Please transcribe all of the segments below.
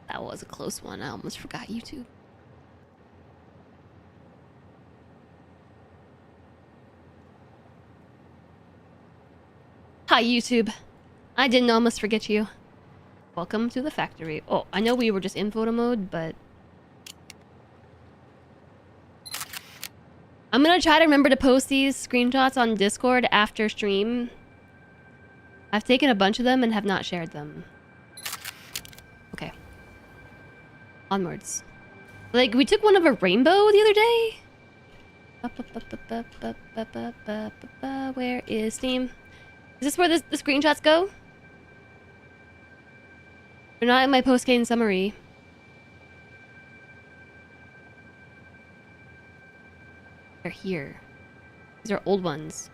That was a close one. I almost forgot YouTube. Hi, YouTube. I didn't almost forget you. Welcome to the factory. Oh, I know we were just in photo mode, but... I'm gonna try to remember to post these screenshots on Discord after stream. I've taken a bunch of them and have not shared them. Okay. Onwards. Like, we took one of a rainbow the other day. Where is Steam? Is this where the screenshots go? They're not in my post-game summary. They're here. These are old ones.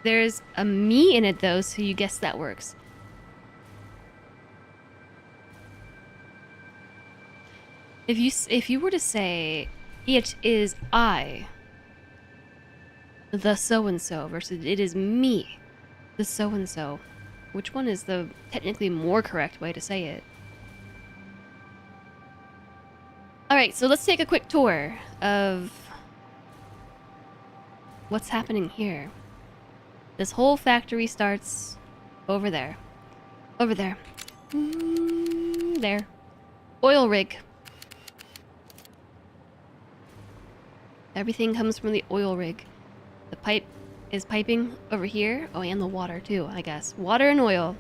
There's a me in it though, so you guess that works. If you were to say, it is I, the so-and-so, versus it is me, the so-and-so, which one is the technically more correct way to say it? Alright, so let's take a quick tour of what's happening here. This whole factory starts over there. Over there. There. Oil rig. Everything comes from the oil rig. The pipe is piping over here. Oh, and the water too, I guess. Water and oil.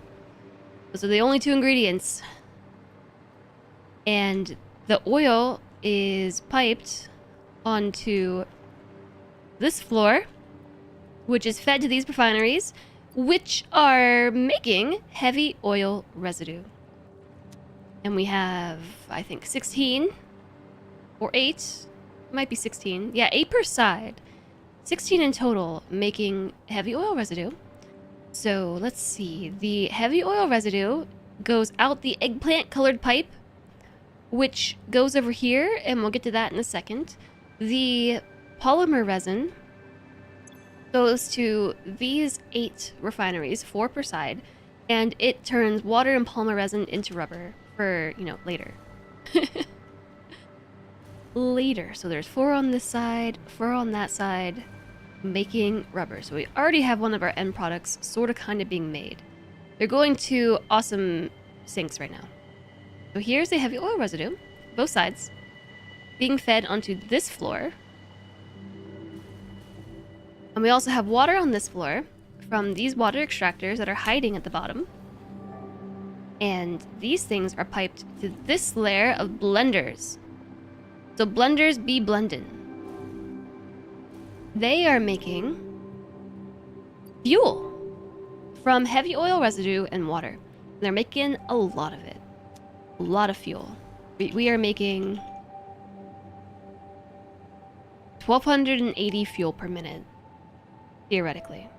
Those are the only two ingredients. And the oil is piped onto this floor, which is fed to these refineries, which are making heavy oil residue. And we have, I think, 16 or 8. Might be 16. Yeah, 8 per side. 16 in total making heavy oil residue. So let's see. The heavy oil residue goes out the eggplant colored pipe, which goes over here, and we'll get to that in a second. The polymer resin goes to these 8 refineries, 4 per side, and it turns water and polymer resin into rubber for, you know, later. Later. So there's 4 on this side, 4 on that side, making rubber. So we already have one of our end products sort of kind of being made. They're going to awesome sinks right now. So here's the heavy oil residue, both sides, being fed onto this floor. And we also have water on this floor from these water extractors that are hiding at the bottom. And these things are piped to this layer of blenders. So blenders be blending. They are making fuel from heavy oil residue and water. And they're making a lot of it. A lot of fuel. We are making 1,280 fuel per minute. Theoretically.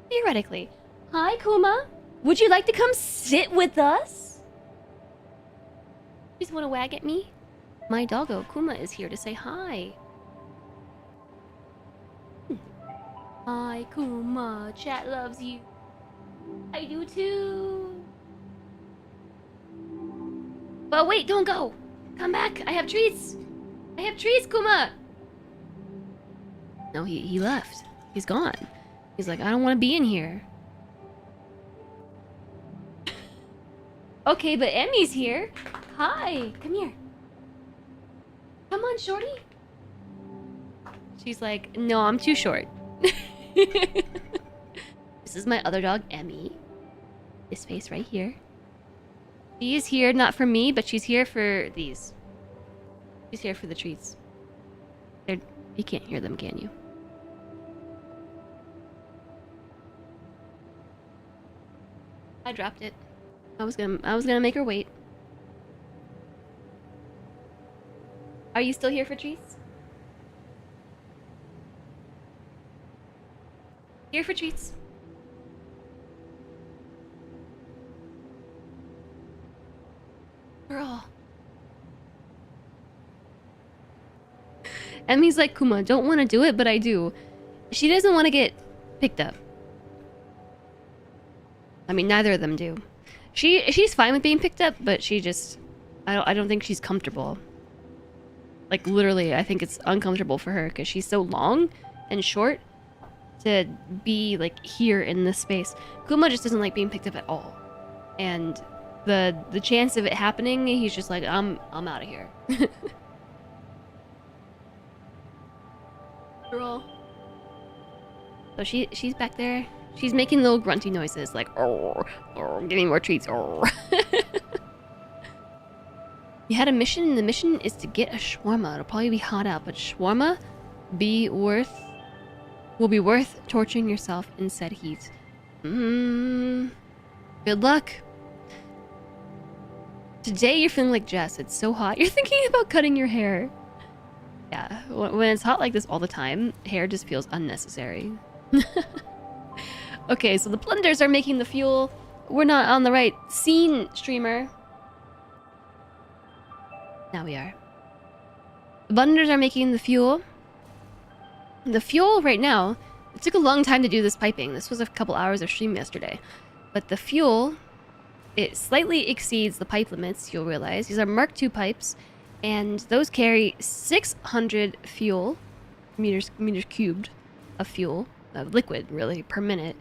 Theoretically. Hi, Kuma. Would you like to come sit with us? Just want to wag at me? My doggo, Kuma, is here to say hi. Hi, Kuma. Chat loves you. I do too. But wait, don't go. Come back. I have treats. I have treats, Kuma. No, he left. He's gone. He's like, I don't want to be in here. Okay, but Emmy's here. Hi, come here. Come on, shorty. She's like, no, I'm too short. This is my other dog, Emmy. This face right here. She is here not for me, but she's here for these. She's here for the treats. You can't hear them, can you? I dropped it. I was gonna make her wait. Are you still here for treats? Here for treats. Girl. Emmy's like, Kuma, don't want to do it, but I do. She doesn't want to get picked up. I mean, neither of them do. She's fine with being picked up, but she just... I don't think she's comfortable. Like, literally, I think it's uncomfortable for her because she's so long and short to be, like, here in this space. Kuma just doesn't like being picked up at all. And the chance of it happening, he's just like, I'm out of here. Girl. So she's back there. She's making little grunty noises, like, oh, give me more treats, oh. You had a mission, and the mission is to get a shawarma. It'll probably be hot out, but shawarma will be worth torturing yourself in said heat. Good luck. Today you're feeling like Jess. It's so hot. You're thinking about cutting your hair. Yeah, when it's hot like this all the time, hair just feels unnecessary. Okay, so the blenders are making the fuel. We're not on the right scene, streamer. Now we are. The blenders are making the fuel. The fuel right now, it took a long time to do this piping. This was a couple hours of stream yesterday. But the fuel, it slightly exceeds the pipe limits, you'll realize. These are Mark II pipes, and those carry 600 fuel, meters cubed of fuel, of liquid, really, per minute.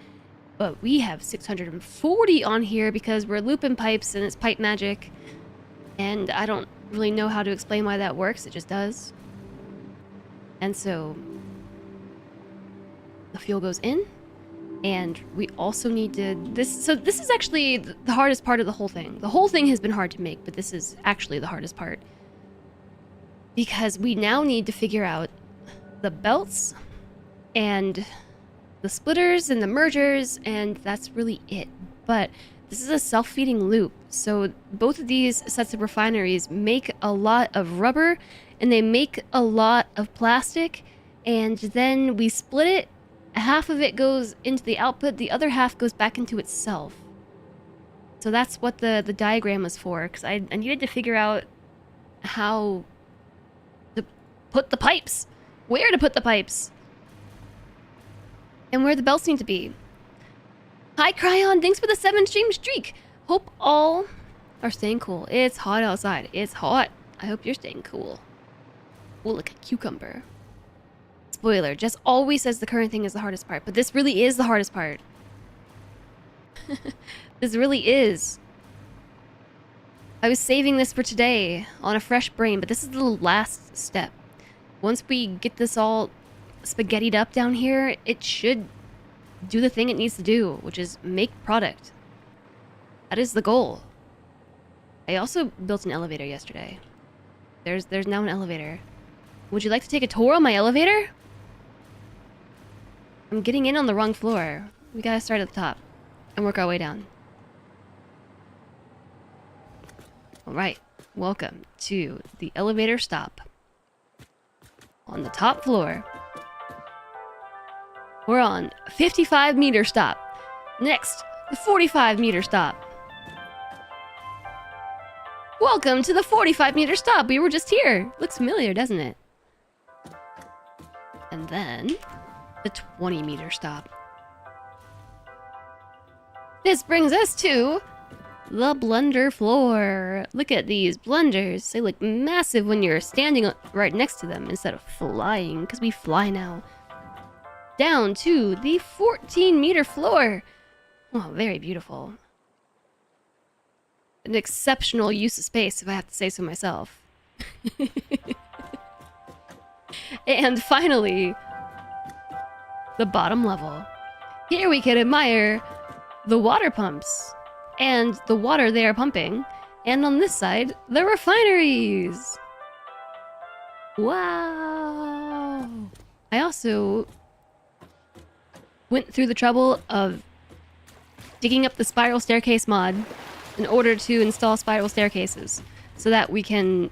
But we have 640 on here because we're looping pipes and it's pipe magic. And I don't really know how to explain why that works, it just does. And so the fuel goes in, and we also need to this is actually the hardest part of the whole thing. The whole thing has been hard to make, but this is actually the hardest part. Because we now need to figure out the belts and the splitters and the mergers, and that's really it. But this is a self-feeding loop, so both of these sets of refineries make a lot of rubber, and they make a lot of plastic, and then we split it. Half of it goes into the output, the other half goes back into itself. So that's what the diagram was for, because I needed to figure out how to put the pipes, where to put the pipes, and where the belts need to be. Hi, Cryon, thanks for the 7-stream streak. Hope all are staying cool. It's hot outside. It's hot. I hope you're staying cool. Ooh, like a cucumber. Spoiler, Jess always says the current thing is the hardest part, but this really is the hardest part. This really is. I was saving this for today on a fresh brain, but this is the last step. Once we get this all spaghettied up down here, it should do the thing it needs to do, which is make product. That is the goal. I also built an elevator yesterday. There's now an elevator. Would you like to take a tour on my elevator? I'm getting in on the wrong floor. We gotta start at the top and work our way down. Alright, welcome to the elevator stop. On the top floor. We're on 55-meter stop. Next, the 45-meter stop. Welcome to the 45-meter stop. We were just here. Looks familiar, doesn't it? And then, the 20-meter stop. This brings us to the blender floor. Look at these blenders. They look massive when you're standing right next to them instead of flying, because we fly now. Down to the 14-meter floor. Oh, very beautiful. An exceptional use of space, if I have to say so myself. And finally, the bottom level. Here we can admire the water pumps and the water they are pumping. And on this side, the refineries. Wow. I also went through the trouble of digging up the spiral staircase mod in order to install spiral staircases so that we can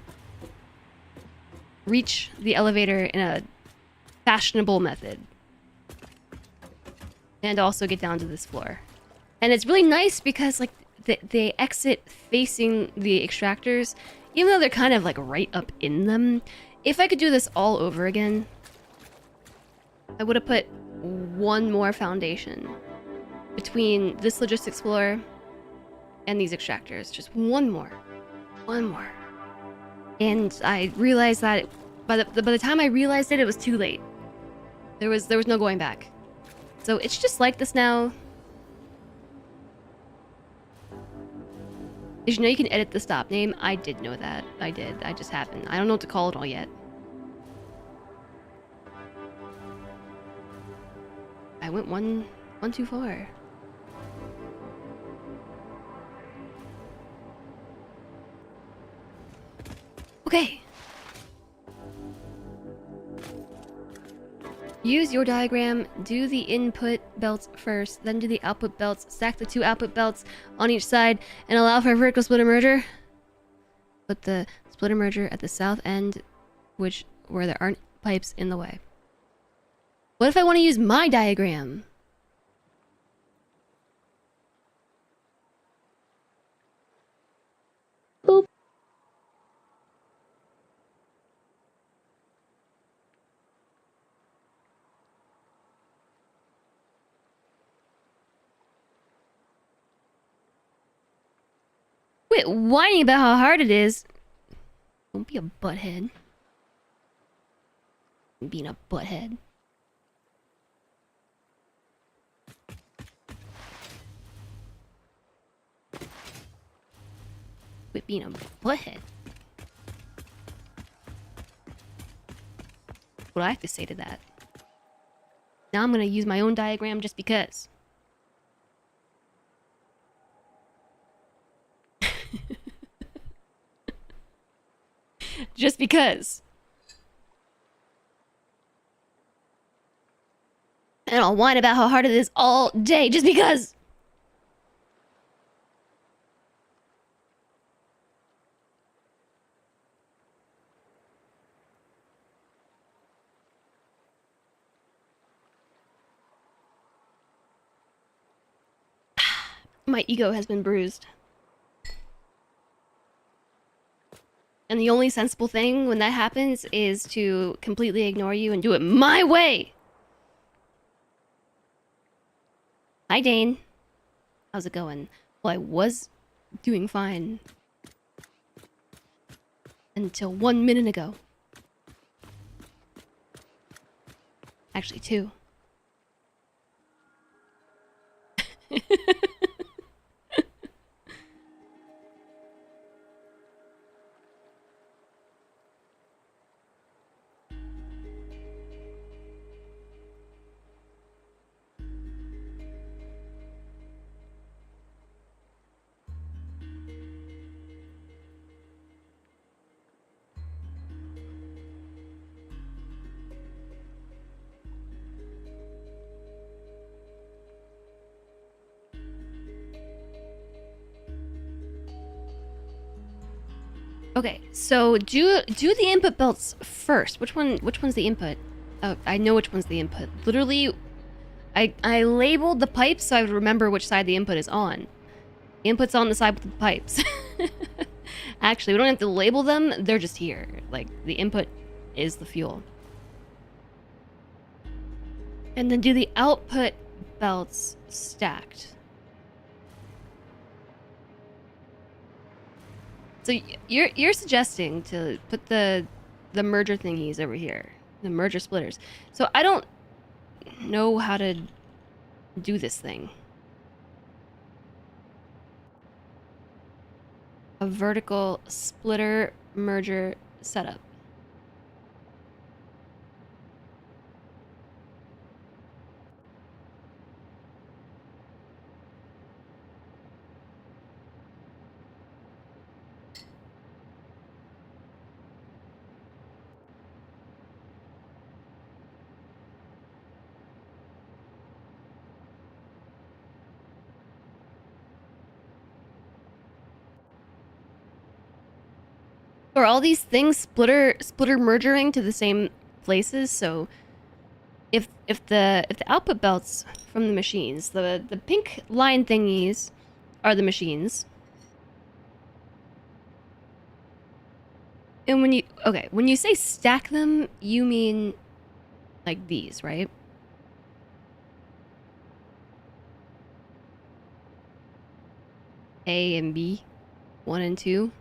reach the elevator in a fashionable method and also get down to this floor. And it's really nice because like they exit facing the extractors, even though they're kind of like right up in them. If I could do this all over again, I would have put one more foundation between this logistics floor and these extractors. Just one more. One more. And I realized that by the time I realized it, it was too late. There was no going back. So it's just like this now. Did you know you can edit the stop name? I did know that. I did. I just haven't. I don't know what to call it all yet. I went one too far. Okay. Use your diagram, do the input belts first, then do the output belts, stack the 2 output belts on each side, and allow for a vertical splitter merger. Put the splitter merger at the south end, where there aren't pipes in the way. What if I want to use my diagram? Boop. Quit whining about how hard it is. Don't be a butthead. Being a butthead. Quit being a butthead. What do I have to say to that? Now I'm gonna use my own diagram just because. Just because. And I'll whine about how hard it is all day just because. My ego has been bruised. And the only sensible thing when that happens is to completely ignore you and do it my way. Hi, Dane. How's it going? Well, I was doing fine. Until 1 minute ago. Actually, 2. Okay, so do the input belts first. Which one's the input? Oh, I know which one's the input. Literally, I labeled the pipes so I would remember which side the input is on. The input's on the side with the pipes. Actually, we don't have to label them. They're just here. Like, the input is the fuel. And then do the output belts stacked. So you're suggesting to put the merger thingies over here, the merger splitters. So I don't know how to do this thing. A vertical splitter merger setup. Are all these things splitter mergering to the same places? So if the output belts from the machines, the pink line thingies are the machines. And when you say stack them, you mean like these, right? A and B, 1 and 2.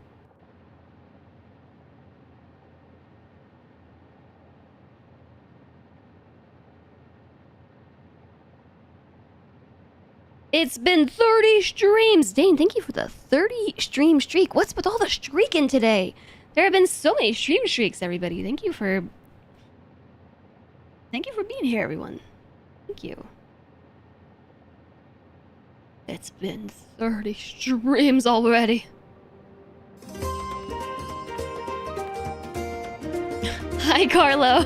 It's been 30 streams! Dane, thank you for the 30 stream streak. What's with all the streaking today? There have been so many stream streaks, everybody. Thank you for being here, everyone. Thank you. It's been 30 streams already. Hi, Carlo.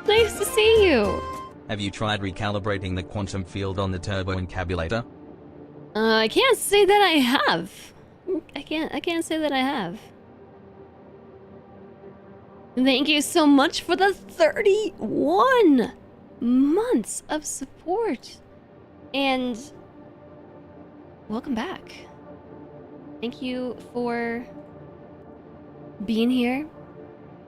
Nice to see you. Have you tried recalibrating the quantum field on the turbo encabulator? I can't say that I have. I can't say that I have. Thank you so much for the 31 months of support. And welcome back. Thank you for being here.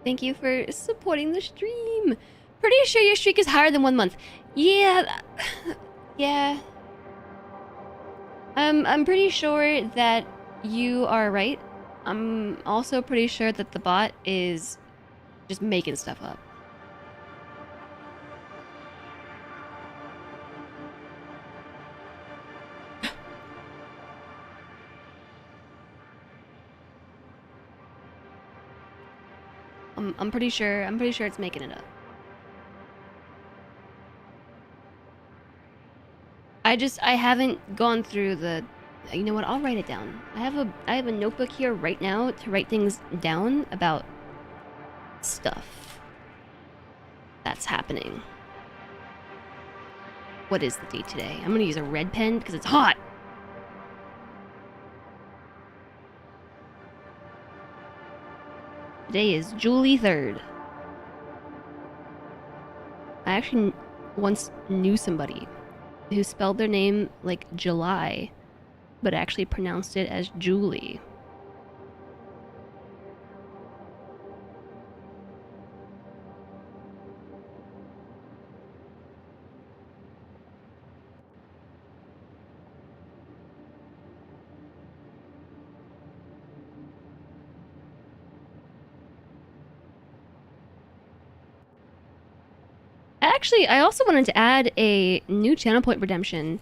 Thank you for supporting the stream. Pretty sure your streak is higher than 1 month. Yeah. Yeah. I'm pretty sure that you are right. I'm also pretty sure that the bot is just making stuff up. I'm pretty sure it's making it up. I haven't gone through the, you know what, I'll write it down. I have a notebook here right now to write things down about stuff that's happening. What is the date today? I'm gonna use a red pen because it's hot. Today is July 3rd. I actually once knew somebody who spelled their name like July, but actually pronounced it as Julie. Actually, I also wanted to add a new channel point redemption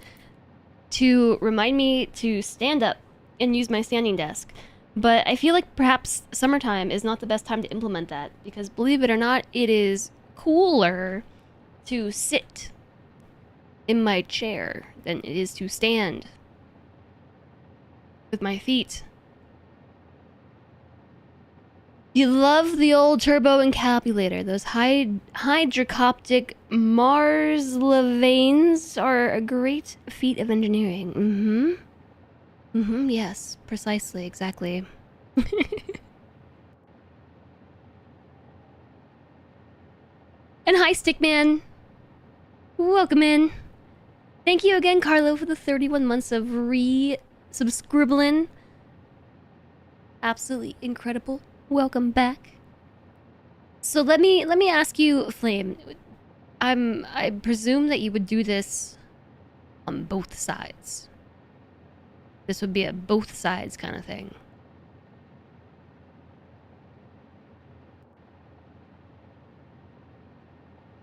to remind me to stand up and use my standing desk. But I feel like perhaps summertime is not the best time to implement that, because believe it or not, it is cooler to sit in my chair than it is to stand with my feet. You love the old turbo encapulator. Those hydrocoptic Mars lavanes are a great feat of engineering. Yes, precisely, exactly. And hi, Stickman. Welcome in. Thank you again, Carlo, for the 31 months of re-subscribbling. Absolutely incredible. Welcome back. So let me ask you, Flame. I presume that you would do this on both sides. This would be a both sides kind of thing.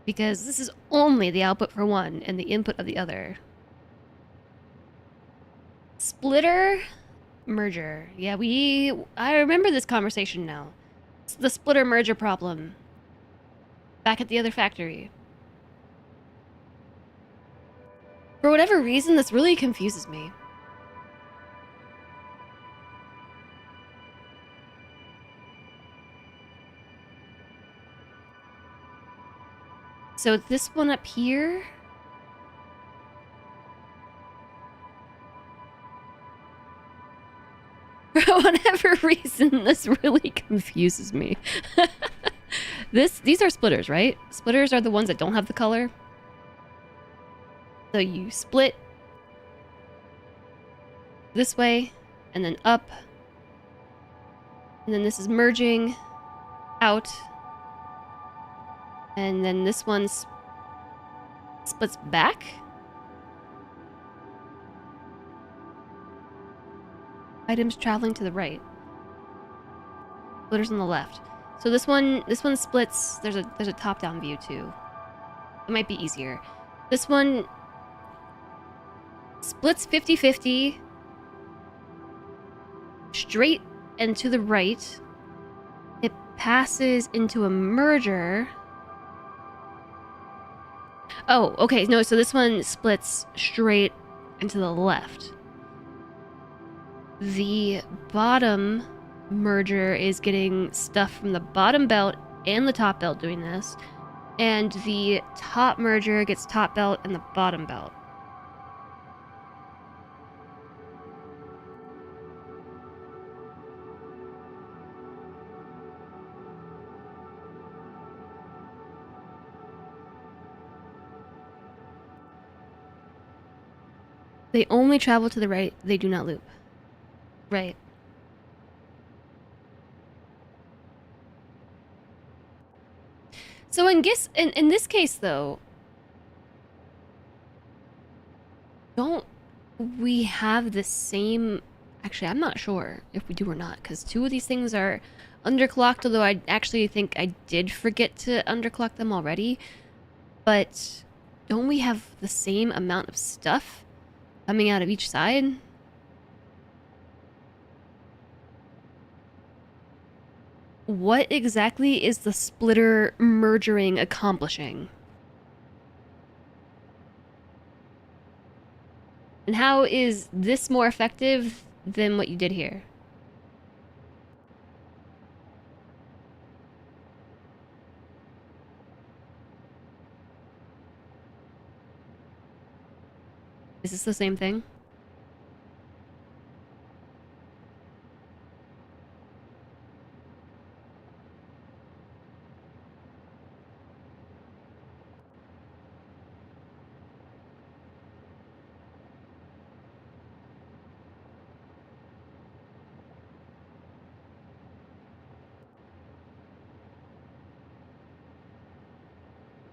Because this is only the output for one and the input of the other. Splitter merger. Yeah, I remember this conversation now. It's the splitter merger problem. Back at the other factory. For whatever reason, this really confuses me. So this one up here... For whatever reason, this really confuses me. These are splitters, right? Splitters are the ones that don't have the color. So you split this way, and then up. And then this is merging out. And then this one splits back. items traveling to the right. Splitters on the left. So this one splits. There's a top-down view too. It might be easier. This one splits 50-50 straight and to the right. It passes into a merger. Oh, okay. No, so this one splits straight and to the left. The bottom merger is getting stuff from the bottom belt and the top belt doing this. And the top merger gets top belt and the bottom belt. They only travel to the right. They do not loop. Right. So in this case, though, don't we have the same... Actually, I'm not sure if we do or not, because two of these things are underclocked, although I actually think I did forget to underclock them already. But don't we have the same amount of stuff coming out of each side? What exactly is the splitter mergering accomplishing? And how is this more effective than what you did here? Is this the same thing?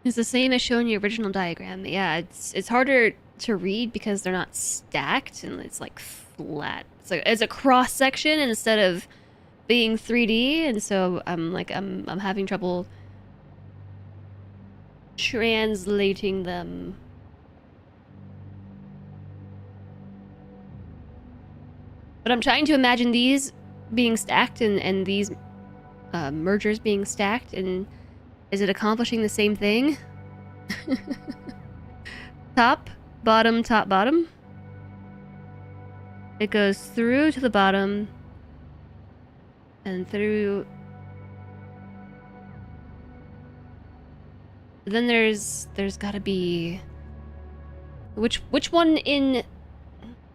It's the same as shown in your original diagram. Yeah, it's harder to read because they're not stacked and it's like flat. It's a cross section instead of being 3D, and so I'm having trouble translating them. But I'm trying to imagine these being stacked and these mergers being stacked, and is it accomplishing the same thing? Top, bottom, top, bottom. It goes through to the bottom and through. Then there's gotta be which one in...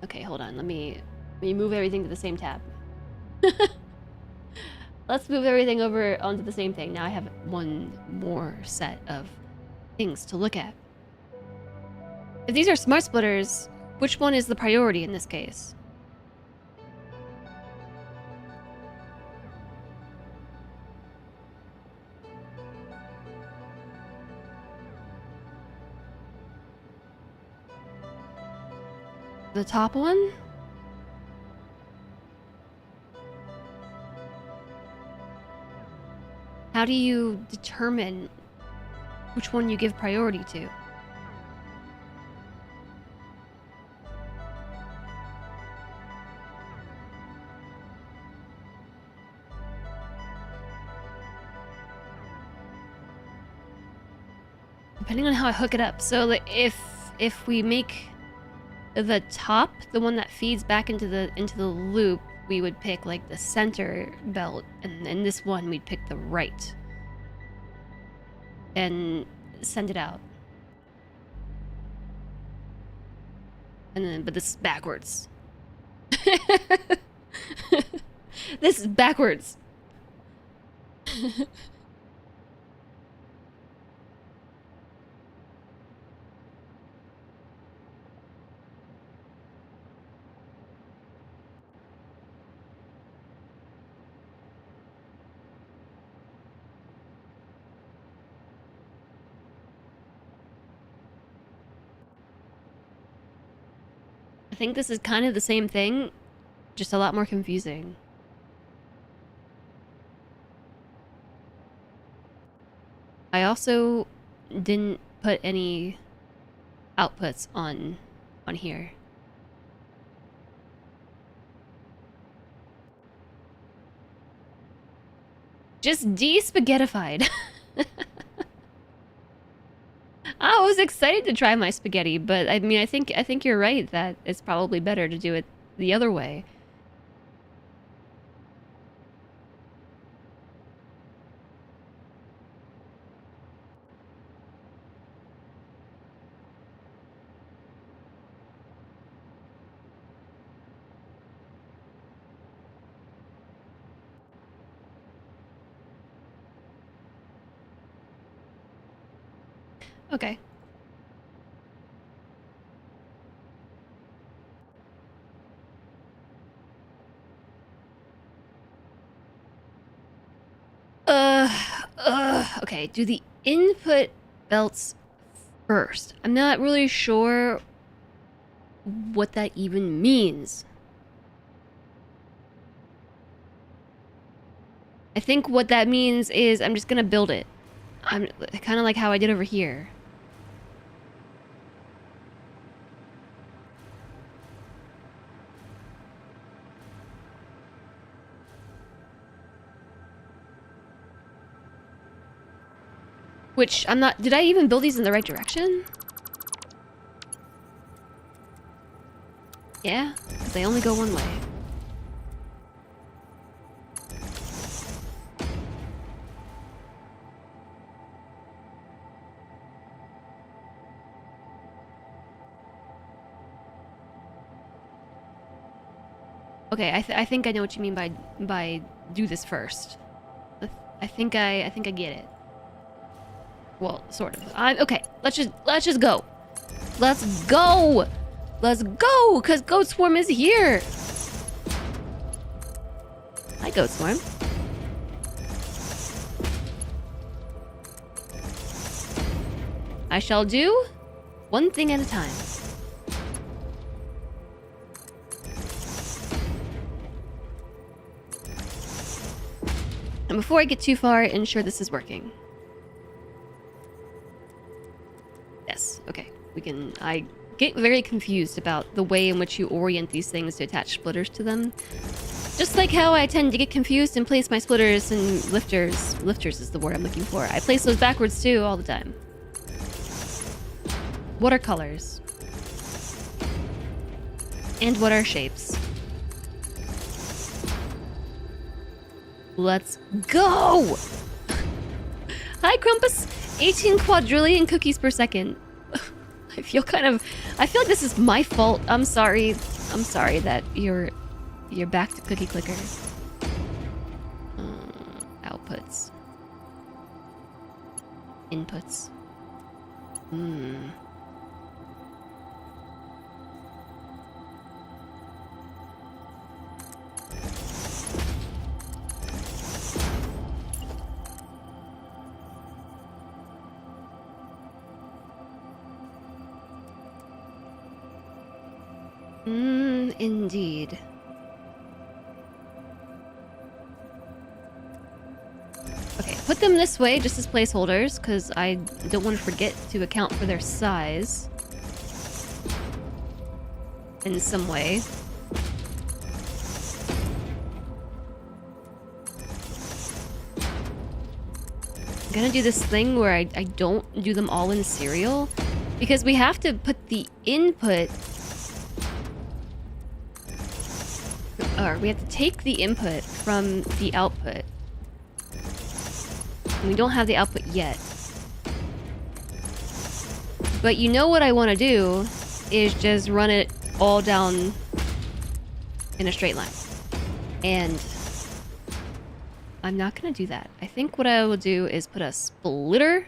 Okay, hold on. Let me move everything to the same tab. Let's move everything over onto the same thing. Now I have one more set of things to look at. If these are smart splitters, which one is the priority in this case? The top one? How do you determine which one you give priority to? Depending on how I hook it up. So if we make the top the one that feeds back into the loop, we would pick like the center belt, and in this one we'd pick the right and send it out. And then, but this is backwards. This is backwards. I think this is kind of the same thing, Just a lot more confusing. I also didn't put any outputs on here. Just de-spaghettified. I was excited to try my spaghetti, but I mean, I think you're right that it's probably better to do it the other way. Okay. Okay, do the input belts first. I'm not really sure what that even means. I think what that means is I'm just gonna build it. I'm kind of like how I did over here. Which, I'm not... Did I even build these in the right direction? Yeah, because they only go one way. Okay, I think I know what you mean by do this first. I think I get it. Well, sort of. Okay. Let's just go. Let's go. Let's go, cause Goat Swarm is here. Hi, Goat Swarm. I shall do one thing at a time. And before I get too far, ensure this is working. Yes, okay. I get very confused about the way in which you orient these things to attach splitters to them. Just like how I tend to get confused and place my splitters and lifters. Lifters is the word I'm looking for. I place those backwards too all the time. What are colors? And what are shapes? Let's go! Hi, Crumpus! 18 quadrillion cookies per second. I feel like this is my fault. I'm sorry. I'm sorry that you're back to cookie clicker. Outputs. Inputs. Indeed. Okay, put them this way just as placeholders, because I don't want to forget to account for their size in some way. I'm gonna do this thing where I don't do them all in serial, because we have to put the input... Or we have to take the input from the output. And we don't have the output yet. But you know what I want to do is just run it all down in a straight line. And I'm not going to do that. I think what I will do is put a splitter.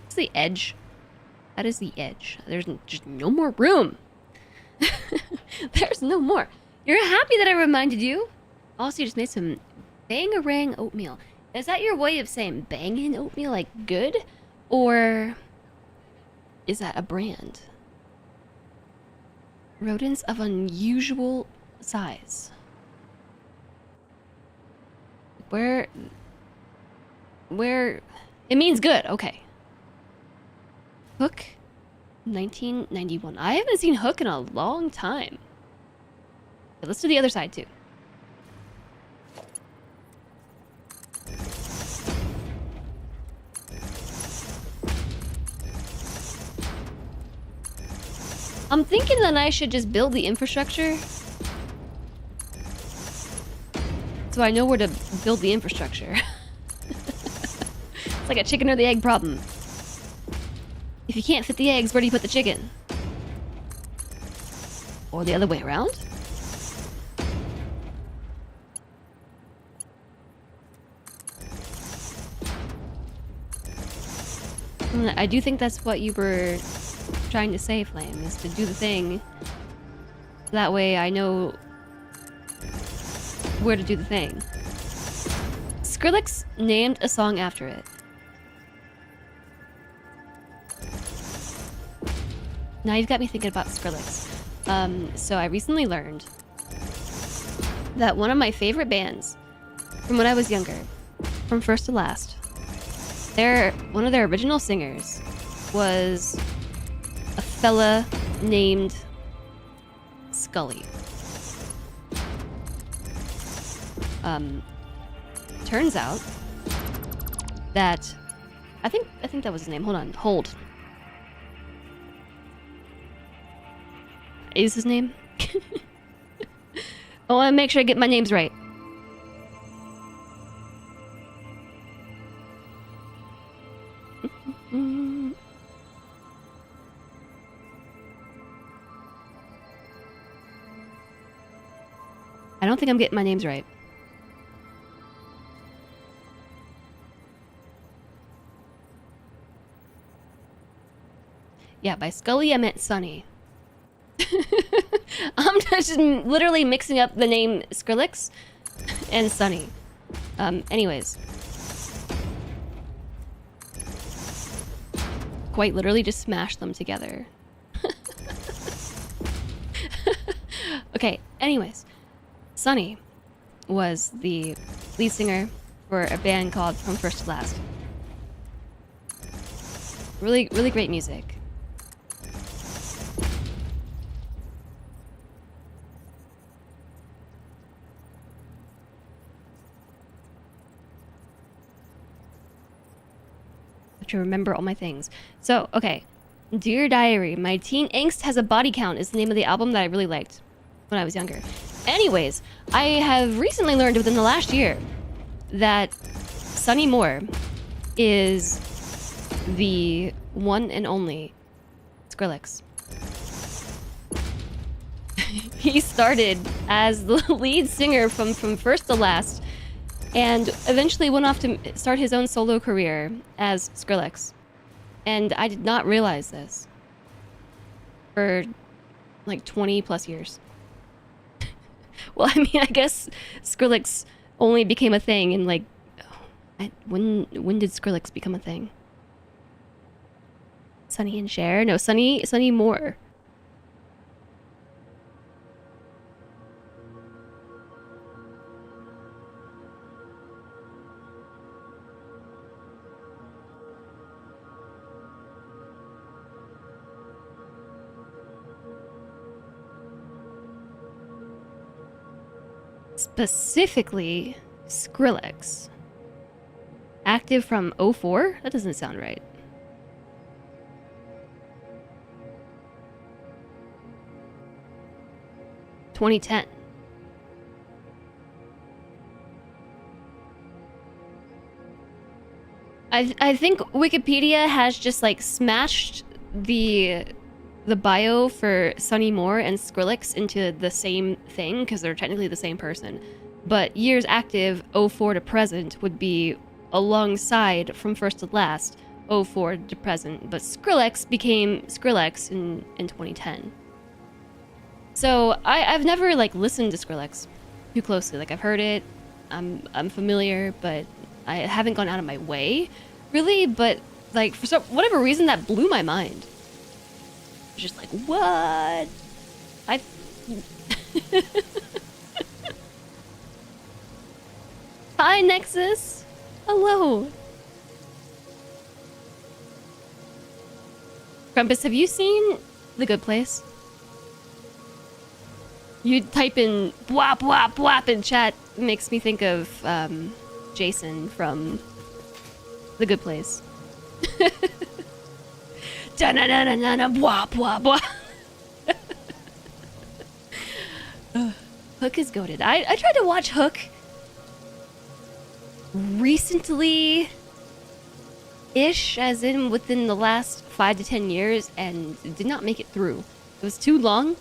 It's the edge. That is the edge. There's just no more room. There's no more. You're happy that I reminded you? Also, you just made some bangarang oatmeal. Is that your way of saying banging oatmeal, like good? Or is that a brand? Rodents of unusual size. Where... It means good, okay. Hook, 1991. I haven't seen Hook in a long time. Okay, let's do the other side, too. I'm thinking that I should just build the infrastructure. So I know where to build the infrastructure. It's like a chicken or the egg problem. If you can't fit the eggs, where do you put the chicken? Or the other way around? I do think that's what you were trying to say, Flame, is to do the thing. That way I know where to do the thing. Skrillex named a song after it. Now you've got me thinking about Skrillex. So I recently learned that one of my favorite bands from when I was younger, from first to last, one of their original singers was a fella named Scully. Turns out that I think that was his name. Hold. Is his name? I want to make sure I get my names right. I don't think I'm getting my names right. Yeah, by Scully I meant Sunny. I'm just literally mixing up the name Skrillex and Sunny. Anyways. Quite literally just smash them together. Okay, anyways. Sunny was the lead singer for a band called From First to Last. Really, really great music. To remember all my things. So, okay. Dear Diary, My Teen Angst Has a Body Count is the name of the album that I really liked when I was younger. Anyways, I have recently learned within the last year that Sonny Moore is the one and only Skrillex. He started as the lead singer from first to last, and eventually went off to start his own solo career as Skrillex. And I did not realize this for like 20 plus years. Well, I mean, I guess Skrillex only became a thing in like... when did Skrillex become a thing? Sonny and Cher? No, Sonny Moore. Specifically, Skrillex. Active from 04? That doesn't sound right. (2010). I think Wikipedia has just like smashed the bio for Sonny Moore and Skrillex into the same thing because they're technically the same person. But years active, 04 to present, would be alongside From First to Last, 04 to present. But Skrillex became Skrillex in 2010. So I've never like listened to Skrillex too closely. Like I've heard it, I'm familiar, but I haven't gone out of my way, really. But like for whatever reason, that blew my mind. Just like, what? I... Hi, Nexus! Hello! Grumpus, have you seen The Good Place? You type in "bwap bwap bwap" in chat, makes me think of Jason from The Good Place. Da-na-na-na-na-na, bwap bwap bwap. Hook is goated. I tried to watch Hook recently-ish, as in within the last 5 to 10 years, and did not make it through. It was too long.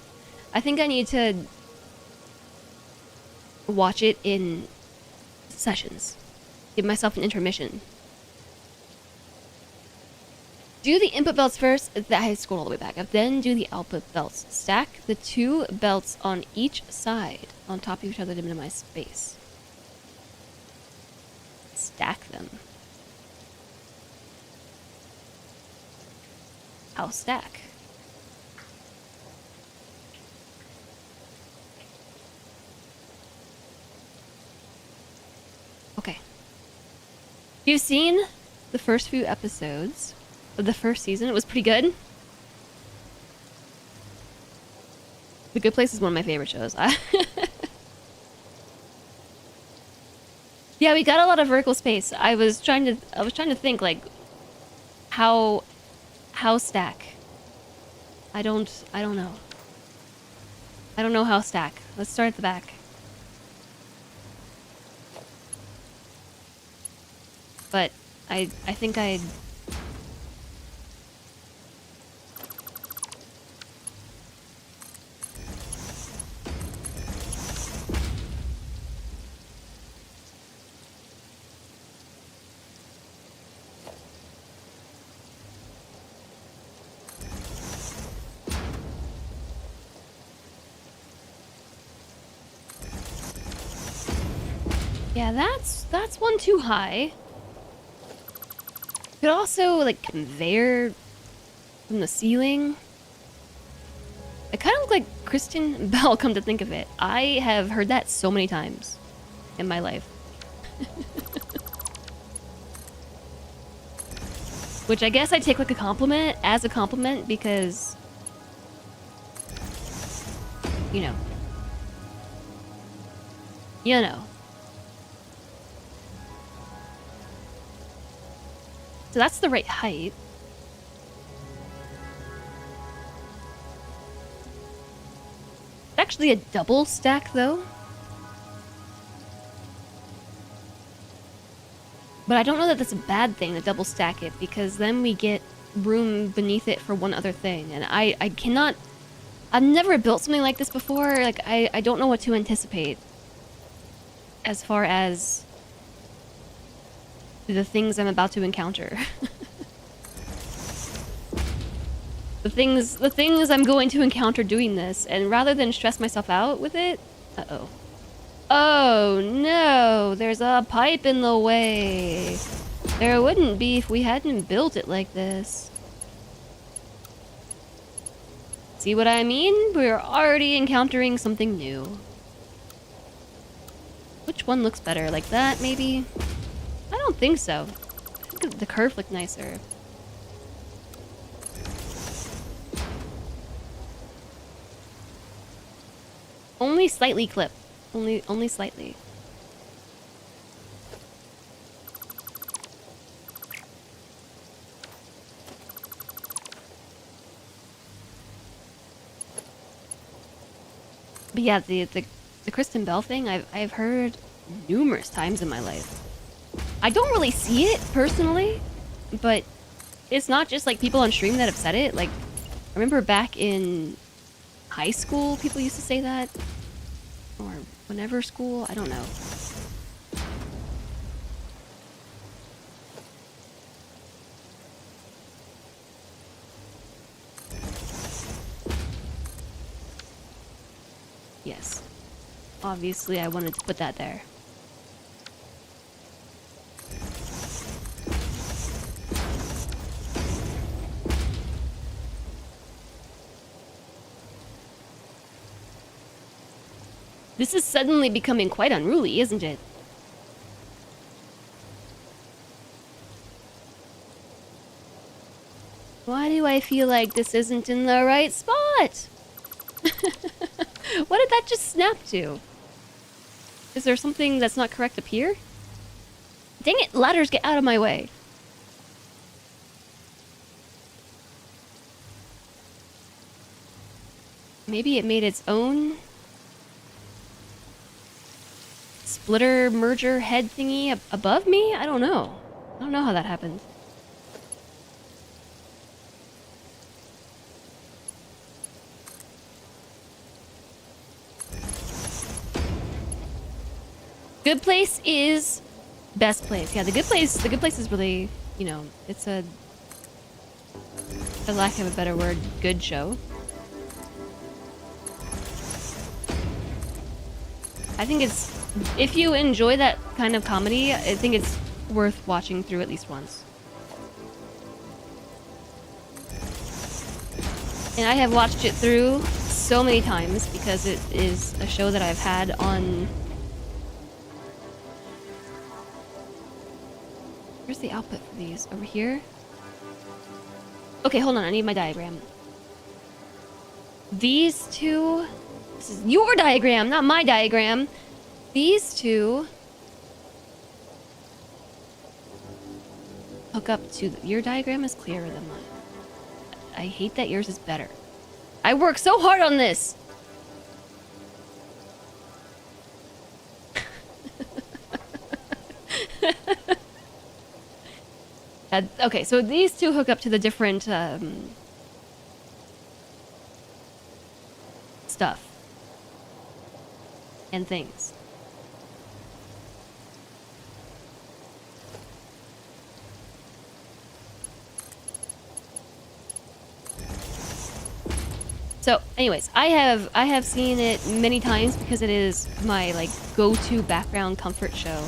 I think I need to watch it in sessions. Give myself an intermission. Do the input belts first. I scroll all the way back up. Then do the output belts. Stack the 2 belts on each side on top of each other to minimize space. Stack them. How stack? Okay. You've seen the first few episodes of the first season. It was pretty good. The Good Place is one of my favorite shows. Yeah, we got a lot of vertical space. I was trying to think like how stack. I don't know. I don't know how stack. Let's start at the back. But I think I'd... Yeah, that's one too high. Could also, like, conveyor from the ceiling. It kind of looked like Kristen Bell, come to think of it. I have heard that so many times in my life. Which I guess I take like a compliment, as a compliment, because... You know. You know. So that's the right height. It's actually a double stack, though. But I don't know that that's a bad thing to double stack it, because then we get room beneath it for one other thing. And I cannot... I've never built something like this before. Like, I don't know what to anticipate as far as the things I'm about to encounter. the things I'm going to encounter doing this, and rather than stress myself out with it... Uh-oh. Oh no, there's a pipe in the way. There wouldn't be if we hadn't built it like this. See what I mean? We're already encountering something new. Which one looks better? Like that, maybe? I don't think so. I think the curve looked nicer. Only slightly clipped. Only slightly. But yeah, the Kristen Bell thing, I've heard numerous times in my life. I don't really see it personally, but it's not just like people on stream that have said it. Like, I remember back in high school, people used to say that, or whenever school, I don't know. Yes. Obviously, I wanted to put that there. This is suddenly becoming quite unruly, isn't it? Why do I feel like this isn't in the right spot? What did that just snap to? Is there something that's not correct up here? Dang it, ladders, get out of my way. Maybe it made its own splitter merger head thingy above me? I don't know. I don't know how that happened. Good place is best place. Yeah, the good place is really, you know, it's a, for lack of a better word, good show. I think it's, if you enjoy that kind of comedy, I think it's worth watching through at least once. And I have watched it through so many times because it is a show that I've had on... Where's the output for these? Over here? Okay, hold on, I need my diagram. These two... This is your diagram, not my diagram. These two... hook up to... Your diagram is clearer than mine. I hate that yours is better. I work so hard on this! Okay, so these two hook up to the different stuff and things. So, anyways, I have seen it many times because it is my like go-to background comfort show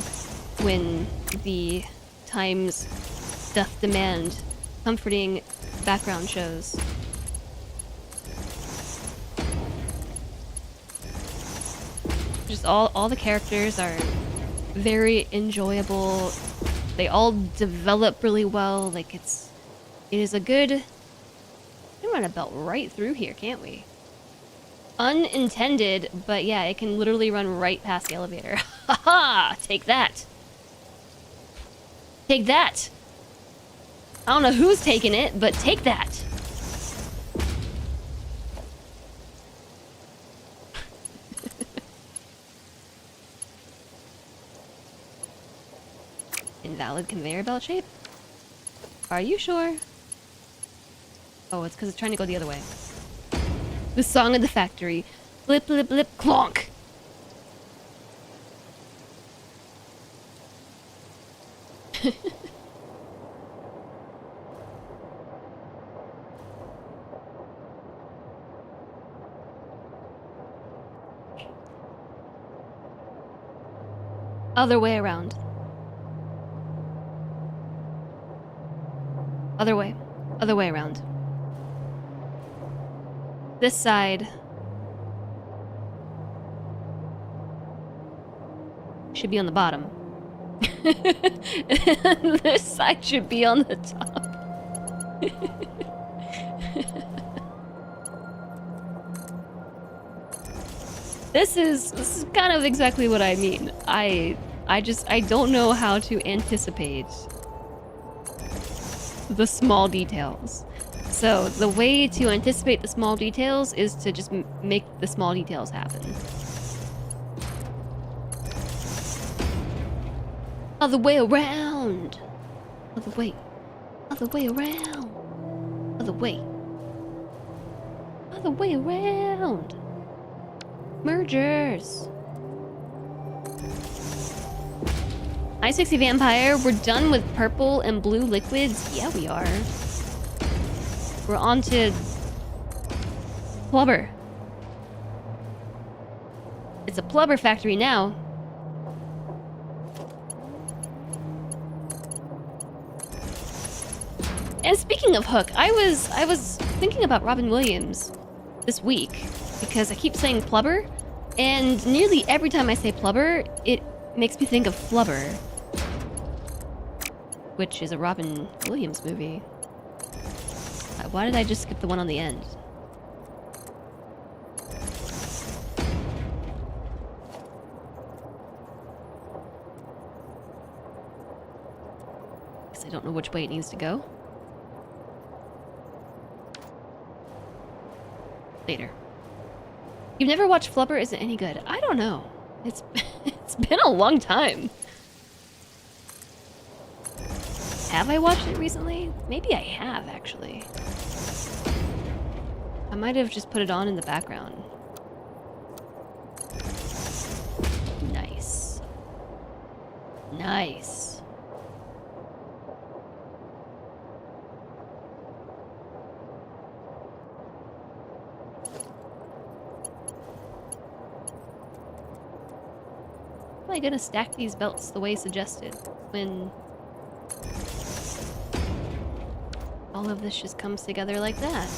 when the times doth demand comforting background shows. Just all the characters are very enjoyable. They all develop really well. Like it is a good... We can run a belt right through here, can't we? Unintended, but yeah, it can literally run right past the elevator. Haha! Take that! Take that! I don't know who's taking it, but take that! Invalid conveyor belt shape? Are you sure? Oh, it's because it's trying to go the other way. The song of the factory. Blip, blip, blip, clonk! Other way around. Other way. Other way around. This side should be on the bottom. This side should be on the top. This is kind of exactly what I mean. I don't know how to anticipate the small details. So the way to anticipate the small details is to just make the small details happen. Other way around. Other way. Other way around. Other way. Other way around. Mergers. I-60 Vampire, we're done with purple and blue liquids. Yeah, we are. We're on to Plubber. It's a Plubber factory now. And speaking of Hook, I was thinking about Robin Williams this week because I keep saying Plubber, And nearly every time I say Plubber, it makes me think of Flubber, which is a Robin Williams movie. Why did I just skip the one on the end? Guess I don't know which way it needs to go. Later. You've never watched Flubber? Is it any good? I don't know. It's it's been a long time. Have I watched it recently? Maybe I have, actually. I might have just put it on in the background. Nice. Nice. How am I gonna stack these belts the way suggested when all of this just comes together like that?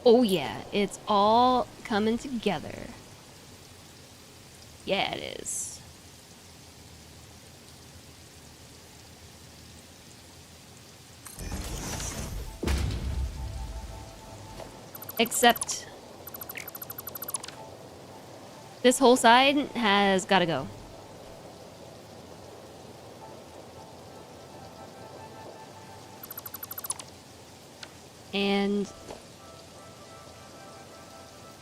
Oh yeah, it's all coming together. Yeah, it is. Except this whole side has gotta go. And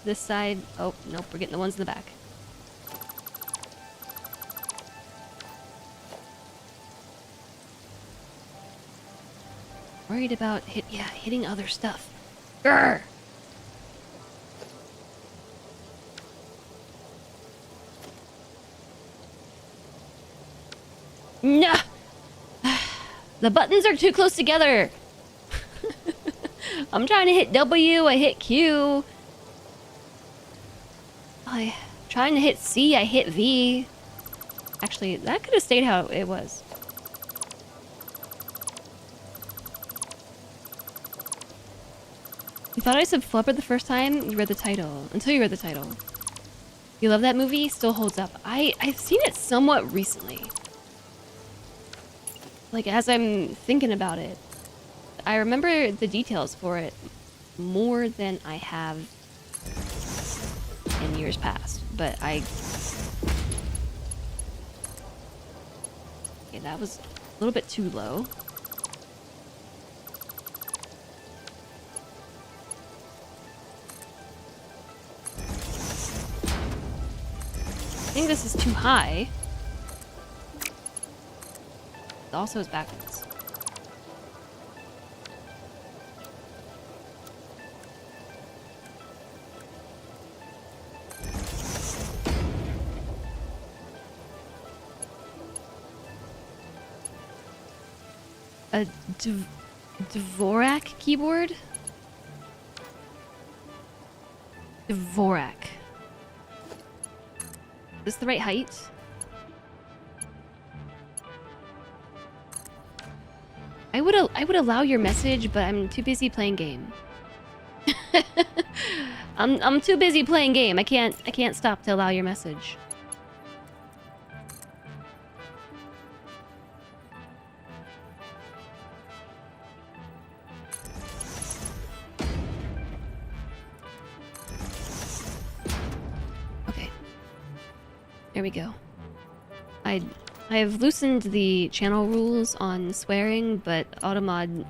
this side, oh nope, we're getting the ones in the back. Worried about hitting other stuff. Grr! No! The buttons are too close together! I'm trying to hit W, I hit Q. I'm trying to hit C, I hit V. Actually, that could have stayed how it was. You thought I said Flubber the first time? You read the title. Until you read the title. You love that movie? Still holds up. I've seen it somewhat recently. Like, as I'm thinking about it, I remember the details for it more than I have in years past. But okay, that was a little bit too low. I think this is too high. It also is backwards. A Dvorak keyboard? Dvorak. Is this the right height? I would allow your message, but I'm too busy playing game. I'm too busy playing game. I can't stop to allow your message. Okay. There we go. I've loosened the channel rules on swearing, but Automod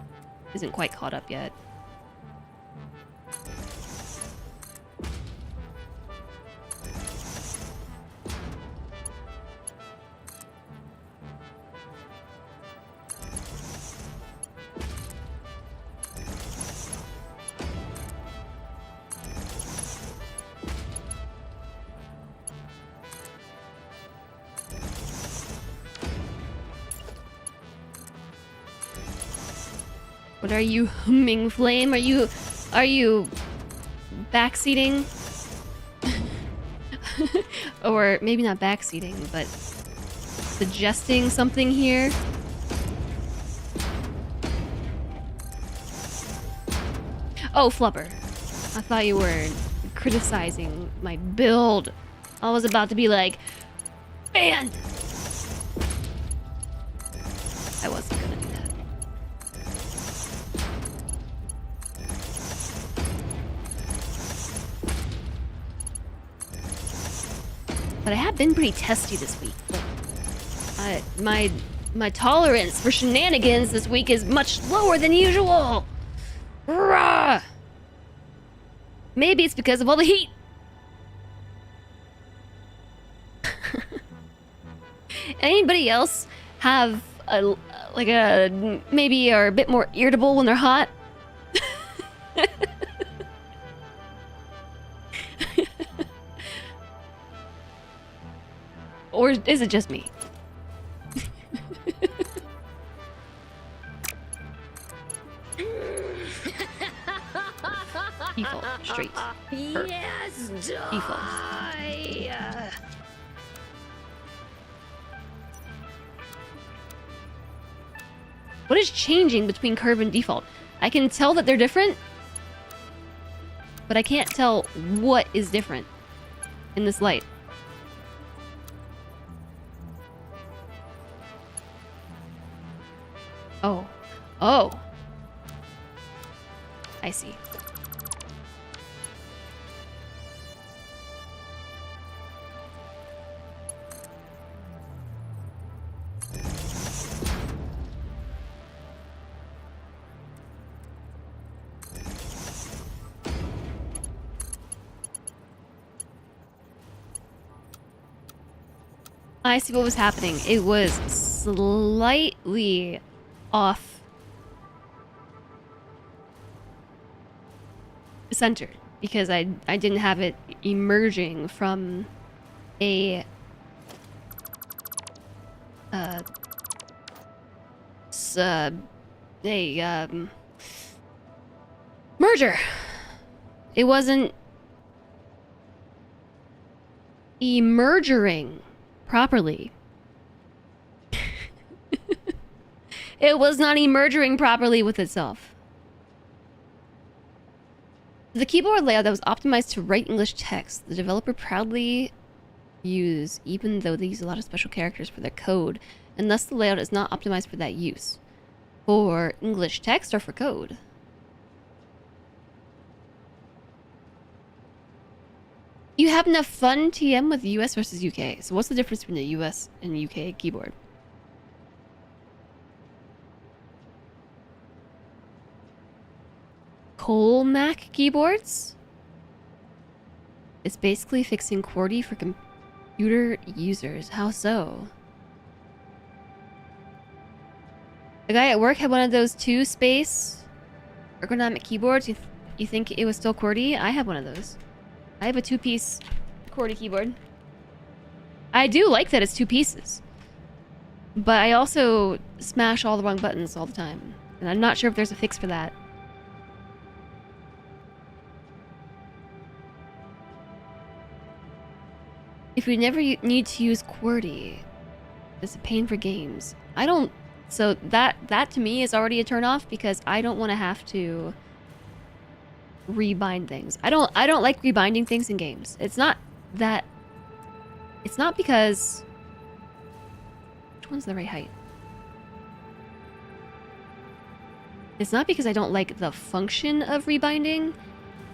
isn't quite caught up yet. What are you humming, Flame? Are you backseating. Or maybe not backseating, but suggesting something here. Oh, Flubber. I thought you were criticizing my build. I was about to be like, banned! I wasn't gonna do that. But I have been pretty testy this week. Like, my tolerance for shenanigans this week is much lower than usual. Rah! Maybe it's because of all the heat. Anybody else have maybe are a bit more irritable when they're hot? Or is it just me? Default, straight. Yes, Default. What is changing between curve and default? I can tell that they're different, but I can't tell what is different in this light. Oh. Oh. I see. I see what was happening. It was slightly off center because I didn't have it emerging from a merger. It wasn't emerging properly. It was not emerging properly with itself. The keyboard layout that was optimized to write English text, the developer proudly use, even though they use a lot of special characters for their code, and thus the layout is not optimized for that use. For English text or for code? You have enough fun TM with US versus UK. So what's the difference between the US and UK keyboard? Mac keyboards? It's basically fixing QWERTY for computer users. How so? The guy at work had one of those 2-space ergonomic keyboards. You think it was still QWERTY? I have one of those. I have a 2-piece QWERTY keyboard. I do like that it's 2 pieces. But I also smash all the wrong buttons all the time. And I'm not sure if there's a fix for that. If you never need to use QWERTY, it's a pain for games. I don't... So that to me is already a turn-off because I don't want to have to rebind things. I don't like rebinding things in games. It's not that... It's not because... Which one's the right height? It's not because I don't like the function of rebinding.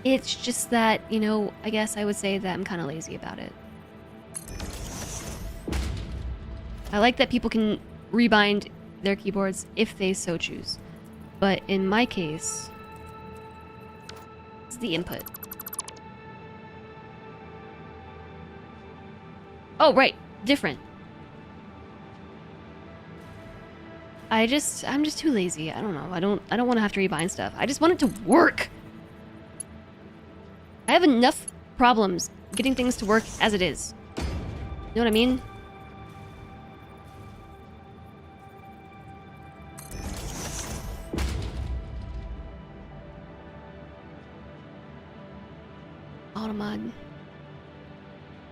It's just that, you know, I guess I would say that I'm kind of lazy about it. I like that people can rebind their keyboards if they so choose. But in my case, it's the input. Oh, right. Different. I'm just too lazy. I don't know. I don't want to have to rebind stuff. I just want it to work. I have enough problems getting things to work as it is. You know what I mean? lot of mud.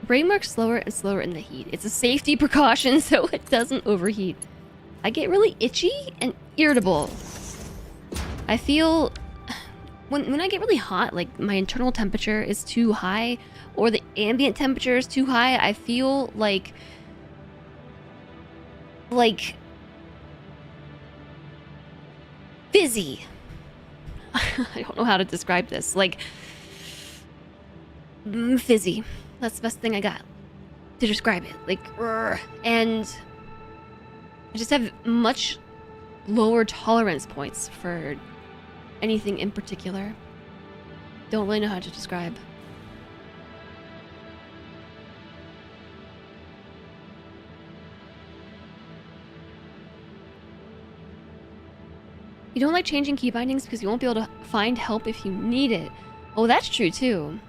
Brain works slower and slower in the heat. It's a safety precaution so it doesn't overheat. I get really itchy and irritable. I feel... When I get really hot, like my internal temperature is too high or the ambient temperature is too high, I feel like fizzy. I don't know how to describe this. Like fizzy. That's the best thing I got to describe it. Like, and I just have much lower tolerance points for anything in particular. Don't really know how to describe. You don't like changing key bindings because you won't be able to find help if you need it. Oh, that's true too.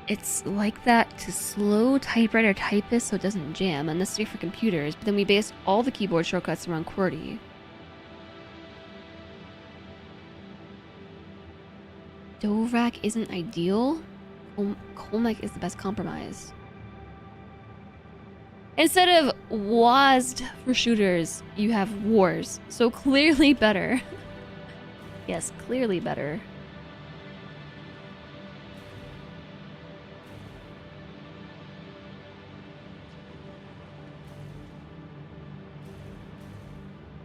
It's like that to slow typewriter typists so it doesn't jam, unnecessary for computers, but then we based all the keyboard shortcuts around QWERTY. Dovrak isn't ideal. Colmec is the best compromise. Instead of WASD for shooters, you have wars. So clearly better. Yes, clearly better.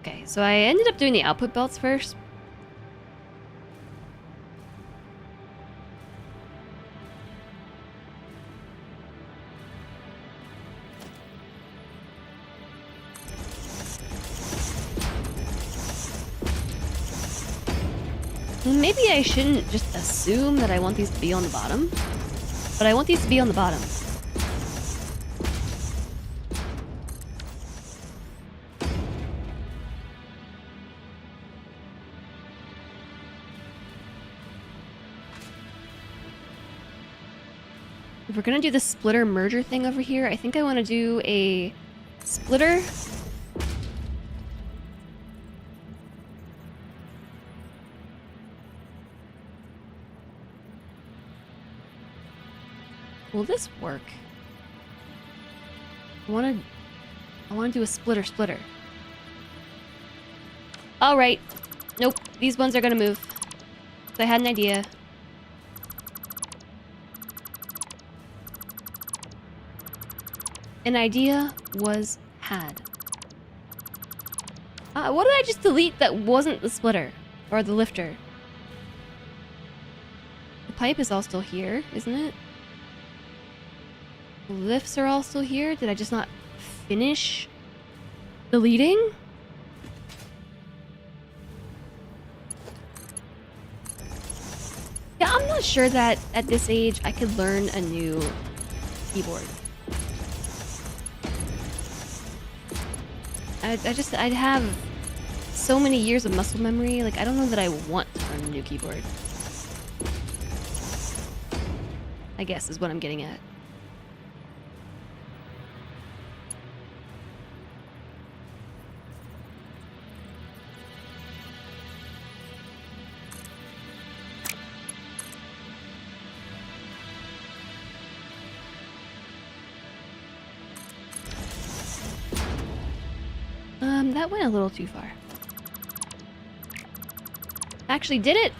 Okay, so I ended up doing the output belts first. Maybe I shouldn't just assume that I want these to be on the bottom, but I want these to be on the bottom. If we're gonna do the splitter merger thing over here, I think I want to do a splitter. Will this work? I want to do a splitter. All right. Nope. These ones are gonna move. I had an idea. An idea was had. What did I just delete that wasn't the splitter? Or the lifter? The pipe is all still here, isn't it? The lifts are all still here? Did I just not finish deleting? Yeah, I'm not sure that at this age I could learn a new keyboard. I'd have so many years of muscle memory. Like, I don't know that I want to learn a new keyboard. I guess is what I'm getting at. That went a little too far. Actually did it!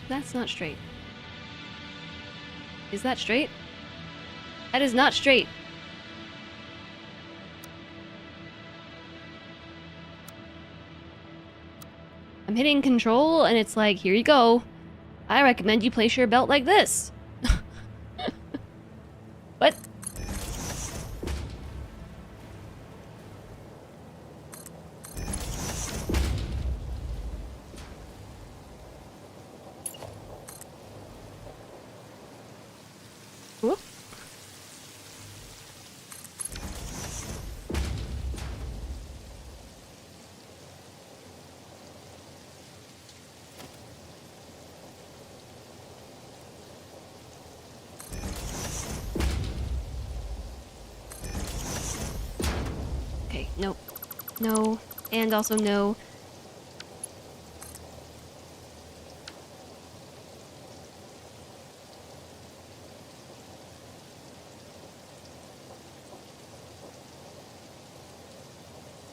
That's not straight. Is that straight? That is not straight. I'm hitting control and it's like, here you go. I recommend you place your belt like this. What? Whoop. Nope. No. And also no.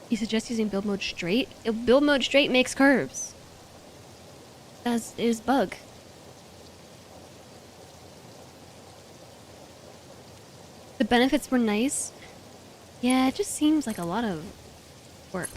You suggest using build mode straight? Build mode straight makes curves. That is bug. The benefits were nice. Yeah, it just seems like a lot of work.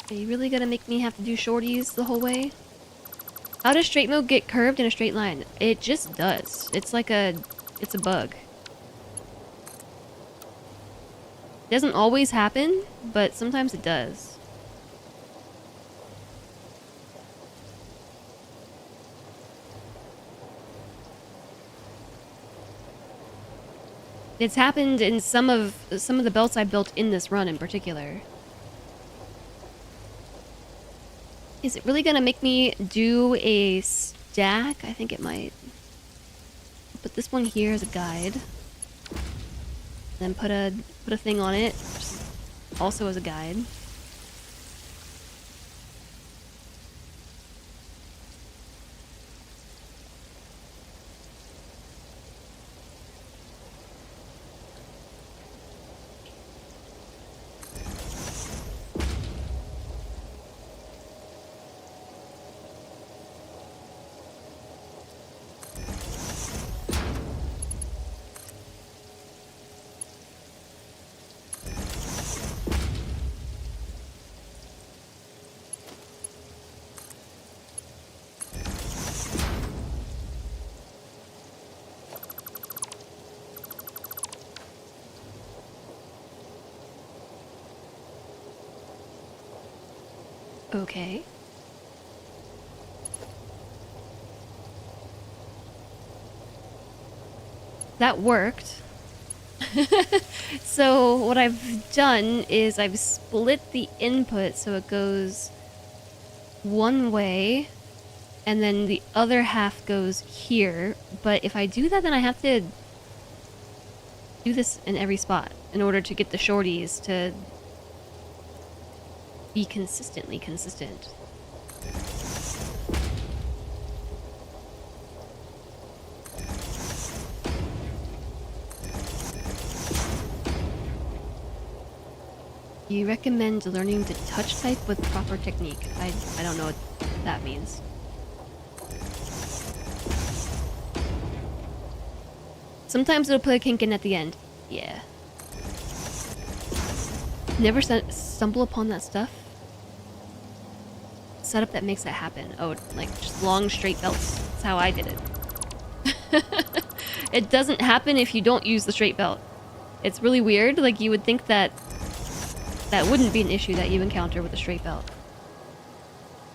Are you really gonna make me have to do shorties the whole way? How does straight mode get curved in a straight line? It just does. It's like it's a bug. It doesn't always happen, but sometimes it does. It's happened in some of the belts I built in this run in particular. Is it really gonna make me do a stack? I think it might. I'll put this one here as a guide. Then put a thing on it, also as a guide. Okay. That worked. So what I've done is I've split the input so it goes one way and then the other half goes here. But if I do that, then I have to do this in every spot in order to get the shorties to be consistently consistent. You recommend learning to touch type with proper technique. I don't know what that means. Sometimes it'll put a kink in at the end. Yeah. Never stumble upon that stuff. Setup that makes that happen. Oh, like just long straight belts. That's how I did it. It doesn't happen if you don't use the straight belt. It's really weird. Like you would think that that wouldn't be an issue that you encounter with a straight belt.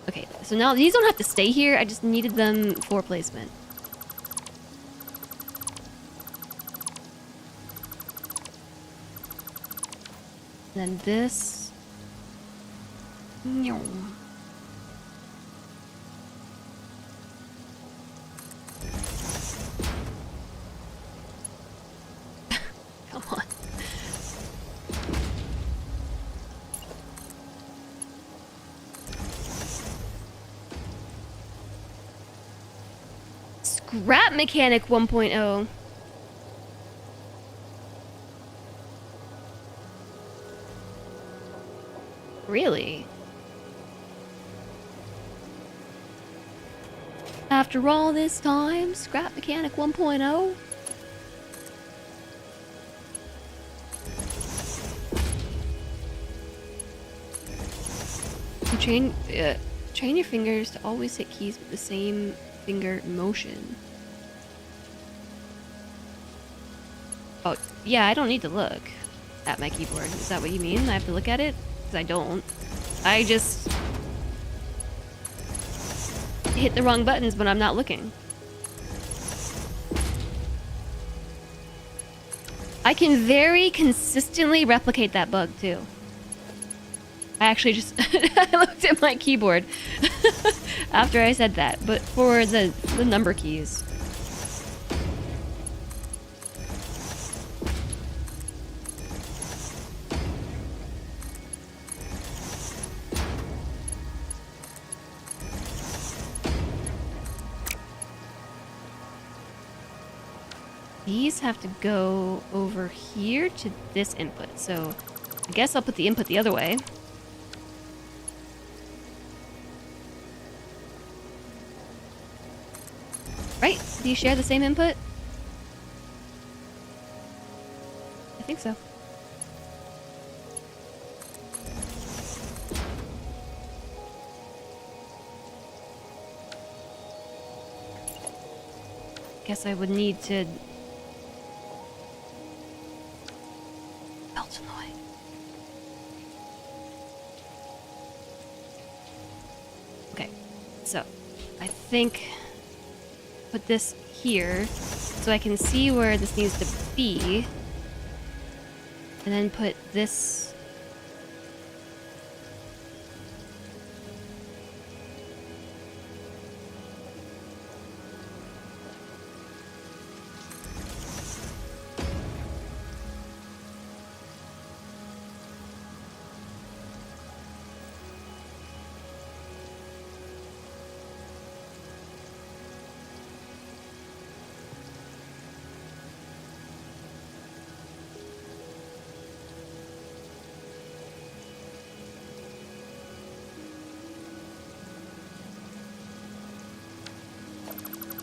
Okay, so now these don't have to stay here. I just needed them for placement. And then this. Come on. Scrap Mechanic 1.0. Really? After all this time, Scrap Mechanic 1.0? You train your fingers to always hit keys with the same finger motion. Oh, yeah, I don't need to look at my keyboard. Is that what you mean? I have to look at it? Because I don't. I just hit the wrong buttons when I'm not looking. I can very consistently replicate that bug too. I actually just I looked at my keyboard after I said that, but for the number keys. These have to go over here to this input, so I guess I'll put the input the other way. Right? Do you share the same input? I think so. Guess I would need to belt in the way. Okay, so I think put this here so I can see where this needs to be, and then put this.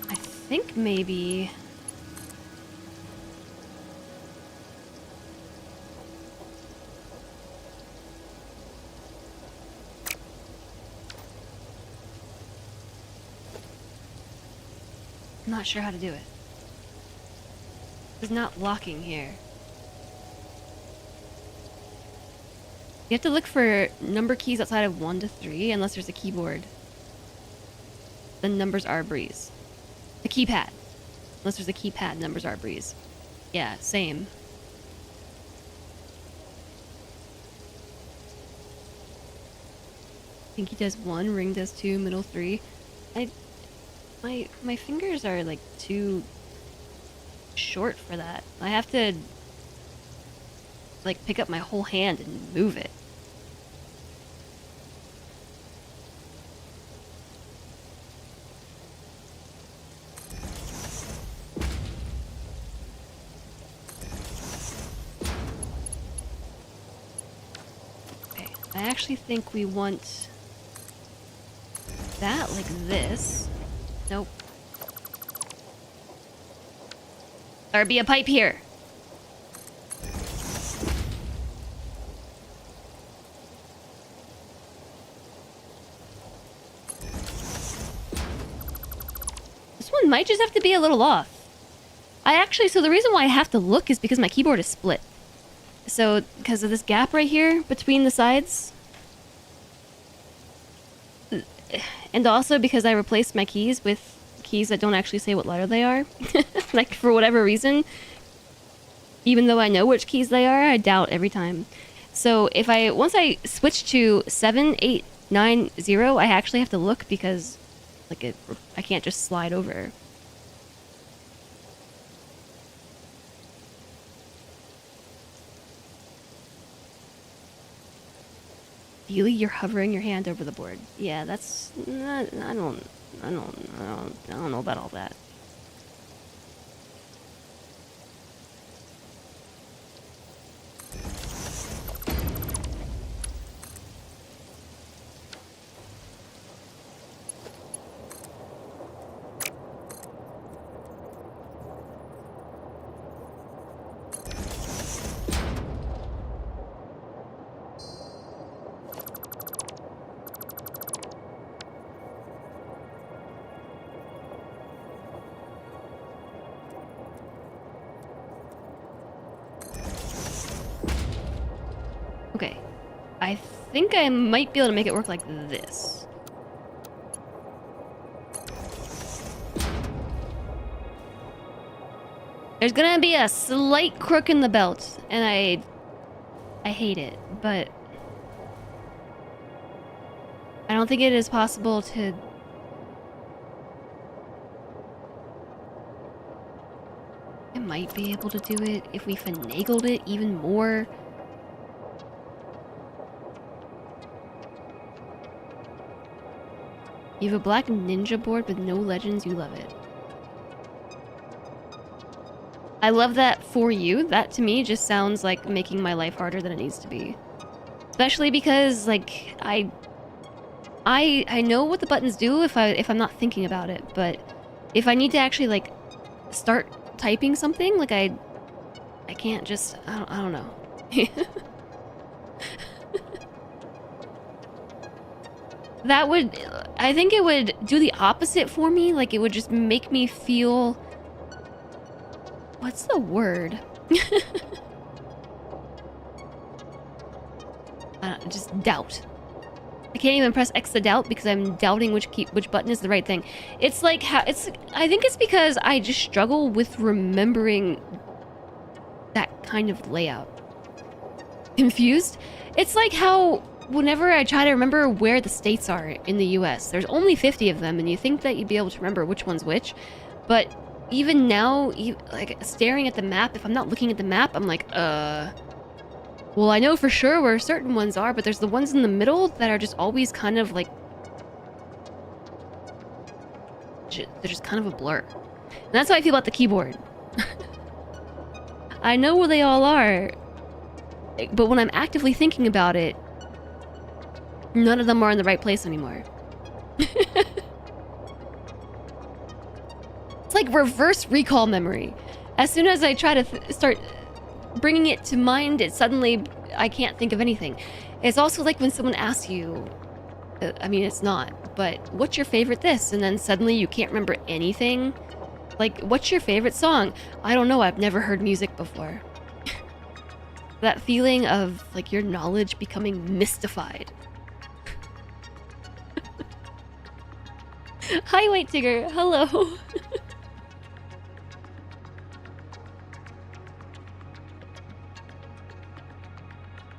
I think maybe I'm not sure how to do it. It's not locking here. You have to look for number keys outside of 1 to 3 unless there's a keyboard. The numbers are a breeze. The keypad. Unless there's a keypad, numbers are a breeze. Yeah, same. Pinky does 1, ring does 2, middle 3. My fingers are like too short for that. I have to like pick up my whole hand and move it. Okay, I actually think we want that like this. Nope. There'd be a pipe here. This one might just have to be a little off. So the reason why I have to look is because my keyboard is split. So, because of this gap right here between the sides. And also because I replaced my keys with keys that don't actually say what letter they are. Like, for whatever reason, even though I know which keys they are, I doubt every time. So once I switch to 7, 8, 9, 0, I actually have to look because like I can't just slide over. Ideally, you're hovering your hand over the board. Yeah, that's not, I don't know about all that. Okay, I think I might be able to make it work like this. There's gonna be a slight crook in the belt, and I hate it, but I don't think it is possible to... I might be able to do it if we finagled it even more. You have a black ninja board with no legends, you love it. I love that for you. That to me just sounds like making my life harder than it needs to be. Especially because like I know what the buttons do if I'm not thinking about it, but if I need to actually like start typing something, like I can't just I don't know. That would, I think it would do the opposite for me. Like it would just make me feel, what's the word? Just doubt. I can't even press X to doubt because I'm doubting which button is the right thing. It's like how I think it's because I just struggle with remembering that kind of layout. Confused? It's like how whenever I try to remember where the states are in the US, there's only 50 of them, and you think that you'd be able to remember which one's which, but even now, like staring at the map, if I'm not looking at the map, I'm like, well, I know for sure where certain ones are, but there's the ones in the middle that are just always kind of like, they're just kind of a blur. And that's how I feel about the keyboard. I know where they all are, but when I'm actively thinking about it, none of them are in the right place anymore. It's like reverse recall memory. As soon as I try to start bringing it to mind, it suddenly, I can't think of anything. It's also like when someone asks you, I mean, it's not, but what's your favorite this? And then suddenly you can't remember anything. Like, what's your favorite song? I don't know, I've never heard music before. That feeling of like your knowledge becoming mystified. Hi, White Tigger. Hello.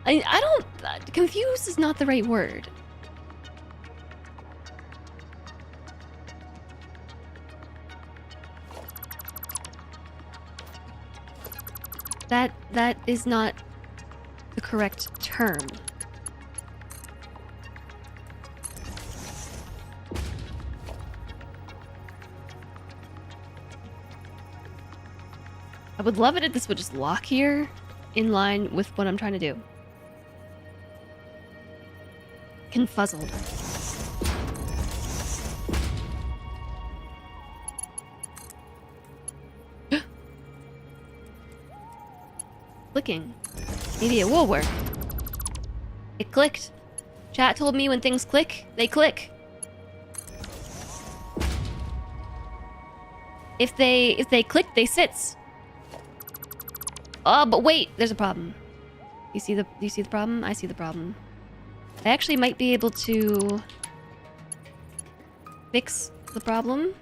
I don't... confused is not the right word. That is not the correct term. I would love it if this would just lock here in line with what I'm trying to do. Confuzzled. Clicking. Maybe it will work. It clicked. Chat told me when things click, they click. If they click, they sits. Oh, but wait, there's a problem. Do you see the problem? I see the problem. I actually might be able to fix the problem.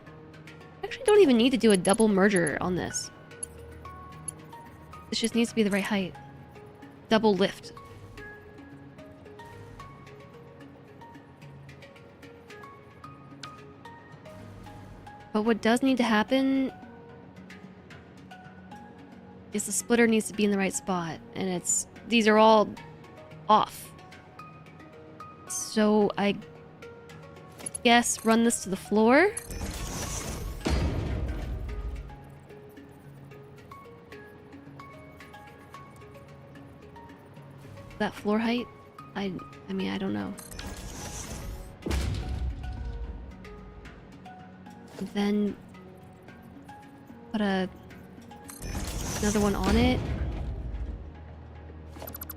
I actually don't even need to do a double merger on this. This just needs to be the right height. Double lift. But what does need to happen is the splitter needs to be in the right spot, and these are all off. So I guess run this to the floor. That floor height? I mean, I don't know. Then put another one on it.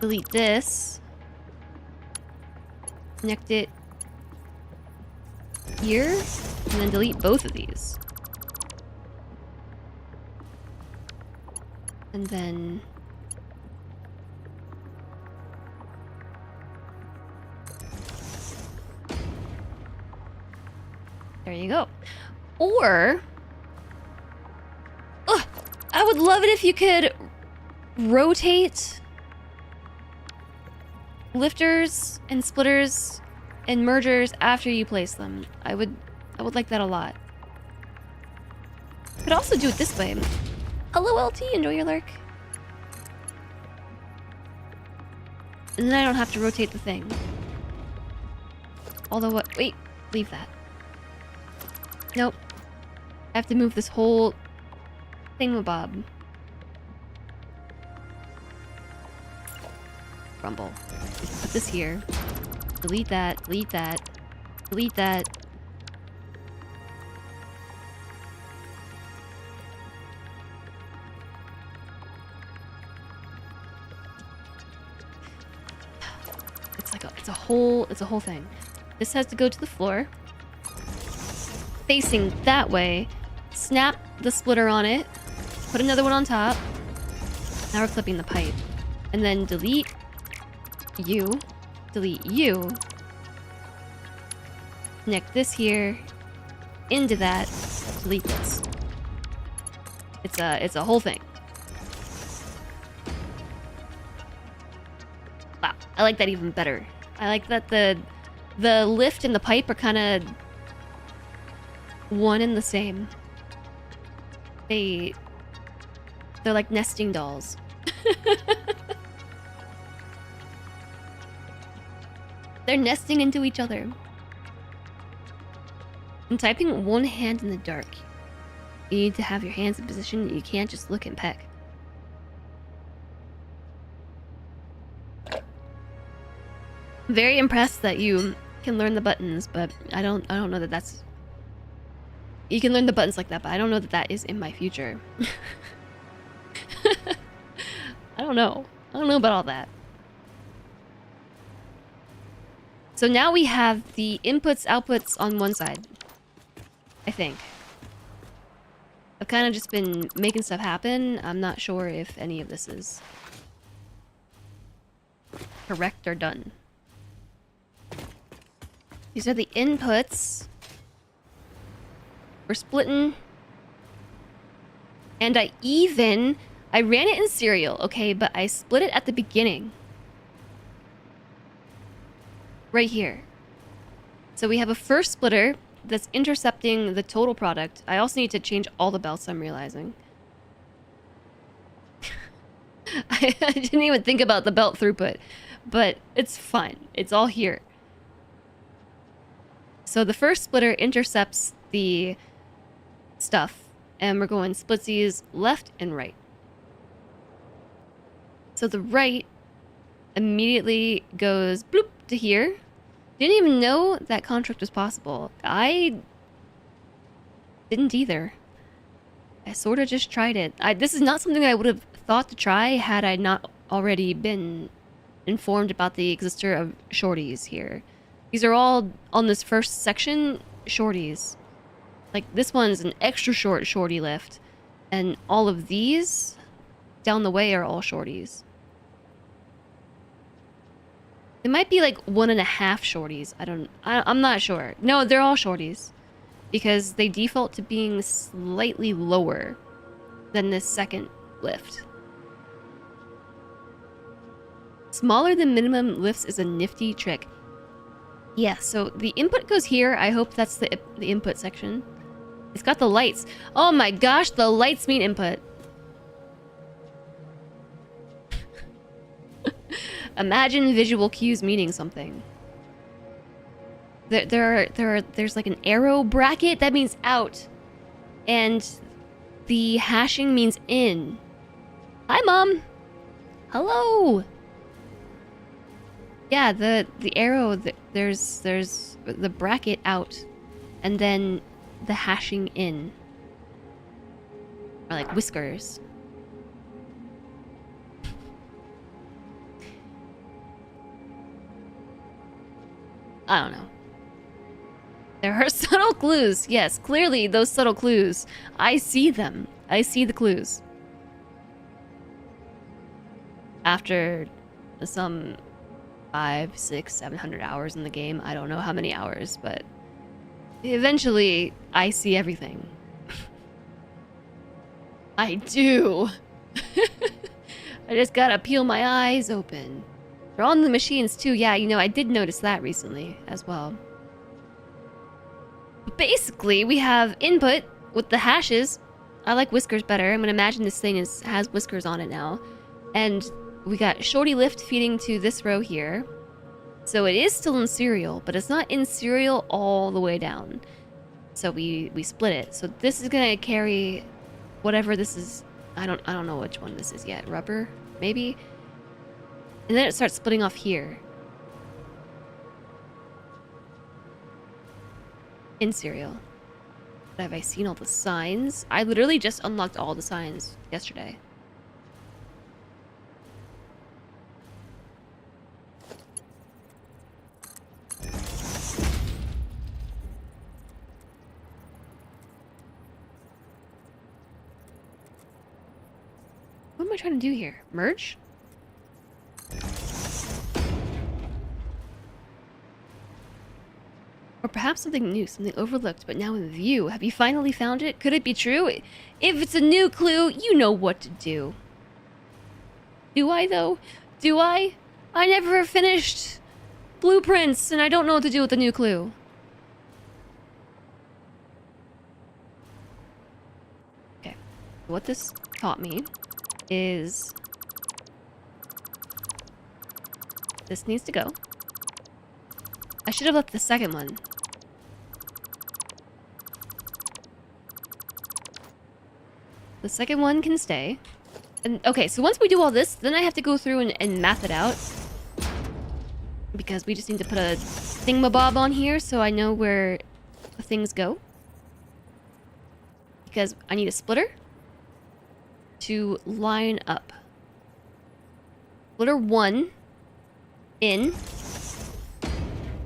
Delete this. Connect it here, and then delete both of these. And then there you go. Or would love it if you could rotate lifters and splitters and mergers after you place them. I would like that a lot. Could also do it this way. Hello LT, enjoy your lurk. And then I don't have to rotate the thing. Although what? Wait, leave that. Nope. I have to move this whole thingamabob. Rumble. Put this here. Delete that, delete that, delete that. It's a whole thing. This has to go to the floor. Facing that way. Snap the splitter on it. Put another one on top. Now we're clipping the pipe. And then delete you. Delete you. Connect this here. Into that. Delete this. It's a whole thing. Wow, I like that even better. I like that the lift and the pipe are kind of one and the same. They're like nesting dolls. They're nesting into each other. I'm typing one hand in the dark. You need to have your hands in position. You can't just look and peck. I'm very impressed that you can learn the buttons, but I don't know that that's... You can learn the buttons like that, but I don't know that that is in my future. I don't know. I don't know about all that. So now we have the inputs, outputs on one side. I think. I've kind of just been making stuff happen. I'm not sure if any of this is correct or done. These are the inputs. We're splitting. And I ran it in serial, okay? But I split it at the beginning. Right here. So we have a first splitter that's intercepting the total product. I also need to change all the belts, I'm realizing. I didn't even think about the belt throughput. But it's fine. It's all here. So the first splitter intercepts the stuff. And we're going splitsies left and right. So the right immediately goes bloop to here. Didn't even know that contract was possible. I didn't either. I sort of just tried it. This is not something I would have thought to try had I not already been informed about the exister of shorties here. These are all on this first section shorties. Like this one's an extra short shorty lift. And all of these down the way are all shorties. It might be like 1.5 shorties. I'm not sure. No, they're all shorties. Because they default to being slightly lower than this second lift. Smaller than minimum lifts is a nifty trick. Yeah, so the input goes here. I hope that's the input section. It's got the lights. Oh my gosh, the lights mean input. Imagine visual cues meaning something. There's like an arrow bracket that means out, and the hashing means in. Hi, Mom. Hello. Yeah, the arrow. There's the bracket out, and then the hashing in. Or like whiskers. I don't know. There are subtle clues. Yes, clearly those subtle clues. I see them. I see the clues. After some 500, 600, 700 hours in the game. I don't know how many hours, but eventually I see everything. I do. I just gotta peel my eyes open. They're on the machines too. Yeah, you know, I did notice that recently as well. But basically, we have input with the hashes. I like whiskers better. I'm gonna imagine this thing has whiskers on it now. And we got shorty lift feeding to this row here. So it is still in serial, but it's not in serial all the way down. So we split it. So this is gonna carry whatever this is. I don't know which one this is yet. Rubber, maybe? And then it starts splitting off here. In serial. But have I seen all the signs? I literally just unlocked all the signs yesterday. What am I trying to do here? Merge? Or perhaps something new, something overlooked, but now in view. Have you finally found it? Could it be true? If it's a new clue, you know what to do. Do I, though? Do I? I never finished blueprints, and I don't know what to do with the new clue. Okay. What this taught me is... this needs to go. I should have left the second one. The second one can stay. And okay, so once we do all this, then I have to go through and map it out. Because we just need to put a thingamabob on here so I know where the things go. Because I need a splitter to line up. Splitter 1 in.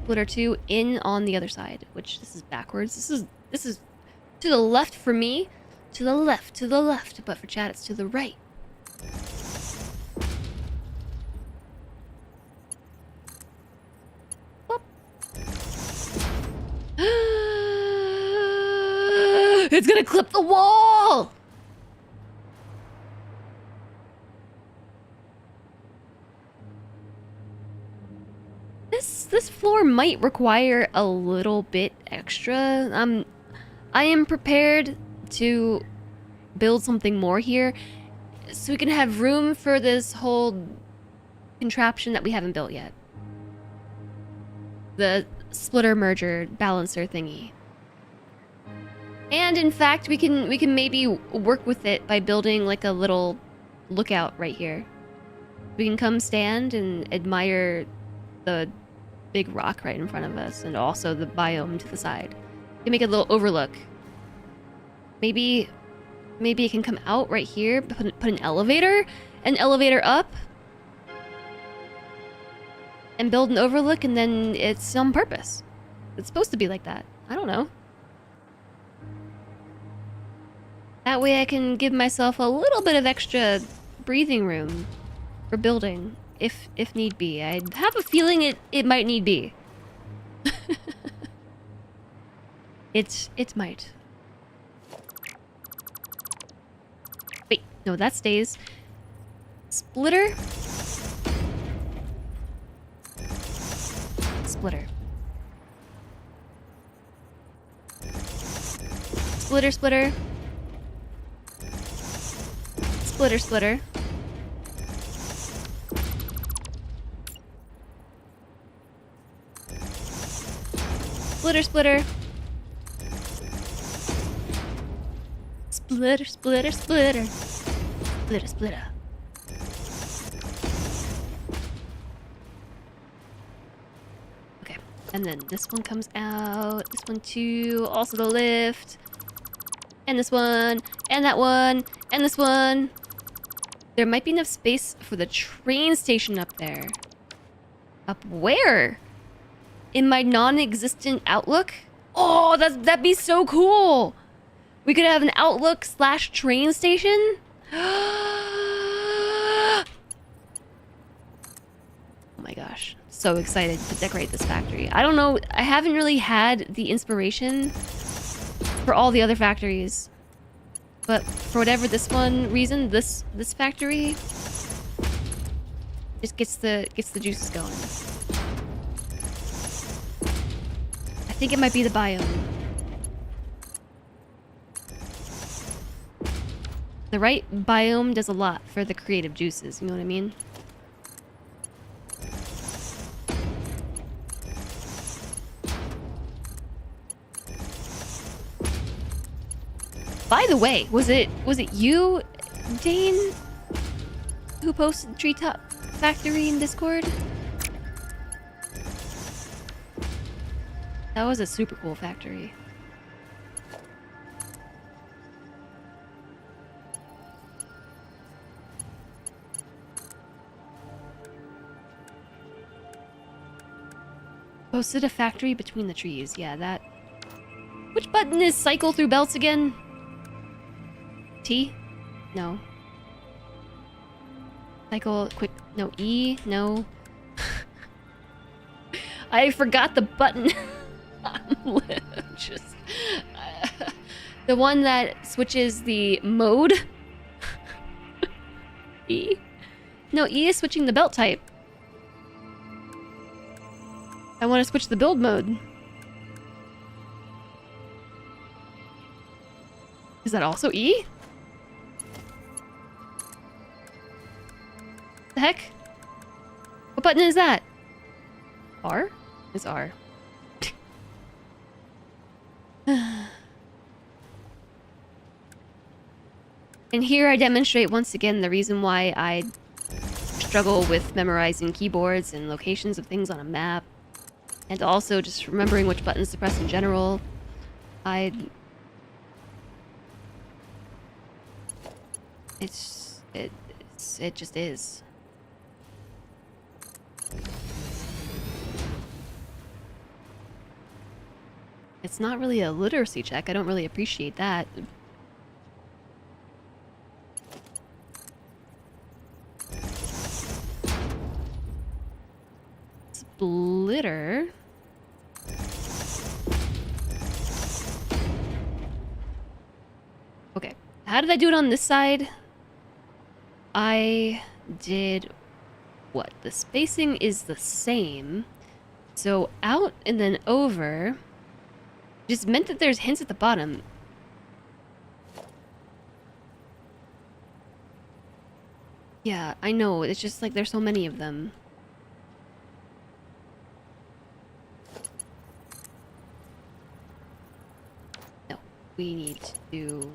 Splitter 2 in on the other side, which this is backwards. This is to the left for me. To the left, but for Chad it's to the right. Whoop. It's gonna clip the wall! This floor might require a little bit extra. I am prepared to build something more here so we can have room for this whole contraption that we haven't built yet. The splitter merger balancer thingy. And in fact, we can maybe work with it by building like a little lookout right here. We can come stand and admire the big rock right in front of us and also the biome to the side. We can make a little overlook. Maybe it can come out right here, put an elevator up, and build an overlook, and then it's on purpose. It's supposed to be like that. I don't know. That way I can give myself a little bit of extra breathing room for building, if need be. I have a feeling it might need be. It might. Wait, no, that stays. Splitter. Splitter. Splitter, splitter. Splitter, splitter. Splitter, splitter. Splitter, splitter, splitter. Splitter, splitter. Okay, and then this one comes out. This one too. Also the lift. And this one. And that one. And this one. There might be enough space for the train station up there. Up where? In my non-existent Outlook? Oh, that'd be so cool! We could have an Outlook / train station? Oh my gosh. So excited to decorate this factory. I don't know, I haven't really had the inspiration for all the other factories. But for whatever reason, this factory just gets the juices going. I think it might be the biome. The right biome does a lot for the creative juices, you know what I mean? By the way, was it you, Dane, who posted Treetop Factory in Discord? That was a super cool factory. Posted a factory between the trees. Yeah, that... Which button is cycle through belts again? T? No. Cycle, quick... No, E? No. I forgot the button. I'm just... the one that switches the mode? E? No, E is switching the belt type. I want to switch the build mode. Is that also E? The heck? What button is that? R? It's R. And here I demonstrate once again the reason why I struggle with memorizing keyboards and locations of things on a map. And also just remembering which buttons to press in general. It just is. It's not really a literacy check. I don't really appreciate that. Splitter. Okay. How did I do it on this side? I did what? The spacing is the same. So out and then over just meant that there's hints at the bottom. Yeah, I know. It's just like there's so many of them. No, we need to do...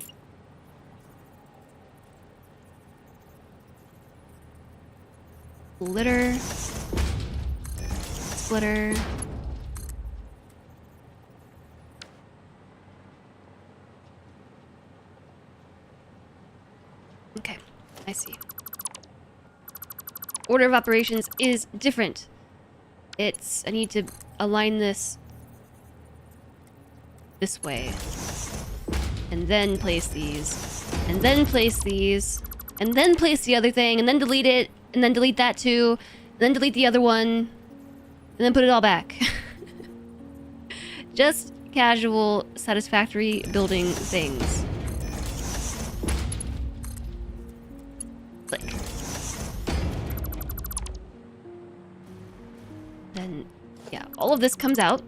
Splitter. Splitter. Okay, I see. Order of operations is different. I need to align this way. And then place these. And then place these. And then place the other thing. And then delete it. And then delete that too. And then delete the other one. And then put it all back. Just casual, satisfactory building things. Click. Then, yeah, all of this comes out.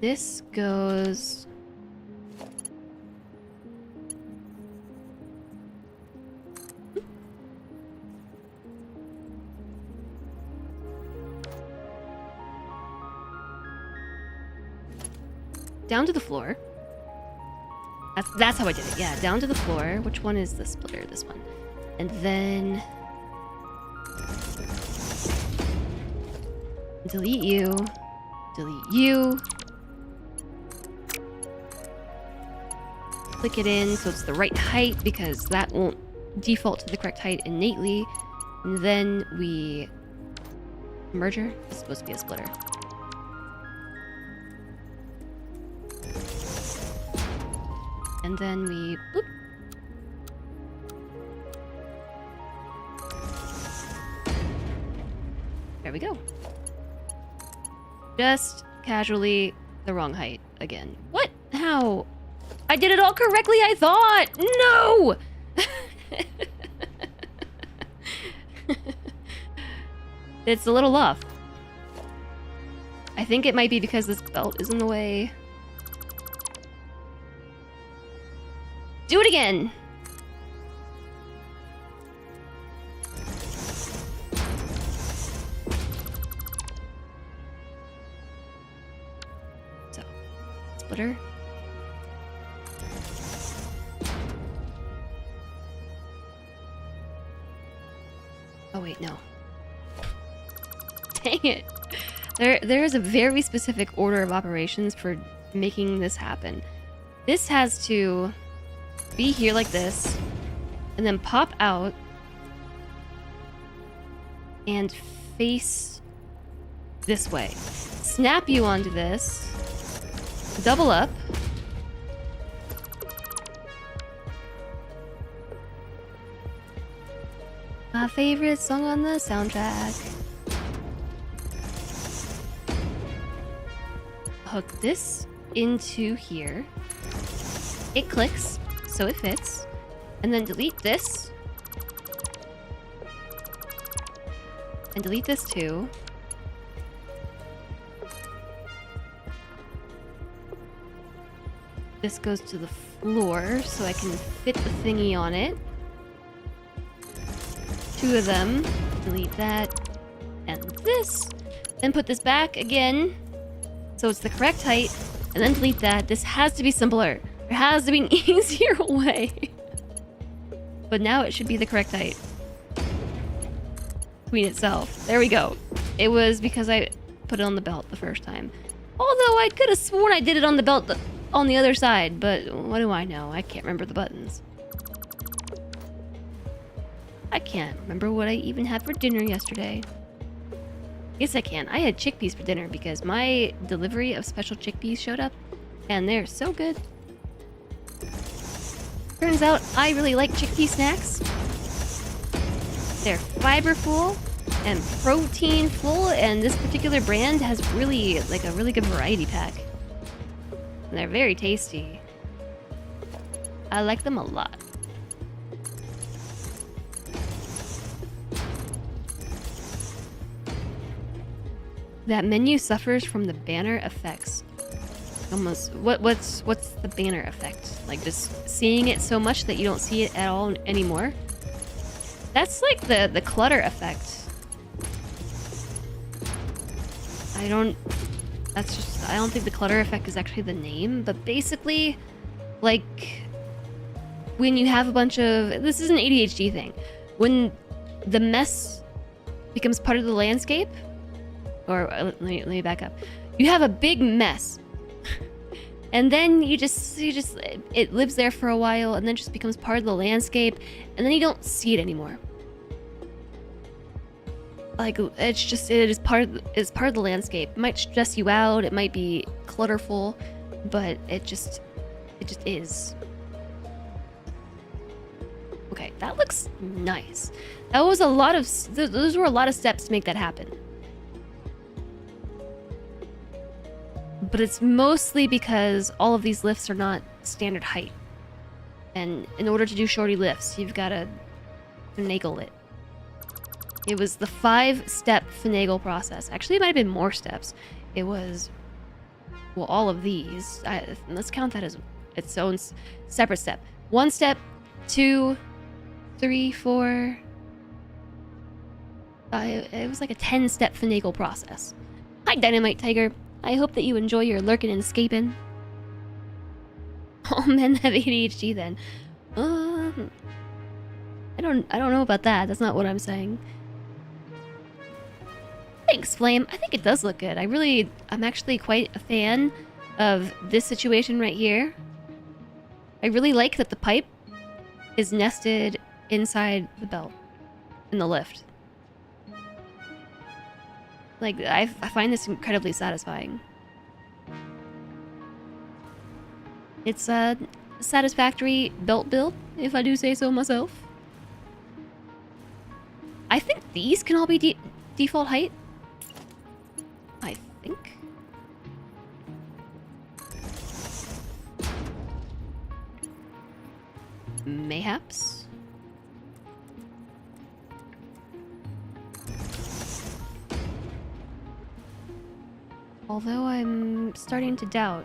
This goes... down to the floor. That's how I did it. Yeah, down to the floor. Which one is the splitter? This one. And then... delete you. Delete you. Click it in so it's the right height because that won't default to the correct height innately. And then we... merger? It's supposed to be a splitter. And then we... boop. There we go. Just casually the wrong height again. What? How? I did it all correctly, I thought! No! It's a little off. I think it might be because this belt is in the way. Do it again! So, splitter. Oh wait, no. Dang it. There is a very specific order of operations for making this happen. This has to be here like this, and then pop out and face this way. Snap you onto this, double up, my favorite song on the soundtrack. Hook this into here. It clicks, so it fits. And then delete this. And delete this too. This goes to the floor, so I can fit the thingy on it. 2 of them. Delete that. And this. Then put this back again. So it's the correct height, and then delete that. This has to be simpler. There has to be an easier way. But now it should be the correct height. Queen itself. There we go. It was because I put it on the belt the first time. Although I could have sworn I did it on the belt on the other side, but what do I know? I can't remember the buttons. I can't remember what I even had for dinner yesterday. Yes, I can. I had chickpeas for dinner because my delivery of special chickpeas showed up, and they're so good. Turns out I really like chickpea snacks. They're fiberful and protein full, and this particular brand has really, like, a really good variety pack. And they're very tasty. I like them a lot. That menu suffers from the banner effects. Almost. What's the banner effect? Like just seeing it so much that you don't see it at all anymore? That's like the clutter effect. I don't think the clutter effect is actually the name, but basically, like, when you have a bunch of, this is an ADHD thing. When the mess becomes part of the landscape, or let me back up. You have a big mess, and then you just it lives there for a while, and then just becomes part of the landscape, and then you don't see it anymore. Like it is part of the landscape. It might stress you out. It might be clutterful, but it just is. Okay, that looks nice. That was a lot of those were a lot of steps to make that happen. But it's mostly because all of these lifts are not standard height. And in order to do shorty lifts, you've got to finagle it. It was the 5-step finagle process. Actually, it might have been more steps. It was, well, all of these. Let's count that as its own separate step. 1 step, 2, 3, 4, 5. It was like a 10-step finagle process. Hi, Dynamite Tiger. I hope that you enjoy your lurking and escaping. All men have ADHD then. I don't know about that. That's not what I'm saying. Thanks, Flame. I think it does look good. I'm actually quite a fan of this situation right here. I really like that the pipe is nested inside the belt in the lift. Like, I find this incredibly satisfying. It's a satisfactory belt build, if I do say so myself. I think these can all be default height. I think. Mayhaps. Although I'm starting to doubt.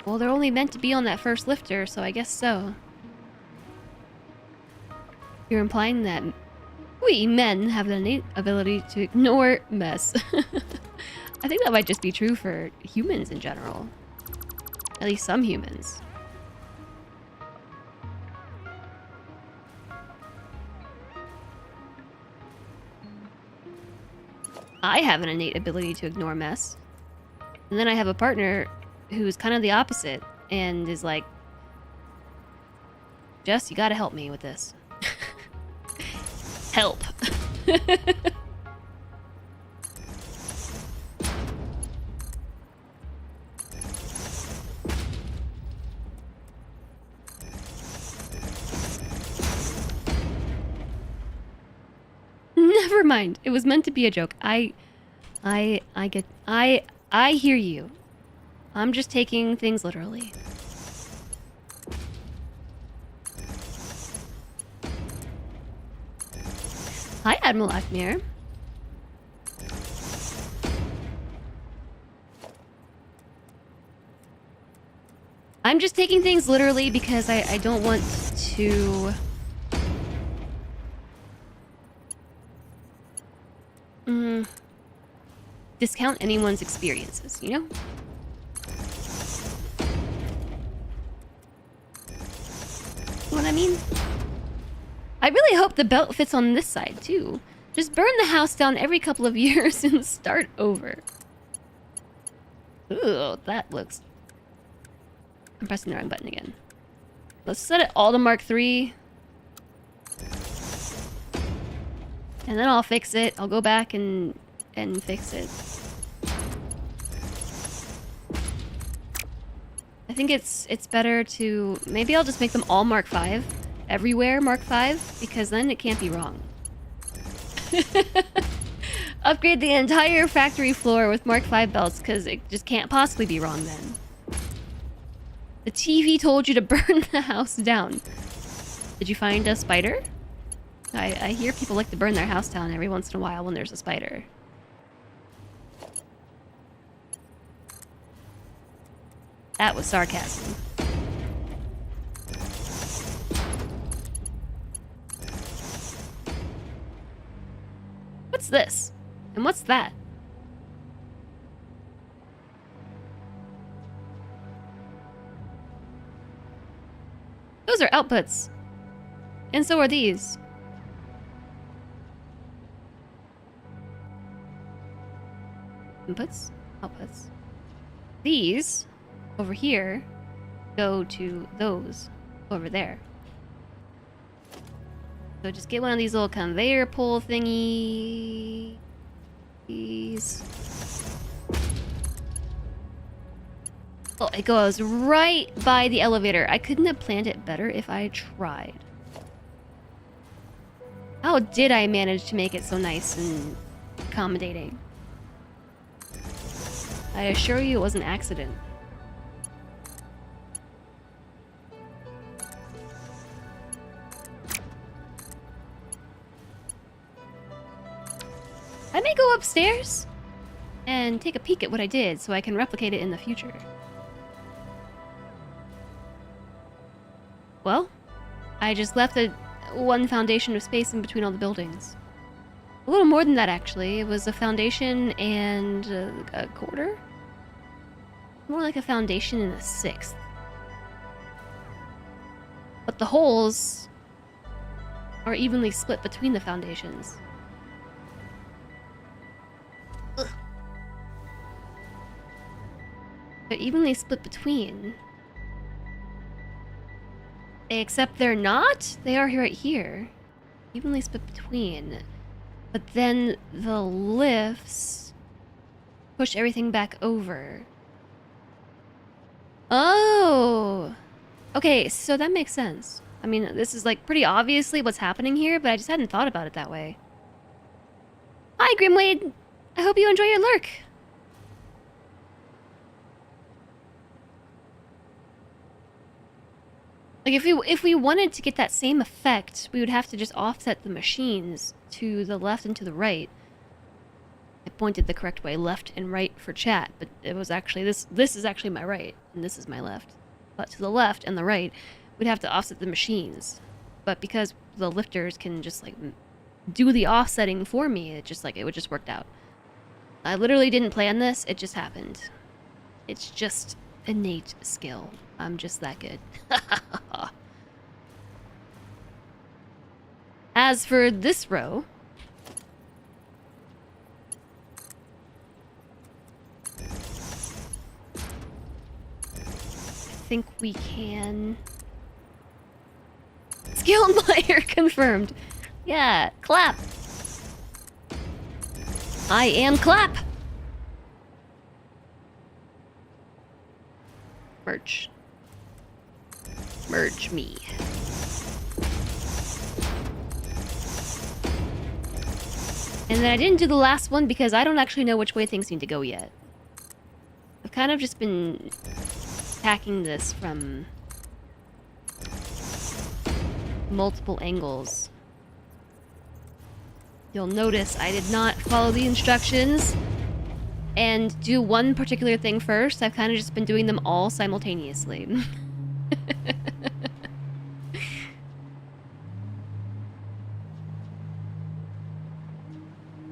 Well, they're only meant to be on that first lifter, so I guess so. You're implying that we men have the innate ability to ignore mess. I think that might just be true for humans in general. At least some humans. I have an innate ability to ignore mess. And then I have a partner who's kind of the opposite and is like, Jess, you gotta help me with this. Help. Never mind. It was meant to be a joke. I hear you. I'm just taking things literally. Hi, Admiral Akmir. I'm just taking things literally because I don't want to... discount anyone's experiences, you know? You know what I mean? I really hope the belt fits on this side, too. Just burn the house down every couple of years and start over. Ooh, that looks... I'm pressing the wrong button again. Let's set it all to Mark 3. And then I'll fix it. I'll go back and fix it. I think it's better to... Maybe I'll just make them all Mark 5. Everywhere Mark 5, because then it can't be wrong. Upgrade the entire factory floor with Mark 5 belts, because it just can't possibly be wrong then. The TV told you to burn the house down. Did you find a spider? I hear people like to burn their house down every once in a while when there's a spider. That was sarcasm. What's this? And what's that? Those are outputs. And so are these. Inputs, outputs. These, over here, go to those over there. So just get one of these little conveyor pole thingies. Oh, it goes right by the elevator. I couldn't have planned it better if I tried. How did I manage to make it so nice and accommodating? I assure you it was an accident. I may go upstairs and take a peek at what I did so I can replicate it in the future. Well, I just left one foundation of space in between all the buildings. A little more than that, actually. It was a foundation and a quarter? More like a foundation and a sixth. But the holes are evenly split between the foundations. Ugh. They're evenly split between. Except they're not? They are right here. Evenly split between. But then the lifts push everything back over. Oh! Okay, so that makes sense. I mean, this is like pretty obviously what's happening here, but I just hadn't thought about it that way. Hi, Grimwade! I hope you enjoy your lurk. Like if we wanted to get that same effect, we would have to just offset the machines to the left and to the right. I pointed the correct way, left and right for chat, but it was actually this is actually my right and this is my left. But to the left and the right, we'd have to offset the machines. But because the lifters can just like do the offsetting for me, it would just worked out. I literally didn't plan this, it just happened. It's just innate skill. I'm just that good. As for this row, I think we can... Skilled player confirmed. Yeah, clap. I am clap. Merge. Merge me. And then I didn't do the last one because I don't actually know which way things need to go yet. I've kind of just been attacking this from multiple angles. You'll notice I did not follow the instructions and do one particular thing first. I've kind of just been doing them all simultaneously.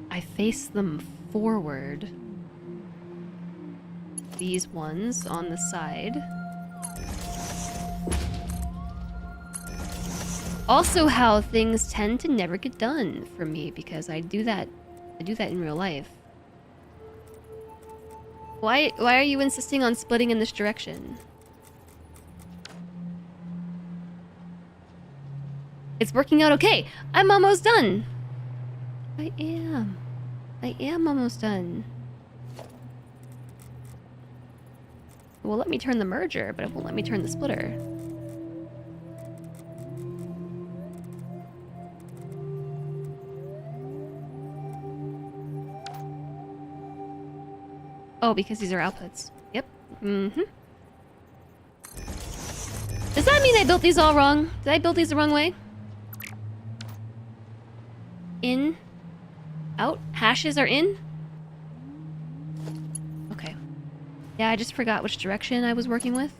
I face them forward. These ones on the side. Also how things tend to never get done for me because I do that in real life. Why are you insisting on splitting in this direction? It's working out okay. I'm almost done. I am almost done. It will let me turn the merger, but it won't let me turn the splitter. Oh, because these are outputs. Yep. Mm-hmm. Does that mean I built these all wrong? Did I build these the wrong way? In. Out. Hashes are in? Okay. Yeah, I just forgot which direction I was working with,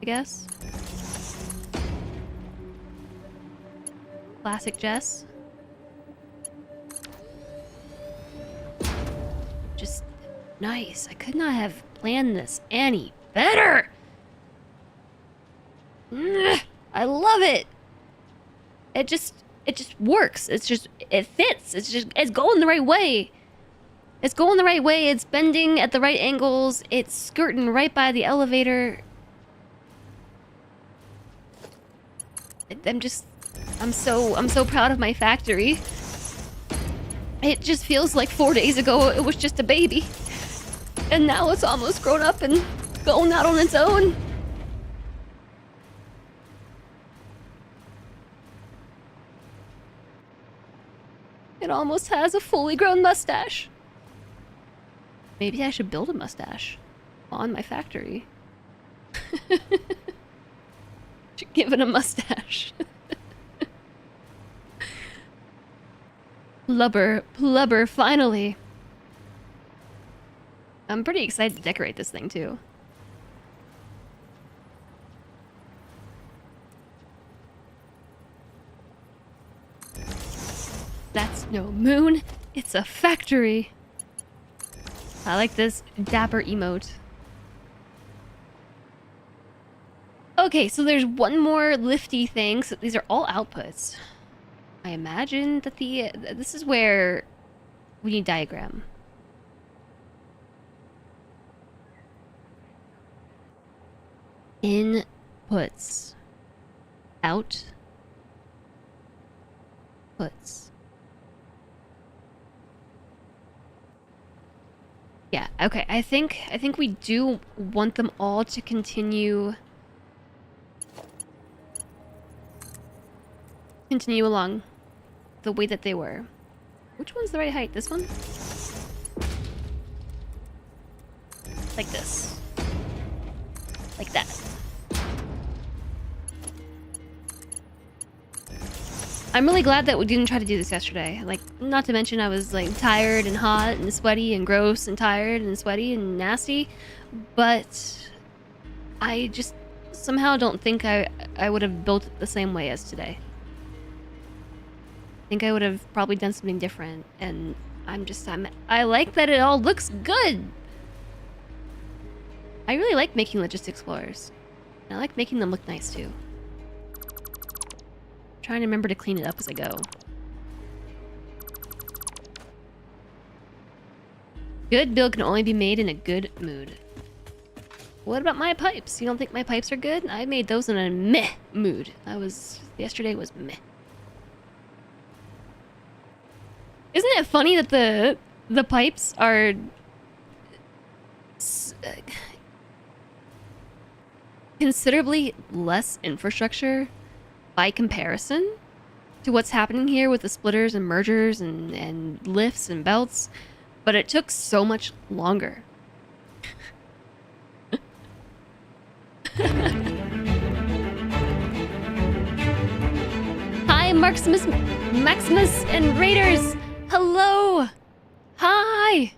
I guess. Classic Jess. Just nice. I could not have planned this any better. I love it. It just works. It fits. It's going the right way. It's going the right way. It's bending at the right angles. It's skirting right by the elevator. I'm so proud of my factory. It just feels like 4 days ago it was just a baby. And now it's almost grown up and going out on its own. It almost has a fully grown mustache. Maybe I should build a mustache on my factory. Should give it a mustache. Plubber, finally. I'm pretty excited to decorate this thing too. That's no moon, it's a factory. I like this dapper emote. Okay, so there's one more lifty thing. So these are all outputs. I imagine that this is where we need diagram. Inputs. Outputs. Yeah, okay. I think we do want them all to continue along the way that they were. Which one's the right height? This one? Like this. Like that. I'm really glad that we didn't try to do this yesterday. Like, not to mention I was like tired and hot and sweaty and gross and tired and sweaty and nasty, but I just somehow don't think I would have built it the same way as today. I think I would have probably done something different, and I like that it all looks good. I really like making logistics floors. I like making them look nice too. Trying to remember to clean it up as I go. Good build can only be made in a good mood. What about my pipes? You don't think my pipes are good? I made those in a meh mood. Yesterday was meh. Isn't it funny that the pipes are considerably less infrastructure by comparison to what's happening here with the splitters and mergers and lifts and belts, but it took so much longer. Hi, Maximus and Raiders! Hello! Hi!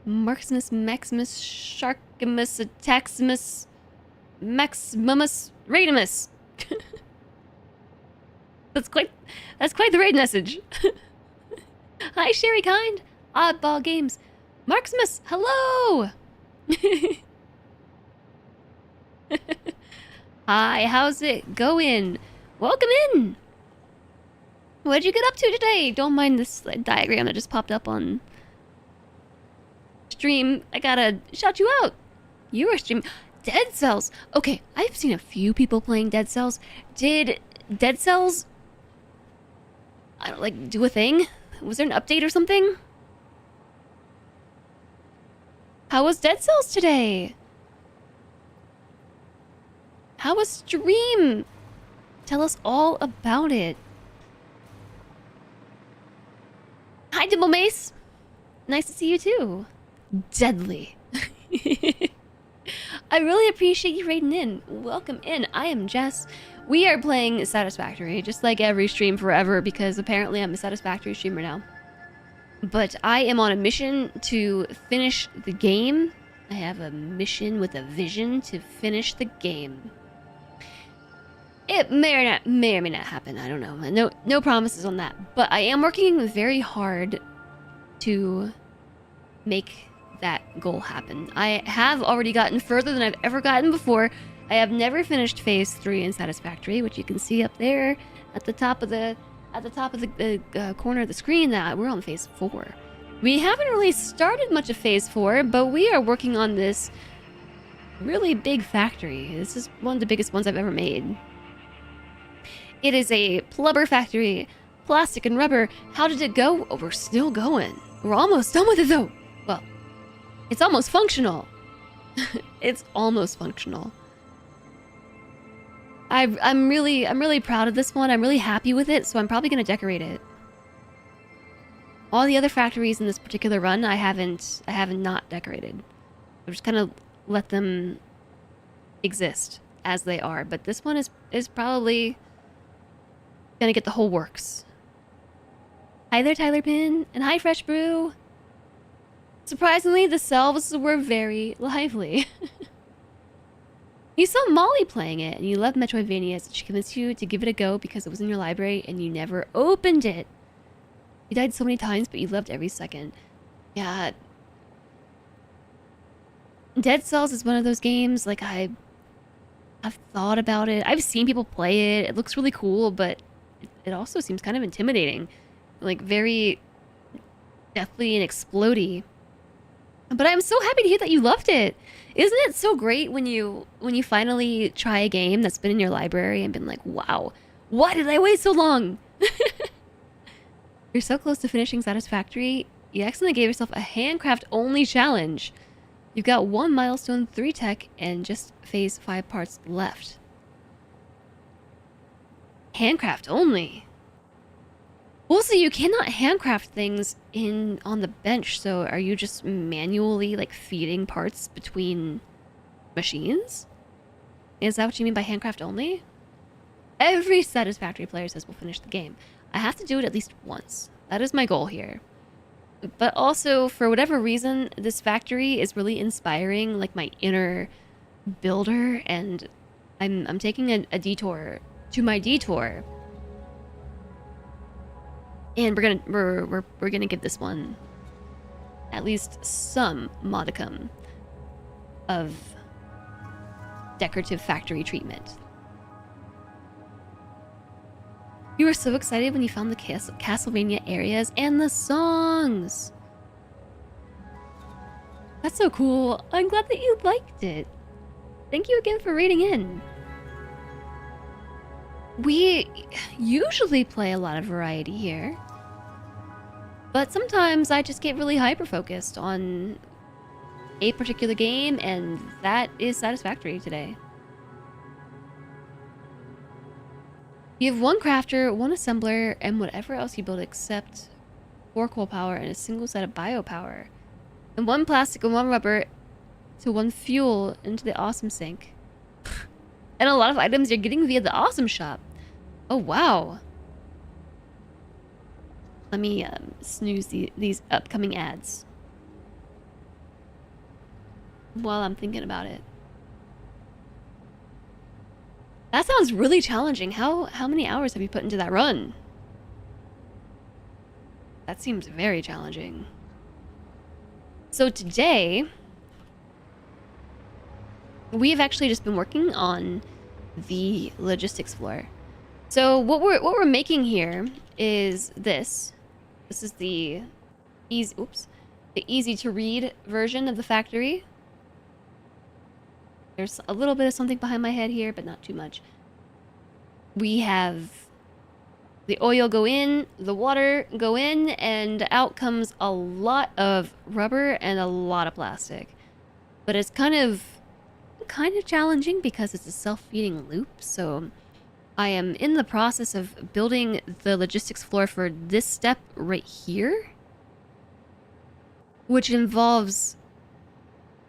Maximus, Sharkimus, Ataximus, Maximus, Raidimus. That's quite the raid message. Hi, Sherry Kind. Oddball Games. Maximus, hello! Hi, how's it going? Welcome in! What'd you get up to today? Don't mind this diagram that just popped up on stream. I gotta shout you out. You were streaming Dead Cells. Okay, I've seen a few people playing Dead Cells. Did Dead Cells, I don't like, do a thing? Was there an update or something? How was Dead Cells today? How was stream? Tell us all about it. Hi, Dimple Mace. Nice to see you too. Deadly. I really appreciate you raiding in. Welcome in. I am Jess. We are playing Satisfactory, just like every stream forever, because apparently I'm a Satisfactory streamer now. But I am on a mission to finish the game. I have a mission with a vision to finish the game. It may or may not happen. I don't know. No promises on that. But I am working very hard to make that goal happen. I have already gotten further than I've ever gotten before. I have never finished phase 3 in Satisfactory, which you can see up there at the top of the corner of the screen that we're on phase 4. We haven't really started much of phase 4, but we are working on this really big factory. This is one of the biggest ones I've ever made. It is a Plubber factory, plastic and rubber. How did it go? Oh, we're still going. We're almost done with it though. Well, it's almost functional. It's almost functional. I'm really proud of this one. I'm really happy with it, so I'm probably gonna decorate it. All the other factories in this particular run, I haven't not decorated. I've just kind of let them exist as they are. But this one is probably gonna get the whole works. Hi there, Tyler Pin, and hi, Fresh Brew. Surprisingly, the selves were very lively. You saw Molly playing it, and you loved Metroidvania, so she convinced you to give it a go because it was in your library, and you never opened it. You died so many times, but you loved every second. Yeah. Dead Cells is one of those games, like, I've thought about it. I've seen people play it. It looks really cool, but it also seems kind of intimidating. Like, very deathly and explodey. But I'm so happy to hear that you loved it. Isn't it so great when you finally try a game that's been in your library and been like, wow, why did I wait so long? You're so close to finishing Satisfactory. You accidentally gave yourself a handcraft only challenge. You've got 1 milestone, 3 tech, and just phase 5 parts left. Handcraft only. Also, you cannot handcraft things on the bench, so are you just manually, like, feeding parts between machines? Is that what you mean by handcraft only? Every Satisfactory player says we'll finish the game. I have to do it at least once. That is my goal here. But also, for whatever reason, this factory is really inspiring, like, my inner builder, and I'm taking a detour to my detour. And we're gonna give this one at least some modicum of decorative factory treatment. You were so excited when you found the Castlevania areas and the songs. That's so cool. I'm glad that you liked it. Thank you again for reading in. We usually play a lot of variety here, but sometimes I just get really hyper-focused on a particular game, and that is Satisfactory today. You have one crafter, one assembler, and whatever else you build except 4 coal power and a single set of bio power. And 1 plastic and 1 rubber to 1 fuel into the awesome sink. And a lot of items you're getting via the awesome shop. Oh, wow. Let me snooze these upcoming ads while I'm thinking about it. That sounds really challenging. How many hours have you put into that run? That seems very challenging. So today, we've actually just been working on the logistics floor. So what we're making here is this. This is the easy to read version of the factory. There's a little bit of something behind my head here, but not too much. We have the oil go in, the water go in, and out comes a lot of rubber and a lot of plastic. But it's kind of challenging because it's a self-feeding loop, so I am in the process of building the logistics floor for this step right here, which involves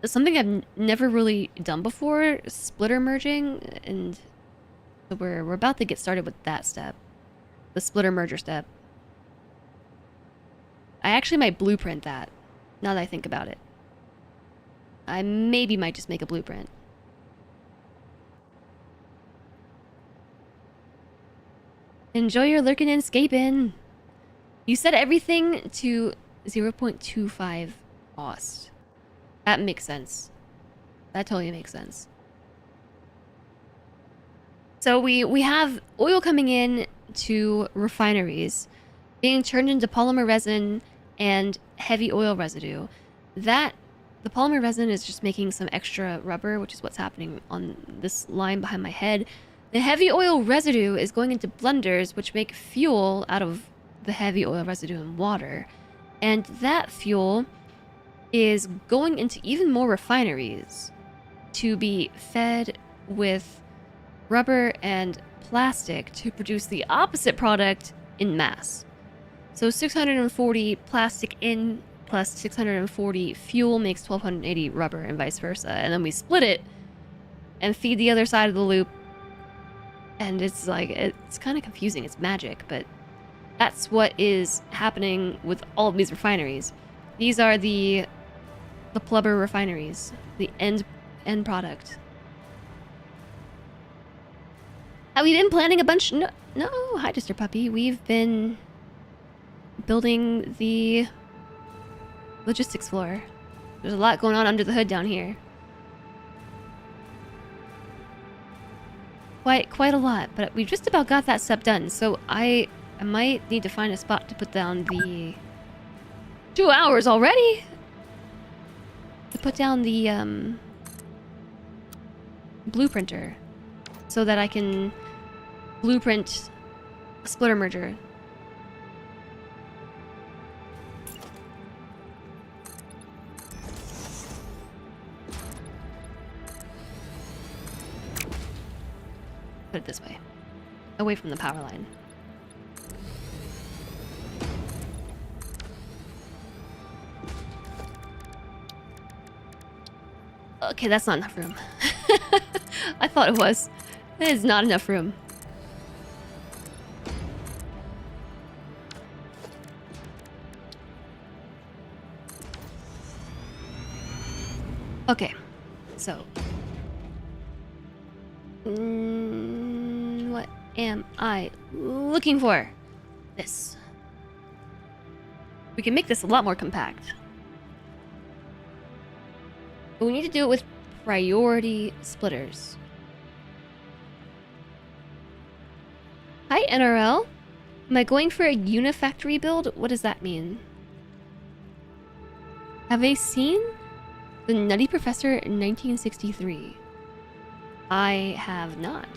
something I've never really done before, splitter merging, and so we're about to get started with that step, the splitter merger step. I actually might blueprint that, now that I think about it. I maybe might just make a blueprint. Enjoy your lurking and escaping. You set everything to 0.25 cost. That makes sense. That totally makes sense. So we have oil coming in to refineries, being turned into polymer resin and heavy oil residue. The polymer resin is just making some extra rubber, which is what's happening on this line behind my head. The heavy oil residue is going into blenders, which make fuel out of the heavy oil residue and water. And that fuel is going into even more refineries to be fed with rubber and plastic to produce the opposite product in mass. So 640 plastic in plus 640 fuel makes 1280 rubber and vice versa. And then we split it and feed the other side of the loop. And it's like, it's kind of confusing. It's magic, but that's what is happening with all of these refineries. These are the Plubber refineries, the end product. Have we been planning a bunch? No, hi, Mr. Puppy. We've been building the logistics floor. There's a lot going on under the hood down here. Quite a lot, but we've just about got that step done. So I might need to find a spot to put down the 2 hours already. To put down the blueprinter so that I can blueprint a splitter merger. Put it this way, away from the power line. Okay, that's not enough room. I thought it was. That is not enough room. Okay, so what am I looking for? This. We can make this a lot more compact. But we need to do it with priority splitters. Hi, NRL. Am I going for a unifactory build? What does that mean? Have I seen The Nutty Professor in 1963? I have not.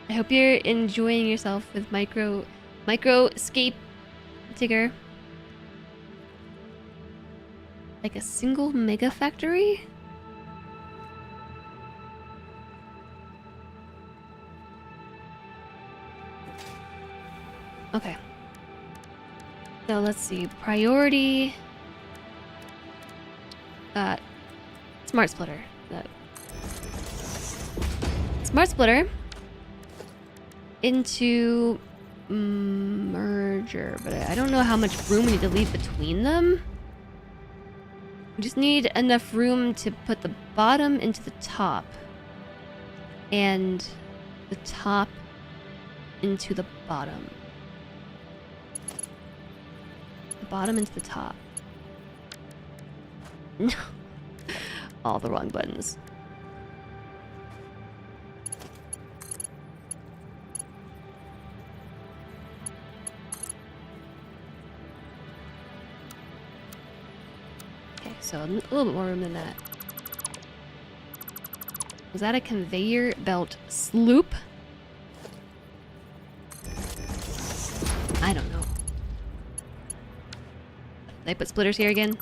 I hope you're enjoying yourself with microscape digger. Like a single mega factory? Okay. So let's see. Priority. Smart splitter. Smart splitter. Into merger, but I don't know how much room we need to leave between them. We just need enough room to put the bottom into the top. And the top into the bottom. The bottom into the top. No. All the wrong buttons. Okay, so a little bit more room than that. Was that a conveyor belt sloop? I don't know. Did I put splitters here again?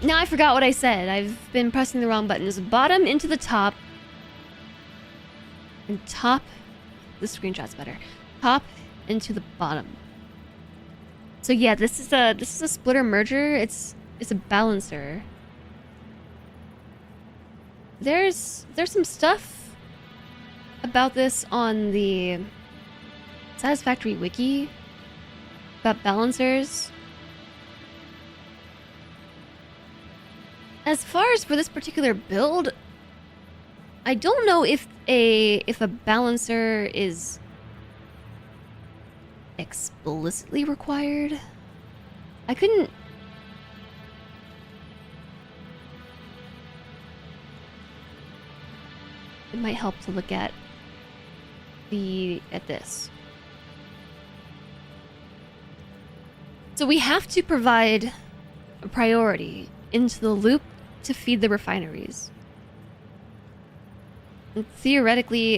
Now I forgot what I said. I've been pressing the wrong buttons. Bottom into the top. And top. This screenshot's better. Top into the bottom. So yeah, this is a splitter merger. It's a balancer. There's some stuff about this on the Satisfactory wiki about balancers. As far as for this particular build, I don't know if a balancer is explicitly required. I couldn't. It might help to look at this. So we have to provide a priority into the loop to feed the refineries. And theoretically,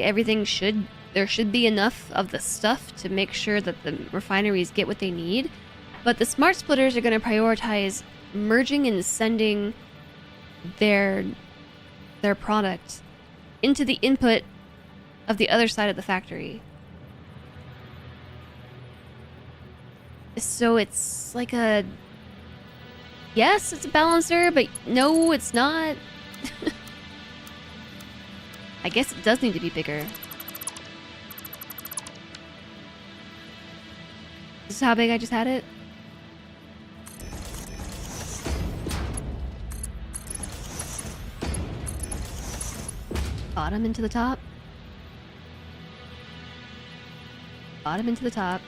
there should be enough of the stuff to make sure that the refineries get what they need. But the smart splitters are going to prioritize merging and sending their product into the input of the other side of the factory. So it's like a... Yes, it's a balancer, but no, it's not. I guess it does need to be bigger. This is how big I just had it? Bottom into the top. Bottom into the top.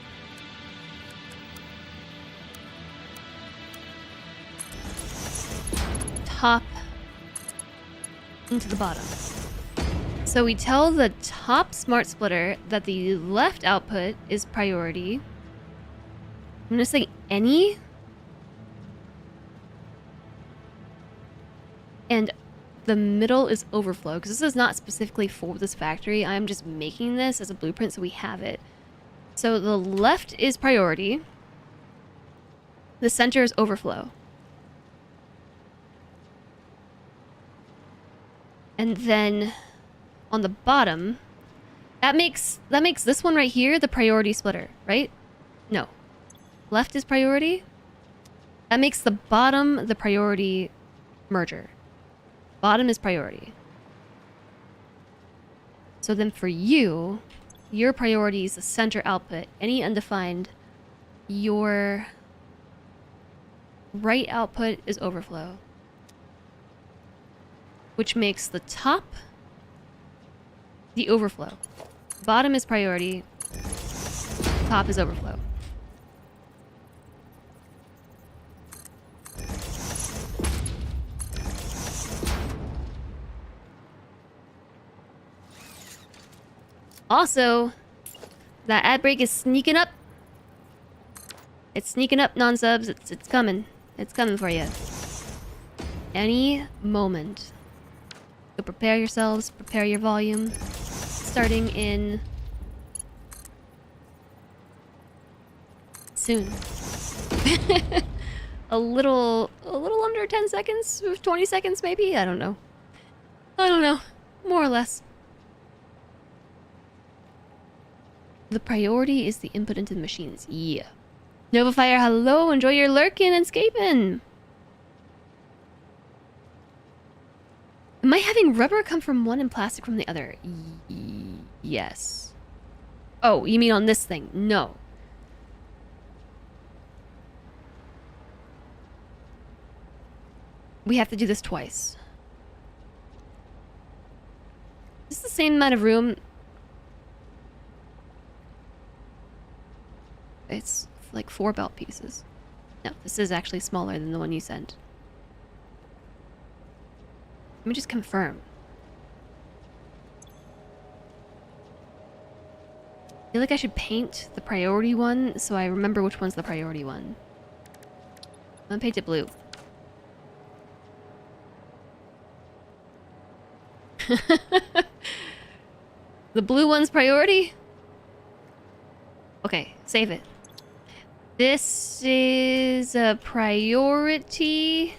Top into the bottom. So we tell the top smart splitter that the left output is priority. I'm gonna say any. And the middle is overflow, because this is not specifically for this factory. I'm just making this as a blueprint so we have it. So the left is priority. The center is overflow. And then on the bottom, that makes this one right here the priority splitter, right? No. Left is priority. That makes the bottom the priority merger. Bottom is priority. So then for you, Your priority is the center output. Any undefined. Your right output is overflow. Which makes the top the overflow. Bottom is priority. Top is overflow. Also, that ad break is sneaking up. It's sneaking up, non-subs. It's coming. It's coming for you. Any moment. So prepare yourselves. Prepare your volume. Starting in... soon. a little under 10 seconds? 20 seconds maybe? I don't know. I don't know. More or less. The priority is the input into the machines. Yeah. Novafire, hello. Enjoy your lurking and scaping. Am I having rubber come from one and plastic from the other? Yes. Oh, you mean on this thing? No. We have to do this twice. Is this the same amount of room? It's like 4 belt pieces. No, this is actually smaller than the one you sent. Let me just confirm. I feel like I should paint the priority one so I remember which one's the priority one. I'm gonna paint it blue. The blue one's priority? Okay, save it. This is a priority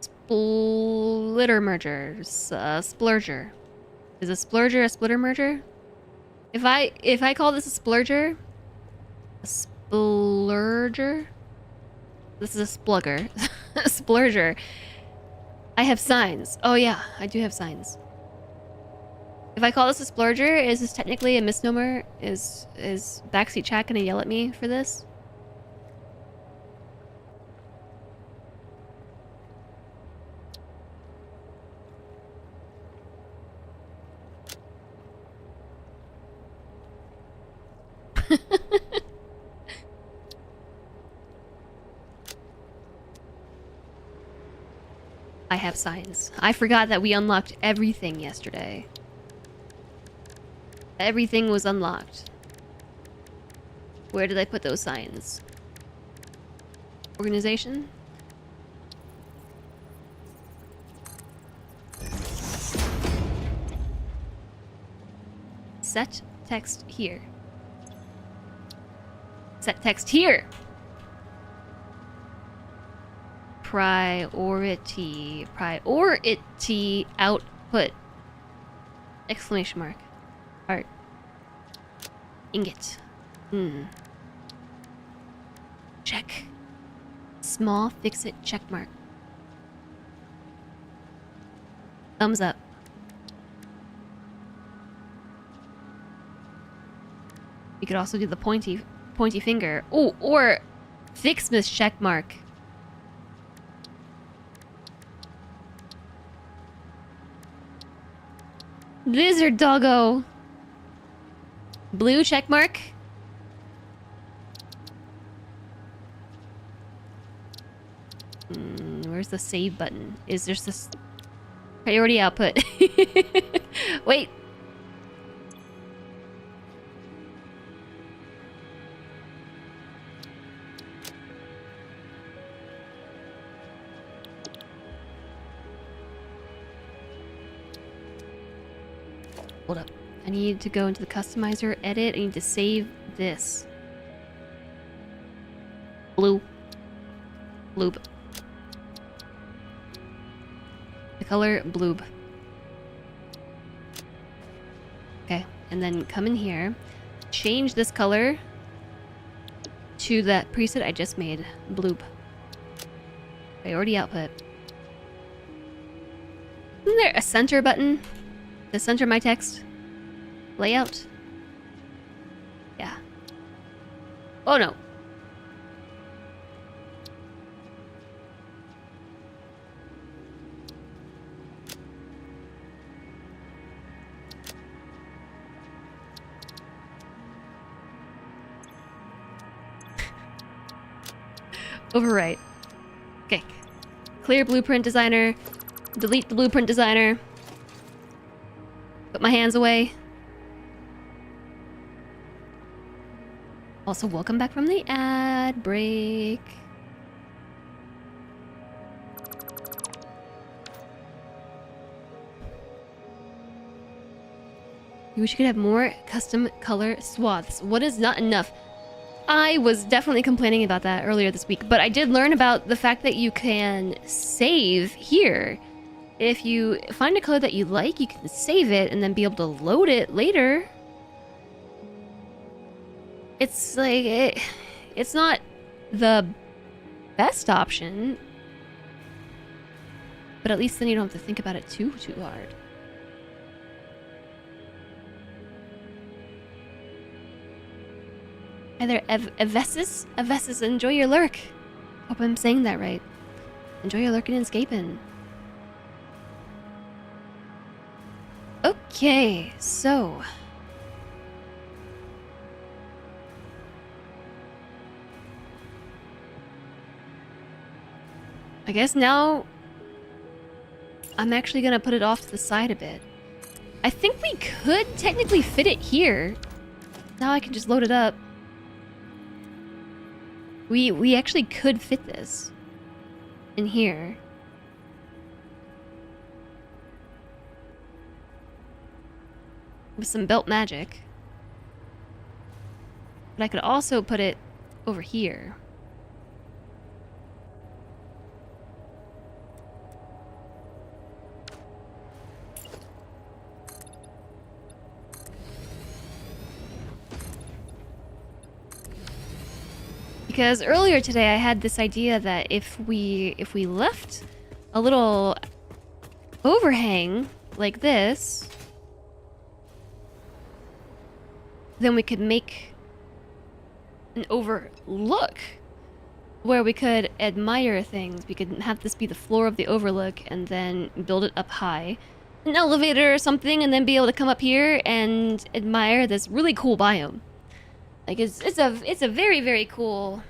splitter merger. Splurger. Is a splurger a splitter merger? If I call this a splurger, a splurger. This is a splugger. A splurger. I have signs. Oh yeah, I do have signs. If I call this a splurger, is this technically a misnomer? Is Backseat Chat gonna yell at me for this? I have signs. I forgot that we unlocked everything yesterday. Everything was unlocked. Where did I put those signs? Organization? Set text here. Set text here! Priority. Priority output. Exclamation mark. Art. Ingot. Check. Small fix-it check mark. Thumbs up. You could also do the pointy finger. Oh, or Fixmas check mark. Lizard doggo. Blue check mark. Where's the save button? Is there this priority output? Wait. Hold up. I need to go into the customizer, edit. I need to save this. Blue. Bloob. The color bloob. Okay, and then come in here. Change this color to that preset I just made. Bloob. Priority output. Isn't there a center button to center my text? Layout? Oh no. Overwrite. Okay. Clear blueprint designer. Delete the blueprint designer. Put my hands away. Also, welcome back from the ad break. You wish you could have more custom color swaths. What is not enough? I was definitely complaining about that earlier this week, but I did learn about the fact that you can save here. If you find a color that you like, you can save it and then be able to load it later. It's like, it's not the best option, but at least then you don't have to think about it too hard. Hi there, Evessis? Evessis, enjoy your lurk. Hope I'm saying that right. Enjoy your lurking and escaping. Okay, so... I guess now... I'm actually gonna put it off to the side a bit. I think we could technically fit it here. Now I can just load it up. We actually could fit this in here. With some belt magic. But I could also put it over here. Because earlier today I had this idea that if we left a little overhang like this, then we could make an overlook where we could admire things. We could have this be the floor of the overlook and then build it up high. An elevator or something, and then be able to come up here and admire this really cool biome. Like, it's a very, very cool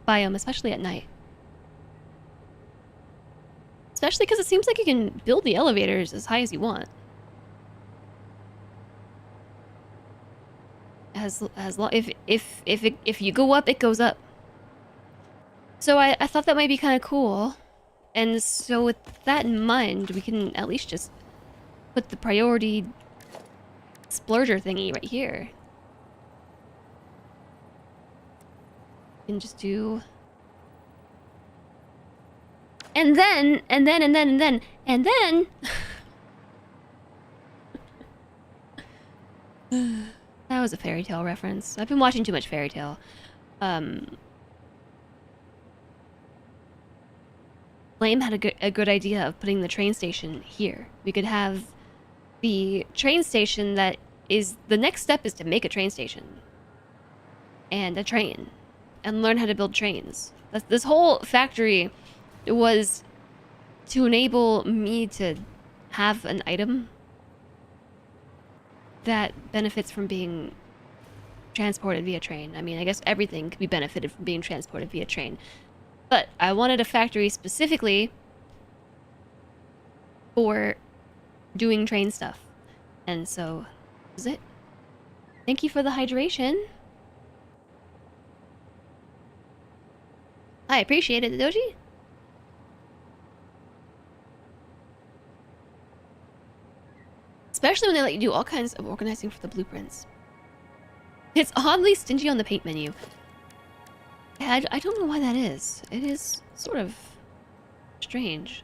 biome, especially at night. Especially because it seems like you can build the elevators as high as you want. As long if you go up, it goes up. So I thought that might be kind of cool, and so with that in mind, we can at least just put the priority splurger thingy right here. You can just do, and then. That was a fairy tale reference. I've been watching too much fairy tale. Flame had a good idea of putting the train station here. We could have the train station that is... The next step is to make a train station. And a train. And learn how to build trains. This whole factory was to enable me to have an item that benefits from being transported via train. I mean, I guess everything could be benefited from being transported via train. But I wanted a factory specifically for doing train stuff. And so, that was it. Thank you for the hydration. I appreciate it, Doji. Especially when they let you do all kinds of organizing for the blueprints. It's oddly stingy on the paint menu. I don't know why that is. It is sort of strange.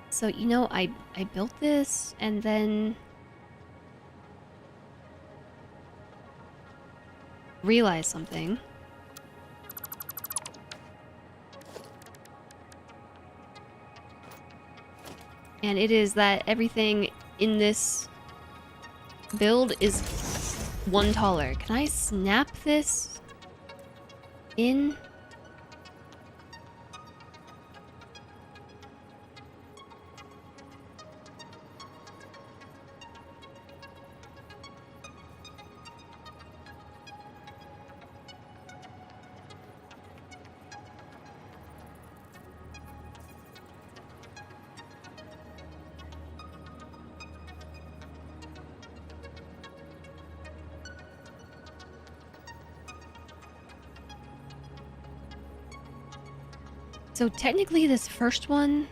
So, you know, I built this, and then realize something. And it is that everything in this build is one taller. Can I snap this in? So technically this first one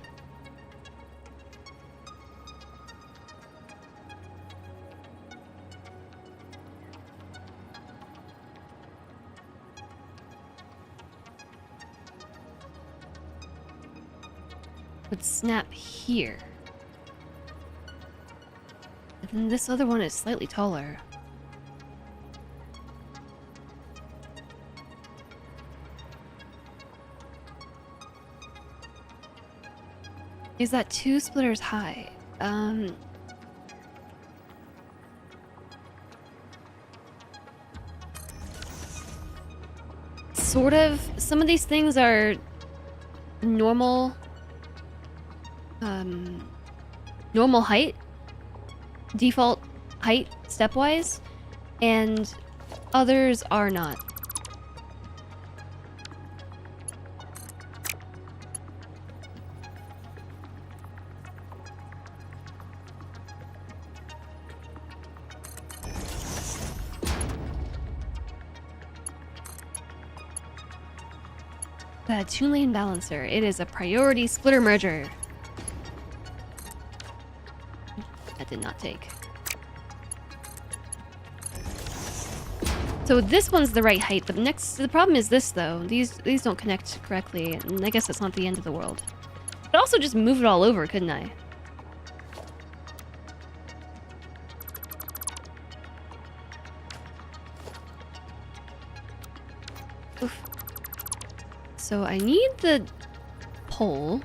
would snap here. And then this other one is slightly taller. Is that 2 splitters high? Sort of. Some of these things are normal, normal height, default height stepwise, and others are not. The 2-lane balancer. It is a priority splitter merger. That did not take. So this one's the right height, but the problem is this though. These don't connect correctly, and I guess that's not the end of the world. But also just move it all over, couldn't I? Oof. So I need the pole.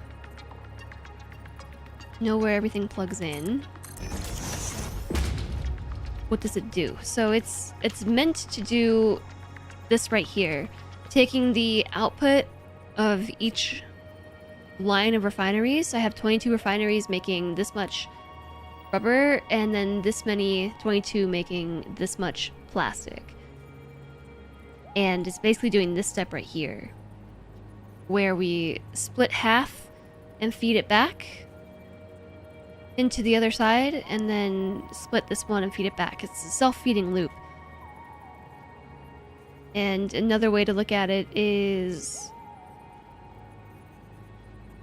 Know where everything plugs in. What does it do? So it's meant to do this right here. Taking the output of each line of refineries. I have 22 refineries making this much rubber, and then this many, 22 making this much plastic. And it's basically doing this step right here, where we split half and feed it back into the other side, and then split this one and feed it back. It's a self-feeding loop. And another way to look at it is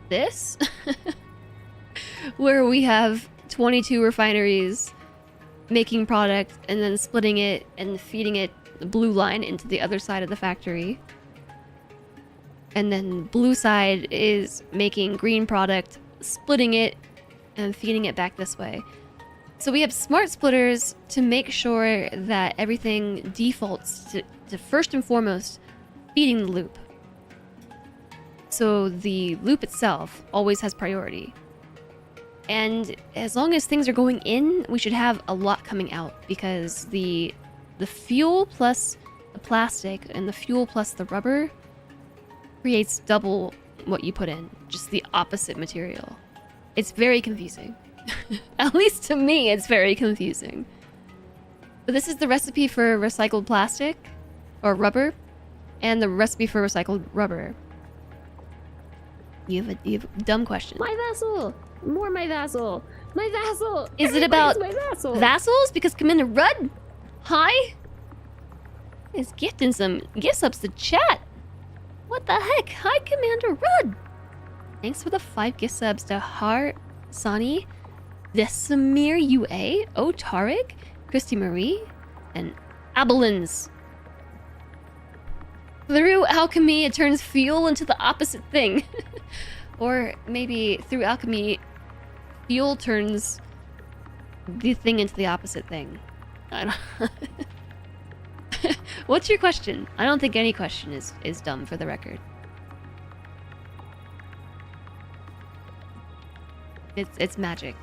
this, where we have 22 refineries making product and then splitting it and feeding it the blue line into the other side of the factory. And then blue side is making green product, splitting it, and feeding it back this way. So we have smart splitters to make sure that everything defaults to first and foremost feeding the loop. So the loop itself always has priority. And as long as things are going in, we should have a lot coming out, because the fuel plus the plastic and the fuel plus the rubber creates double what you put in, just the opposite material. It's very confusing. At least to me, it's very confusing. But this is the recipe for recycled plastic, or rubber, and the recipe for recycled rubber. You have a dumb question. My vassal! More my vassal! My vassal! Is it about my vassal? vassals? Because Commander Rudd, hi, is gifting some gift subs to chat. What the heck? Hi, Commander Rudd. Thanks for the 5 gift subs to Har Sani, Desamir UA, O Tariq, Christy Marie, and Abelins. Through alchemy, it turns fuel into the opposite thing. Or maybe through alchemy, fuel turns the thing into the opposite thing. I don't What's your question? I don't think any question is dumb, for the record. It's magic.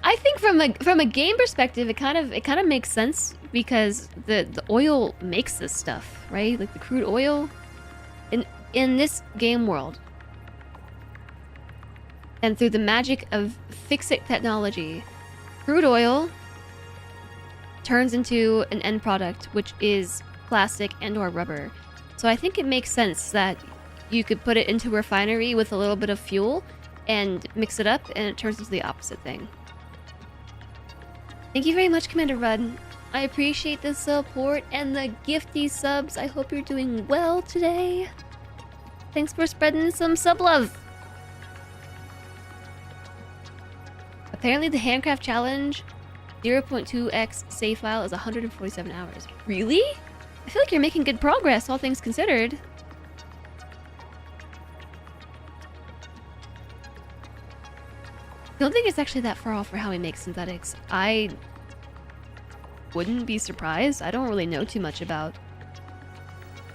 I think from a game perspective, it kind of makes sense because the oil makes this stuff, right? Like the crude oil in this game world. And through the magic of fix-it technology, crude oil turns into an end product, which is plastic and or rubber. So I think it makes sense that you could put it into a refinery with a little bit of fuel and mix it up, and it turns into the opposite thing. Thank you very much, Commander Rudd. I appreciate the support and the gifty subs. I hope you're doing well today. Thanks for spreading some sub love. Apparently the handcraft challenge 0.2x save file is 147 hours. Really? I feel like you're making good progress, all things considered. I don't think it's actually that far off for how we make synthetics. I wouldn't be surprised. I don't really know too much about,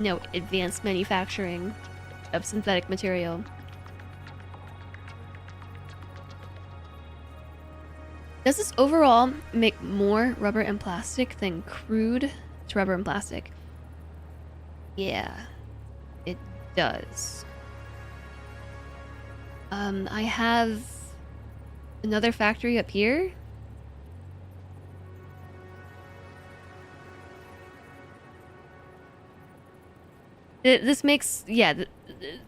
you know, advanced manufacturing of synthetic material. Does this overall make more rubber and plastic than crude to rubber and plastic? Yeah, it does. I have another factory up here. This makes, yeah,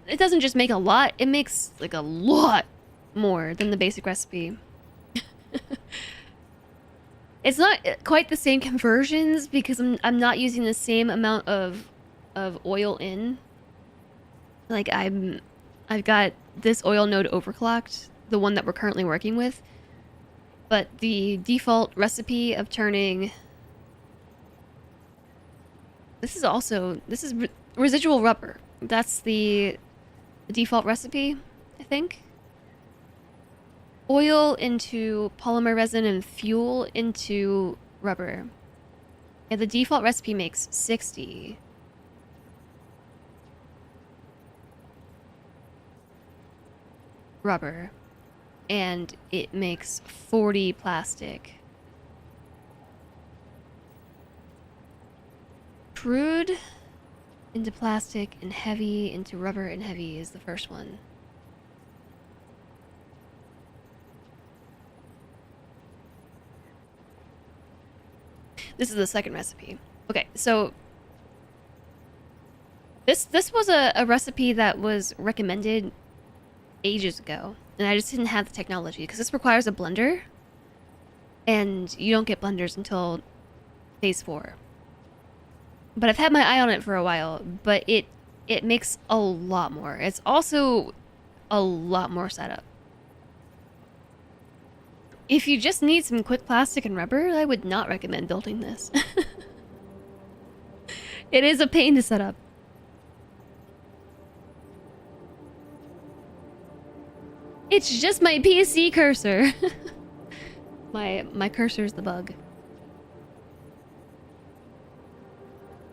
it doesn't just make a lot, it makes like a lot more than the basic recipe. It's not quite the same conversions because I'm not using the same amount of oil in. Like I've got this oil node overclocked, the one that we're currently working with. But the default recipe of turning, this is residual rubber. That's the default recipe, I think. Oil into polymer resin and fuel into rubber. Yeah, the default recipe makes 60. Rubber. And it makes 40 plastic. Crude into plastic and heavy into rubber and heavy is the first one. This is the second recipe. Okay, so this was a recipe that was recommended ages ago, and I just didn't have the technology because this requires a blender, and you don't get blenders until phase 4. But I've had my eye on it for a while, but it makes a lot more. It's also a lot more setup. If you just need some quick plastic and rubber, I would not recommend building this. It is a pain to set up. It's just my PC cursor. My cursor's the bug.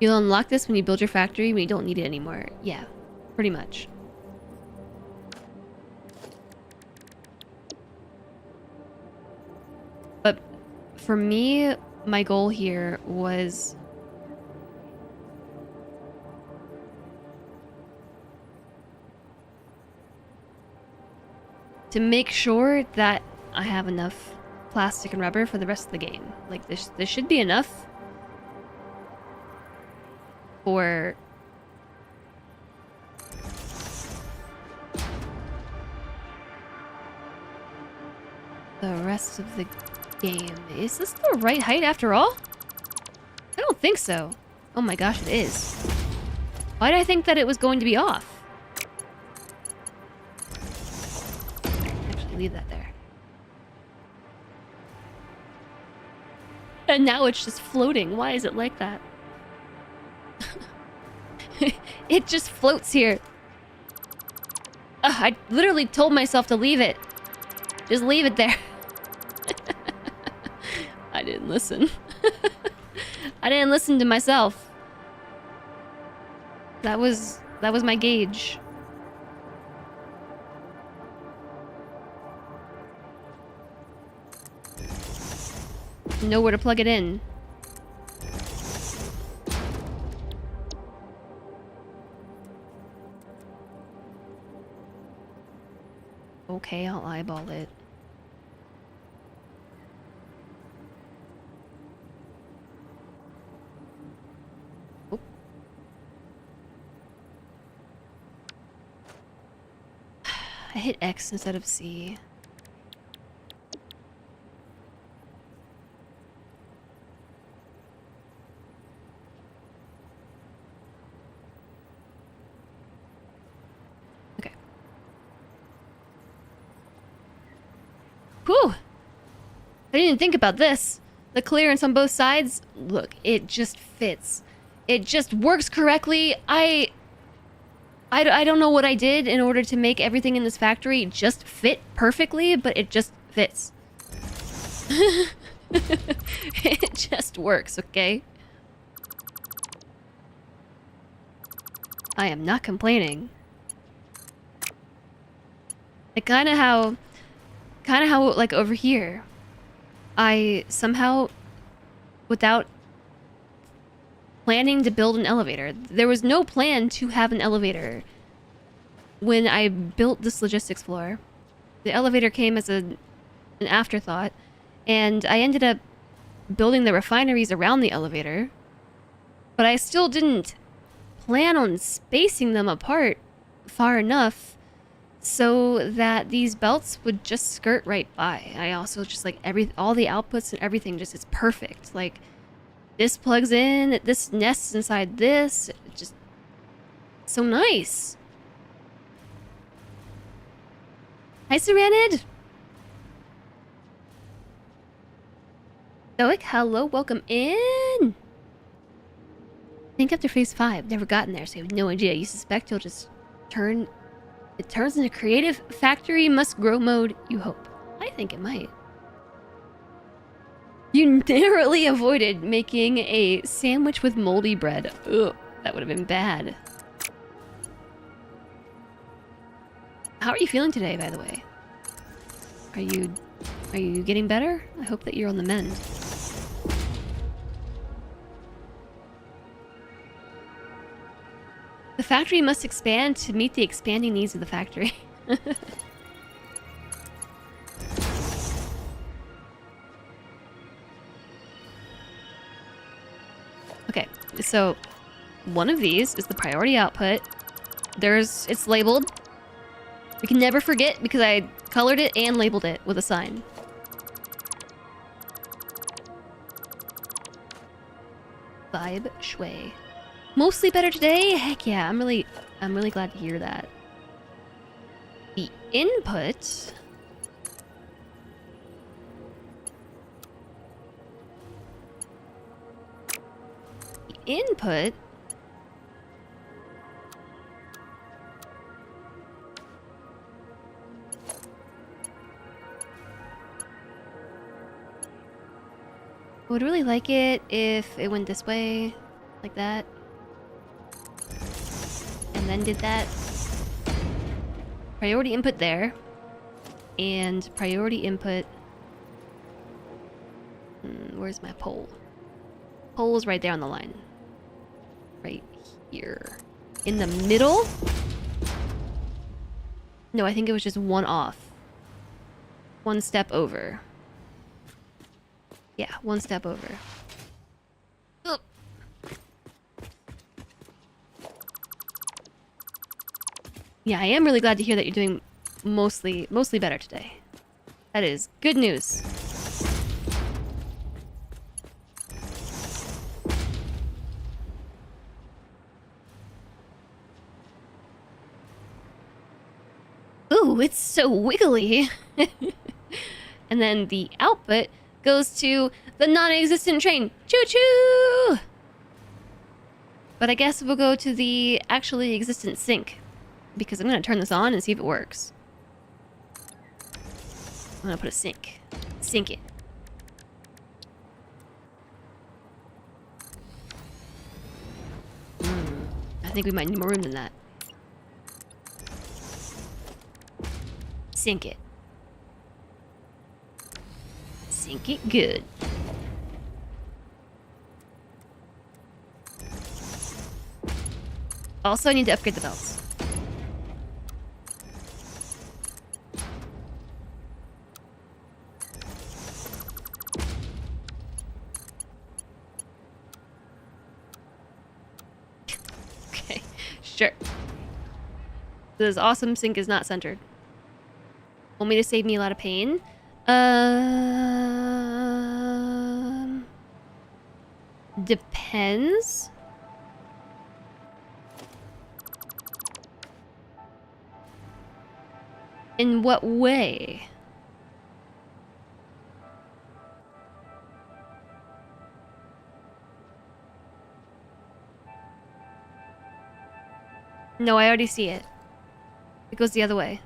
You'll unlock this when you build your factory when you don't need it anymore. Yeah, pretty much. But for me, my goal here was to make sure that I have enough plastic and rubber for the rest of the game. Like, this should be enough for the rest of the game. Is this the right height after all? I don't think so. Oh my gosh, it is. Why did I think that it was going to be off? Actually, leave that there. And now it's just floating. Why is it like that? It just floats here. I literally told myself to leave it. Just leave it there. I didn't listen. I didn't listen to myself. That was my gauge. Know where to plug it in. Okay, I'll eyeball it. Oh. I hit X instead of C. Okay. Whew! I didn't even think about this. The clearance on both sides, look, it just fits. It just works correctly. I don't know what I did in order to make everything in this factory just fit perfectly, but it just fits. It just works, okay? I am not complaining. Like kind of how like over here, I somehow, without planning to build an elevator, there was no plan to have an elevator when I built this logistics floor. The elevator came as an afterthought, and I ended up building the refineries around the elevator, but I still didn't plan on spacing them apart far enough so that these belts would just skirt right by. I also just like all the outputs and everything just is perfect. Like this plugs in, this nests inside this. It's just so nice. Hi, Serenid. Stoic, hello, welcome in. Think after phase 5, never gotten there, so you have no idea. You suspect you'll just turn. It turns into creative factory must grow mode, you hope. I think it might. You narrowly avoided making a sandwich with moldy bread. Ugh, that would have been bad. How are you feeling today, by the way? Are you getting better? I hope that you're on the mend. The factory must expand to meet the expanding needs of the factory. Okay, so one of these is the priority output. It's labeled. We can never forget because I colored it and labeled it with a sign. Vibe Shui. Mostly better today? Heck yeah, I'm really glad to hear that. The input. The input. I would really like it if it went this way, like that. And then did that. Priority input there. And priority input. Where's my pole? Pole is right there on the line. Right here. In the middle? No, I think it was just one off. One step over. Yeah, one step over. Ugh. Yeah, I am really glad to hear that you're doing mostly better today. That is good news. Ooh, it's so wiggly. And then the output goes to the non-existent train. Choo-choo! But I guess we'll go to the actually existent sink. Because I'm going to turn this on and see if it works. I'm going to put a sink. Sink it. think we might need more room than that. Sink it. Sink it good. Also, I need to upgrade the belts. Okay, sure. This awesome sink is not centered. Want me to save me a lot of pain? Depends. In what way? No, I already see it. It goes the other way.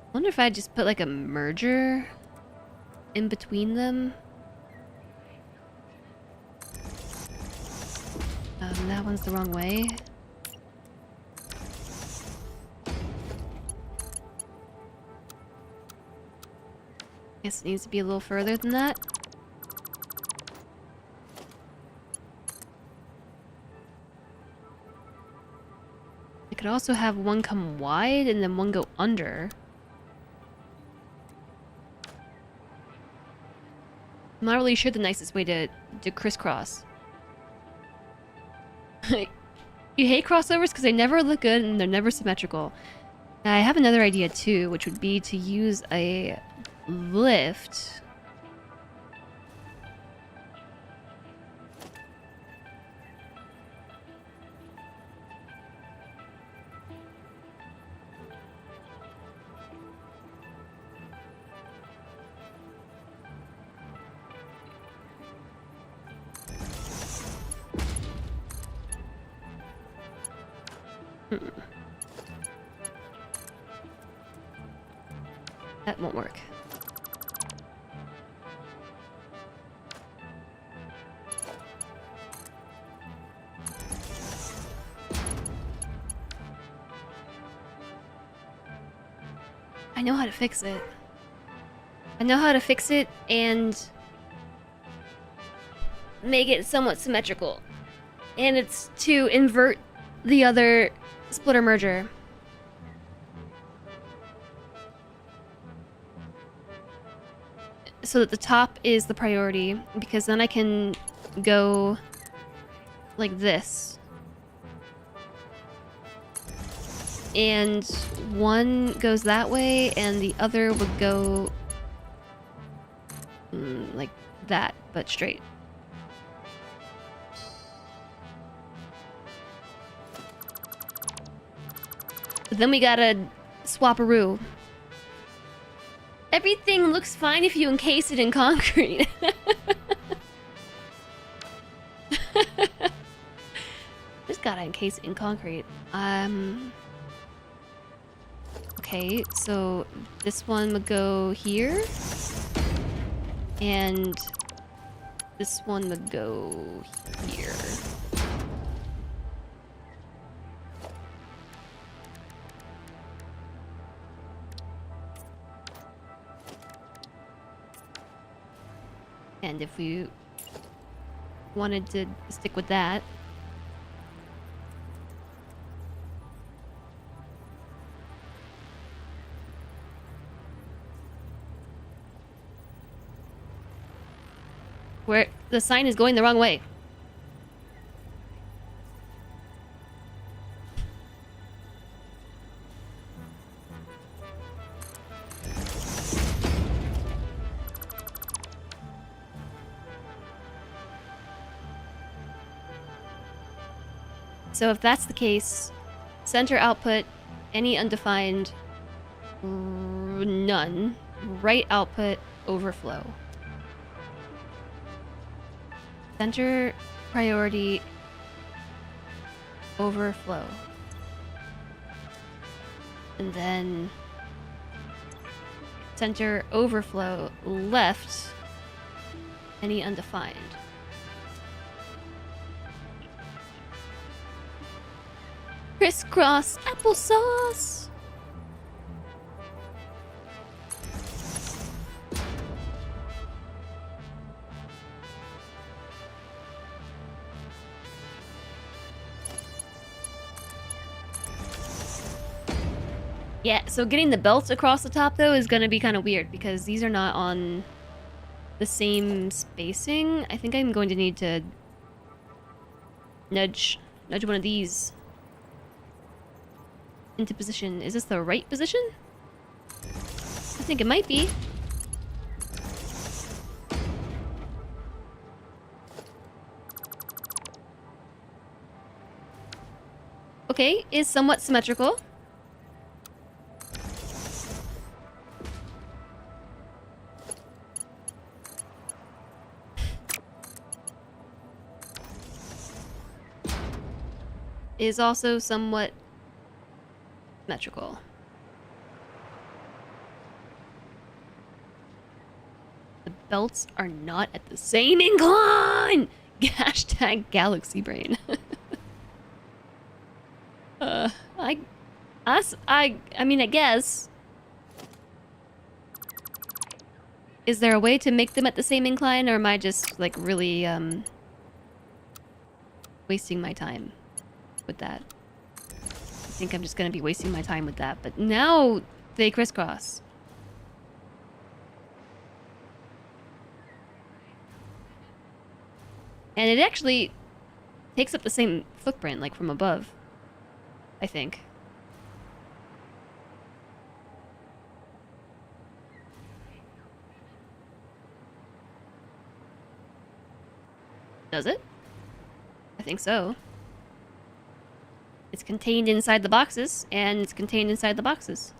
I wonder if I just put like a merger in between them. That one's the wrong way. Guess it needs to be a little further than that. I could also have one come wide and then one go under. I'm not really sure the nicest way to crisscross. You hate crossovers because they never look good and they're never symmetrical. Now, I have another idea too, which would be to use a lift. That won't work. I know how to fix it. I know how to fix it and make it somewhat symmetrical. And it's to invert the other splitter merger. So that the top is the priority, because then I can go like this. And one goes that way, and the other would go like that, but straight. But then we gotta swap-a-roo. Everything looks fine if you encase it in concrete. Just gotta encase it in concrete. Okay, so this one would go here. And this one would go here. And if we wanted to stick with that, where the sign is going the wrong way. So if that's the case, center output any undefined, none. Right output, overflow. Center priority, overflow. And then center overflow left, any undefined. Crisscross applesauce. Yeah, so getting the belts across the top though is gonna be kind of weird because these are not on the same spacing. I think I'm going to need to nudge one of these into position. Is this the right position? I think it might be. Okay, is somewhat symmetrical. Is also somewhat symmetrical. The belts are not at the same incline! Hashtag galaxy brain. I mean, I guess. Is there a way to make them at the same incline, or am I just, like, really, wasting my time with that? I think I'm just gonna be wasting my time with that, but now they crisscross. And it actually takes up the same footprint, like, from above. I think. Does it? I think so. It's contained inside the boxes, and it's contained inside the boxes.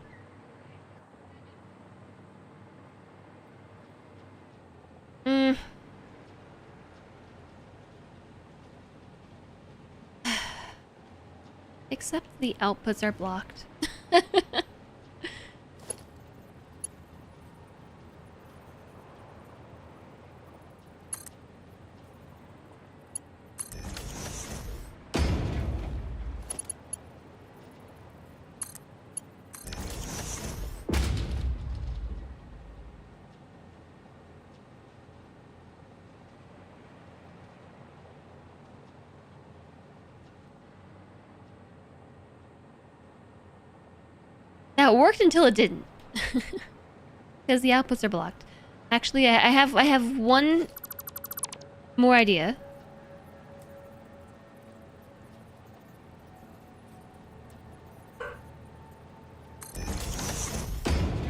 Except the outputs are blocked. Now, it worked until it didn't. Because the outputs are blocked. Actually, I have one more idea.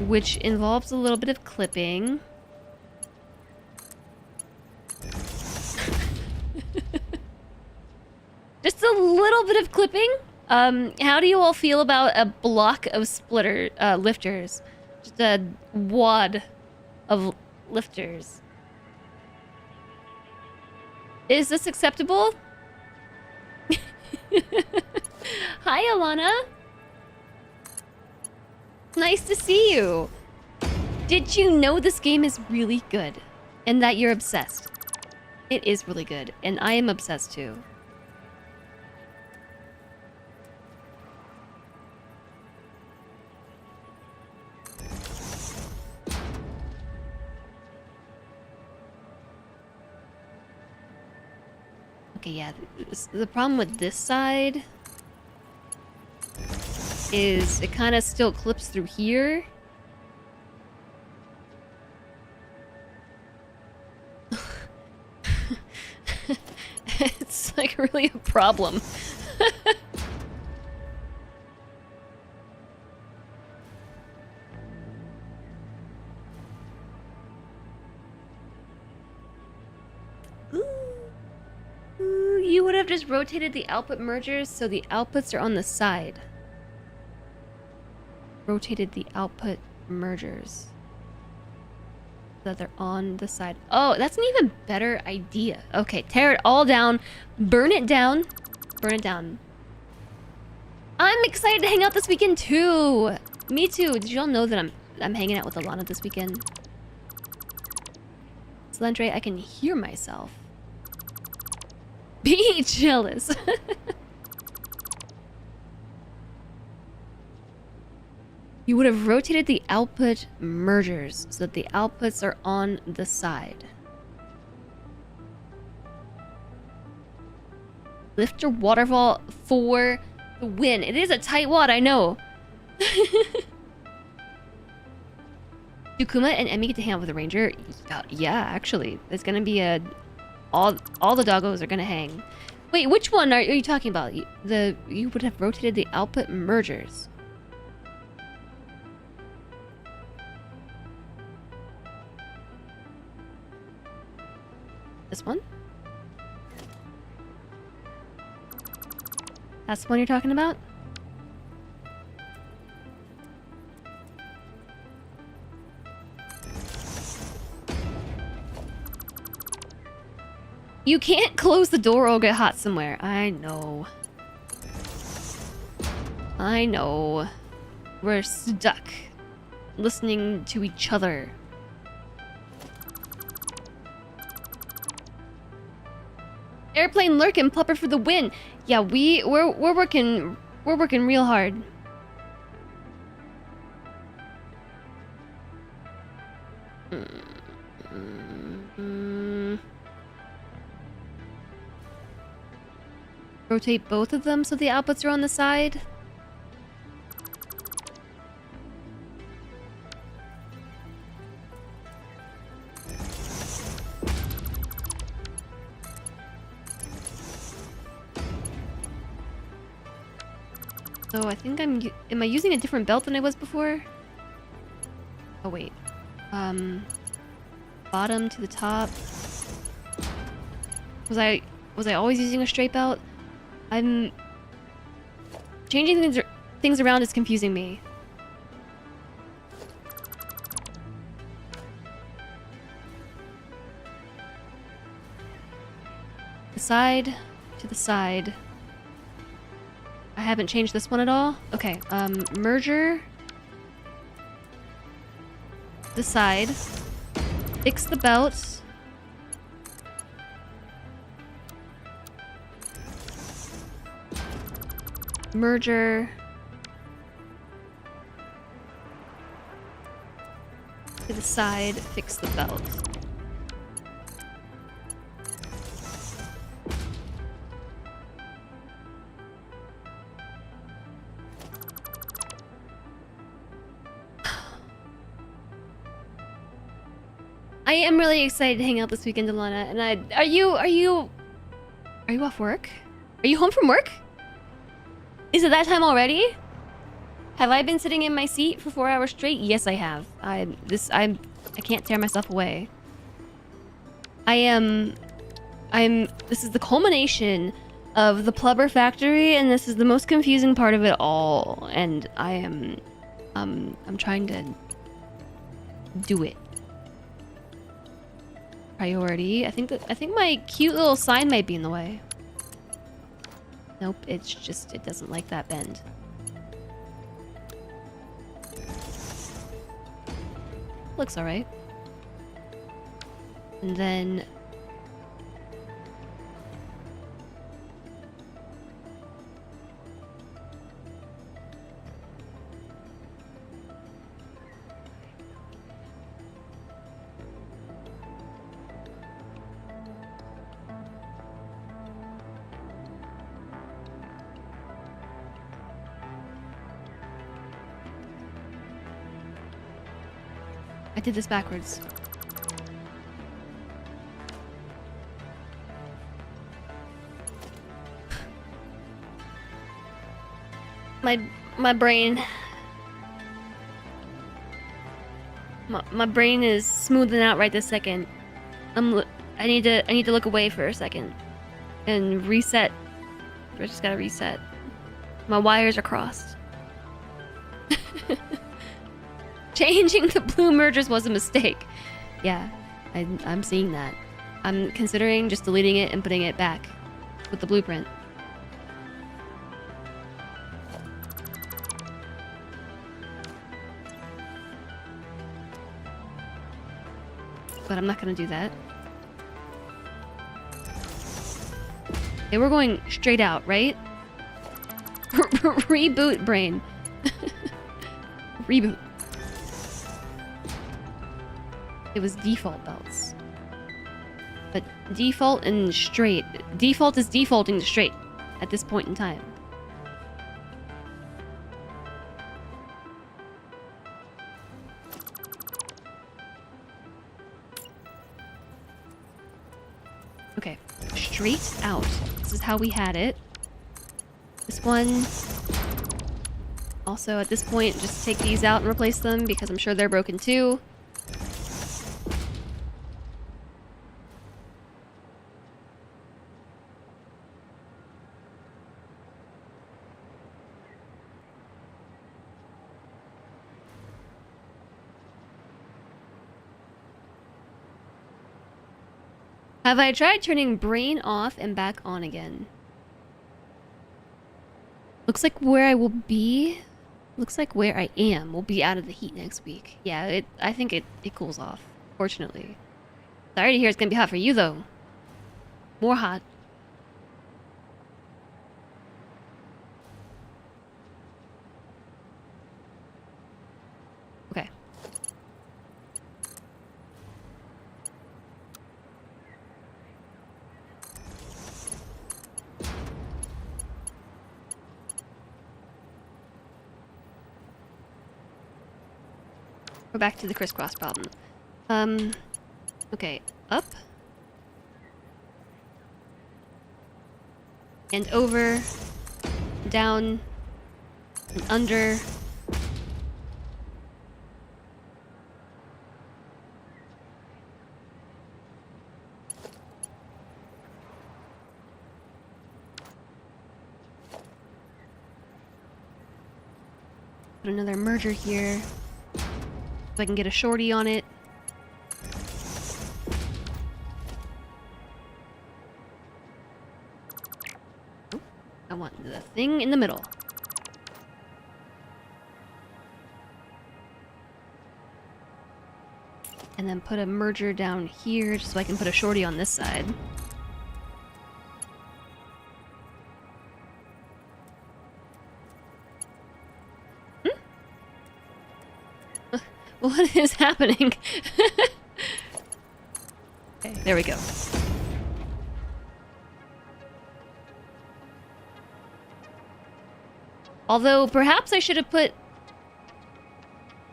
Which involves a little bit of clipping. Just a little bit of clipping. How do you all feel about a block of lifters? Just a wad of lifters. Is this acceptable? Hi, Alana. Nice to see you. Did you know this game is really good? And that you're obsessed? It is really good, and I am obsessed too. Okay, yeah, the problem with this side is it kind of still clips through here. It's like really a problem. You would have just rotated the output mergers so the outputs are on the side. rotated the output mergers so that they're on the side. Oh, that's an even better idea. Okay, tear it all down, burn it down, burn it down. I'm excited to hang out this weekend too. Me too. Did y'all know that I'm hanging out with Alana this weekend? Slendre, I can hear myself. Be jealous. You would have rotated the output mergers so that the outputs are on the side. Lift your waterfall for the win. It is a tight wad, I know. Do Kuma and Emmy get to hang out with the ranger? Yeah, actually. There's gonna be a... All the doggos are gonna hang. Wait, which one are you talking about? You would have rotated the output mergers. This one? That's the one you're talking about? You can't close the door or get hot somewhere. I know. I know. We're stuck listening to each other. Airplane lurk and Plubber for the win. Yeah, we're working real hard. Rotate both of them so the outputs are on the side. So I think am I using a different belt than I was before? Oh wait. Bottom to the top. Was I always using a straight belt? I'm changing things around is confusing me. The side to the side. I haven't changed this one at all. Okay, merger. The side. Fix the belt. Merger. To the side, fix the belt. I am really excited to hang out this weekend, Alana. And are you off work? Are you home from work? Is it that time already? Have I been sitting in my seat for 4 hours straight? Yes, I have. I can't tear myself away. This is the culmination of the Plubber factory, and this is the most confusing part of it all. And I'm trying to do it. Priority. I think my cute little sign might be in the way. Nope, it's just, it doesn't like that bend. Looks alright. And then... I did this backwards. My brain. My brain is smoothing out right this second. I need to look away for a second and reset. I just gotta reset. My wires are crossed. Changing the blue mergers was a mistake. Yeah, I'm seeing that. I'm considering just deleting it and putting it back with the blueprint. But I'm not gonna do that. Okay, we're going straight out, right? Reboot brain. Reboot. It was default belts. But default and straight. Default is defaulting to straight at this point in time. Okay, straight out. This is how we had it. This one. Also, at this point, just take these out and replace them because I'm sure they're broken too. Have I tried turning brain off and back on again? Looks like where I will be... Looks like where I am will be out of the heat next week. Yeah, I think it cools off, fortunately. Sorry to hear it's gonna be hot for you, though. More hot. Okay. We're back to the crisscross problem. Okay, up. And over. Down. And under. Put another merger here. So I can get a shorty on it. Oh, I want the thing in the middle. And then put a merger down here just so I can put a shorty on this side. What is happening? Okay, there we go. Although, perhaps I should have put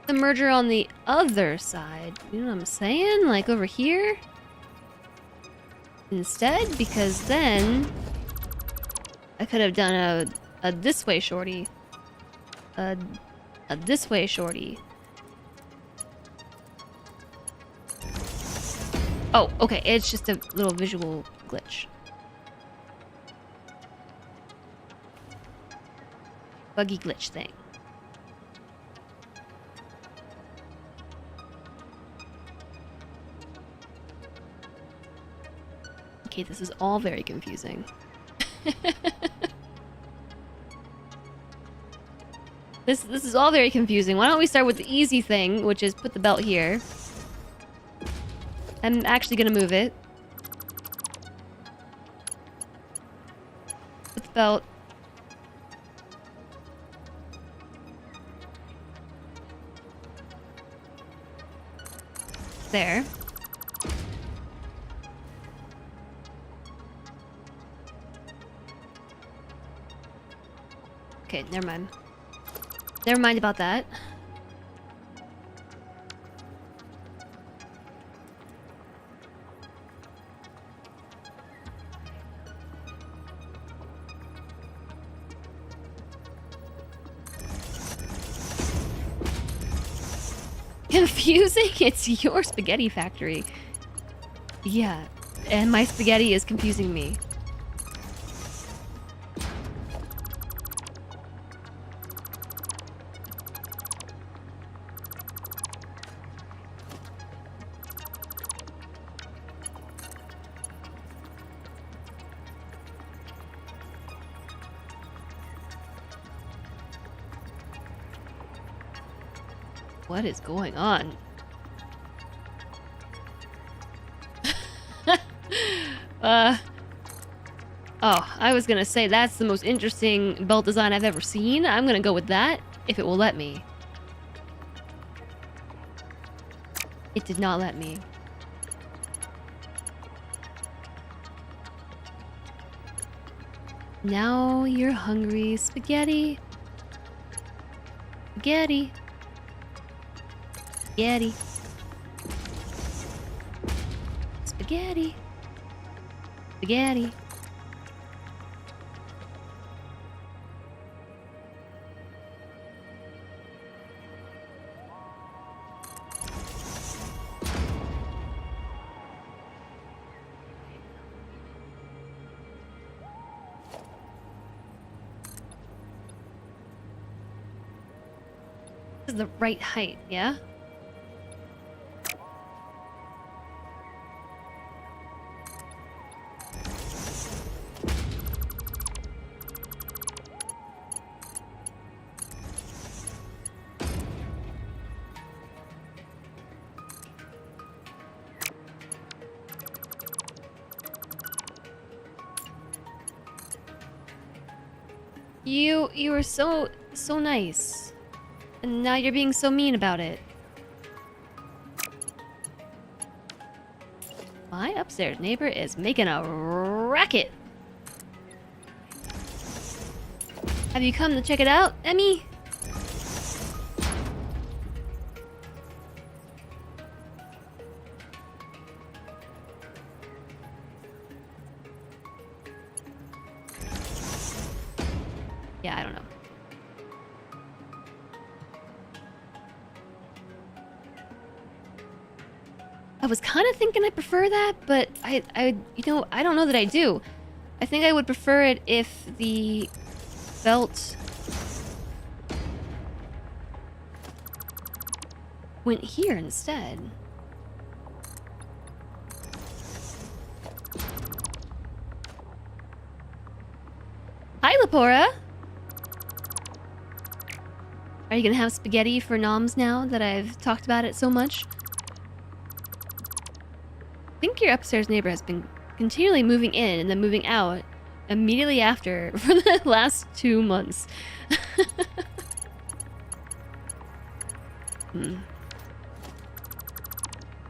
the merger on the other side. You know what I'm saying? Like over here? Instead, because then I could have done a this way shorty. A this way shorty. Oh, okay, it's just a little visual glitch. Buggy glitch thing. Okay, this is all very confusing. This is all very confusing. Why don't we start with the easy thing, which is put the belt here. I'm actually gonna move it. Put the belt. There. Okay, never mind. Never mind about that. Confusing? It's your spaghetti factory. Yeah, and my spaghetti is confusing me. What is going on? Oh, I was gonna say that's the most interesting belt design I've ever seen. I'm gonna go with that, if it will let me. It did not let me. Now you're hungry. Spaghetti. Spaghetti. Spaghetti. Spaghetti. Spaghetti. This is the right height, yeah? You were so nice. And now you're being so mean about it. My upstairs neighbor is making a racket. Have you come to check it out, Emmy? Yeah, I don't know. I was kind of thinking I prefer that, but I don't know that I do. I think I would prefer it if the belt went here instead. Hi, Lepora! Are you gonna have spaghetti for noms now that I've talked about it so much? I think your upstairs neighbor has been continually moving in and then moving out immediately after for the last 2 months.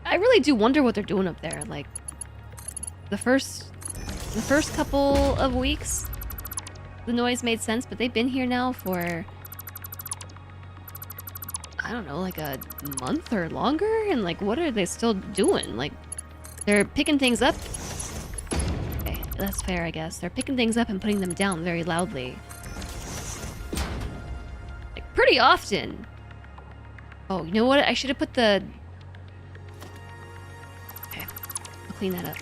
I really do wonder what they're doing up there. Like, the first couple of weeks, the noise made sense, but they've been here now for, I don't know, like a month or longer? And like, what are they still doing? Like, they're picking things up. Okay, that's fair, I guess. They're picking things up and putting them down very loudly. Like, pretty often. Oh, you know what? I should have put the... Okay, I'll clean that up.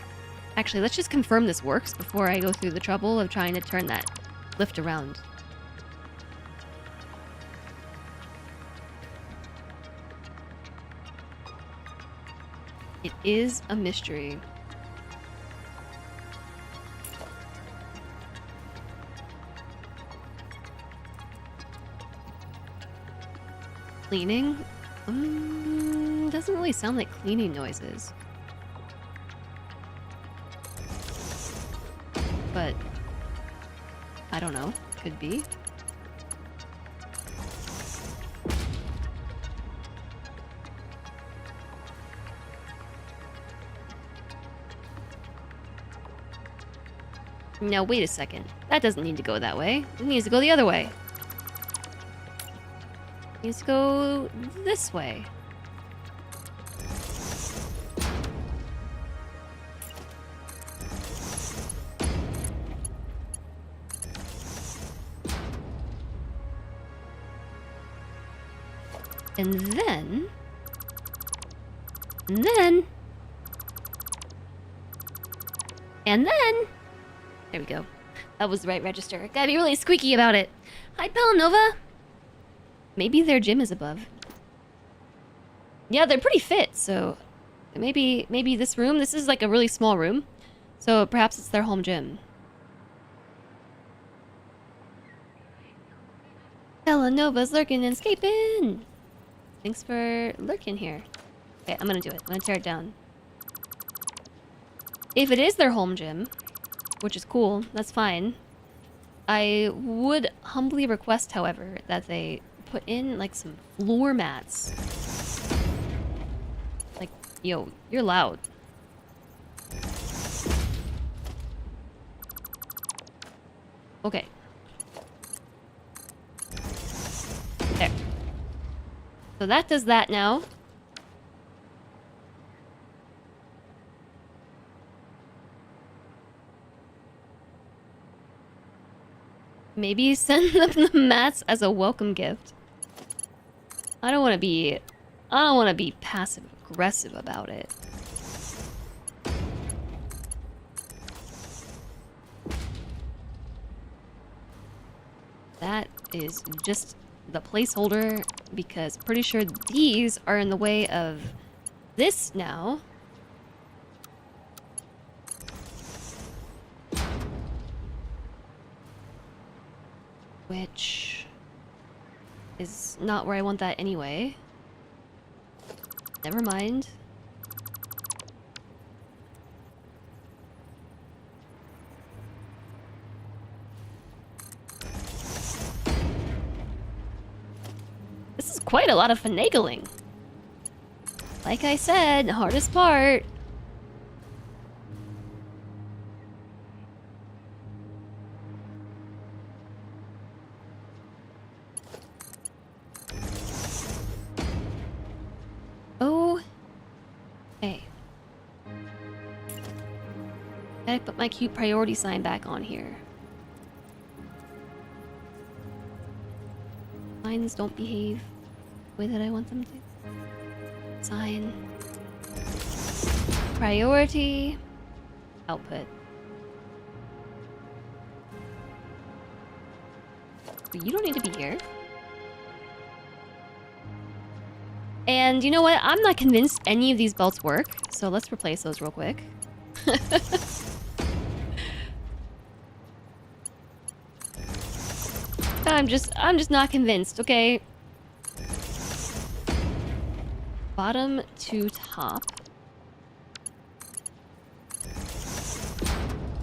Actually, let's just confirm this works before I go through the trouble of trying to turn that lift around. It is a mystery. Cleaning? Doesn't really sound like cleaning noises. But I don't know. Could be. Now, wait a second. That doesn't need to go that way. It needs to go the other way. It needs to go this way. And then... And then... And then... There we go. That was the right register. Gotta be really squeaky about it. Hi, Pelanova. Maybe their gym is above. Yeah, they're pretty fit, so... Maybe this room... This is like a really small room. So perhaps it's their home gym. Pelanova's lurking and escaping! Thanks for lurking here. Okay, I'm gonna do it. I'm gonna tear it down. If it is their home gym, which is cool, that's fine. I would humbly request, however, that they put in, like, some floor mats. Like, yo, you're loud. Okay. There. So that does that now. Maybe send them the mats as a welcome gift. I don't want to be passive aggressive about it. That is just the placeholder because pretty sure these are in the way of this now. Which is not where I want that anyway. Never mind. This is quite a lot of finagling. Like I said, the hardest part. Oh. Hey. Gotta put my cute priority sign back on here. Signs don't behave the way that I want them to. Sign. Priority. Output. But you don't need to be here. And you know what? I'm not convinced any of these belts work, so let's replace those real quick. I'm just not convinced, okay? Bottom to top.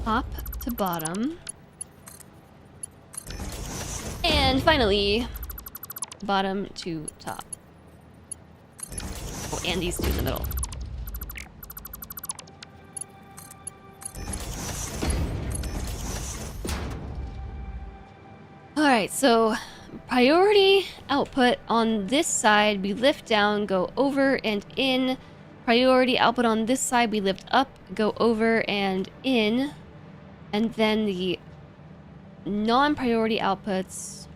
Top to bottom. And finally, bottom to top. Oh, and these two in the middle. Alright, so priority output on this side, we lift down, go over and in. Priority output on this side, we lift up, go over and in. And then the non-priority outputs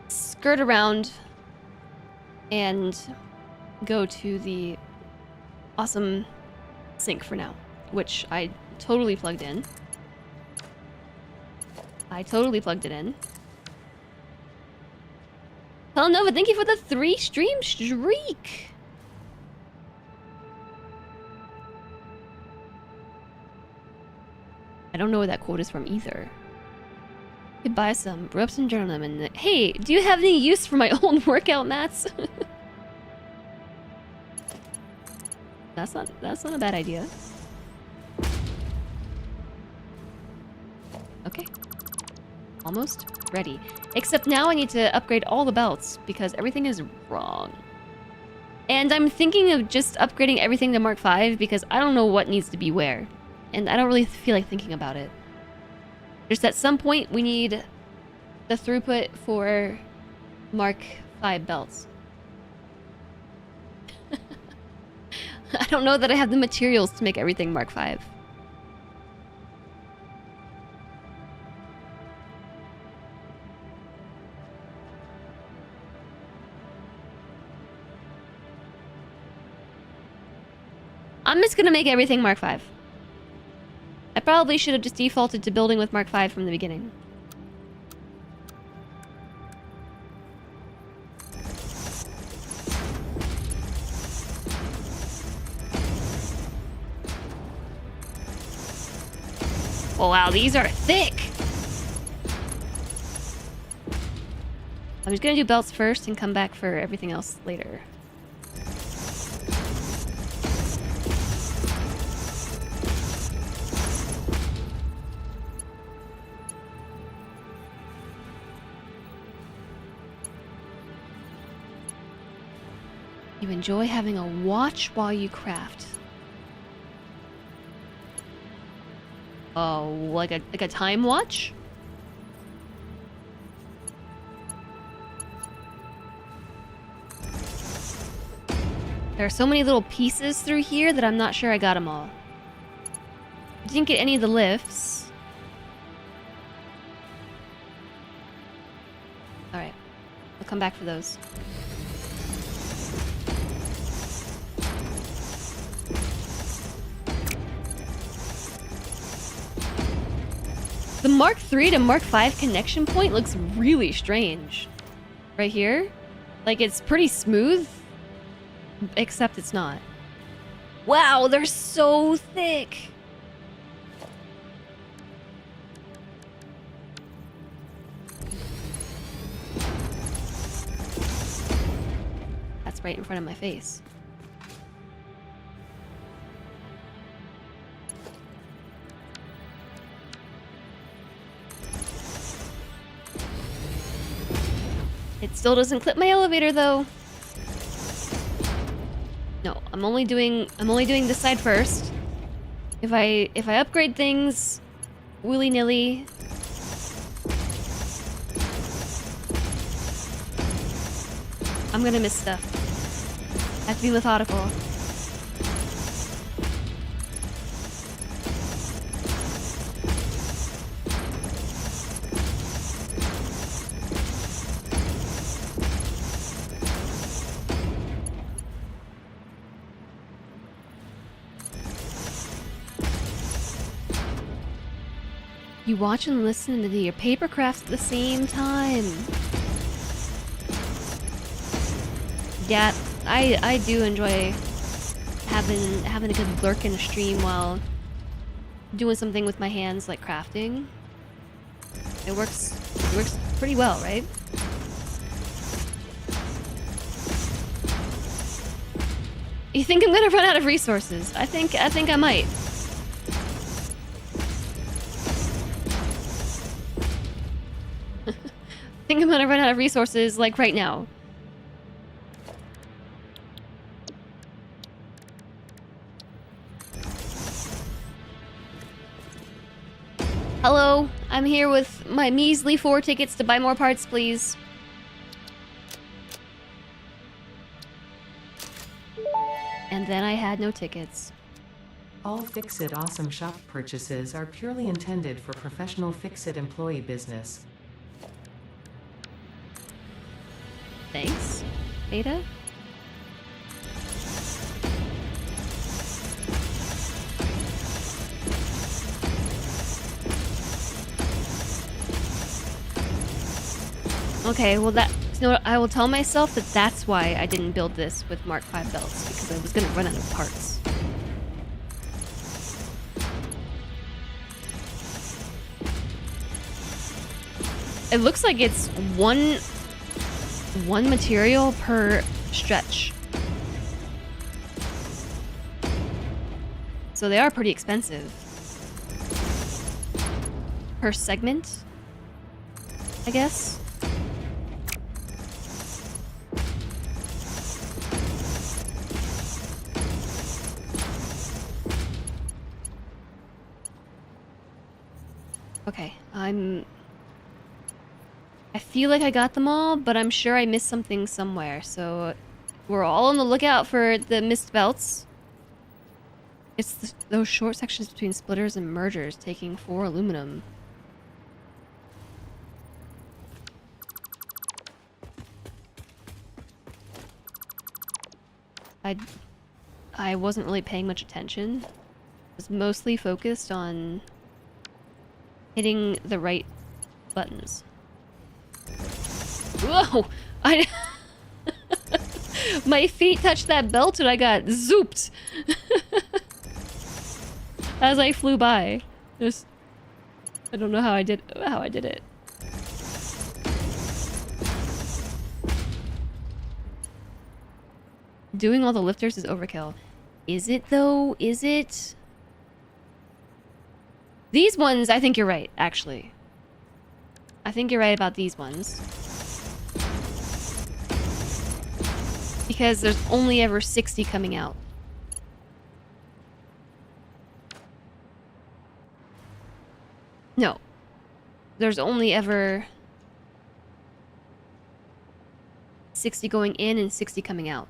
skirt around and go to the awesome sink for now, which I totally plugged in. I totally plugged it in. Hello Nova, thank you for the 3 stream streak. I don't know where that quote is from either. Could buy some, brew up some journalism, and hey, do you have any use for my old workout mats? That's not a bad idea. Okay. Almost ready. Except now I need to upgrade all the belts because everything is wrong. And I'm thinking of just upgrading everything to Mark 5 because I don't know what needs to be where. And I don't really feel like thinking about it. Just at some point we need the throughput for Mark 5 belts. I don't know that I have the materials to make everything Mark 5. I'm just gonna make everything Mark 5. I probably should have just defaulted to building with Mark 5 from the beginning. Oh wow, these are thick! I'm just gonna do belts first and come back for everything else later. You enjoy having a watch while you craft. Oh, like a time watch? There are so many little pieces through here that I'm not sure I got them all. Didn't get any of the lifts. Alright. I'll come back for those. The Mark III to Mark V connection point looks really strange. Right here? Like, it's pretty smooth. Except it's not. Wow, they're so thick! That's right in front of my face. It still doesn't clip my elevator though. No, I'm only doing this side first. If I upgrade things willy-nilly, I'm gonna miss stuff. I have to be methodical. You watch and listen to your paper crafts at the same time. Yeah, I do enjoy having a good lurk in a stream while doing something with my hands like crafting. It works pretty well, right? You think I'm gonna run out of resources? I think I might. I think I'm gonna run out of resources, like, right now. Hello, I'm here with my measly 4 tickets to buy more parts, please. And then I had no tickets. All Fix-It Awesome Shop purchases are purely intended for professional Fix-It employee business. Thanks, Beta. Okay, well that, you know what, I will tell myself that that's why I didn't build this with Mark V belts, because I was gonna run out of parts. It looks like it's one material per stretch. So they are pretty expensive. Per segment, I guess. Okay, I feel like I got them all, but I'm sure I missed something somewhere, so we're all on the lookout for the missed belts. It's those short sections between splitters and mergers taking 4 aluminum. I wasn't really paying much attention. I was mostly focused on hitting the right buttons. Whoa! My feet touched that belt and I got zooped as I flew by. I don't know how I did it. Doing all the lifters is overkill. Is it though? Is it? These ones, I think you're right, actually. I think you're right about these ones. Because there's only ever 60 coming out. No. There's only ever 60 going in and 60 coming out.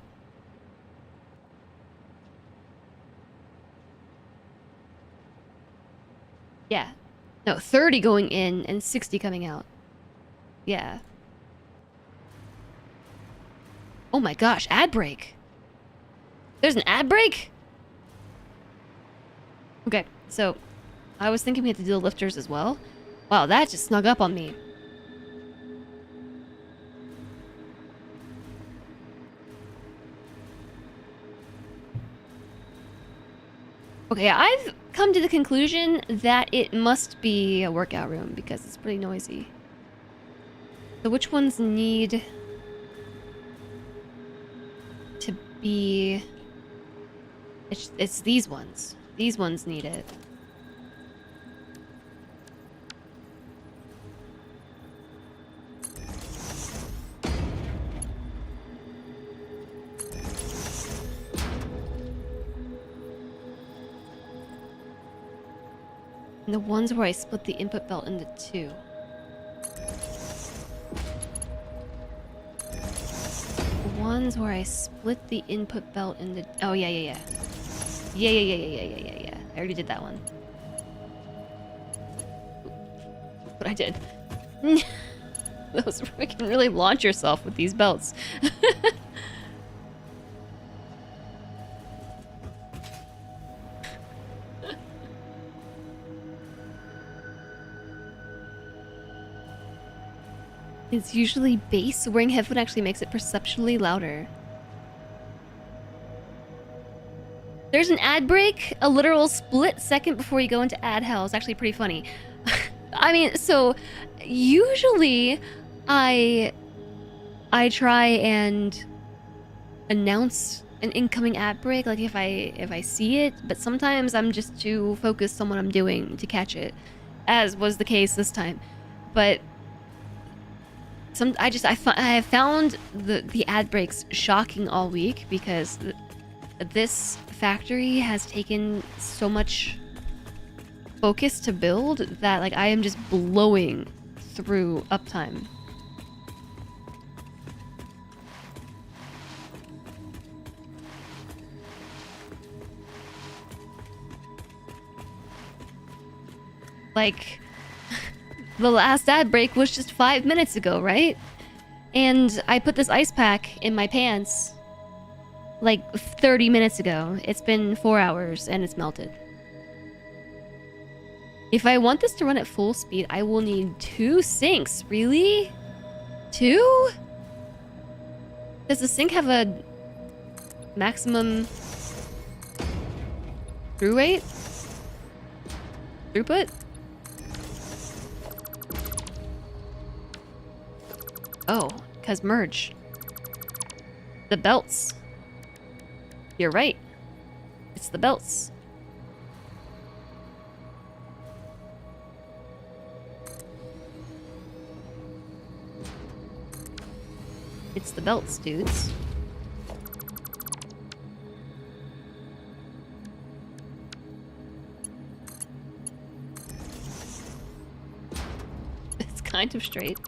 Yeah. No, 30 going in and 60 coming out. Yeah. Oh my gosh, ad break. There's an ad break? Okay, so I was thinking we had to do the lifters as well. Wow, that just snuck up on me. Okay, I've come to the conclusion that it must be a workout room because it's pretty noisy. So which ones need to be... It's these ones. These ones need it. And the ones where I split the input belt into two. The ones where I split the input belt into... Oh, yeah. Yeah. I already did that one. But I did. Those we can really launch yourself with these belts. It's usually bass. Wearing headphone actually makes it perceptually louder. There's an ad break, a literal split second before you go into ad hell. It's actually pretty funny. I mean, so usually I try and announce an incoming ad break, like if I see it, but sometimes I'm just too focused on what I'm doing to catch it, as was the case this time. But I have found the ad breaks shocking all week because this factory has taken so much focus to build that like I am just blowing through uptime. Like the last ad break was just 5 minutes ago, right? And I put this ice pack in my pants like 30 minutes ago. It's been 4 hours and it's melted. If I want this to run at full speed, I will need 2 sinks. Really? 2? Does the sink have a maximum through rate? Throughput? Oh, because merge. The belts. You're right. It's the belts. It's the belts, dudes. It's kind of straight.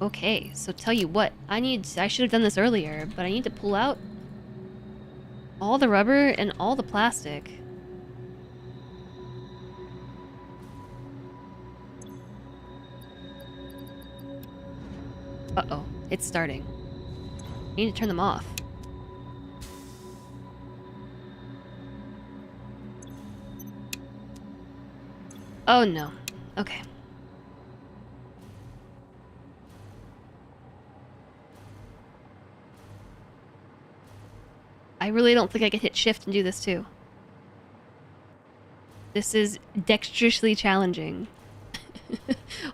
Okay, so tell you what, I should have done this earlier, but I need to pull out all the rubber and all the plastic. Uh-oh, it's starting. I need to turn them off. Oh no, okay. I really don't think I could hit shift and do this too. This is dexterously challenging.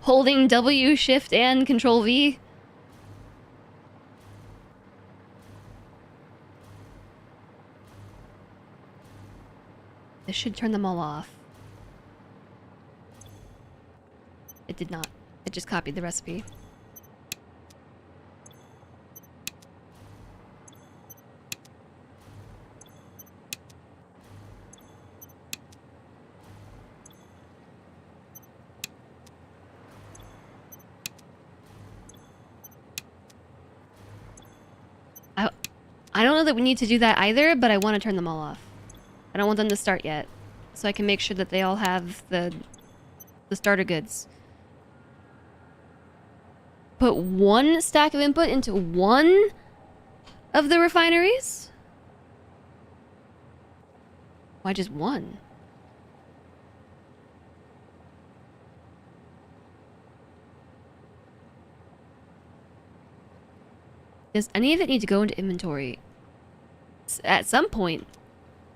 Holding W, shift, and control V. This should turn them all off. It did not. It just copied the recipe. I don't know that we need to do that either, but I want to turn them all off. I don't want them to start yet, so I can make sure that they all have the starter goods. Put one stack of input into one of the refineries? Why just one? Does any of it need to go into inventory? At some point,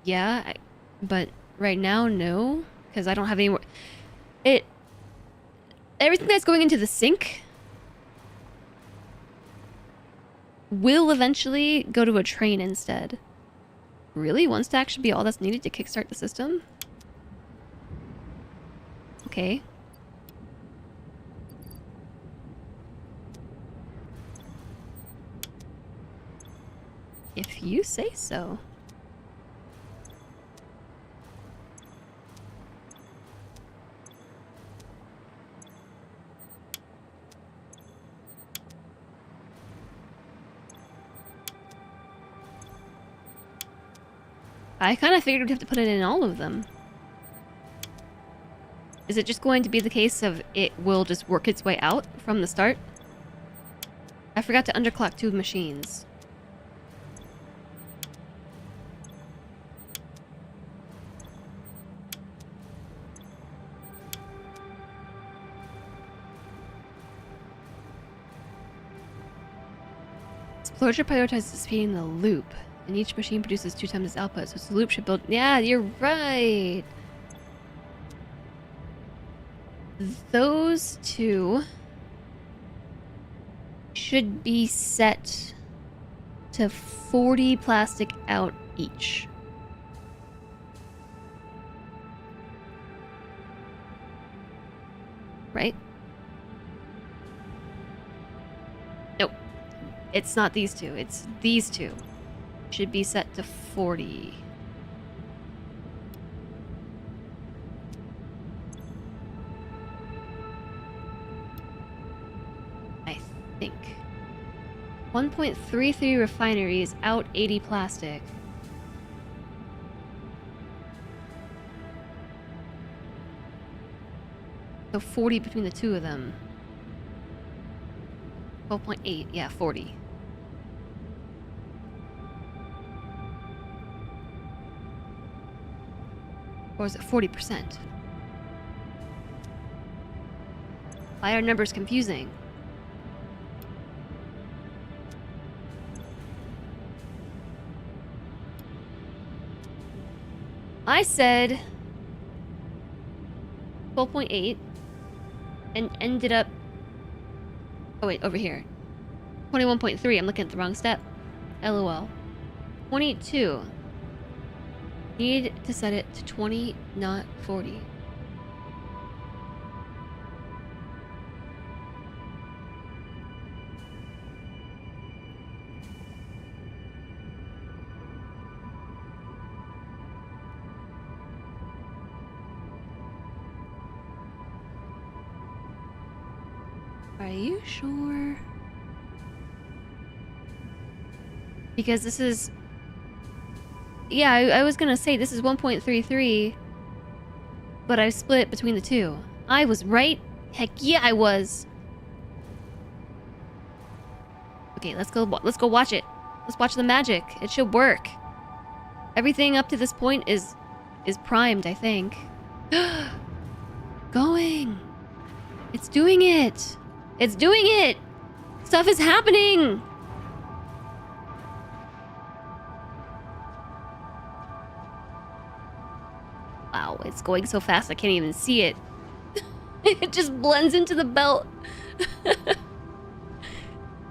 yeah, but right now, no, because I don't have any more. Everything that's going into the sink will eventually go to a train instead. Really? One stack should be all that's needed to kickstart the system? Okay. If you say so. I kind of figured we'd have to put it in all of them. Is it just going to be the case of it will just work its way out from the start? I forgot to underclock 2 machines. Explorer prioritizes speeding the loop, and each machine produces 2 times its output, so the loop should build... Yeah, you're right! Those 2 should be set to 40 plastic out each. Right? Nope. It's not these 2. It's these 2. Should be set to 40. I think. 1.33 refineries out 80 plastic. So 40 between the 2 of them. 12.8, yeah, 40. Or is it 40%? Why are numbers confusing? I said 12.8 and ended up... Oh wait, over here. 21.3, I'm looking at the wrong step. LOL. 22. Need to set it to 20, not 40. Are you sure? Because this is... Yeah, I was gonna say this is 1.33, but I split it between the 2. I was right. Heck yeah, I was. Okay, let's go watch it. Let's watch the magic. It should work. Everything up to this point is primed, I think. Going. It's doing it. It's doing it. Stuff is happening. Wow, it's going so fast I can't even see it. It just blends into the belt.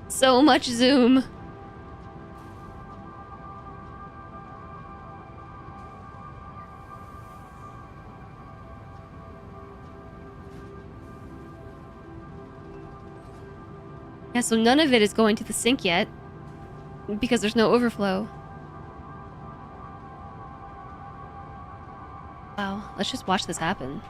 So much zoom. Yeah, so none of it is going to the sink yet because there's no overflow. Wow, let's just watch this happen.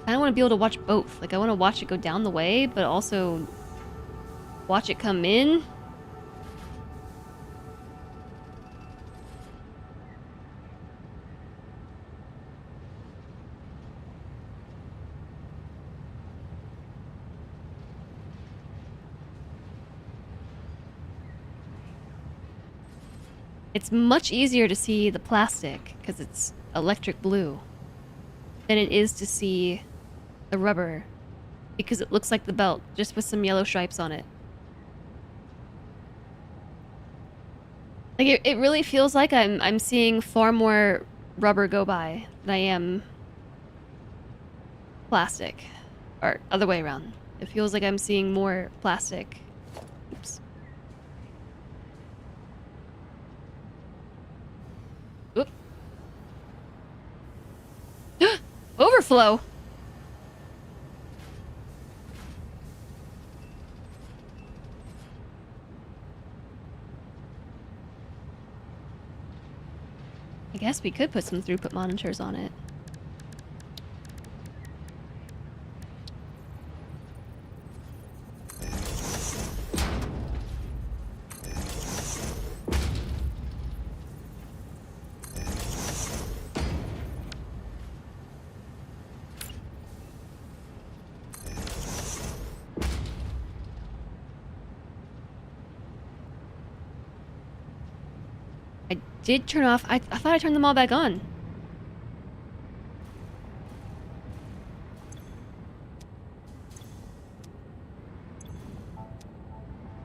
I don't want to be able to watch both. Like, I want to watch it go down the way, but also watch it come in. It's much easier to see the plastic because it's electric blue than it is to see the rubber because it looks like the belt just with some yellow stripes on it. Like it really feels like I'm seeing far more rubber go by than I am plastic, or other way around. It feels like I'm seeing more plastic. Oops. Oop. Overflow. I guess we could put some throughput monitors on it. I did turn off. I thought I turned them all back on.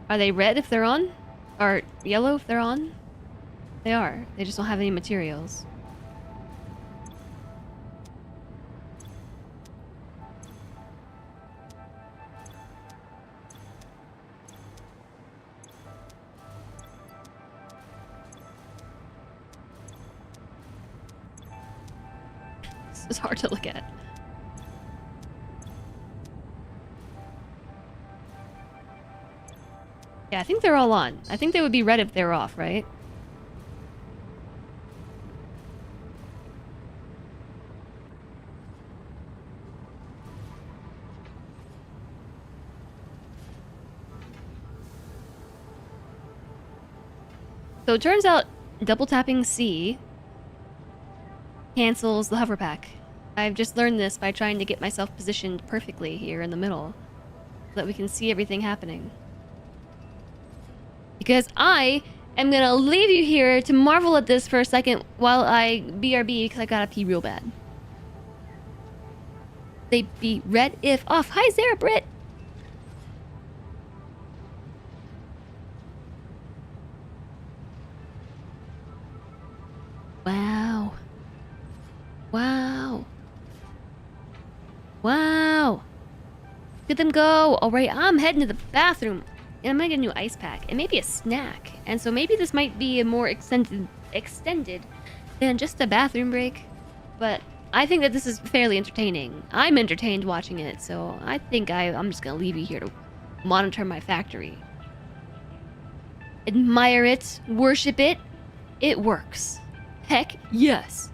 Are they red if they're on? Or yellow if they're on? They are. They just don't have any materials. This is hard to look at. Yeah, I think they're all on. I think they would be red if they were off, right? So it turns out double tapping C cancels the hover pack. I've just learned this by trying to get myself positioned perfectly here in the middle so that we can see everything happening. Because I am gonna leave you here to marvel at this for a second while I BRB because I gotta pee real bad. They be red if off. Hi, Sarah Britt! Wow. Wow. Wow. Look at them go. Alright, I'm heading to the bathroom. And I'm gonna get a new ice pack. And maybe a snack. And so maybe this might be a more extended than just a bathroom break. But I think that this is fairly entertaining. I'm entertained watching it, so I think I'm just gonna leave you here to monitor my factory. Admire it, worship it. It works. Heck yes.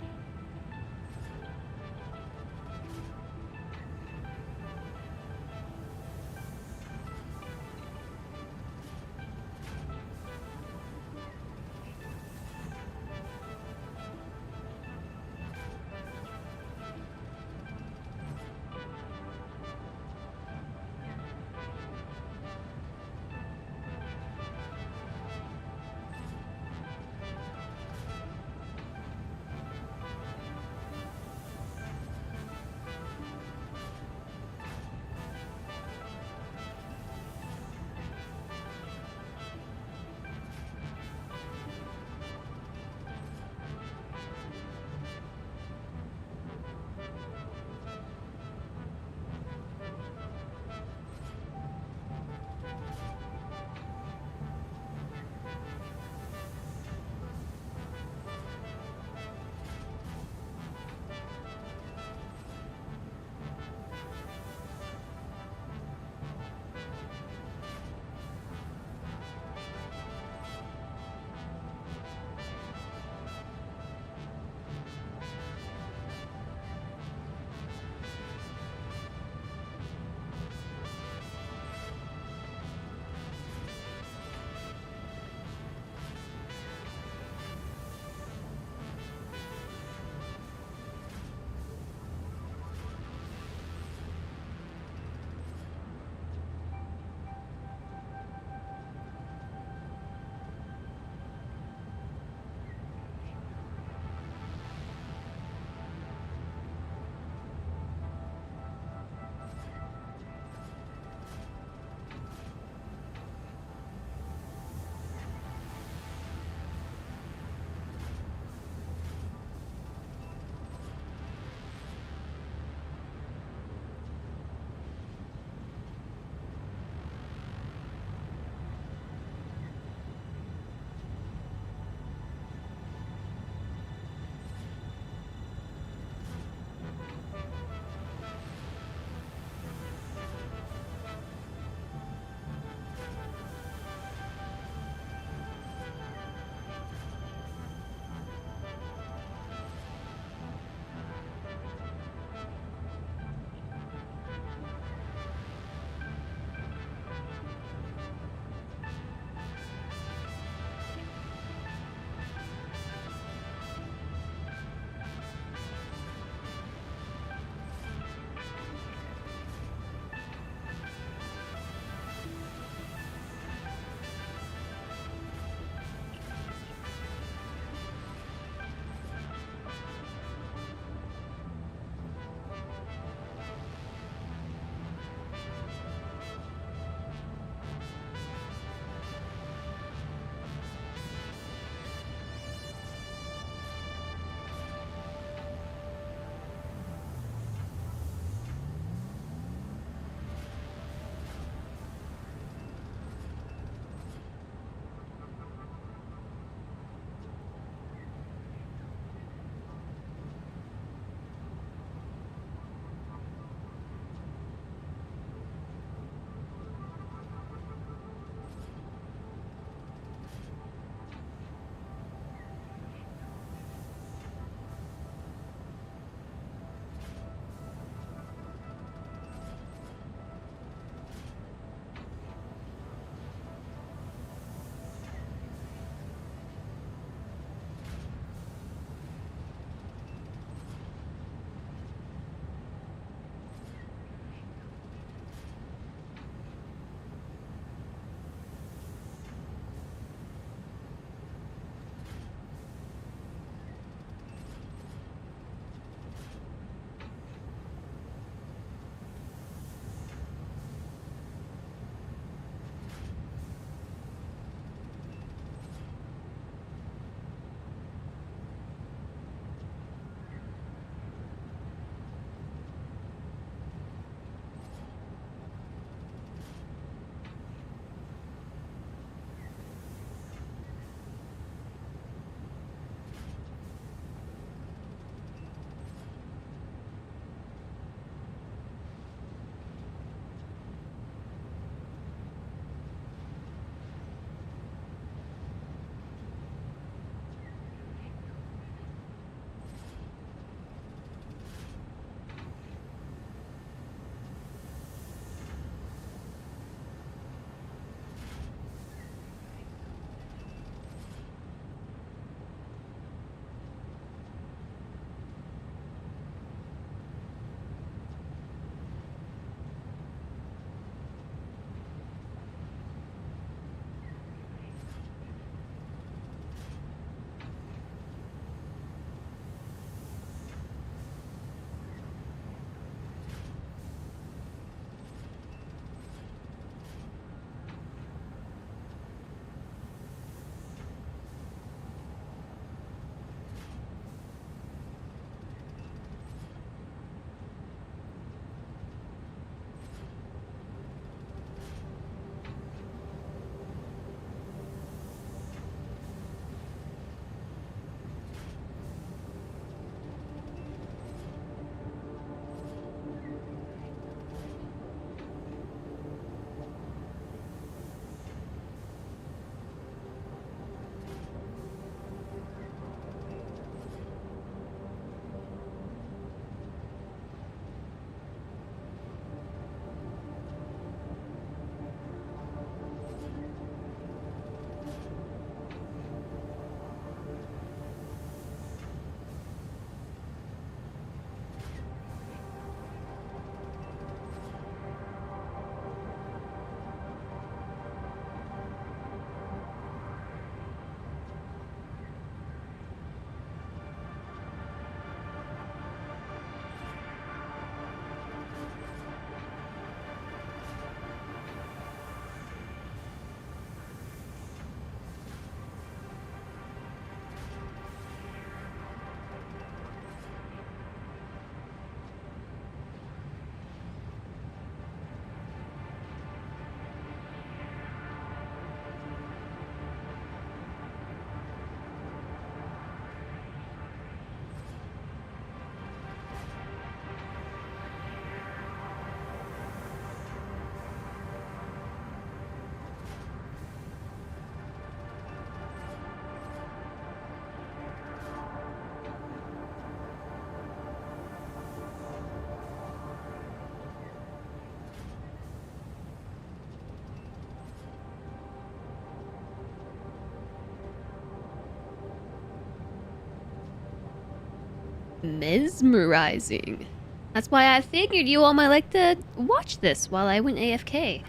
mesmerizing. That's why I figured you all might like to watch this while I went AFK.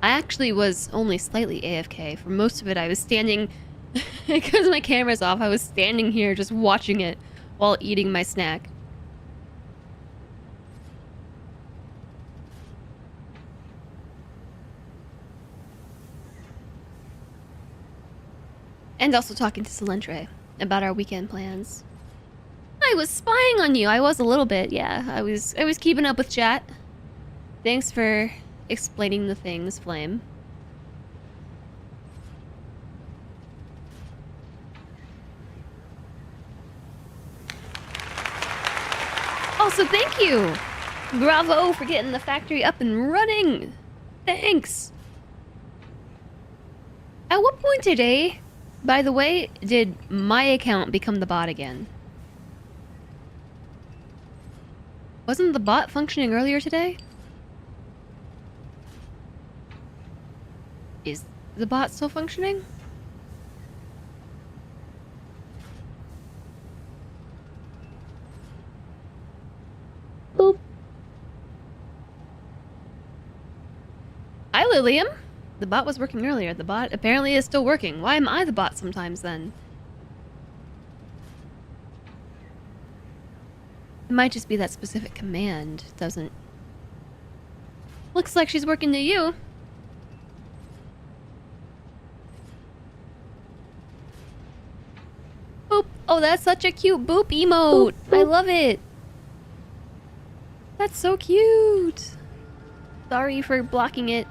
I actually was only slightly AFK. For most of it, I was standing... because my camera's off, I was standing here just watching it while eating my snack. And also talking to Salentre about our weekend plans. I was spying on you. I was a little bit, yeah. I was keeping up with chat. Thanks for explaining the things, Flame. Also, thank you! Bravo for getting the factory up and running! Thanks! At what point today, by the way, did my account become the bot again? Wasn't the bot functioning earlier today? Is the bot still functioning? Boop. Hi, Lilium. The bot was working earlier. The bot apparently is still working. Why am I the bot sometimes then? It might just be that specific command doesn't... Looks like she's working to you. Boop. Oh, that's such a cute boop emote. Boop, boop. I love it. That's so cute. Sorry for blocking it.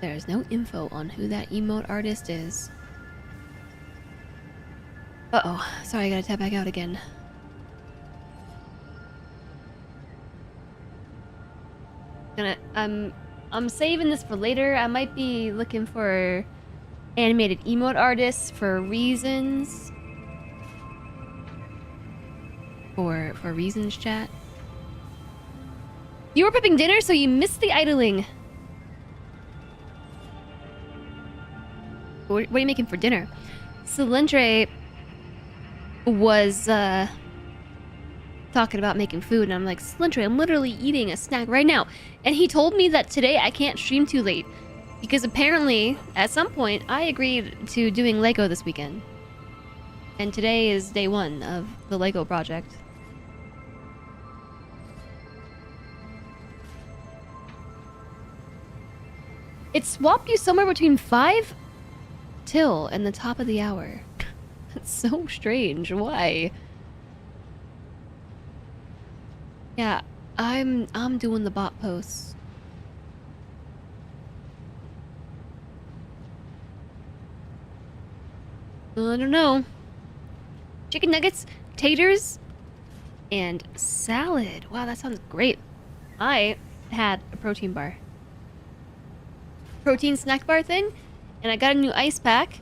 There's no info on who that emote artist is. Uh-oh. Sorry, I gotta tap back out again. I'm saving this for later. I might be looking for animated emote artists for reasons. For reasons, chat. You were prepping dinner, so you missed the idling. What are you making for dinner? Salentre was talking about making food, and I'm like, Salentre, I'm literally eating a snack right now. And he told me that today I can't stream too late because apparently at some point I agreed to doing Lego this weekend. And today is day 1 of the Lego project. It swapped you somewhere between 5 till and the top of the hour. That's so strange. Why? Yeah, I'm doing the bot posts. I don't know. Chicken nuggets, taters, and salad. Wow, that sounds great. I had a protein bar. Protein snack bar thing, and I got a new ice pack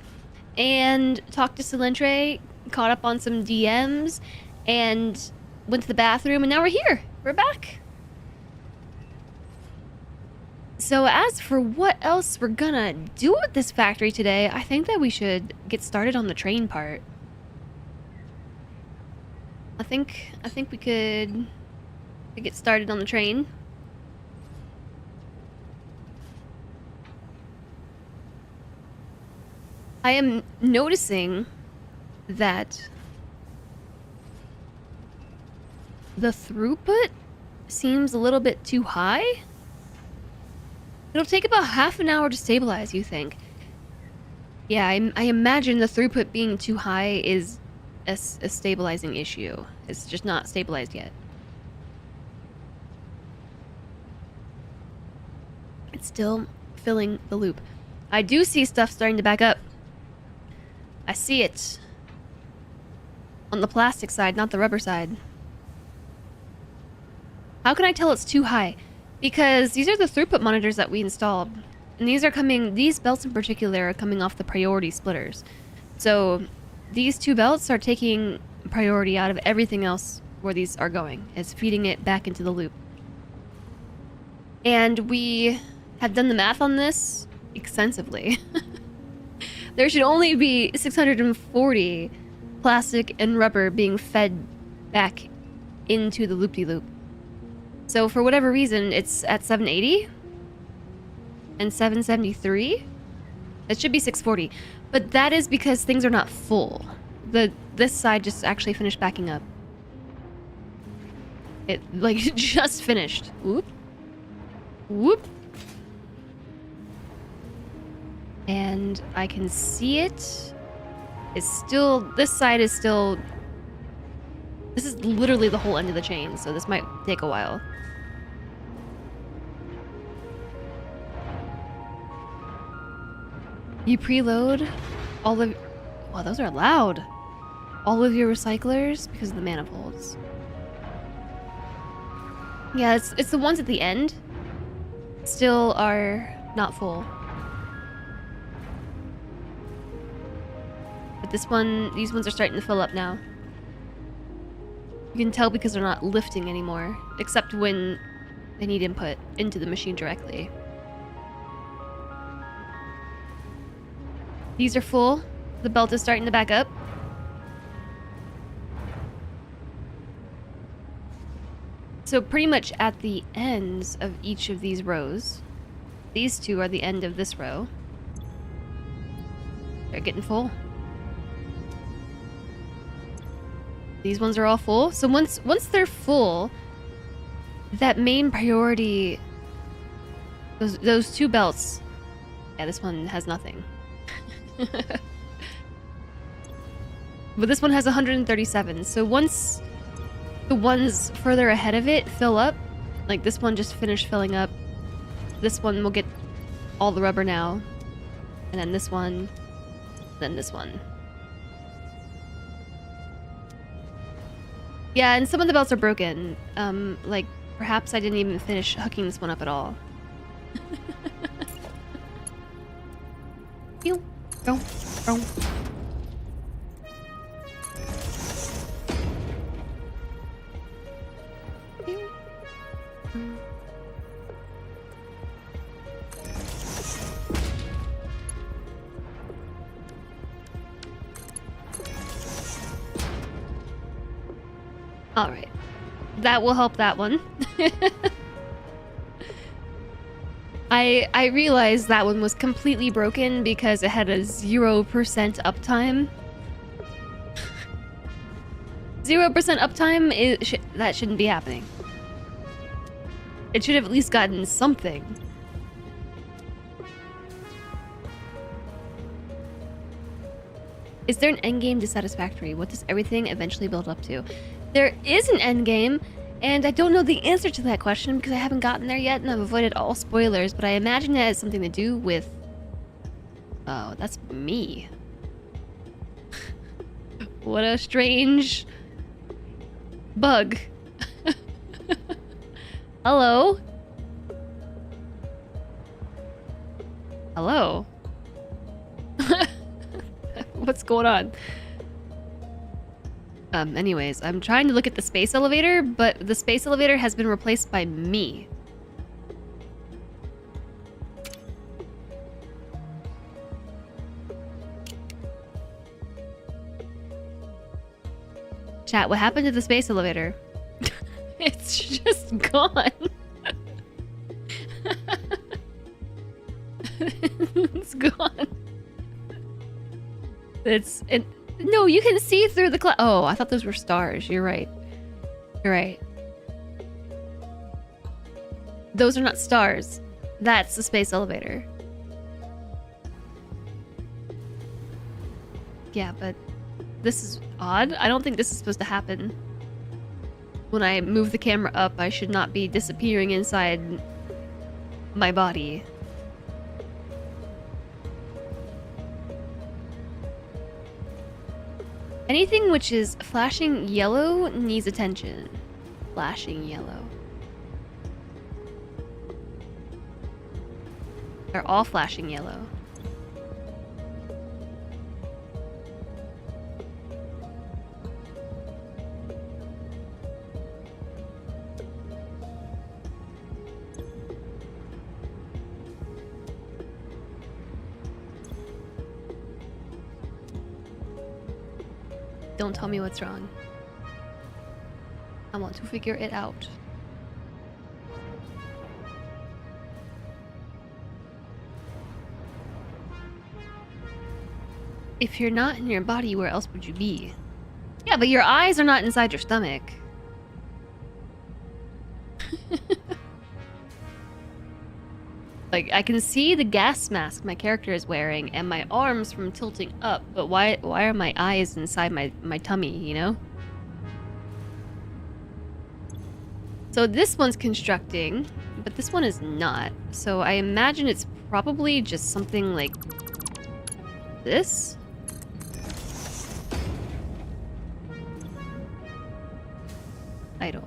and talked to Salentre, caught up on some DMs, and went to the bathroom, and now we're here. We're back. So as for what else we're gonna do with this factory today, I think that we should get started on the train part. I think we could get started on the train. I am noticing that the throughput seems a little bit too high. It'll take about half an hour to stabilize, you think? Yeah, I imagine the throughput being too high is a stabilizing issue. It's just not stabilized yet. It's still filling the loop. I do see stuff starting to back up. I see it. On the plastic side, not the rubber side. How can I tell it's too high? Because these are the throughput monitors that we installed. And these belts in particular are coming off the priority splitters. So these 2 belts are taking priority out of everything else where these are going. It's feeding it back into the loop. And we have done the math on this extensively. There should only be 640 plastic and rubber being fed back into the loop-de-loop. So for whatever reason, it's at 780 and 773. It should be 640, but that is because things are not full. This side just actually finished backing up. It like just finished. Whoop. Whoop. And I can see it. It's still, this side is still, this is literally the whole end of the chain, so this might take a while. You preload all of, wow, those are loud. All of your recyclers because of the manifolds. Yeah, it's the ones at the end still are not full. But this one, these ones are starting to fill up now. You can tell because they're not lifting anymore, except when they need input into the machine directly. These are full. The belt is starting to back up. So pretty much at the ends of each of these rows, these two are the end of this row. They're getting full. These ones are all full. So once they're full, that main priority, those two belts, yeah, this one has nothing. But this one has 137. So once the ones further ahead of it fill up, like this one just finished filling up, this one will get all the rubber now, and then this one, then this one. Yeah, and some of the belts are broken. Like perhaps I didn't even finish hooking this one up at all. Pew. Go. Go. All right, that will help that one. I realized that one was completely broken because it had a 0% uptime. 0% uptime that shouldn't be happening. It should have at least gotten something. Is there an endgame to Satisfactory? What does everything eventually build up to? There is an endgame, and I don't know the answer to that question because I haven't gotten there yet and I've avoided all spoilers, but I imagine it has something to do with... Oh, that's me. What a strange bug. Hello? Hello? What's going on? Anyways, I'm trying to look at the space elevator, but the space elevator has been replaced by me. Chat, what happened to the space elevator? It's just gone. It's gone. No, you can see through the cloud. Oh, I thought those were stars. You're right. You're right. Those are not stars. That's the space elevator. Yeah, but this is odd. I don't think this is supposed to happen. When I move the camera up, I should not be disappearing inside my body. Anything which is flashing yellow needs attention. Flashing yellow. They're all flashing yellow. Don't tell me what's wrong. I want to figure it out. If you're not in your body, where else would you be? Yeah, but your eyes are not inside your stomach. Like, I can see the gas mask my character is wearing and my arms from tilting up, but why are my eyes inside my tummy, you know? So this one's constructing, but this one is not. So I imagine it's probably just something like this? Idle.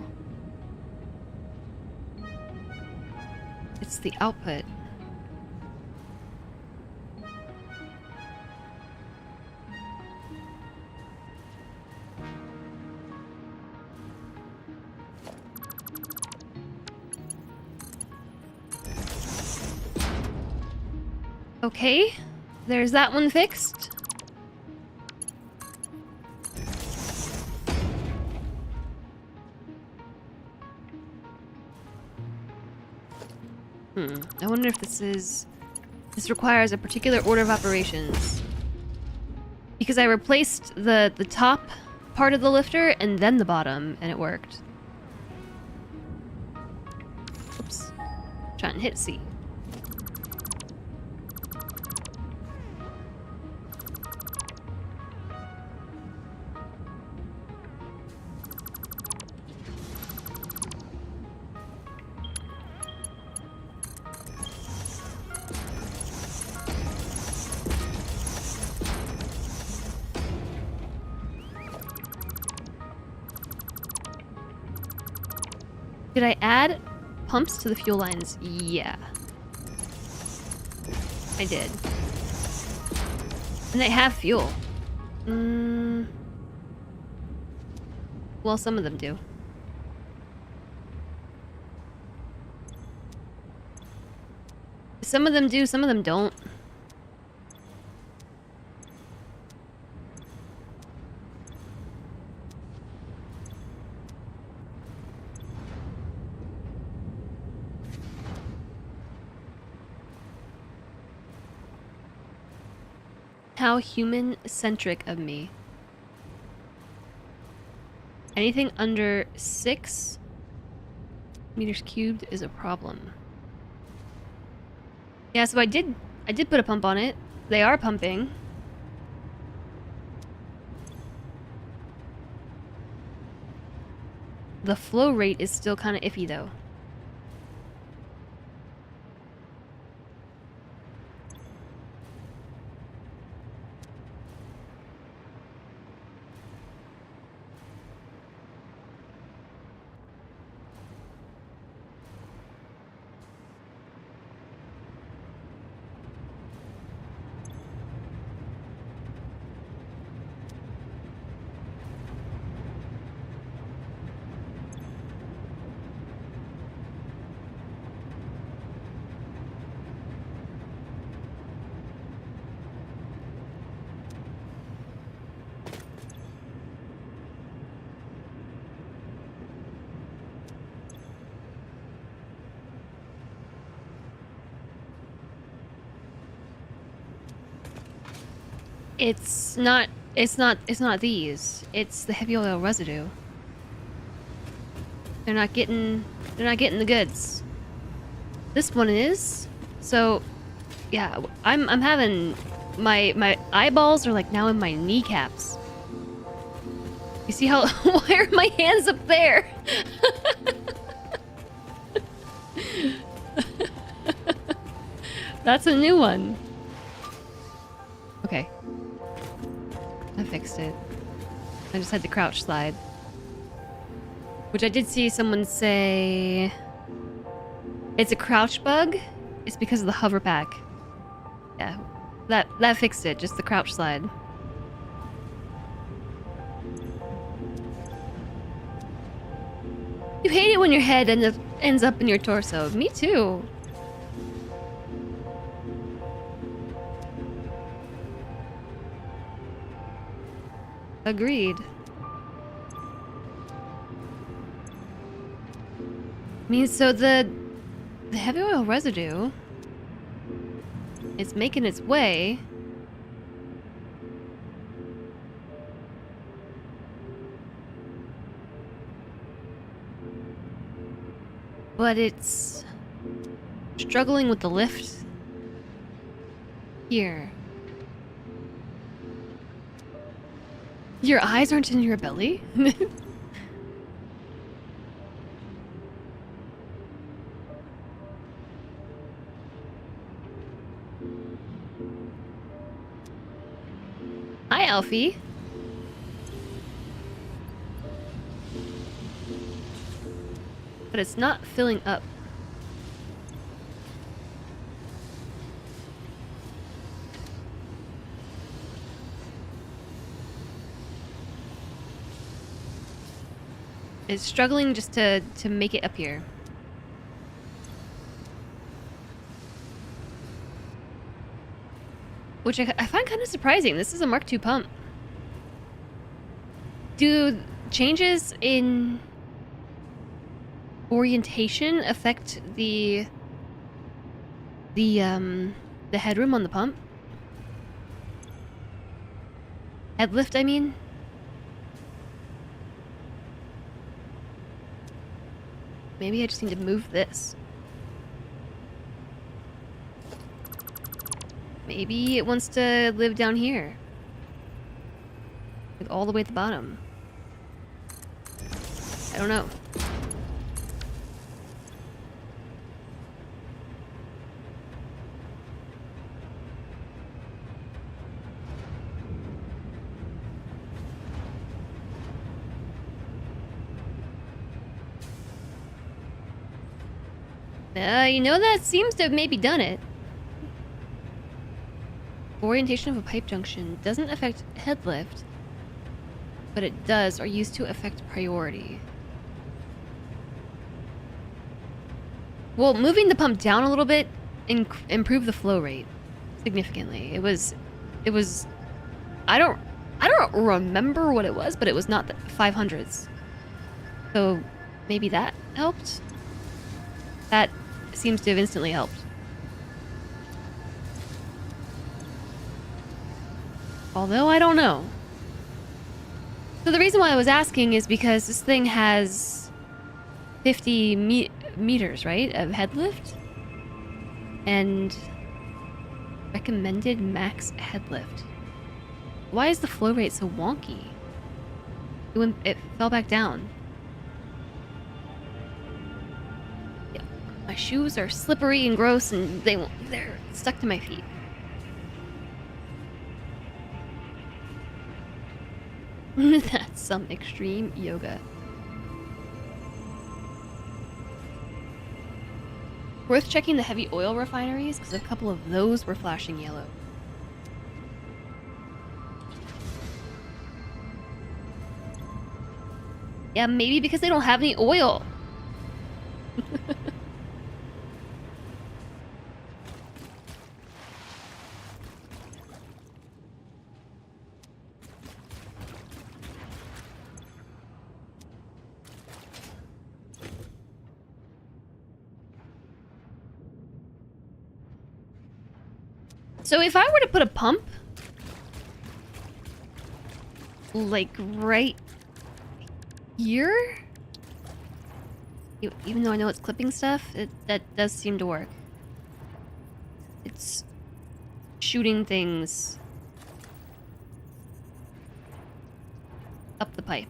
It's the output. Okay, there's that one fixed. I wonder if this requires a particular order of operations. Because I replaced the top part of the lifter and then the bottom, and it worked. Oops. Try and hit C. Did I add pumps to the fuel lines? Yeah. I did. And they have fuel. Well, some of them do. Some of them do, some of them don't. How human-centric of me. Anything under 6 meters cubed is a problem. Yeah, so I did put a pump on it. They are pumping. The flow rate is still kind of iffy though. It's not these. It's the heavy oil residue. They're not getting the goods. This one is. So yeah, I'm having my eyeballs are like now in my kneecaps. You see how why are my hands up there? That's a new one. Okay. I fixed it. I just had to crouch slide. Which I did see someone say... It's a crouch bug. It's because of the hover pack. Yeah. That fixed it. Just the crouch slide. You hate it when your head ends up in your torso. Me too. Agreed. I mean, so the heavy oil residue is making its way. But it's struggling with the lift here. Your eyes aren't in your belly? Hi, Alfie. But it's not filling up. It's struggling just to make it up here. Which I find kind of surprising. This is a Mark II pump. Do changes in orientation affect the headroom on the pump? Head lift, I mean? Maybe I just need to move this. Maybe it wants to live down here. Like all the way at the bottom. I don't know. You know, that seems to have maybe done it. Orientation of a pipe junction doesn't affect head lift, but it does or used to affect priority. Well, moving the pump down a little bit improved the flow rate significantly. It was I don't remember what it was, but it was not the 500s. So maybe that helped. That seems to have instantly helped. Although I don't know. So the reason why I was asking is because this thing has 50 meters, right, of head lift? And recommended max head lift. Why is the flow rate so wonky? It fell back down. Yeah, my shoes are slippery and gross, and they're stuck to my feet. That's some extreme yoga. Worth checking the heavy oil refineries, because a couple of those were flashing yellow. Yeah, maybe because they don't have any oil. So if I were to put a pump, like right here, even though I know it's clipping stuff, that does seem to work. It's shooting things up the pipe.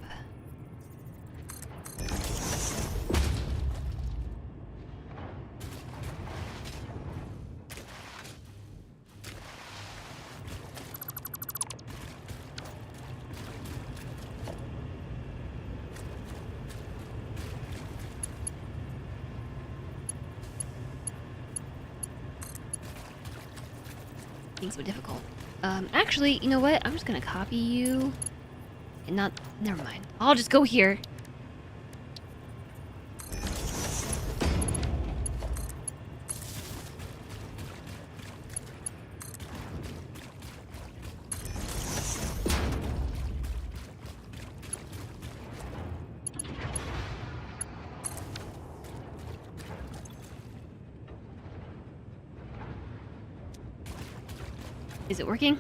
So difficult. Actually, you know what? I'm just gonna copy you and not. Never mind. I'll just go here. Is it working?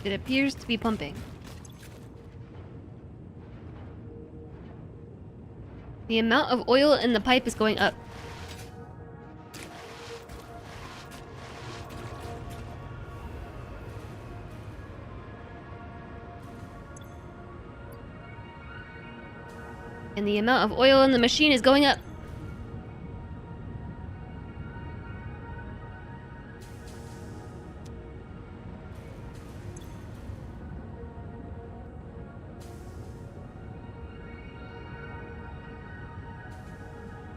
It appears to be pumping. The amount of oil in the pipe is going up. And the amount of oil in the machine is going up.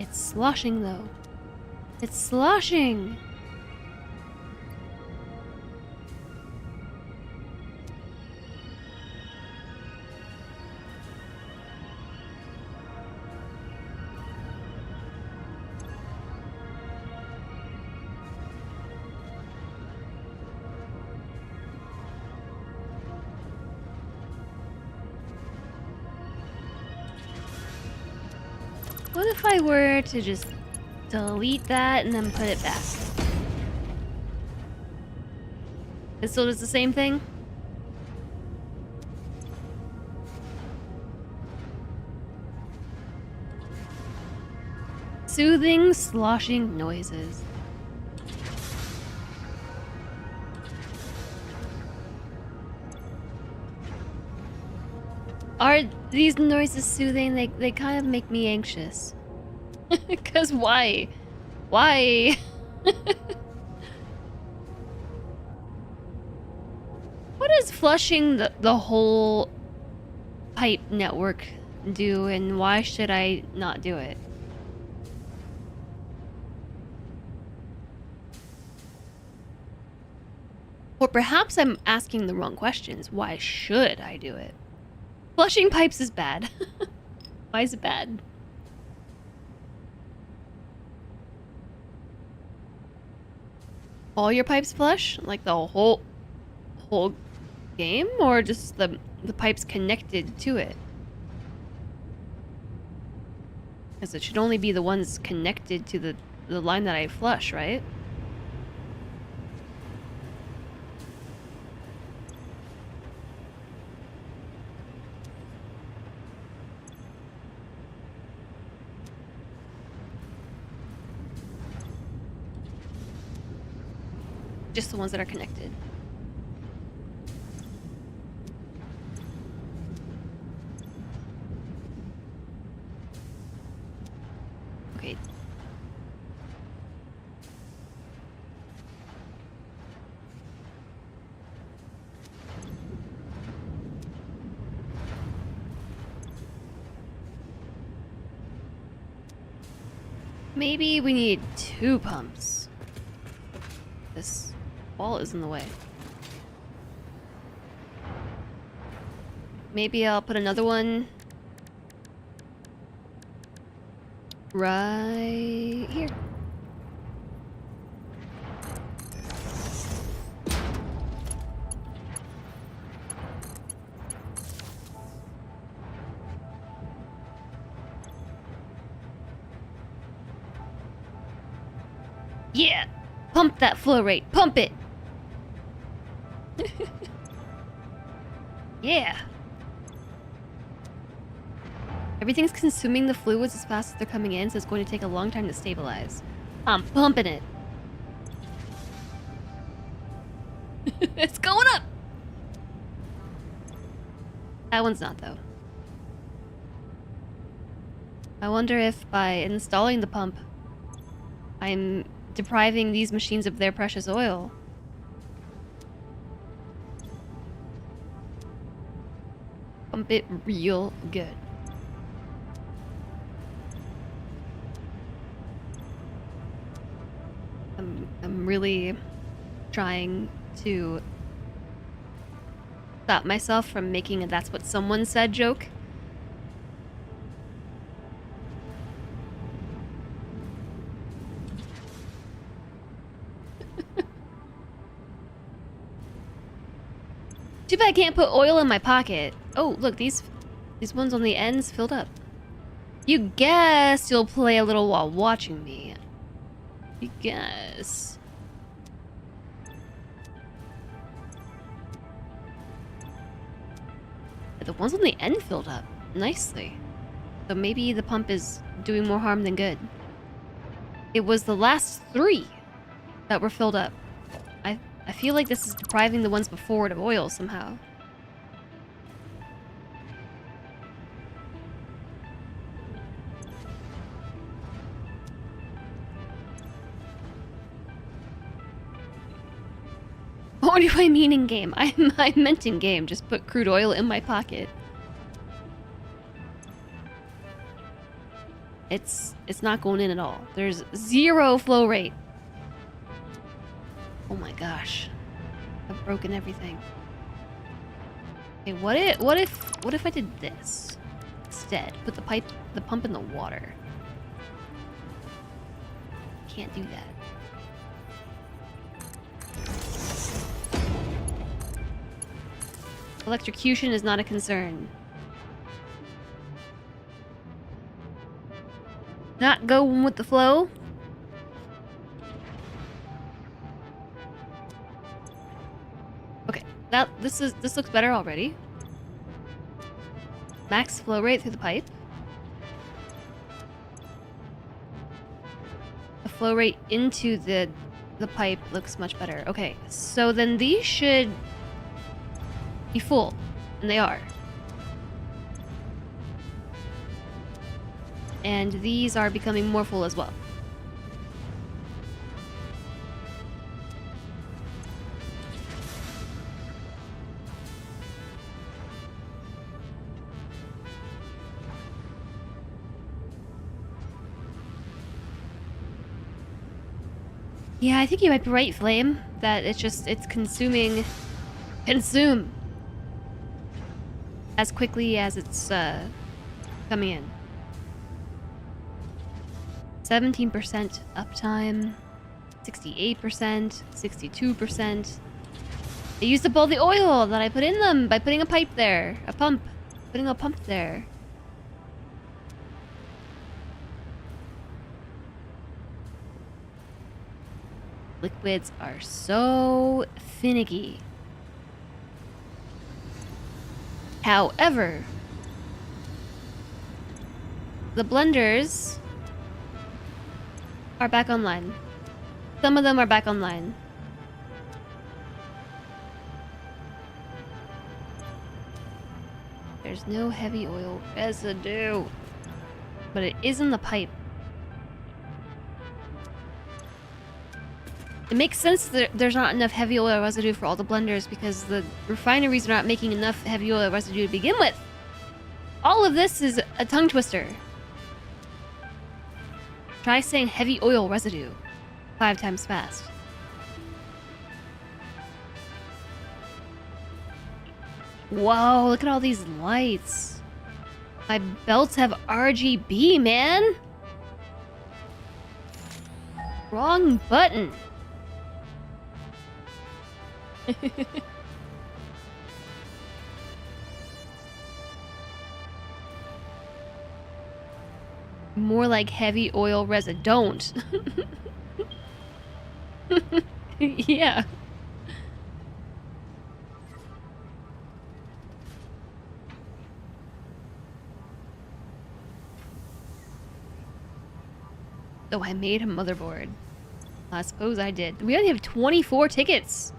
It's sloshing though. It's sloshing. What if I were to just delete that and then put it back? It still does the same thing? Soothing, sloshing noises. Are these noises soothing? They kind of make me anxious. Because why? Why? What does flushing the whole pipe network do, and why should I not do it? Or perhaps I'm asking the wrong questions. Why should I do it? Flushing pipes is bad. Why is it bad? All your pipes flush? Like the whole game? Or just the pipes connected to it? Because it should only be the ones connected to the line that I flush, right? Just the ones that are connected. Okay. Maybe we need 2 pumps. This wall is in the way. Maybe I'll put another one right here. Yeah! Pump that flow rate! Pump it! Yeah! Everything's consuming the fluids as fast as they're coming in, so it's going to take a long time to stabilize. I'm pumping it! It's going up! That one's not, though. I wonder if by installing the pump, I'm depriving these machines of their precious oil. Pump it real good. I'm really trying to stop myself from making a "that's what someone said" joke. Too bad I can't put oil in my pocket. Oh, look, these ones on the ends filled up. You guess you'll play a little while watching me. I guess. The ones on the end filled up nicely. So maybe the pump is doing more harm than good. It was the last 3 that were filled up. I feel like this is depriving the ones before it of oil somehow. What do I mean in game? I meant in game. Just put crude oil in my pocket. It's not going in at all. There's 0 flow rate. Oh my gosh. I've broken everything. Okay, what if I did this instead? Put the pump in the water. Can't do that. Electrocution is not a concern. Not going with the flow. Okay, this looks better already. Max flow rate through the pipe. The flow rate into the pipe looks much better. Okay, so then these should be full, and they are. And these are becoming more full as well. Yeah, I think you might be right, Flame, that it's consuming... Consume! As quickly as it's, coming in. 17% uptime, 68%, 62%. I used up all the oil that I put in them by putting a pipe there, putting a pump there. Liquids are so finicky. However, the blenders are back online. Some of them are back online. There's no heavy oil residue, but it is in the pipe. It makes sense that there's not enough heavy oil residue for all the blenders because the refineries are not making enough heavy oil residue to begin with. All of this is a tongue twister. Try saying heavy oil residue 5 times fast. Whoa, look at all these lights. My belts have RGB, man. Wrong button. More like heavy oil residue. Don't. Yeah. Oh, I made a motherboard. I suppose I did. We only have 24 tickets.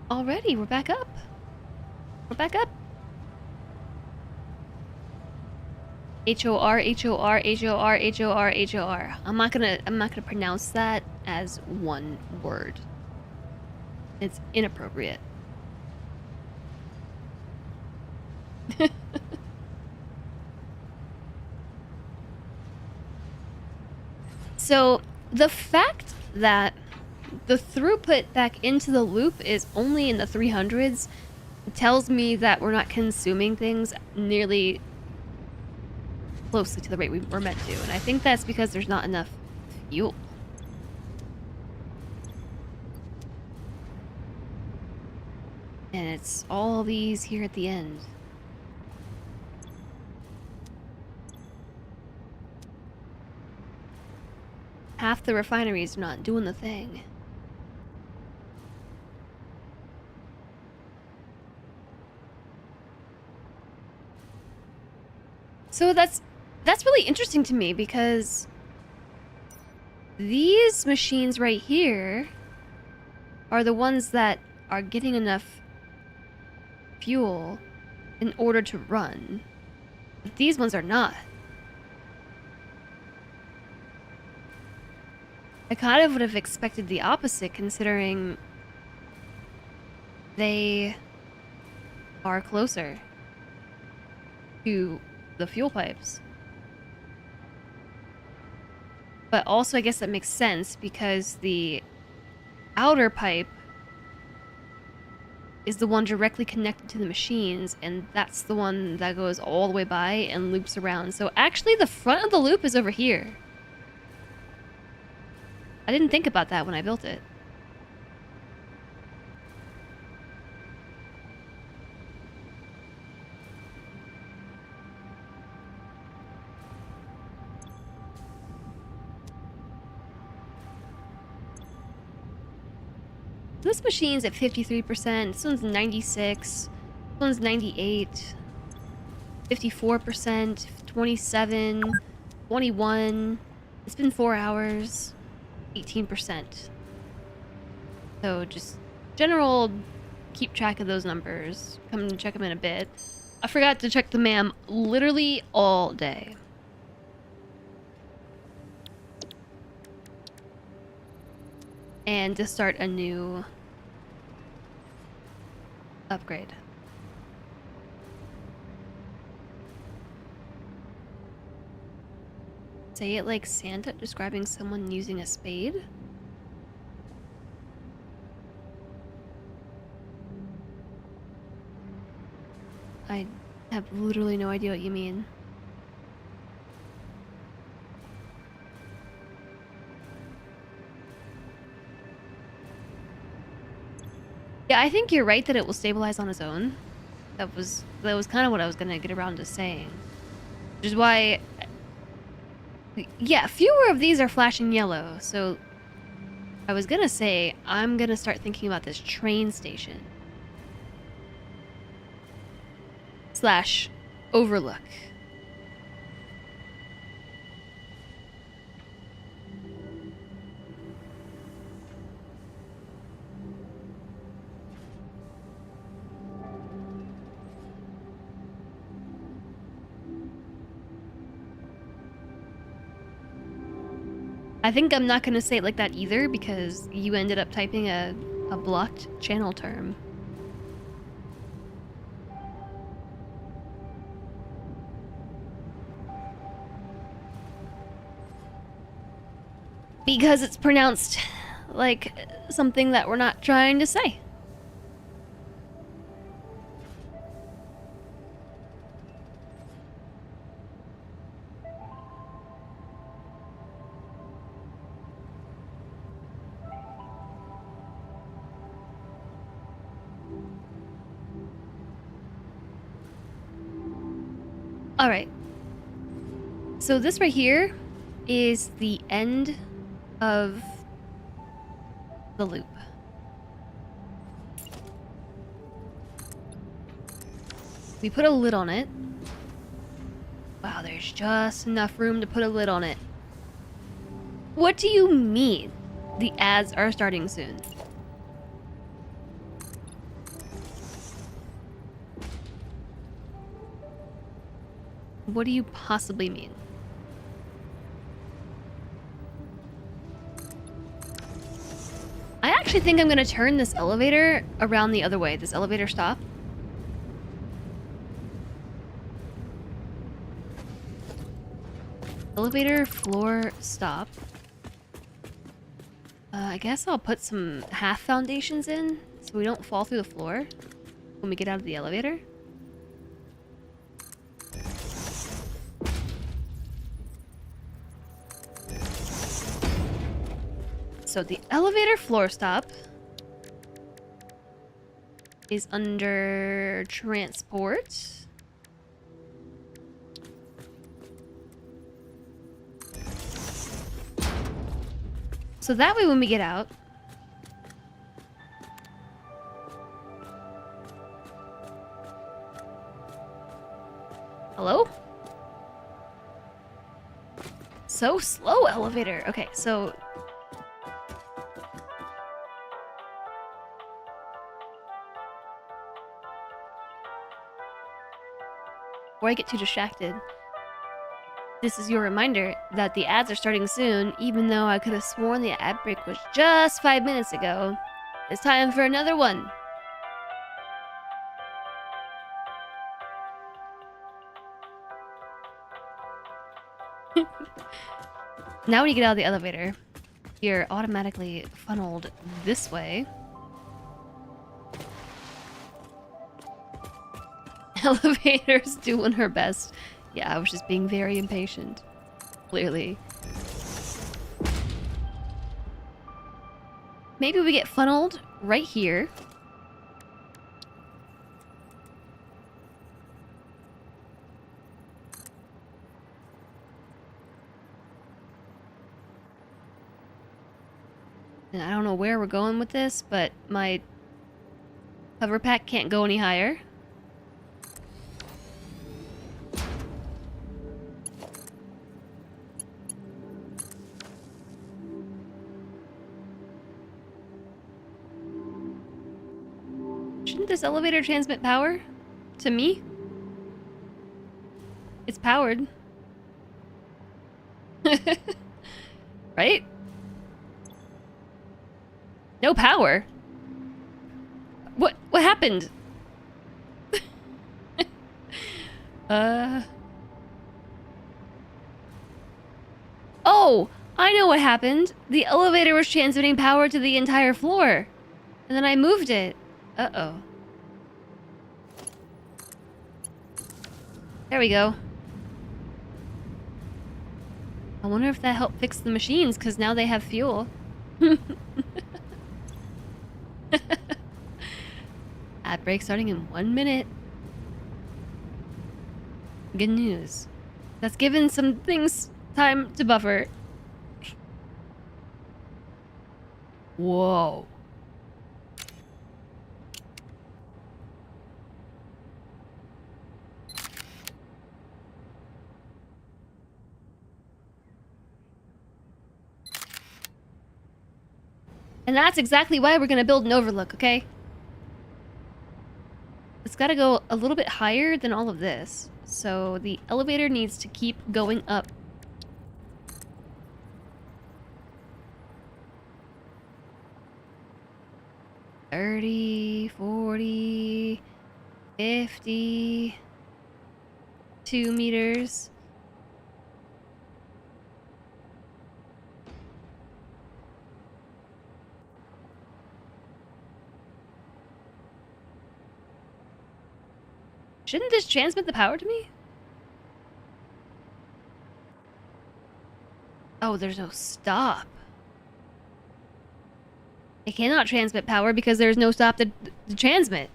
Already, we're back up. We're back up. HOR, HOR, HOR, HOR, HOR. I'm not gonna pronounce that as one word. It's inappropriate. So, the fact that the throughput back into the loop is only in the 300s tells me that we're not consuming things nearly closely to the rate we were meant to, and I think that's because there's not enough fuel. And it's all these here at the end. half the refineries are not doing the thing. So that's really interesting to me because these machines right here are the ones that are getting enough fuel in order to run. But these ones are not. I kind of would have expected the opposite considering they are closer to the fuel pipes. But also I guess that makes sense because the outer pipe is the one directly connected to the machines, and that's the one that goes all the way by and loops around. So actually the front of the loop is over here. I didn't think about that when I built it. This machine's at 53%, this one's 96%, this one's 98%, 54%, 27%, 21%, it's been 4 hours, 18%. So just general, keep track of those numbers, come and check them in a bit. I forgot to check the MAM literally all day. And to start a new upgrade. Say it like Santa describing someone using a spade? I have literally no idea what you mean. Yeah, I think you're right that it will stabilize on its own. That was kind of what I was gonna get around to saying. Which is why... Yeah, fewer of these are flashing yellow, so... I was gonna say, I'm gonna start thinking about this train station. / overlook. I think I'm not gonna say it like that either because you ended up typing a blocked channel term. Because it's pronounced like something that we're not trying to say. All right. So this right here is the end of the loop. We put a lid on it. Wow, there's just enough room to put a lid on it. What do you mean the ads are starting soon? What do you possibly mean? I actually think I'm gonna turn this elevator around the other way. This elevator stop. Elevator floor stop. I guess I'll put some half foundations in so we don't fall through the floor when we get out of the elevator. So the elevator floor stop is under transport. So that way when we get out... Hello? So slow, elevator. Okay, so... Before I get too distracted, this is your reminder that the ads are starting soon, even though I could have sworn the ad break was just 5 minutes ago. It's time for another one. Now when you get out of the elevator, you're automatically funneled this way. Elevator's doing her best. Yeah, I was just being very impatient. Clearly. Maybe we get funneled right here. And I don't know where we're going with this, but my cover pack can't go any higher. Shouldn't this elevator transmit power to me? It's powered. Right? No power. What happened? Oh, I know what happened. The elevator was transmitting power to the entire floor. And then I moved it. Uh-oh. There we go. I wonder if that helped fix the machines, because now they have fuel. Ad break starting in 1 minute. Good news. That's given some things time to buffer. Whoa. And that's exactly why we're gonna build an overlook, okay? It's gotta go a little bit higher than all of this. So the elevator needs to keep going up. $30, $40, $50, 2 meters. Shouldn't this transmit the power to me? Oh, there's no stop. It cannot transmit power because there's no stop to transmit.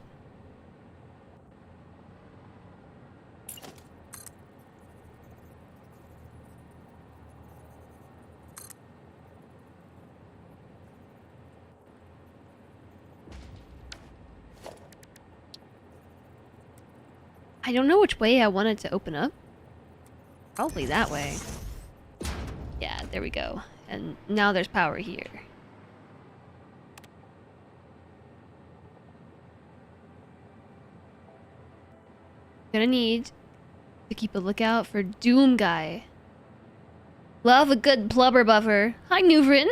I don't know which way I wanted to open up. Probably that way. Yeah, there we go. And now there's power here. Gonna need to keep a lookout for Doom Guy. Love a good Plubber buffer. Hi, Nuvrin.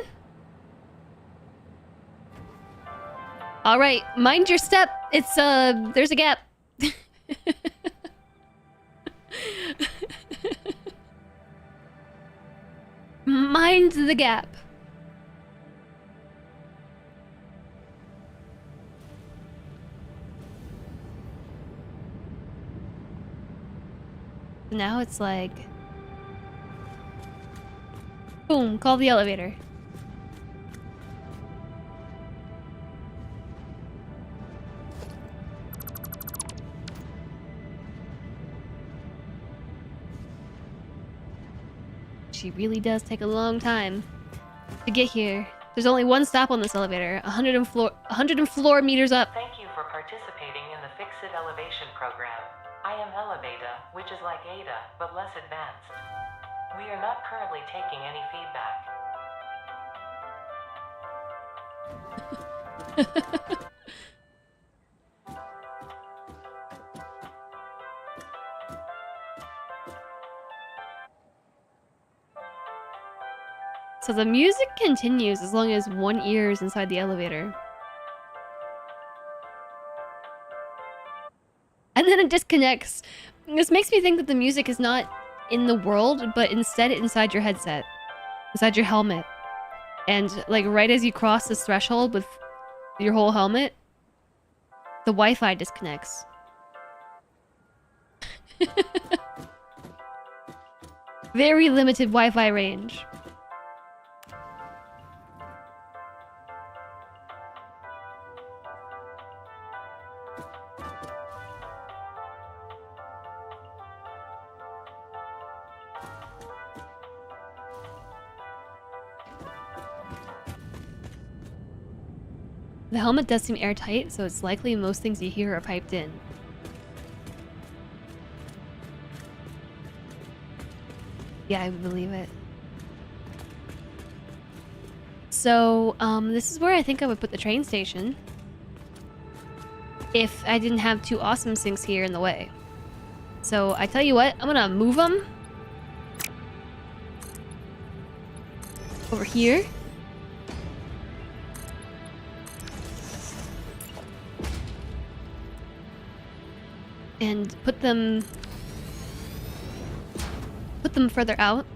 Alright, mind your step. It's, there's a gap. Mind the gap. Now it's like... Boom, call the elevator. She really does take a long time. to get here. There's only one stop on this elevator. 100 floor meters up. Thank you for participating in the Fix-It Elevation program. I am Elevata, which is like Ada, but less advanced. We are not currently taking any feedback. So the music continues as long as one ear is inside the elevator. And then it disconnects. This makes me think that the music is not in the world, but instead inside your headset. Inside your helmet. And like right as you cross this threshold with your whole helmet, the Wi-Fi disconnects. Very limited Wi-Fi range. The helmet does seem airtight, so it's likely most things you hear are piped in. Yeah, I would believe it. So, this is where I think I would put the train station. If I didn't have two awesome sinks here in the way. So, I tell you what, I'm gonna move them over here. And put them further out.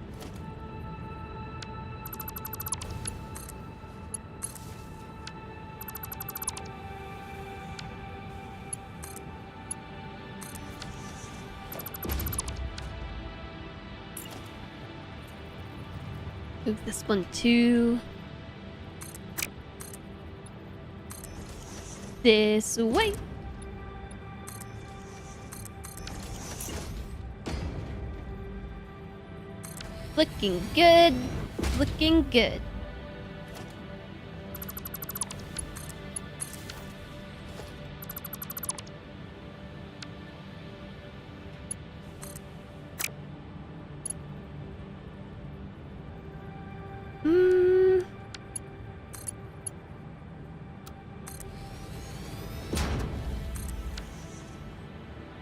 Move this one too. This way. Looking good. Looking good.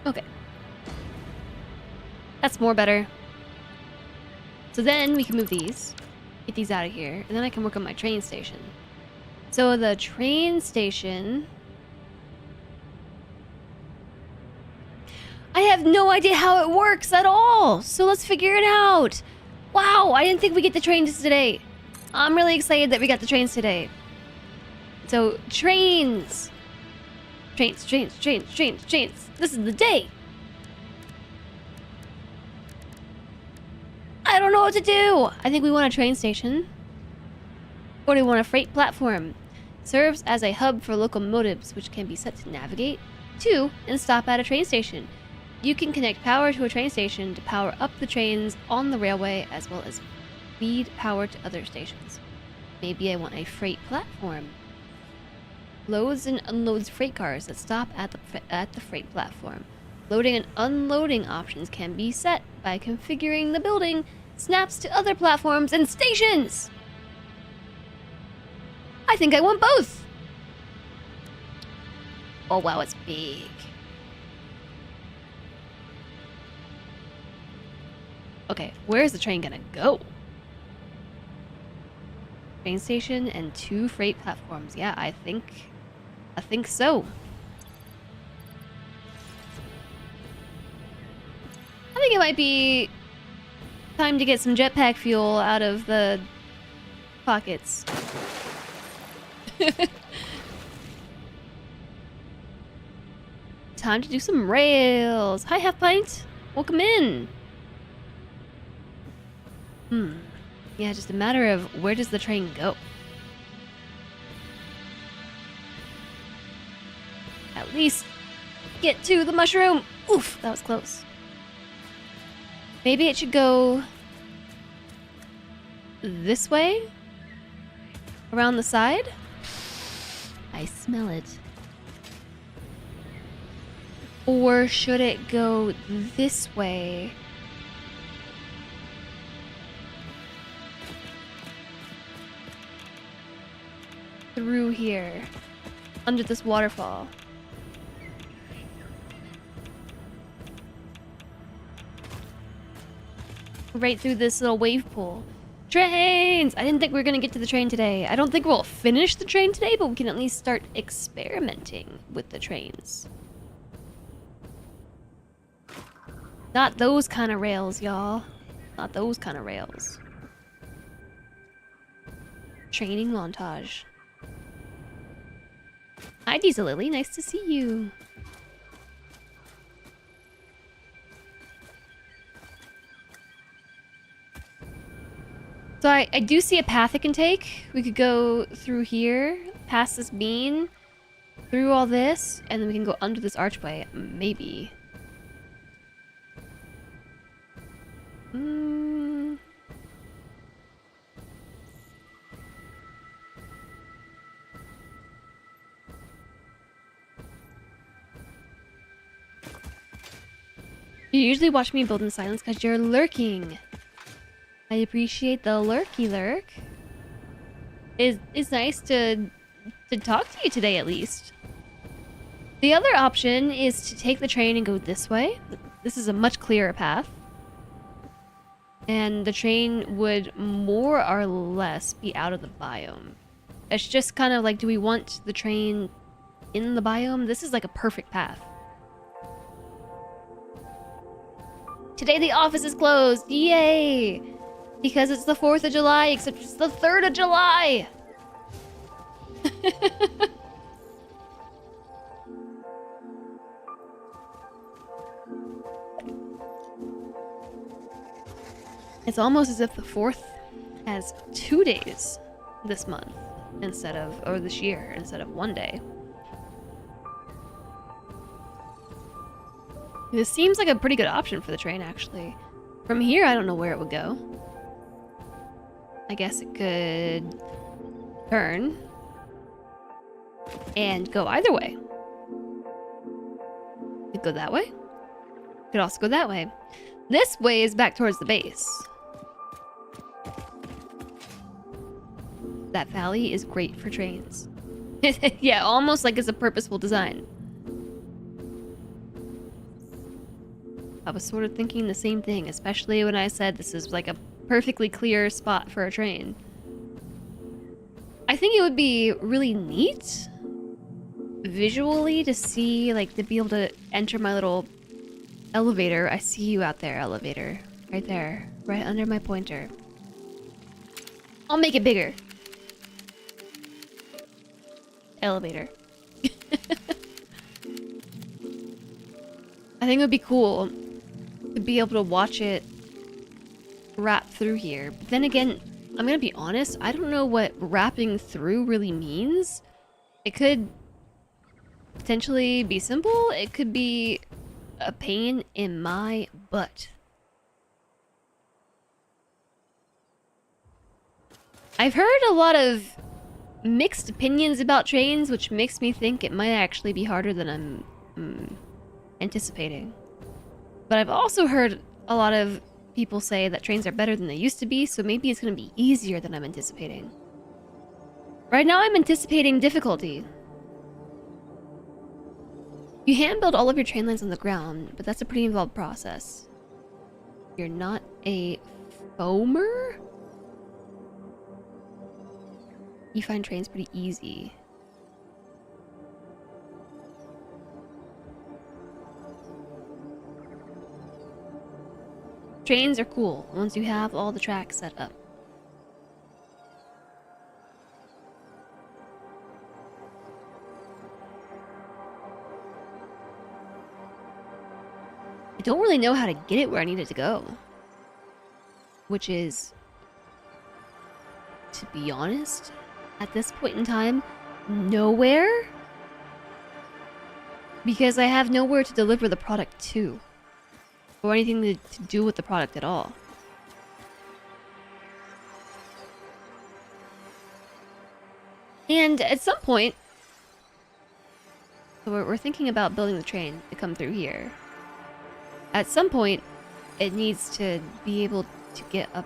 Okay. That's more better. So then we can move these, get these out of here, and then I can work on my train station. So the train station... I have no idea how it works at all, so let's figure it out. Wow, I didn't think we get the trains today. I'm really excited that we got the trains today. So, trains. Trains. This is the day. I don't know what to do. I think we want a train station. Or do we want a freight platform? Serves as a hub for locomotives, which can be set to navigate to and stop at a train station. You can connect power to a train station to power up the trains on the railway, as well as feed power to other stations. Maybe I want a freight platform. Loads and unloads freight cars that stop at the freight platform. Loading and unloading options can be set by configuring the building snaps to other platforms and stations. I think I want both. Oh wow, it's big. Okay, where's the train gonna go? Train station and 2 freight platforms. Yeah, I think so. I think it might be time to get some jetpack fuel out of the pockets. Time to do some rails. Hi, Half Pint. Welcome in. Yeah, just a matter of where does the train go? At least get to the mushroom. Oof, that was close. Maybe it should go this way? Around the side? I smell it. Or should it go this way? Through here. Under this waterfall. Right through this little wave pool. Trains! I didn't think we were gonna get to the train today. I don't think we'll finish the train today, but we can at least start experimenting with the trains. Not those kind of rails, y'all. Not those kind of rails. Training montage. Hi, Diesel Lily. Nice to see you. So I do see a path it can take. We could go through here, past this bean, through all this, and then we can go under this archway. Maybe. You usually watch me build in silence because you're lurking. I appreciate the lurky lurk. It's nice to talk to you today at least. The other option is to take the train and go this way. This is a much clearer path. And the train would more or less be out of the biome. It's just kind of like, do we want the train in the biome? This is like a perfect path. Today the office is closed. Yay! Because it's the 4th of July, except it's the 3rd of July! It's almost as if the 4th has 2 days this month instead of, or this year, instead of 1 day. This seems like a pretty good option for the train, actually. From here, I don't know where it would go. I guess it could turn and go either way. It could go that way. It could also go that way. This way is back towards the base. That valley is great for trains. Yeah, almost like it's a purposeful design. I was sort of thinking the same thing, especially when I said this is like a perfectly clear spot for a train. I think it would be really neat visually to see, like, to be able to enter my little elevator. I see you out there, elevator. Right there. Right under my pointer. I'll make it bigger. Elevator. I think it would be cool to be able to watch it wrap through here. But then again, I'm gonna be honest, I don't know what wrapping through really means. It could potentially be simple. It could be a pain in my butt. I've heard a lot of mixed opinions about trains, which makes me think it might actually be harder than I'm anticipating. But I've also heard a lot of people say that trains are better than they used to be, so maybe it's going to be easier than I'm anticipating. Right now I'm anticipating difficulty. You hand build all of your train lines on the ground, but that's a pretty involved process. You're not a foamer? You find trains pretty easy. Trains are cool once you have all the tracks set up. I don't really know how to get it where I need it to go. Which is, to be honest, at this point in time, nowhere. Because I have nowhere to deliver the product to. Or anything to do with the product at all. And at some point, so we're thinking about building the train to come through here. At some point, it needs to be able to get up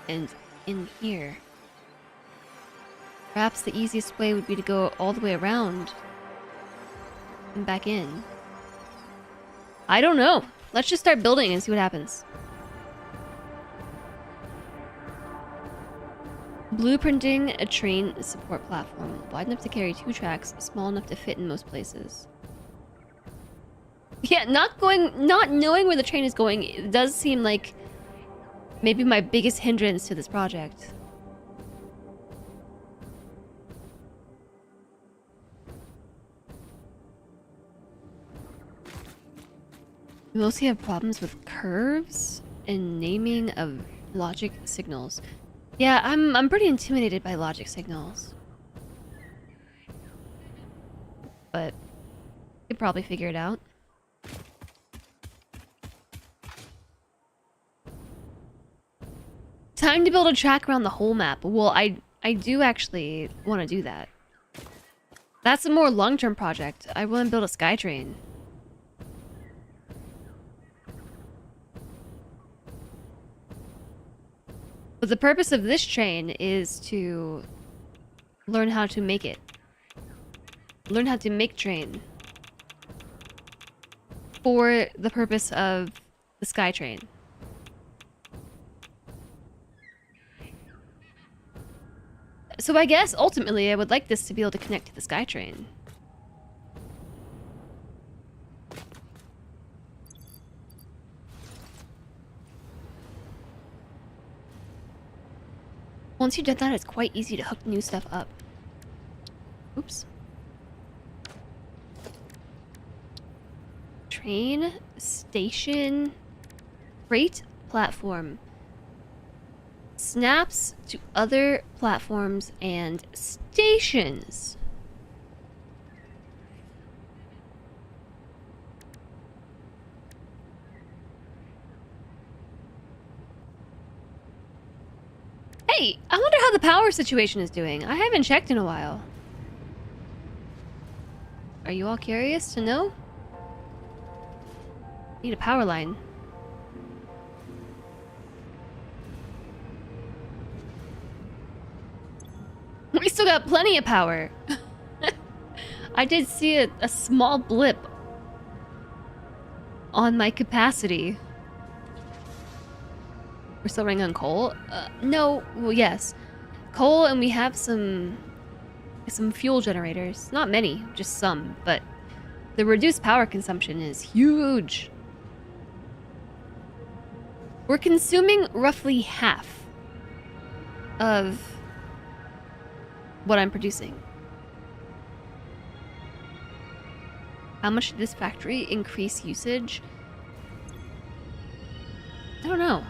and in here. Perhaps the easiest way would be to go all the way around and back in. I don't know. Let's just start building and see what happens. Blueprinting a train support platform. Wide enough to carry 2 tracks, small enough to fit in most places. Yeah, not knowing where the train is going, it does seem like maybe my biggest hindrance to this project. We mostly have problems with curves and naming of logic signals. Yeah, I'm pretty intimidated by logic signals. But we could probably figure it out. Time to build a track around the whole map. Well, I do actually want to do that. That's a more long-term project. I want to build a SkyTrain. But the purpose of this train is to learn how to make it. Learn how to make train. For the purpose of the SkyTrain. So I guess, ultimately, I would like this to be able to connect to the SkyTrain. Once you've done that, it's quite easy to hook new stuff up. Oops. Train, station, freight platform. Snaps to other platforms and stations. Hey, I wonder how the power situation is doing. I haven't checked in a while. Are you all curious to know? Need a power line. We still got plenty of power. I did see a small blip on my capacity. We're still running on coal? No, well, yes. Coal, and we have some fuel generators. Not many, just some, but the reduced power consumption is huge. We're consuming roughly half of what I'm producing. How much did this factory increase usage? I don't know.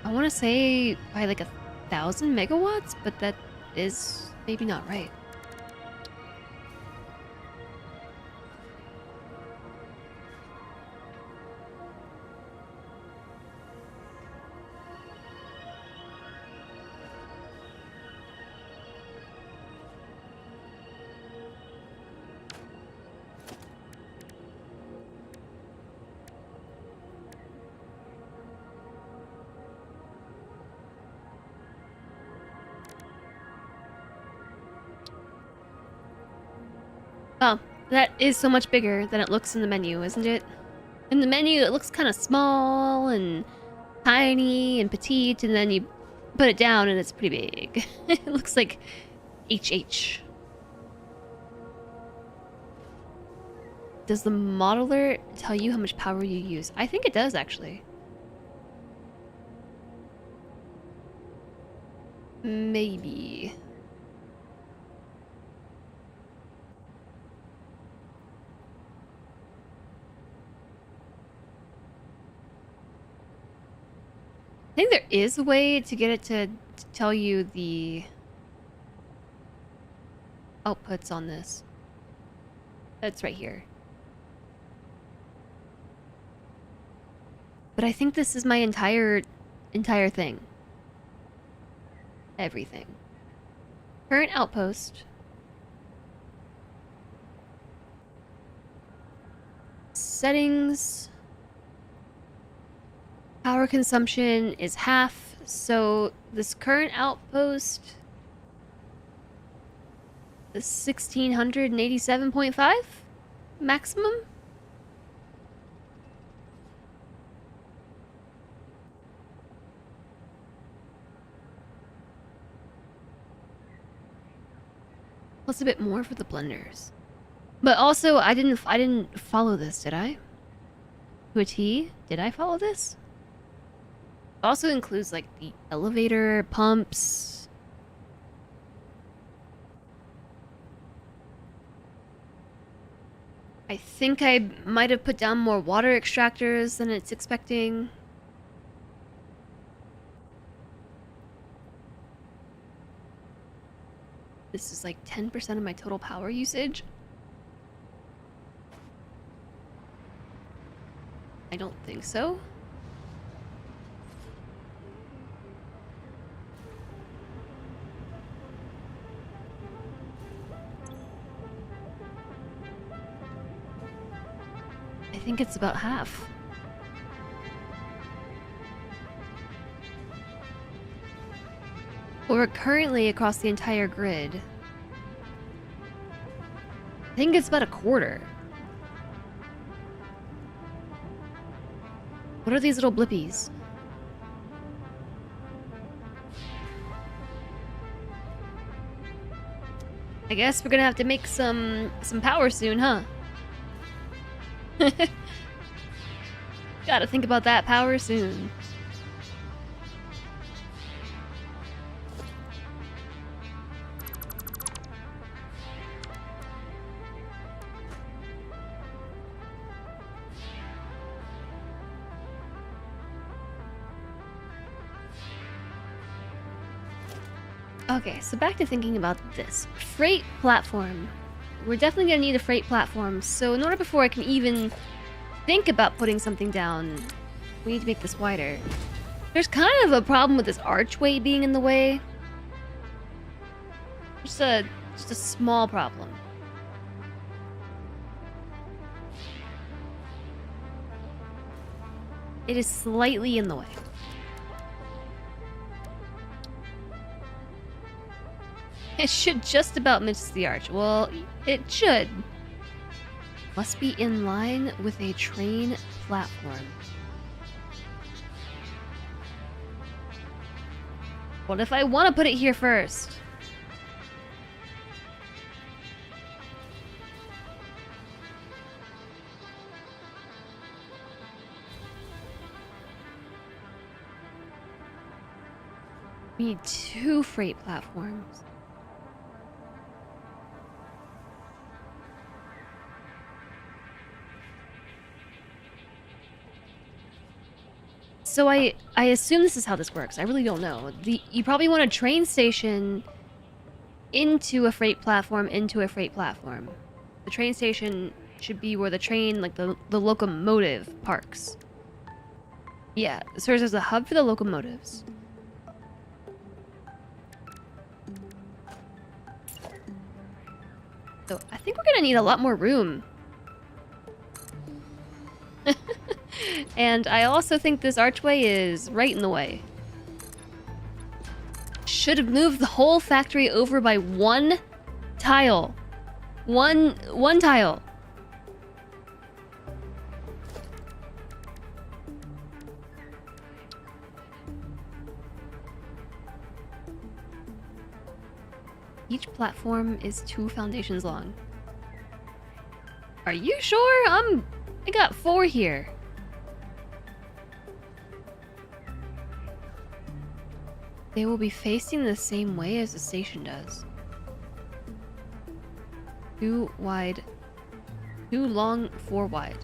I want to say by like 1,000 megawatts, but that is maybe not right. Oh, that is so much bigger than it looks in the menu, isn't it? In the menu, it looks kind of small and tiny and petite, and then you put it down and it's pretty big. It looks like HH. Does the modeler tell you how much power you use? I think it does, actually. Maybe. I think there is a way to get it to tell you the outputs on this. It's right here. But I think this is my entire thing. Everything. Current outpost. Settings. Power consumption is half, so this current outpost is 1687.5 maximum. Plus a bit more for the blenders. But also, I didn't follow this, did I? To a T? Did I follow this? It also includes like the elevator, pumps. I think I might have put down more water extractors than it's expecting. This is like 10% of my total power usage. I don't think so. I think it's about half. We're currently across the entire grid. I think it's about a quarter. What are these little blippies? I guess we're gonna have to make some power soon, huh? Gotta think about that power soon. Okay, so back to thinking about this. Freight platform. We're definitely gonna need a freight platform, so in order before I can even think about putting something down, we need to make this wider. There's kind of a problem with this archway being in the way. Just a small problem. It is slightly in the way. It should just about miss the arch. Well, it should. Must be in line with a train platform. What if I want to put it here first? We need 2 freight platforms. So I assume this is how this works. I really don't know. You probably want a train station into a freight platform into a freight platform. The train station should be where the train, like the locomotive parks. Yeah, it serves as a hub for the locomotives. So I think we're gonna need a lot more room. And I also think this archway is right in the way. Should have moved the whole factory over by 1 tile. One tile. Each platform is 2 foundations long. Are you sure? I got 4 here. They will be facing the same way as the station does. 2 wide, 2 long, 4 wide.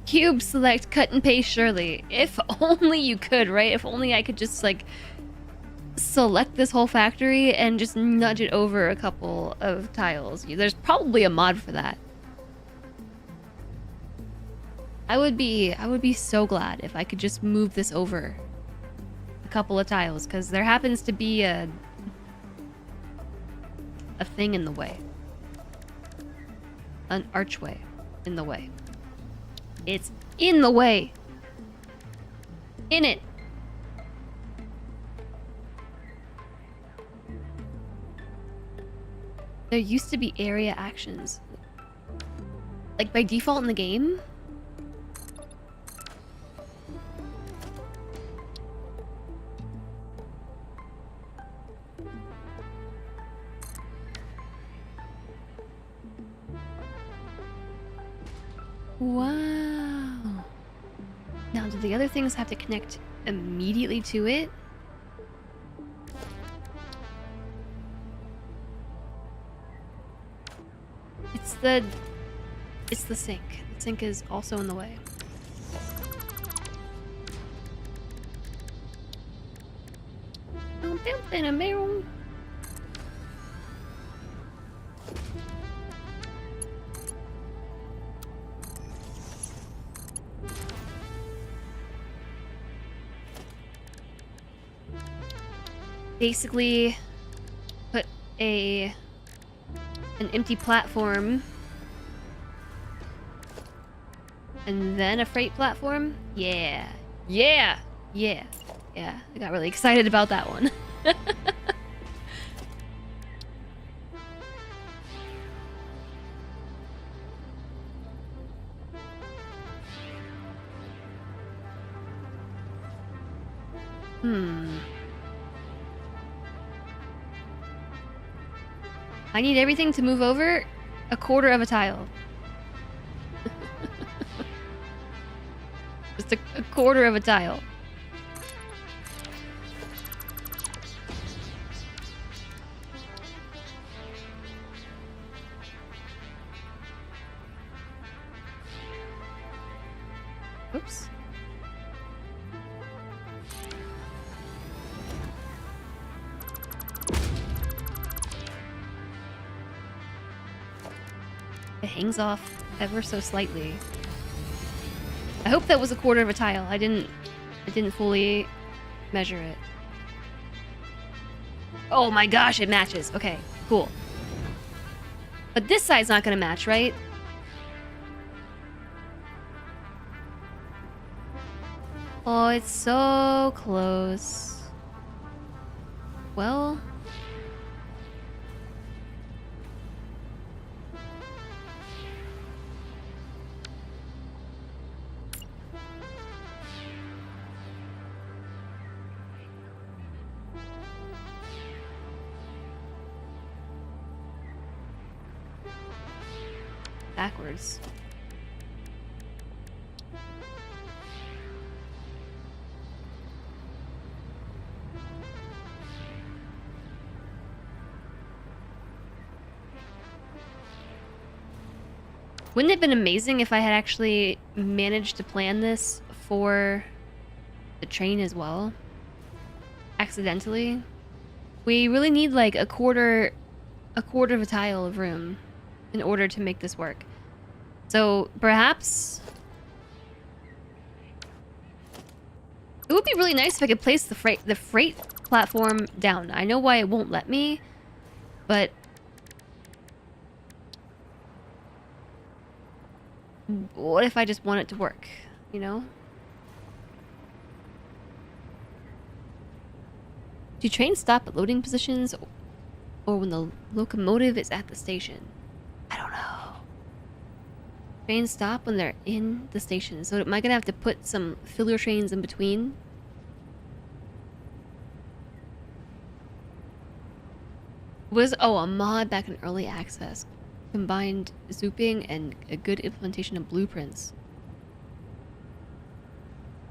Cube select, cut and paste Shirley. If only you could, right? If only I could just like select this whole factory and just nudge it over a couple of tiles. There's probably a mod for that. I would be so glad if I could just move this over a couple of tiles because there happens to be a thing in the way. An archway in the way. It's in the way. In it. There used to be area actions. Like by default in the game? Wow. Now, do the other things have to connect immediately to it? It's the sink. The sink is also in the way. Basically, put an empty platform and then a freight platform. Yeah, yeah, yeah, yeah. I got really excited about that one. I need everything to move over a quarter of a tile. Just a quarter of a tile. Oops. It hangs off ever so slightly. I hope that was a quarter of a tile. I didn't fully measure it. Oh my gosh, it matches. Okay, cool. But this side's not gonna match, right? Oh, it's so close. Well... backwards. Wouldn't it have been amazing if I had actually managed to plan this for the train as well? Accidentally? We really need like a quarter of a tile of room in order to make this work. So perhaps it would be really nice if I could place the freight platform down. I know why it won't let me, but what if I just want it to work, you know? Do trains stop at loading positions or when the locomotive is at the station? I don't know. Trains stop when they're in the station. So am I gonna have to put some filler trains in between? A mod back in early access combined zooping and a good implementation of blueprints.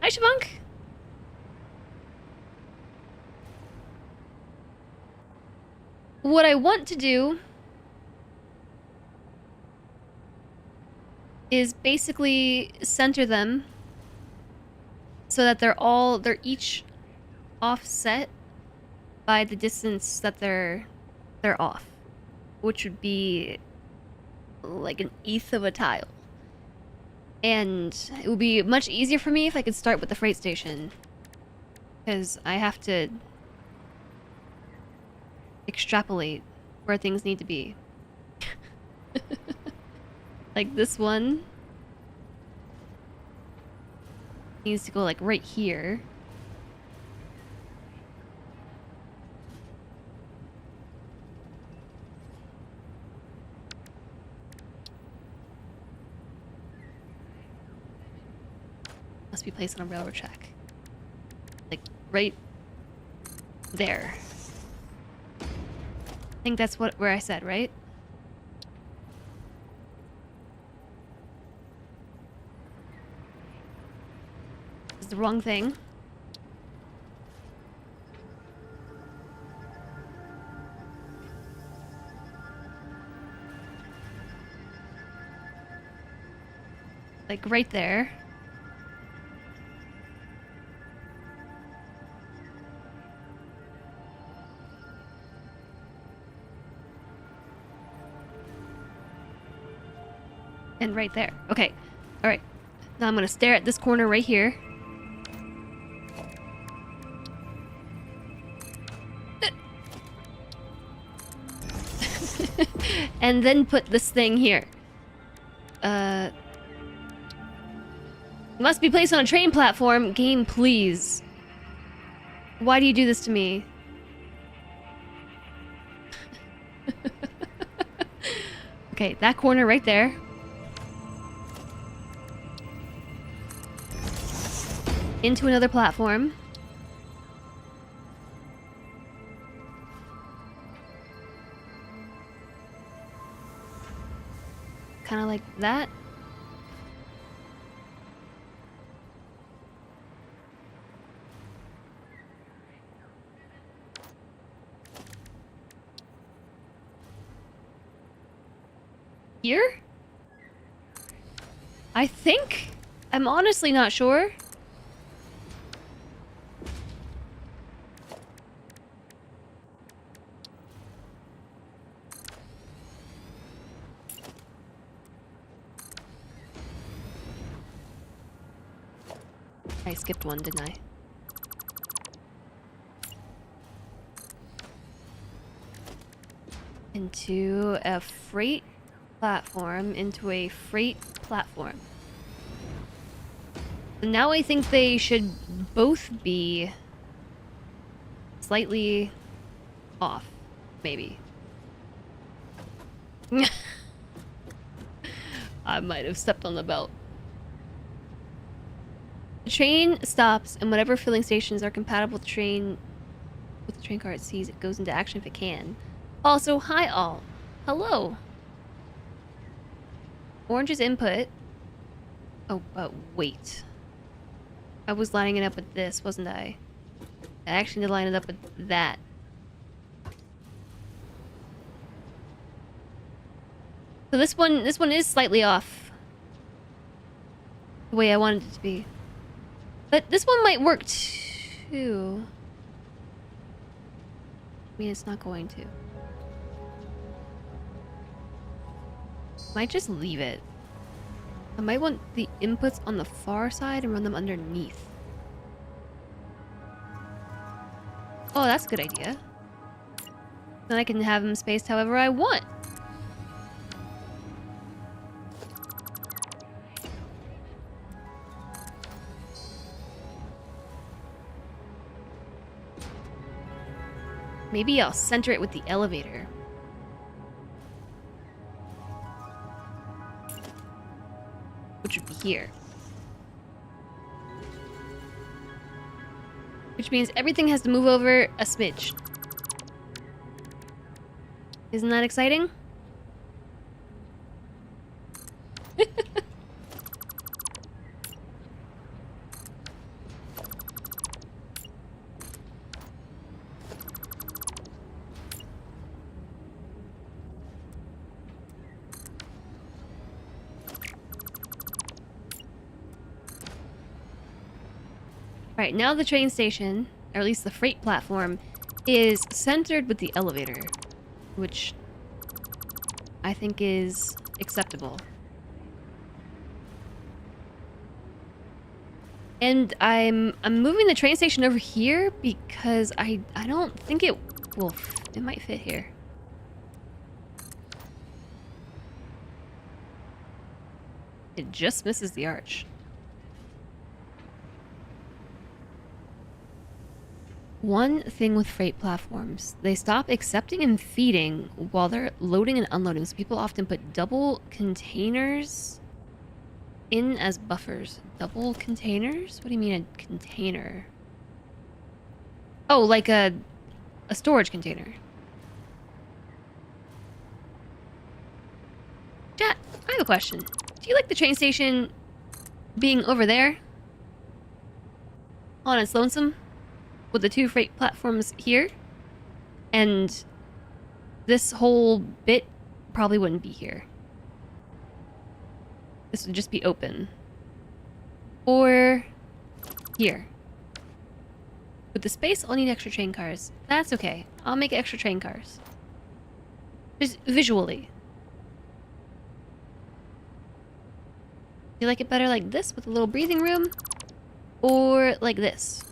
Hi, Shavunk. What I want to do is basically center them so that they're each offset by the distance that they're off, which would be like an eighth of a tile. And it would be much easier for me if I could start with the freight station. Because I have to extrapolate where things need to be. Like this one needs to go like right here. Must be placed on a railroad track. Like right there. I think that's where I said, right? It's the wrong thing. Like right there. And right there. Okay. Alright. Now I'm gonna stare at this corner right here. And then put this thing here. Must be placed on a train platform. Game, please. Why do you do this to me? Okay, that corner right there. Into another platform. Kind of like that. Here? I think? I'm honestly not sure. I skipped one, didn't I? Into a freight platform, into a freight platform. Now I think they should both be slightly off, maybe. I might have stepped on the belt. The train stops, and whatever filling stations are compatible with the train car it sees, it goes into action if it can. Also, hi all. Hello. Orange is input. Oh, but wait. I was lining it up with this, wasn't I? I actually need to line it up with that. So this one is slightly off. The way I wanted it to be. But this one might work too. I mean, it's not going to. Might just leave it. I might want the inputs on the far side and run them underneath. Oh, that's a good idea. Then I can have them spaced however I want. Maybe I'll center it with the elevator. Which would be here. Which means everything has to move over a smidge. Isn't that exciting? Alright, now the train station, or at least the freight platform, is centered with the elevator, which I think is acceptable. And I'm moving the train station over here because I don't think it will. It might fit here. It just misses the arch. One thing with freight platforms, they stop accepting and feeding while they're loading and unloading. So people often put double containers in as buffers. Double containers? What do you mean a container? Oh, like a storage container. Chat, I have a question. Do you like the train station being over there? On its lonesome? With the two freight platforms here? And this whole bit probably wouldn't be here. This would just be open. Or here. With the space, I'll need extra train cars. That's okay. I'll make extra train cars. Just visually. You like it better like this with a little breathing room? Or like this?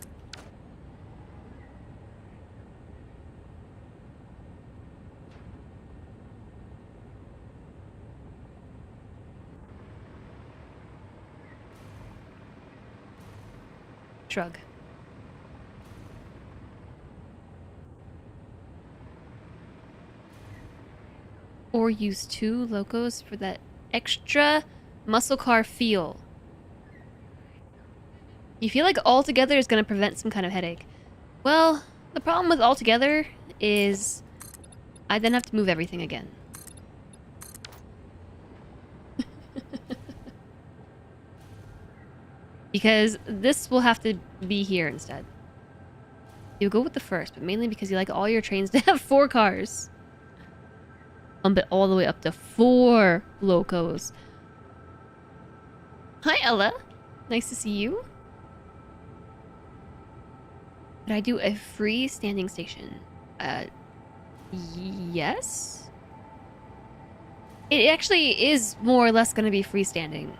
Shrug. Or use 2 locos for that extra muscle car feel. You feel like all together is going to prevent some kind of headache. Well, the problem with all together is I then have to move everything again. Because this will have to be here instead. You go with the first, but mainly because you like all your trains to have 4 cars. Bump it all the way up to 4 locos. Hi, Ella. Nice to see you. Did I do a freestanding station? Yes? It actually is more or less going to be freestanding.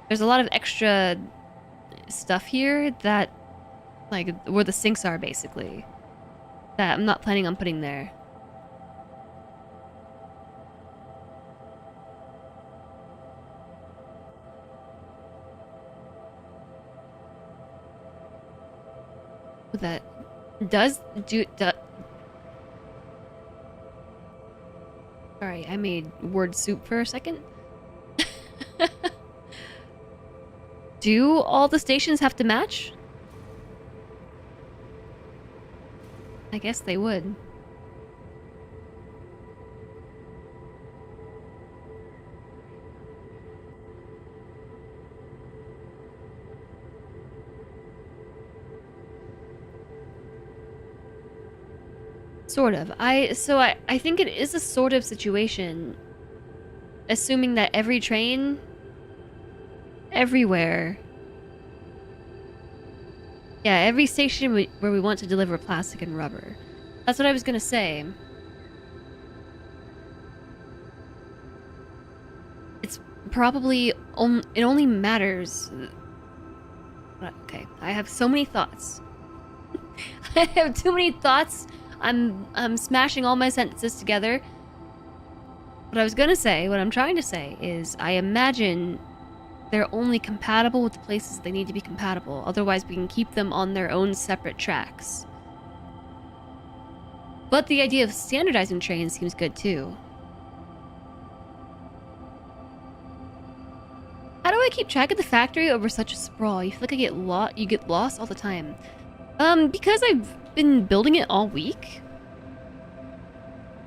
There's a lot of extra stuff here that, like, where the sinks are, basically. That I'm not planning on putting there. That does do... Sorry, I made word soup for a second. Do all the stations have to match? I guess they would. Sort of. I think it is a sort of situation. Assuming that every train everywhere. Yeah, every station where we want to deliver plastic and rubber. That's what I was gonna say. It's probably it only matters. Okay, I have so many thoughts. I have too many thoughts. I'm smashing all my sentences together. What I was gonna say, what I'm trying to say is, I imagine they're only compatible with the places they need to be compatible. Otherwise, we can keep them on their own separate tracks. But the idea of standardizing trains seems good too. How do I keep track of the factory over such a sprawl? You feel like you get lost all the time. Because I've been building it all week,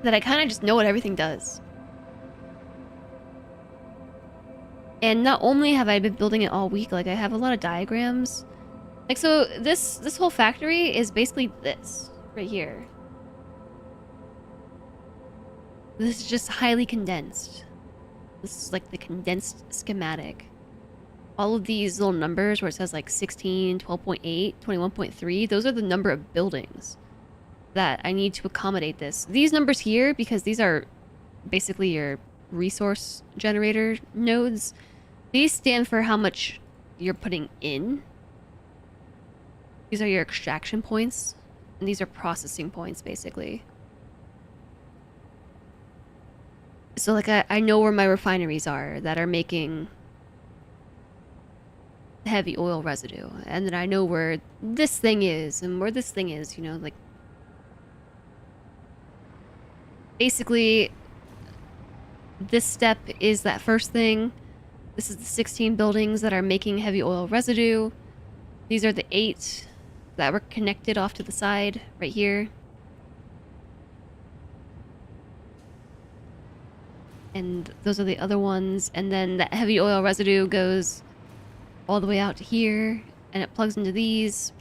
that I kind of just know what everything does. And not only have I been building it all week, like I have a lot of diagrams. Like, so this whole factory is basically this right here. This is just highly condensed. This is like the condensed schematic. All of these little numbers where it says like 16, 12.8, 21.3, those are the number of buildings that I need to accommodate this. These numbers here, because these are basically your resource generator nodes, these stand for how much you're putting in. These are your extraction points, and these are processing points, basically. So, like, I know where my refineries are that are making heavy oil residue, and then I know where this thing is, and where this thing is, you know, like... Basically, this step is that first thing. This is the 16 buildings that are making heavy oil residue. These are the 8 that were connected off to the side, right here. And those are the other ones. And then that heavy oil residue goes all the way out to here, and it plugs into these,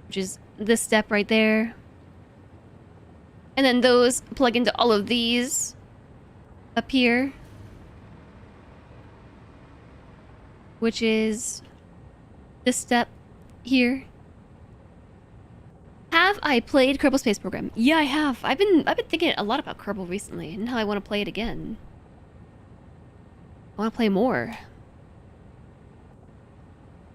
which is this step right there. And then those plug into all of these up here, which is this step here. Have I played Kerbal Space Program? Yeah, I have. I've been thinking a lot about Kerbal recently, and how I want to play it again. I want to play more.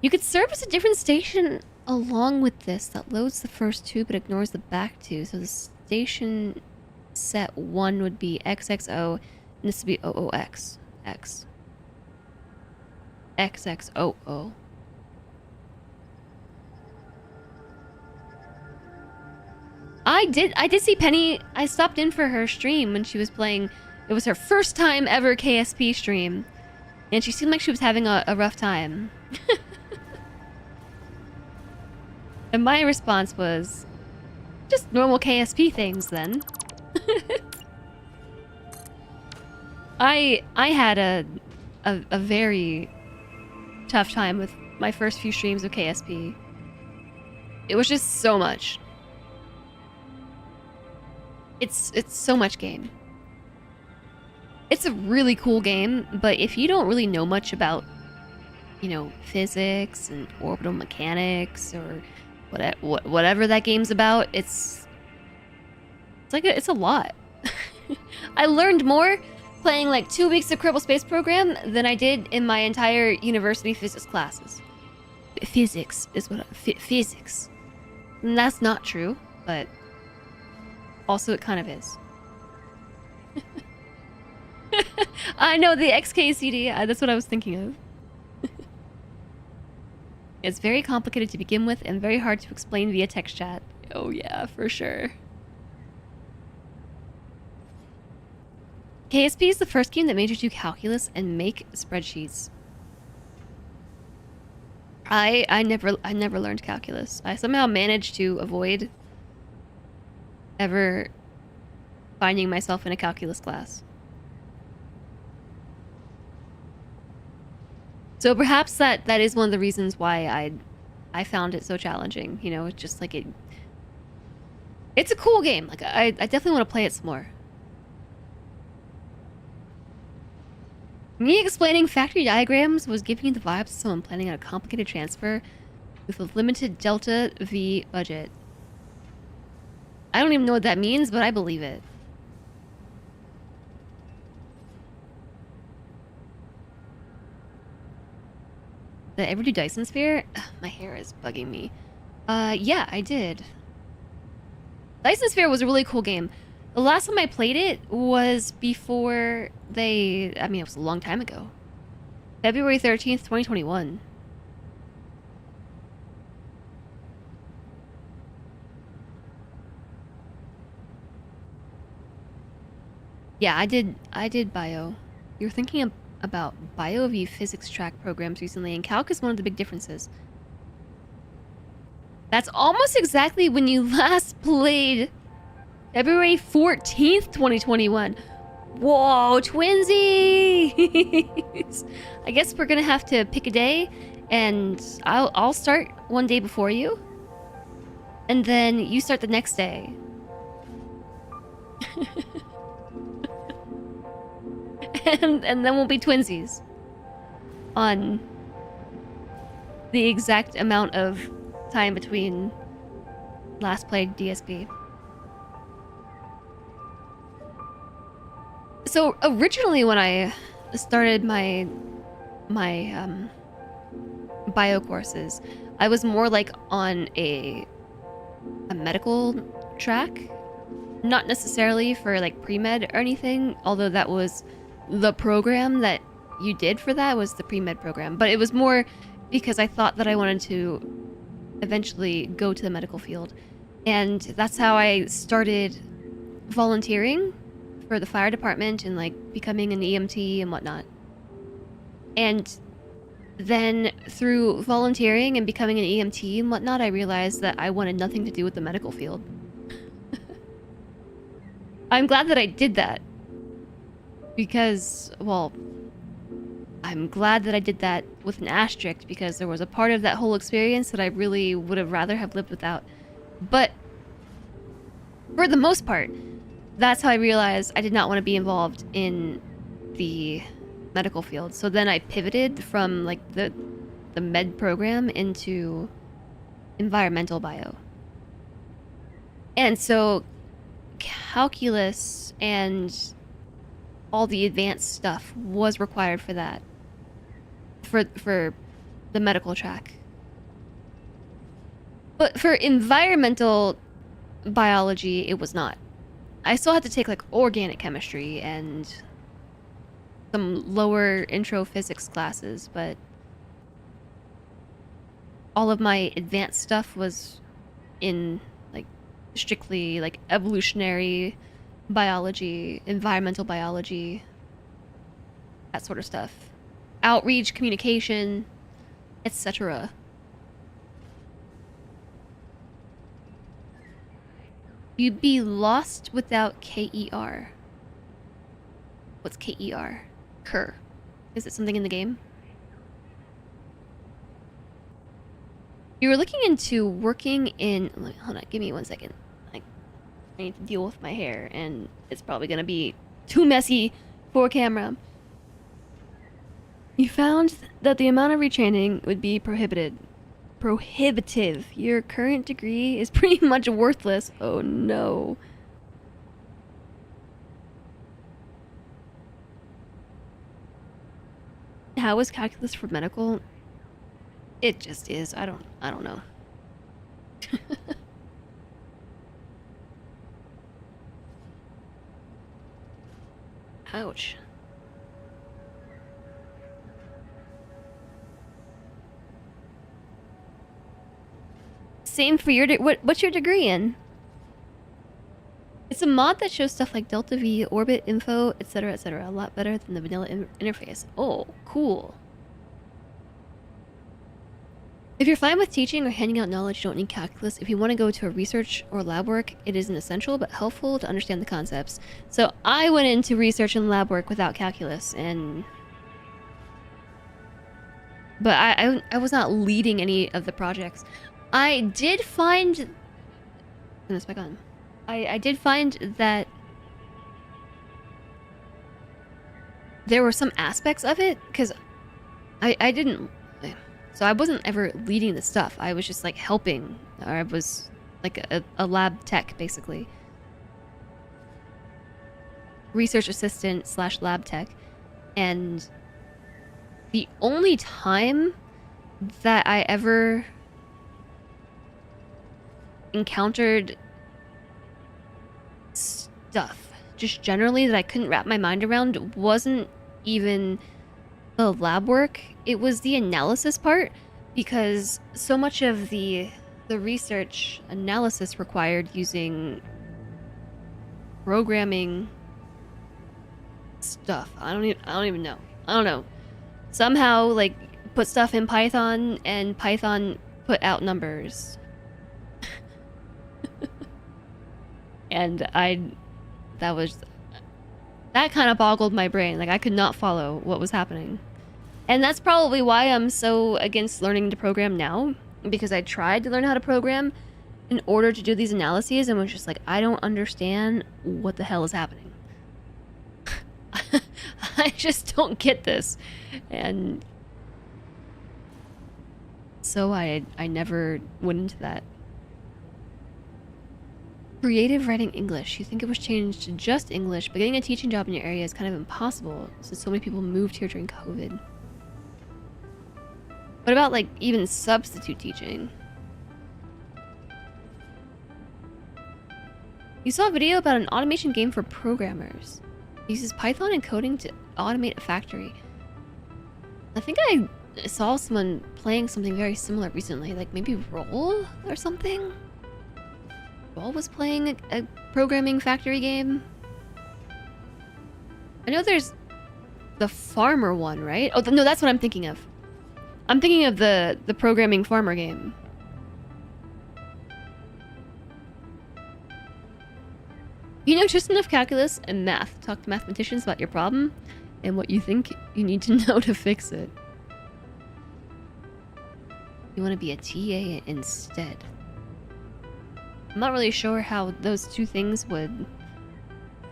You could serve as a different station along with this that loads the first 2 but ignores the back 2. So the station set 1 would be XXO, and this would be OOX. X. XXOO. I did see Penny. I stopped in for her stream when she was playing. It was her first time ever KSP stream, and she seemed like she was having a rough time. And my response was, just normal KSP things then. I had a very tough time with my first few streams of KSP. It was just so much. It's so much game. It's a really cool game, but if you don't really know much about, you know, physics and orbital mechanics or whatever that game's about, it's a lot. I learned more playing like 2 weeks of Kerbal Space Program than I did in my entire university physics classes. Physics is what physics. And that's not true, but also it kind of is. I know, the XKCD, that's what I was thinking of. It's very complicated to begin with and very hard to explain via text chat. Oh yeah, for sure. KSP is the first game that made you do calculus and make spreadsheets. I never learned calculus. I somehow managed to avoid ever finding myself in a calculus class. So perhaps that is one of the reasons why I found it so challenging. You know, it's just like it's a cool game. Like I definitely want to play it some more. Me explaining factory diagrams was giving you the vibes of someone planning on a complicated transfer with a limited Delta V budget. I don't even know what that means, but I believe it. Did I ever do Dyson Sphere? Ugh, my hair is bugging me. Yeah, I did. Dyson Sphere was a really cool game. The last time I played it was before it was a long time ago. February 13th, 2021. Yeah, I did bio. You're thinking about bio v physics track programs recently, and calc is one of the big differences. That's almost exactly when you last played. February 14th, 2021. Whoa, twinsies! I guess we're gonna have to pick a day, and I'll start one day before you, and then you start the next day. and then we'll be twinsies on the exact amount of time between last played DSP. So originally when I started my bio courses. I was more like on a medical track, not necessarily for like pre-med or anything, although that was the program that you did for that was the pre-med program, but it was more because I thought that I wanted to eventually go to the medical field. And that's how I started volunteering for the fire department and like becoming an EMT and whatnot. And then through volunteering and becoming an EMT and whatnot, I realized that I wanted nothing to do with the medical field. I'm glad that I did that. Because, well, I'm glad that I did that with an asterisk because there was a part of that whole experience that I really would have rather have lived without. But for the most part, that's how I realized I did not want to be involved in the medical field. So then I pivoted from like the med program into environmental bio. And so calculus and all the advanced stuff was required for that. For the medical track. But for environmental biology, it was not. I still had to take like organic chemistry and some lower intro physics classes, but all of my advanced stuff was in like strictly like evolutionary biology, environmental biology, that sort of stuff. Outreach, communication, etc. You'd be lost without KER. What's KER? Kerr. Is it something in the game? You were looking into working in... Hold on, give me 1 second. I need to deal with my hair, and it's probably going to be too messy for camera. You found that the amount of retraining would be prohibitive. Your current degree is pretty much worthless. Oh no. How is calculus for medical? It just is. I don't know. Ouch. Same for your what's your degree in? It's a mod that shows stuff like delta V, orbit info, etc., etc. A lot better than the vanilla interface. Oh, cool. If you're fine with teaching or handing out knowledge, you don't need calculus. If you want to go to a research or lab work, it isn't essential but helpful to understand the concepts. So I went into research and lab work without calculus, but I was not leading any of the projects. I did find... Turn this back on. I did find that there were some aspects of it, because I didn't... So I wasn't ever leading the stuff. I was just like helping. Or I was like a lab tech, basically. Research assistant / lab tech. And the only time that I ever encountered stuff just generally that I couldn't wrap my mind around wasn't even the lab work. It was the analysis part, because so much of the research analysis required using programming stuff. I don't even know. I don't know. Somehow like put stuff in Python and Python put out numbers. And that kind of boggled my brain. Like I could not follow what was happening. And that's probably why I'm so against learning to program now, because I tried to learn how to program in order to do these analyses and was just like, I don't understand what the hell is happening. I just don't get this. And so I never went into that. Creative writing English. You think it was changed to just English, but getting a teaching job in your area is kind of impossible since so many people moved here during COVID. What about, like, even substitute teaching? You saw a video about an automation game for programmers. It uses Python and coding to automate a factory. I think I saw someone playing something very similar recently, like maybe Roll or something? Roll was playing a programming factory game. I know there's the farmer one, right? Oh, no, that's what I'm thinking of. I'm thinking of the programming farmer game. You know just enough calculus and math. Talk to mathematicians about your problem and what you think you need to know to fix it. You want to be a TA instead. I'm not really sure how those two things would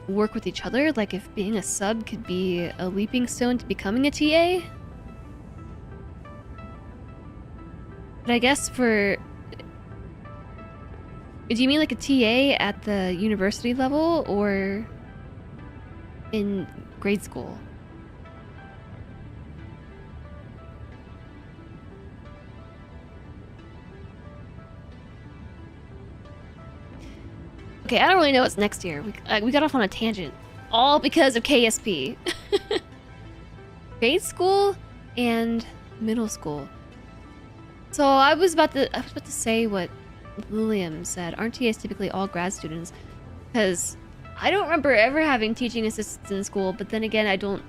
work with each other. Like if being a sub could be a leaping stone to becoming a TA. But I guess for... Do you mean like a TA at the university level or in grade school? Okay, I don't really know what's next year. We got off on a tangent. All because of KSP. Grade school and middle school. So I was about to say what Lilium said. Aren't TAs typically all grad students? Because I don't remember ever having teaching assistants in school, but then again,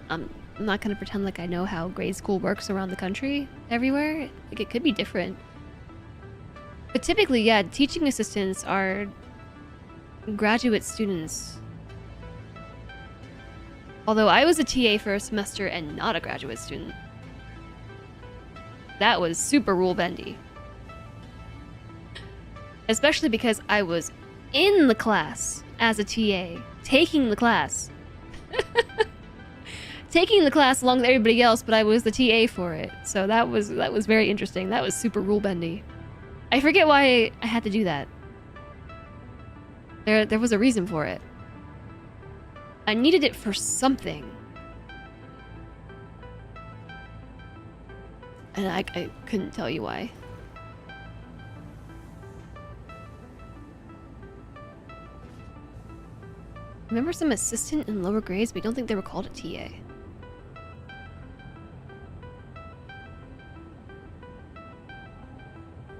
I'm not gonna pretend like I know how grade school works around the country everywhere. Like it could be different. But typically, yeah, teaching assistants are graduate students. Although I was a TA for a semester and not a graduate student. That was super rule bendy. Especially because I was in the class as a TA, taking the class. Taking the class along with everybody else, but I was the TA for it. So that was very interesting. That was super rule bendy. I forget why I had to do that. There was a reason for it. I needed it for something. And I couldn't tell you why. Remember some assistant in lower grades, but I don't think they were called a TA.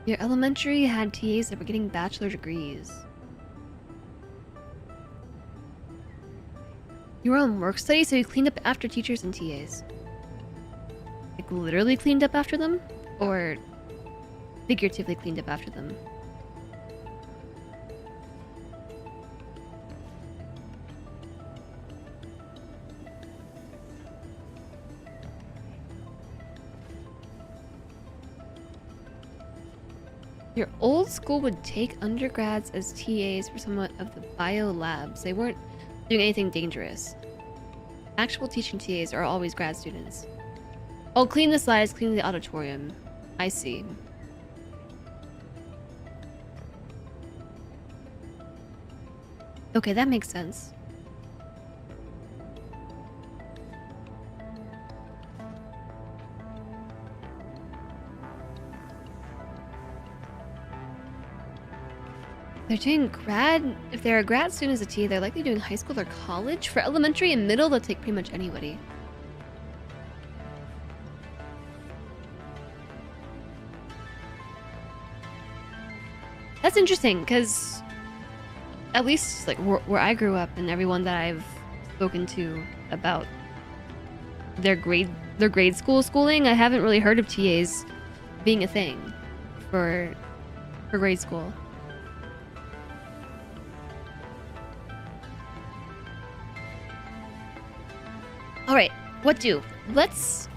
Your elementary had TAs that were getting bachelor degrees. You were on work study, so you cleaned up after teachers and TAs. Like literally cleaned up after them? Or figuratively cleaned up after them? Your old school would take undergrads as TAs for some of the bio labs. They weren't doing anything dangerous. Actual teaching TAs are always grad students. Oh, clean the slides, clean the auditorium. I see. Okay, that makes sense. They're doing grad... If they're a grad student as a TA, they're likely doing high school or college. For elementary and middle, they'll take pretty much anybody. That's interesting, because at least like where I grew up and everyone that I've spoken to about their grade school schooling, I haven't really heard of TAs being a thing for grade school. All right, what do? Let's...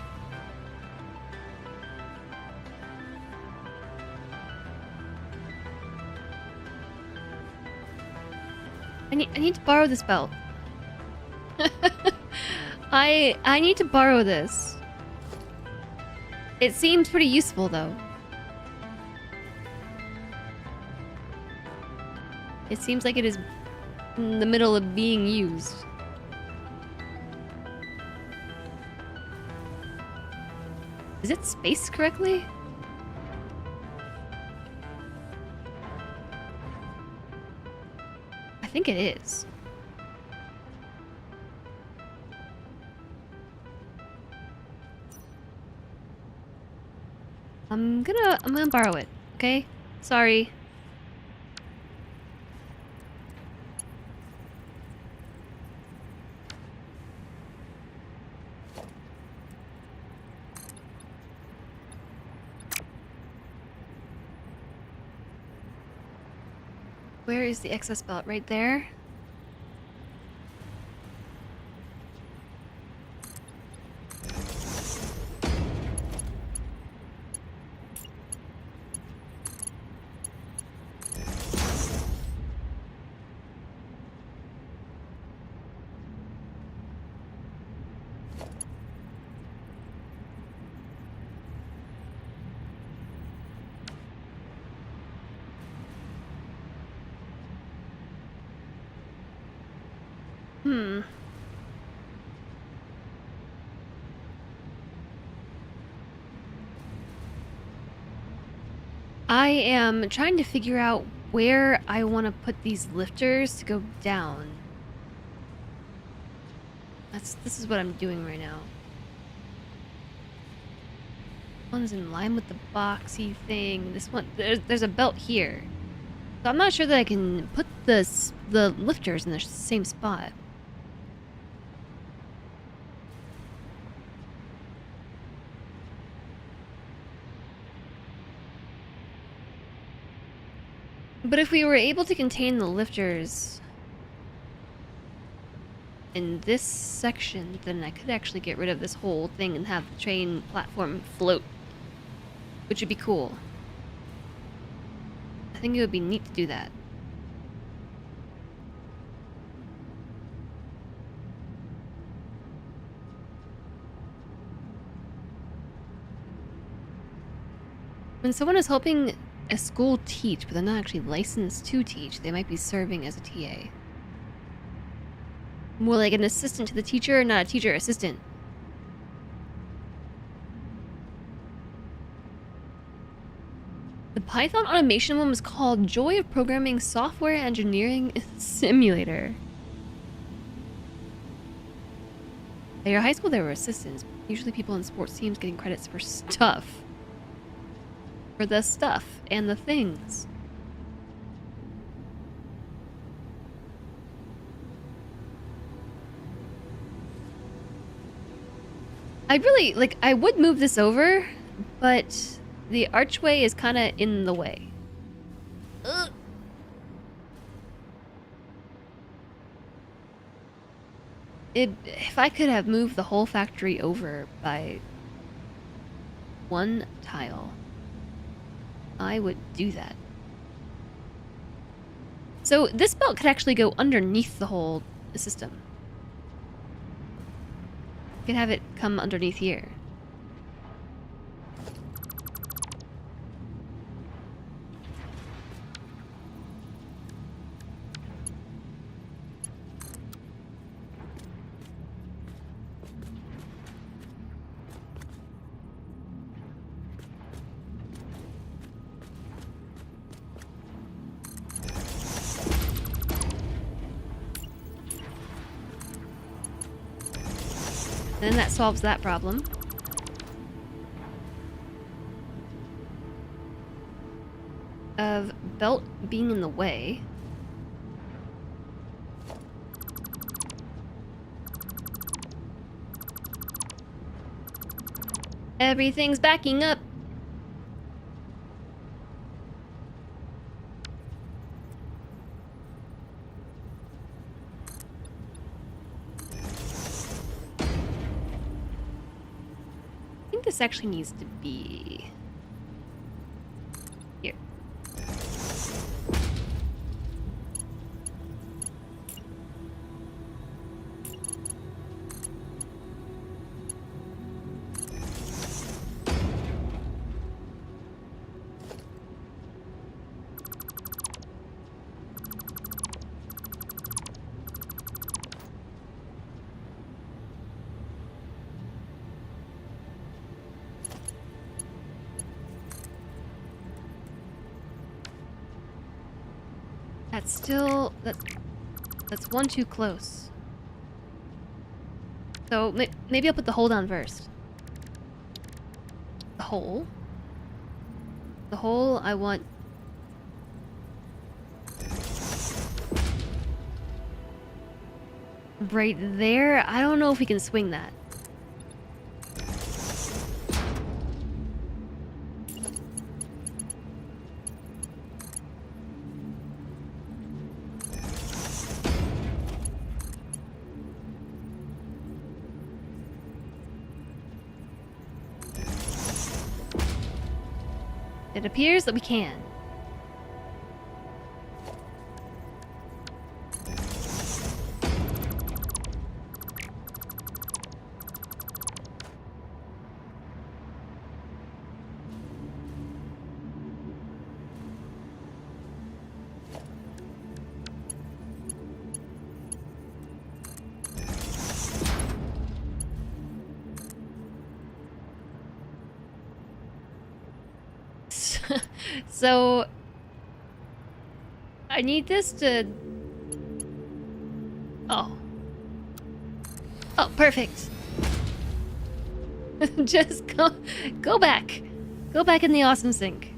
I need to borrow this belt. I need to borrow this. It seems pretty useful though. It seems like it is in the middle of being used. Is it spaced correctly? think it is. I'm gonna borrow it, okay? Sorry. Where is the excess belt? Right there? Hmm. I am trying to figure out where I want to put these lifters to go down. This is what I'm doing right now. One's in line with the boxy thing. This one, there's a belt here. So I'm not sure that I can put the lifters in the same spot. But if we were able to contain the lifters in this section, then I could actually get rid of this whole thing and have the train platform float, which would be cool. I think it would be neat to do that. When someone is helping a school teach, but they're not actually licensed to teach, they might be serving as a TA. More like an assistant to the teacher, not a teacher assistant. The Python automation one was called Joy of Programming Software Engineering Simulator. At your high school, there were assistants. Usually people in sports teams getting credits for stuff. For the stuff and the things. I would move this over, but the archway is kind of in the way. Ugh. If I could have moved the whole factory over by one tile, I would do that. So this belt could actually go underneath the whole system. You could have it come underneath here. Then that solves that problem. Of belt being in the way. Everything's backing up. I think this actually needs to be here. That's still... That's one too close. So maybe I'll put the hole down first. The hole? The hole I want... right there? I don't know if we can swing that. It appears that we can. So I need this to... Oh. Oh, perfect. Just go back. Go back in the awesome sink.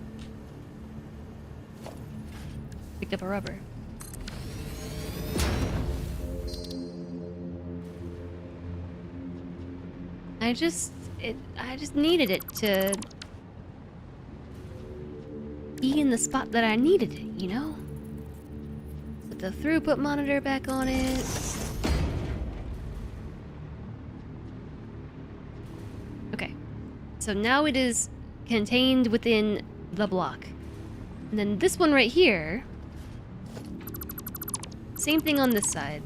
Picked up a rubber. I just needed it to be in the spot that I needed it, you know? Put the throughput monitor back on it. Okay. So now it is contained within the block. And then this one right here, same thing on this side.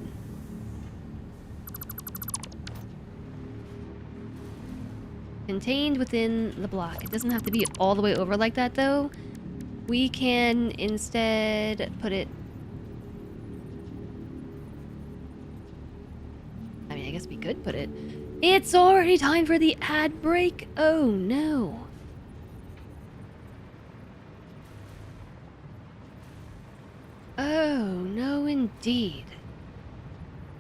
Contained within the block. It doesn't have to be all the way over like that though. We can instead put it... I mean, I guess we could put it... It's already time for the ad break! Oh no. Oh no indeed.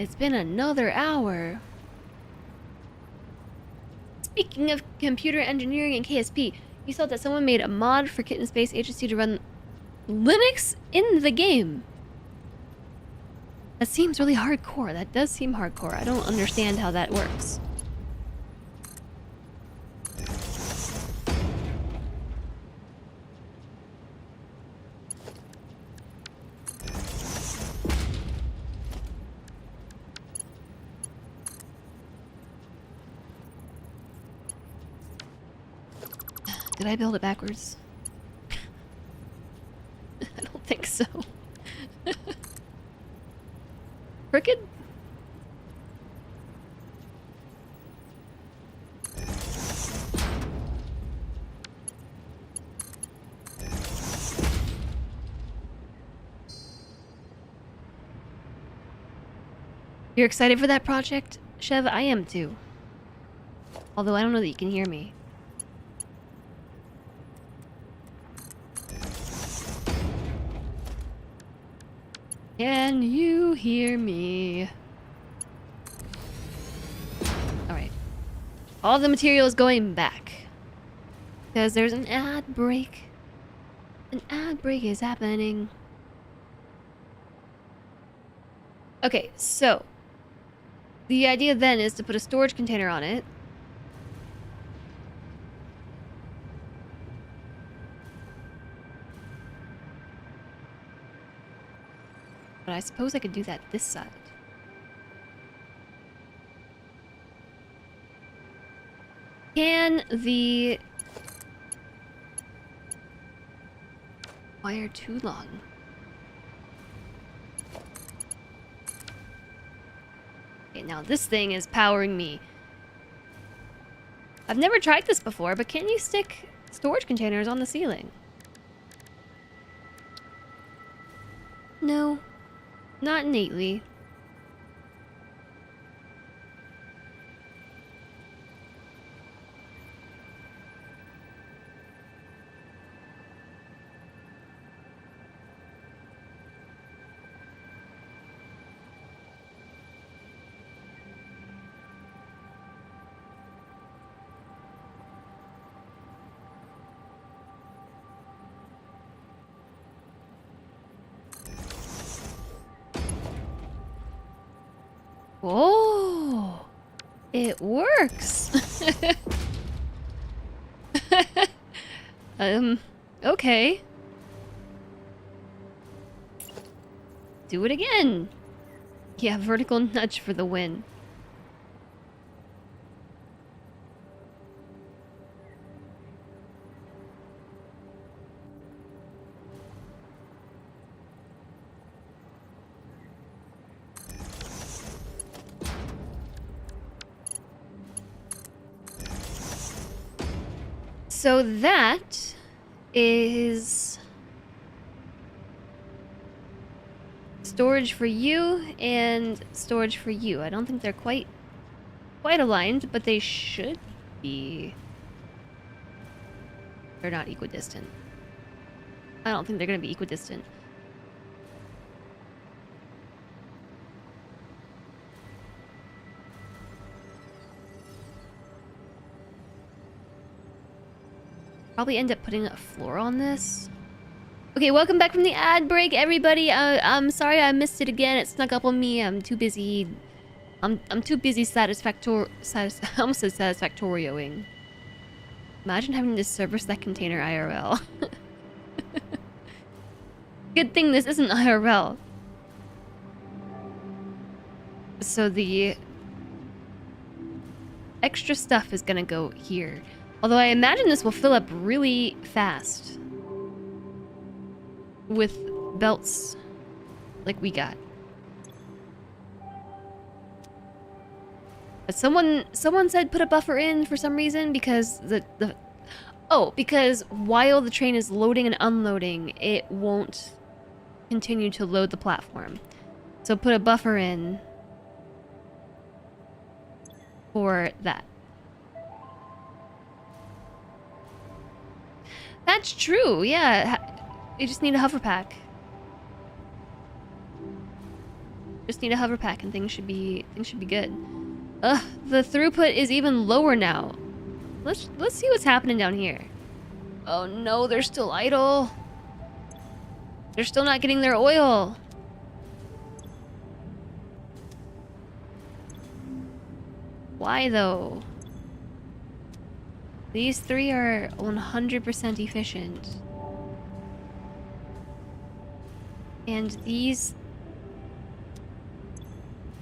It's been another hour. Speaking of computer engineering and KSP, you saw that someone made a mod for Kitten Space Agency to run Linux in the game. That seems really hardcore. That does seem hardcore. I don't understand how that works. Did I build it backwards? I don't think so. Crooked? You're excited for that project, Chev? I am too. Although I don't know that you can hear me. Can you hear me? Alright. All the material is going back. Because there's an ad break. An ad break is happening. Okay, so the idea then is to put a storage container on it. But I suppose I could do that this side. Can the wire too long? Okay, now this thing is powering me. I've never tried this before, but can you stick storage containers on the ceiling? No. Not innately. Oh, it works. Okay. Do it again. Yeah, vertical nudge for the win. So that is storage for you and storage for you. I don't think they're quite aligned, but they should be. They're not equidistant. I don't think they're gonna be equidistant. Probably end up putting a floor on this. Okay, welcome back from the ad break, everybody. I'm sorry I missed it again. It snuck up on me. I'm too busy. I'm too busy I almost said satisfactorioing. Imagine having to service that container IRL. Good thing this isn't IRL. So the extra stuff is gonna go here. Although I imagine this will fill up really fast. With belts like we got. But someone said put a buffer in for some reason because because while the train is loading and unloading, it won't continue to load the platform. So put a buffer in for that. That's true, yeah. You just need a hover pack. Just need a hover pack and things should be good. Ugh, the throughput is even lower now. Let's see what's happening down here. Oh no, they're still idle. They're still not getting their oil. Why though? These three are 100% efficient. And these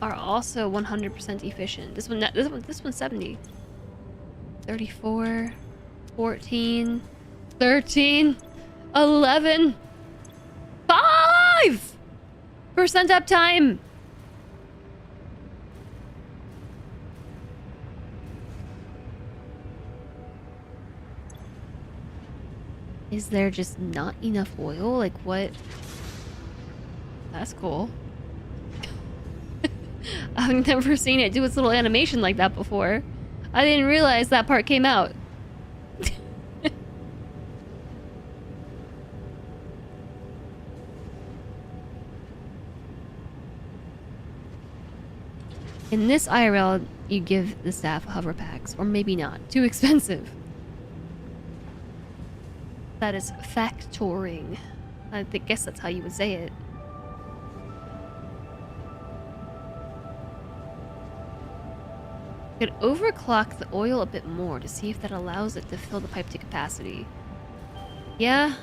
are also 100% efficient. This one's 70. 34, 14, 13, 11, 5% uptime. Is there just not enough oil? Like what? That's cool. I've never seen it do its little animation like that before. I didn't realize that part came out. In this IRL, you give the staff hover packs, or maybe not. Too expensive. That is factoring. I guess that's how you would say it. Could overclock the oil a bit more to see if that allows it to fill the pipe to capacity. Yeah.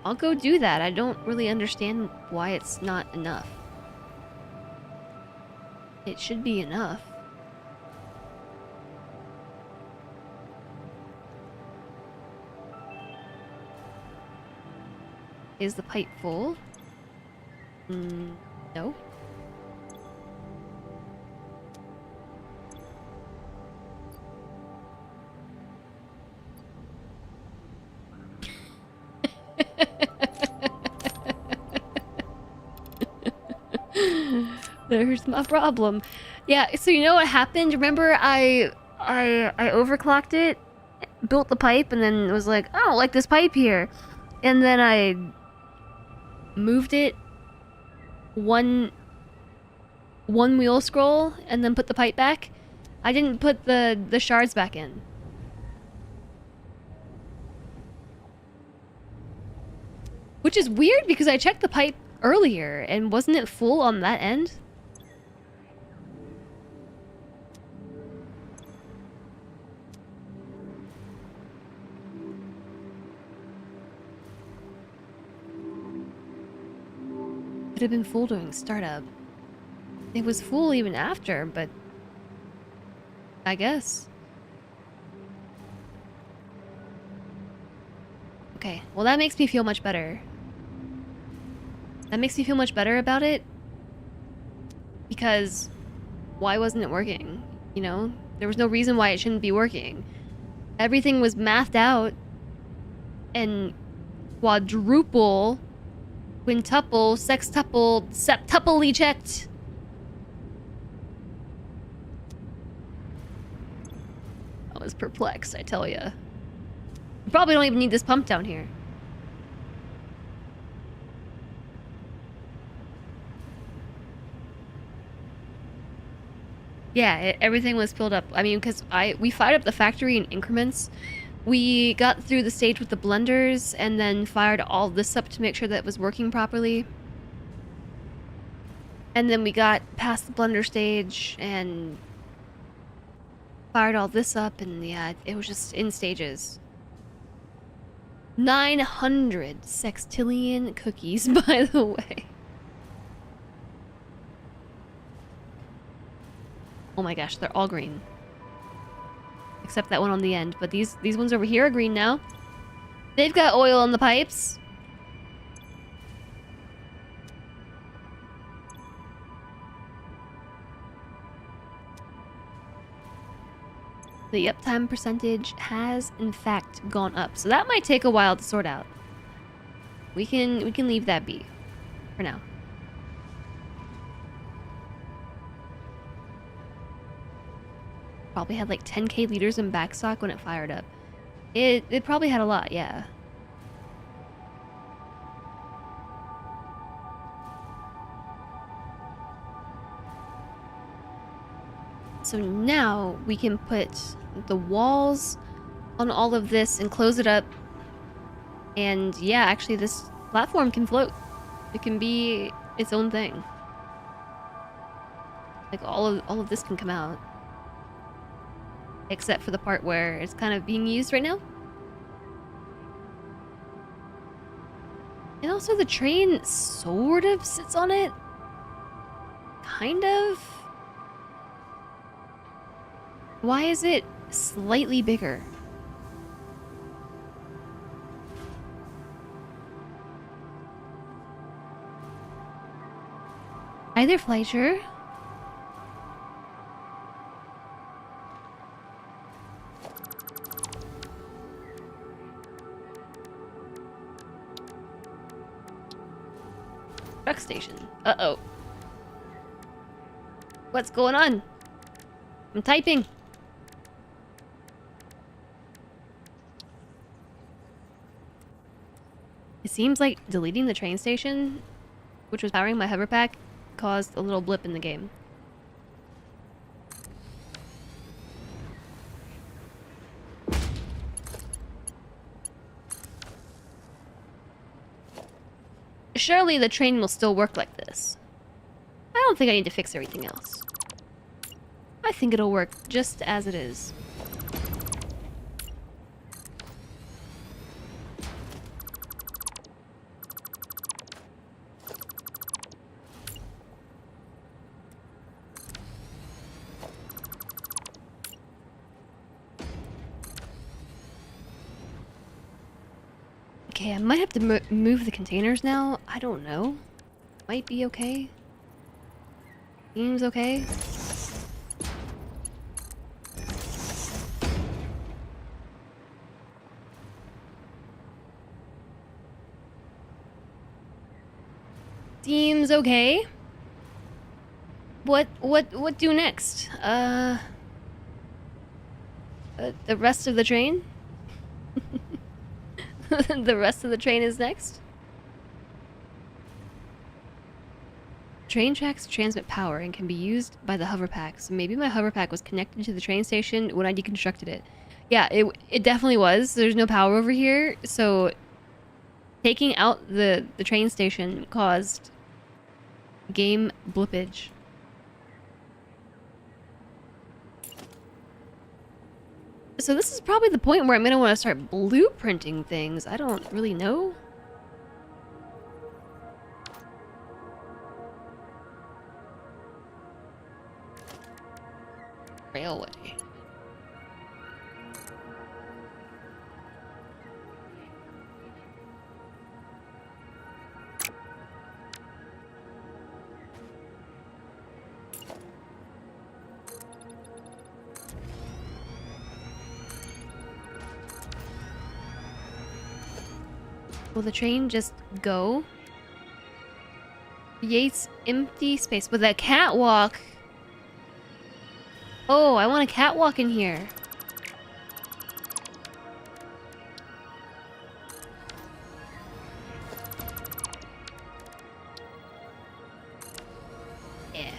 I'll go do that. I don't really understand why it's not enough. It should be enough. Is the pipe full? No. There's my problem. Yeah, so you know what happened? Remember I overclocked it, built the pipe, and then was like, I don't like this pipe here. And then I moved it one wheel scroll and then put the pipe back. I didn't put the shards back in. Which is weird because I checked the pipe earlier and wasn't it full on that end? have been full during startup. It was full even after, but I guess. Okay, well that makes me feel much better. That makes me feel much better about it. Because why wasn't it working? You know? There was no reason why it shouldn't be working. Everything was mathed out and quadruple, quintuple, sextuple, septuply checked. I was perplexed, I tell ya. You probably don't even need this pump down here. Yeah, everything was filled up. I mean, because we fired up the factory in increments. We got through the stage with the blenders and then fired all this up to make sure that it was working properly. And then we got past the blender stage and fired all this up, and yeah, it was just in stages. 900 sextillion cookies, by the way. Oh my gosh, they're all green. Except that one on the end, but these ones over here are green now. They've got oil in the pipes. The uptime percentage has in fact gone up, so that might take a while to sort out. We can leave that be for now. Probably had like 10k liters in backstock when it fired up. It probably had a lot, yeah. So now we can put the walls on all of this and close it up. And yeah, actually this platform can float. It can be its own thing. Like all of this can come out. Except for the part where it's kind of being used right now. And also the train sort of sits on it. Kind of. Why is it slightly bigger? Hi there, Fleischer. Truck station. Uh-oh. What's going on? I'm typing. It seems like deleting the train station, which was powering my hover pack, caused a little blip in the game. Surely the train will still work like this. I don't think I need to fix everything else. I think it'll work just as it is. Okay, I might have to move the containers now. I don't know. Might be okay. Seems okay. Seems okay. What do next? The rest of the train? The rest of the train is next? Train tracks transmit power and can be used by the hover pack. So maybe my hover pack was connected to the train station when I deconstructed it. Yeah, it definitely was. There's no power over here, so taking out the train station caused game blippage. So this is probably the point where I'm gonna want to start blueprinting things. I don't really know. Railway. Will the train just go? Yates empty space with a catwalk. Oh, I want a catwalk in here. Yeah.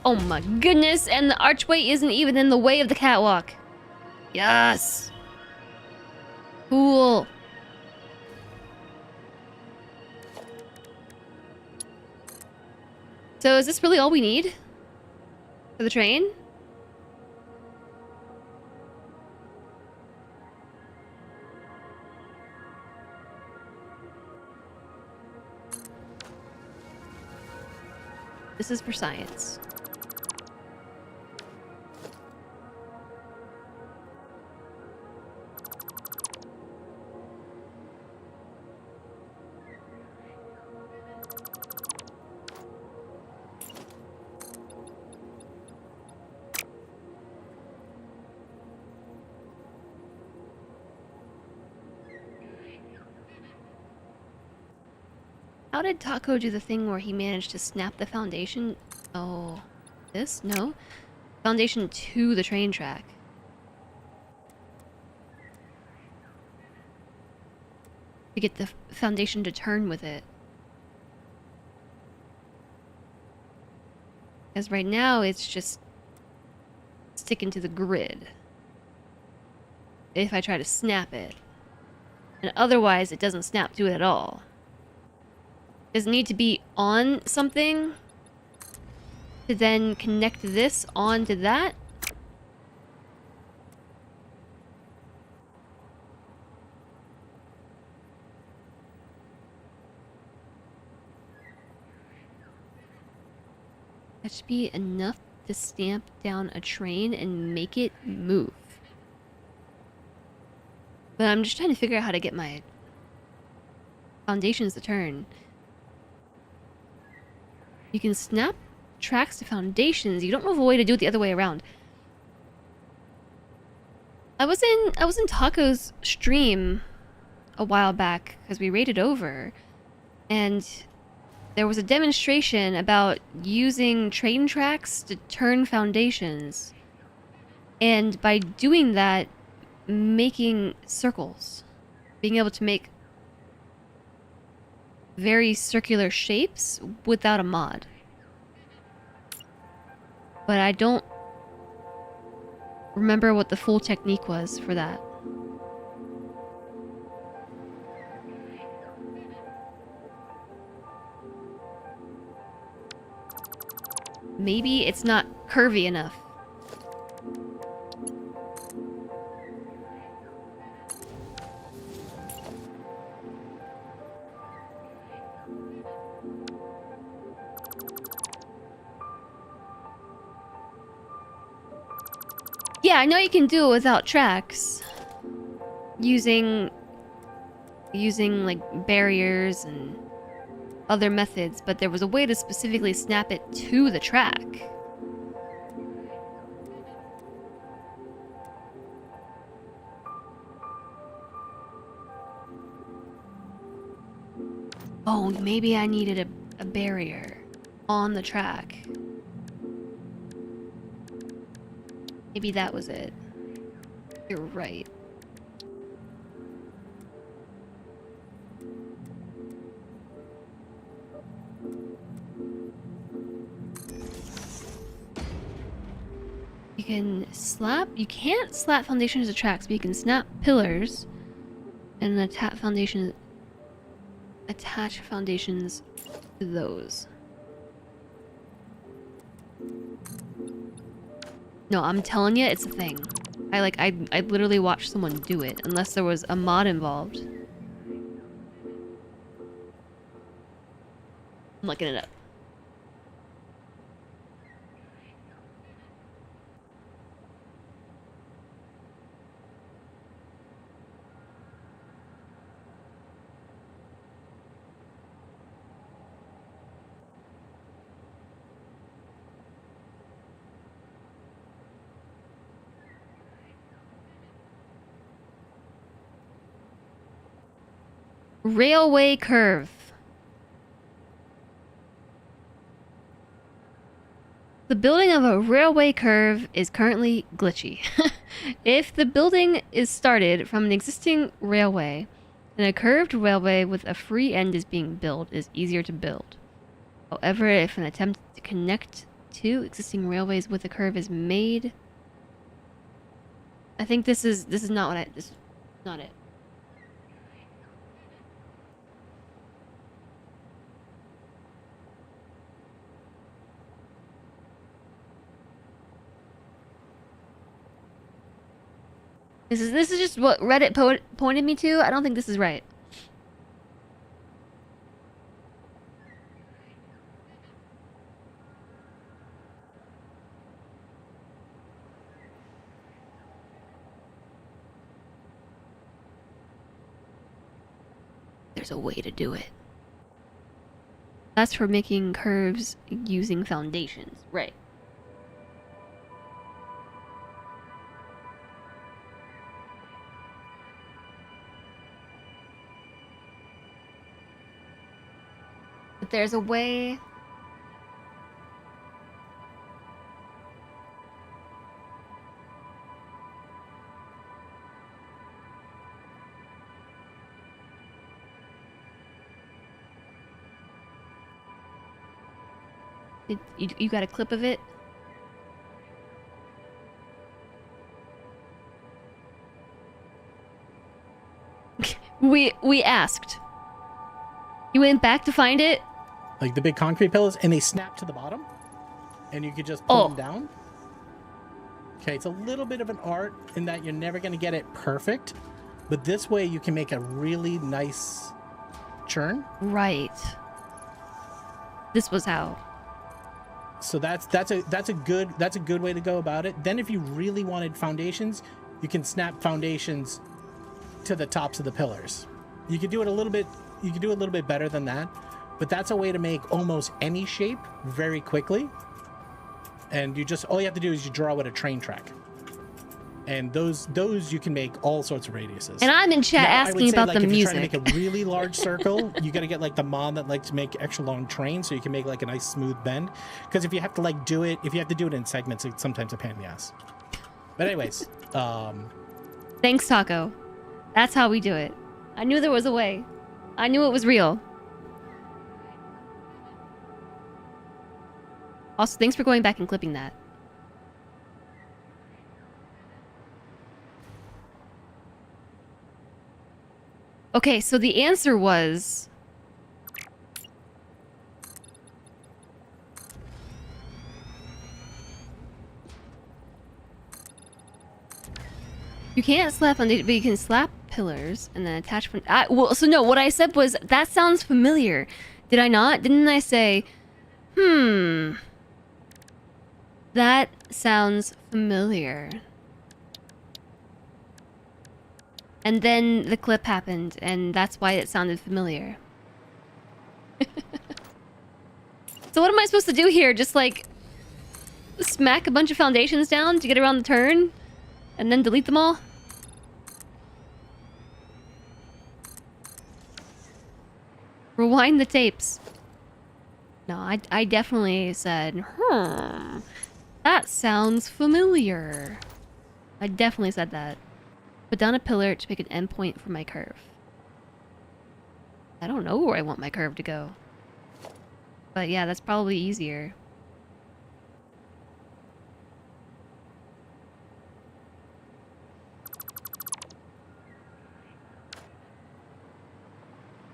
Oh my goodness, and the archway isn't even in the way of the catwalk. Yes. Cool. So is this really all we need? For the train? This is for science. How did Taco do the thing where he managed to snap the foundation? Oh, this? No. Foundation to the train track. To get the foundation to turn with it. Because right now it's just sticking to the grid. If I try to snap it. And otherwise it doesn't snap to it at all. Does it need to be on something to then connect this onto that? That should be enough to stamp down a train and make it move. But I'm just trying to figure out how to get my foundations to turn. You can snap tracks to foundations. You don't know of a way to do it the other way around. I was in Taco's stream a while back because we raided over, and there was a demonstration about using train tracks to turn foundations, and by doing that, making circles, being able to make very circular shapes without a mod. But I don't remember what the full technique was for that. Maybe it's not curvy enough. Yeah, I know you can do it without tracks. Using like barriers and other methods, but there was a way to specifically snap it to the track. Oh, maybe I needed a barrier on the track. Maybe that was it. You're right. You can't slap foundations to tracks, but you can snap pillars and attach foundations to those. No, I'm telling you, it's a thing. I literally watched someone do it, unless there was a mod involved. I'm looking it up. railway curve. The building of a railway curve is currently glitchy. If the building is started from an existing railway, then a curved railway with a free end is being built is easier to build. However, if an attempt to connect two existing railways with a curve is made, I think this is not what this is not it. This is just what Reddit pointed me to. I don't think this is right. There's a way to do it. That's for making curves using foundations, right? But there's a way. You got a clip of it? We asked. You went back to find it? Like the big concrete pillars, and they snap to the bottom, and you could just pull them down. Okay, it's a little bit of an art in that you're never going to get it perfect, but this way you can make a really nice churn. Right. This was how. So that's a good way to go about it. Then if you really wanted foundations, you can snap foundations to the tops of the pillars. You could do it a little bit better than that, but that's a way to make almost any shape very quickly. And all you have to do is you draw with a train track. And those you can make all sorts of radiuses. And I'm in chat asking about the music. If you're trying to make a really large circle, you got to get like the mod that likes to make extra long trains, so you can make like a nice smooth bend. Because if you have to do it in segments, it's sometimes a pain in the ass. But anyways, thanks, Taco. That's how we do it. I knew there was a way. I knew it was real. Also, thanks for going back and clipping that. Okay, so the answer was... You can't slap on it, but you can slap pillars and then attach... well, so no, what I said was, that sounds familiar. Did I not? Didn't I say, that sounds familiar. And then the clip happened, and that's why it sounded familiar. So what am I supposed to do here? Just like smack a bunch of foundations down to get around the turn? And then delete them all? Rewind the tapes. No, I definitely said, that sounds familiar. I definitely said that. Put down a pillar to make an endpoint for my curve. I don't know where I want my curve to go. But yeah, that's probably easier.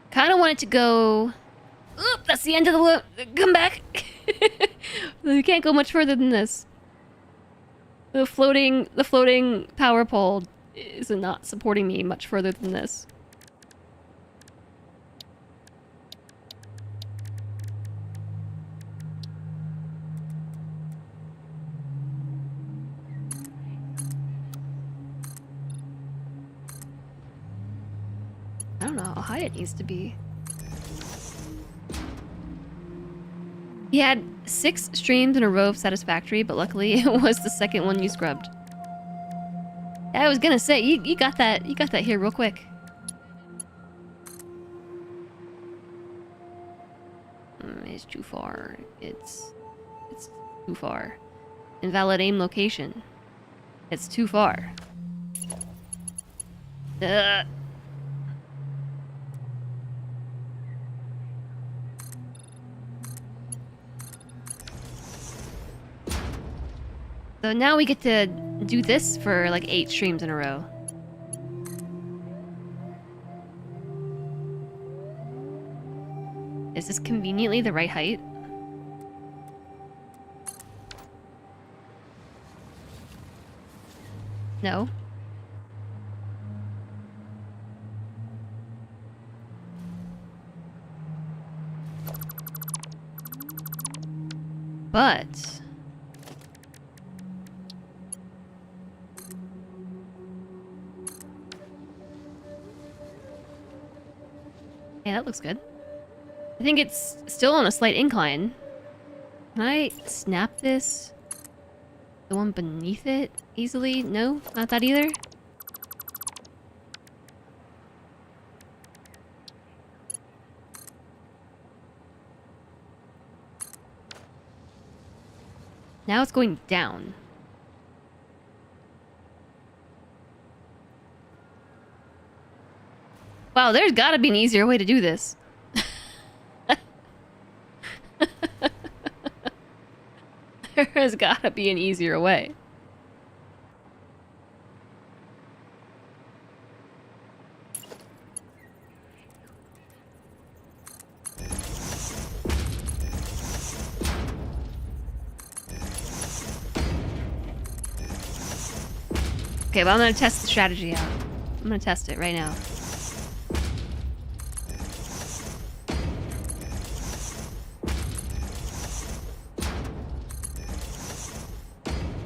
Kind of want it to go... Oop, that's the end of the loop. Come back. You can't go much further than this. The floating power pole is not supporting me much further than this. I don't know how high it needs to be. He had 6 streams in a row of Satisfactory, but luckily it was the second one you scrubbed. I was gonna say, you got that here real quick. It's too far. It's too far. Invalid aim location. It's too far. Ugh. So now we get to do this for like 8 streams in a row. Is this conveniently the right height? No. But yeah, that looks good. I think it's still on a slight incline. Can I snap this? The one beneath it easily? No, not that either. Now it's going down. Wow, there's gotta be an easier way to do this. There has gotta be an easier way. Okay, well, I'm gonna test the strategy out. I'm gonna test it right now.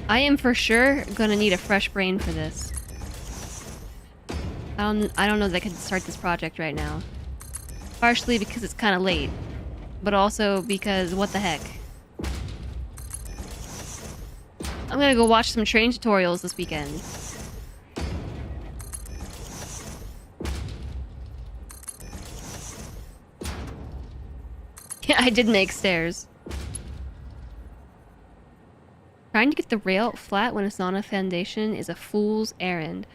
I am for sure gonna need a fresh brain for this. I don't know that I can start this project right now. Partially because it's kind of late, but also because what the heck. I'm gonna go watch some train tutorials this weekend. Yeah, I did make stairs. Trying to get the rail flat when it's not a foundation is a fool's errand.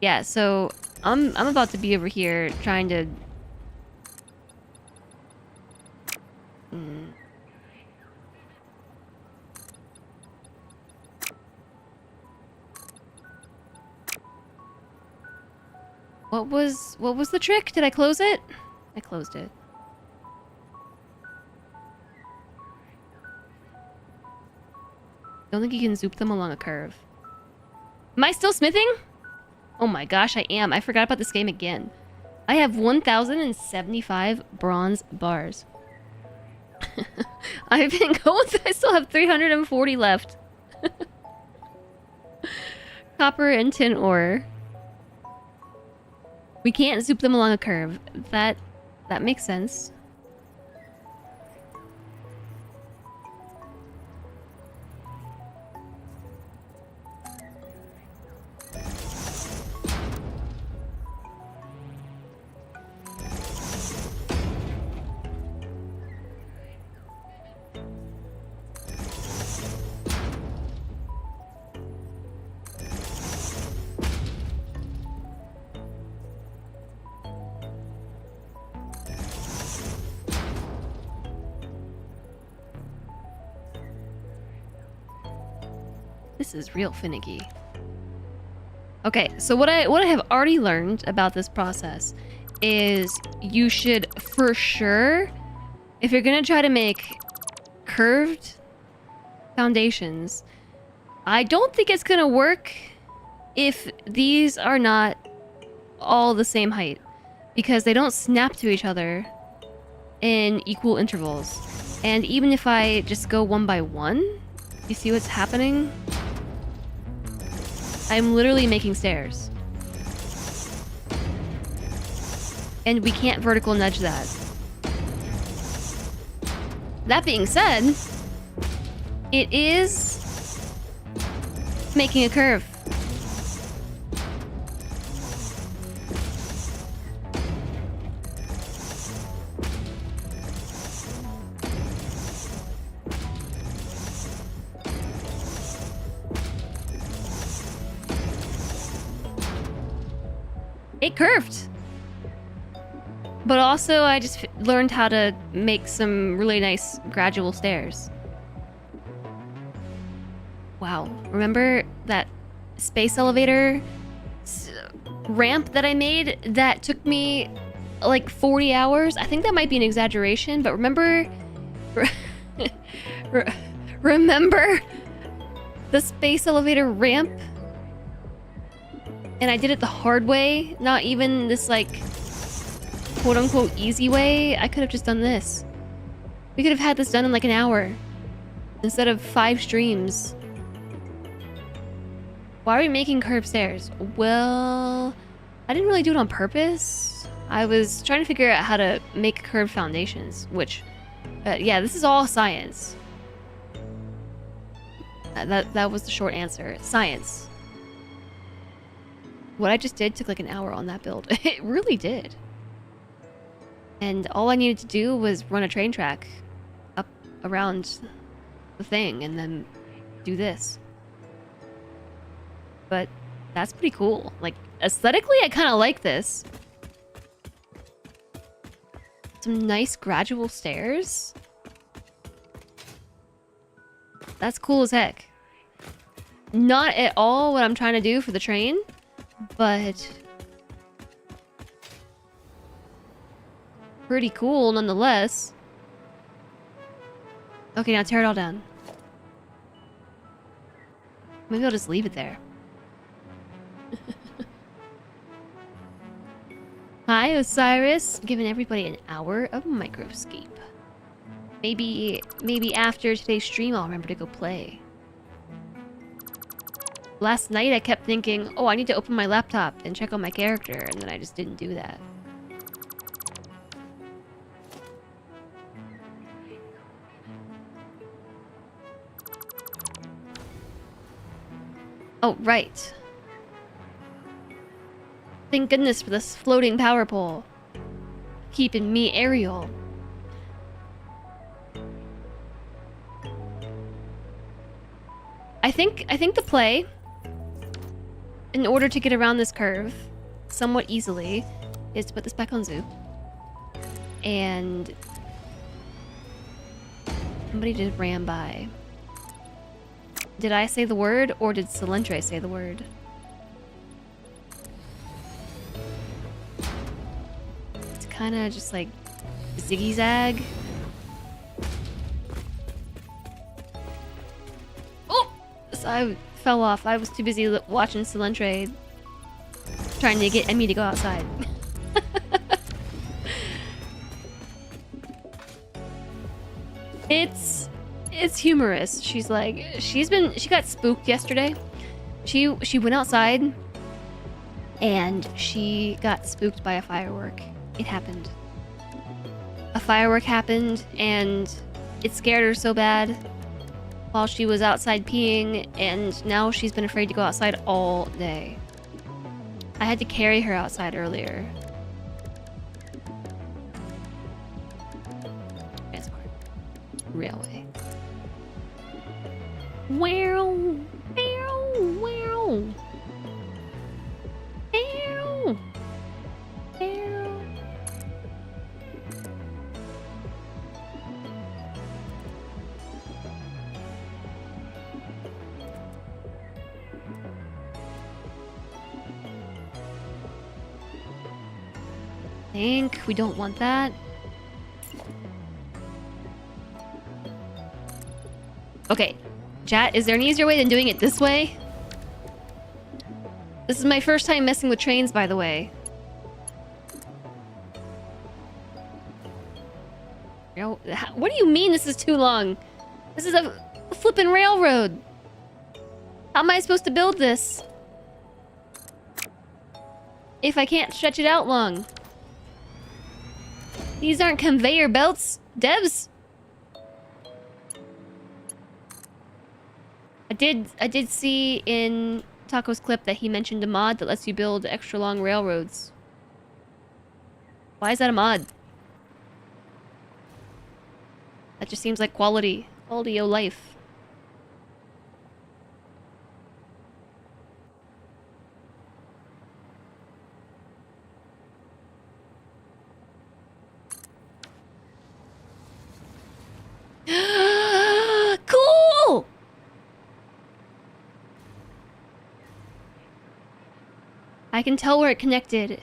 Yeah, so I'm about to be over here trying to What was the trick? Did I close it? I closed it. Don't think you can zoop them along a curve. Am I still smithing? Oh my gosh, I am. I forgot about this game again. I have 1,075 bronze bars. I've been going. I still have 340 left. Copper and tin ore. We can't zoop them along a curve. That makes sense. This is real finicky. Okay, so what I have already learned about this process is you should for sure, if you're gonna try to make curved foundations, I don't think it's gonna work if these are not all the same height, because they don't snap to each other in equal intervals. And even if I just go one by one, you see what's happening? I'm literally making stairs. And we can't vertical nudge that. That being said, it is making a curve. it curved. But also, I just learned how to make some really nice gradual stairs. Wow. Remember that space elevator ramp that I made that took me like 40 hours? I think that might be an exaggeration, but remember... remember the space elevator ramp? And I did it the hard way, not even this like quote-unquote easy way. I could have just done this. We could have had this done in like an hour instead of 5 streams. Why are we making curved stairs? Well, I didn't really do it on purpose. I was trying to figure out how to make curved foundations, which, yeah, this is all science. That was the short answer. Science. What I just did took like an hour on that build. It really did. And all I needed to do was run a train track up around the thing and then do this. But that's pretty cool. Like, aesthetically, I kind of like this. Some nice gradual stairs. That's cool as heck. Not at all what I'm trying to do for the train, but pretty cool nonetheless. Okay, now tear it all down. Maybe I'll just leave it there. Hi, Osiris. Giving everybody an hour of microscape. Maybe after today's stream I'll remember to go play. Last night I kept thinking, oh, I need to open my laptop and check on my character, and then I just didn't do that. Oh, right. Thank goodness for this floating power pole. Keeping me aerial. I think the play, in order to get around this curve somewhat easily, is to put this back on Zoo. And somebody just ran by. Did I say the word, or did Salentre say the word? It's kind of just like ziggy-zag. Oh! So I fell off. I was too busy watching Salentre trying to get Emmy to go outside. It's humorous. She's like, she got spooked yesterday. She went outside and she got spooked by a firework. It happened. A firework happened and it scared her so bad while she was outside peeing, and now she's been afraid to go outside all day. I had to carry her outside earlier. Transport. Railway. Wow. Wow. Wow. Wow. Wow. Think we don't want that. Okay, chat, is there an easier way than doing it this way? This is my first time messing with trains, by the way. What do you mean this is too long? This is a flippin' railroad. How am I supposed to build this if I can't stretch it out long? These aren't conveyor belts, devs. I did see in Taco's clip that he mentioned a mod that lets you build extra long railroads. Why is that a mod? That just seems like quality of life. I can tell where it connected.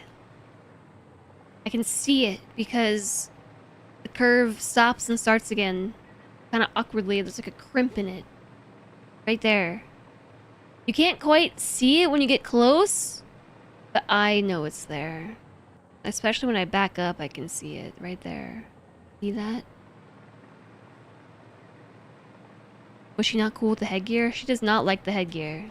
I can see it because the curve stops and starts again. Kind of awkwardly. There's like a crimp in it. Right there. You can't quite see it when you get close, but I know it's there. Especially when I back up, I can see it right there. See that? Was she not cool with the headgear? She does not like the headgear.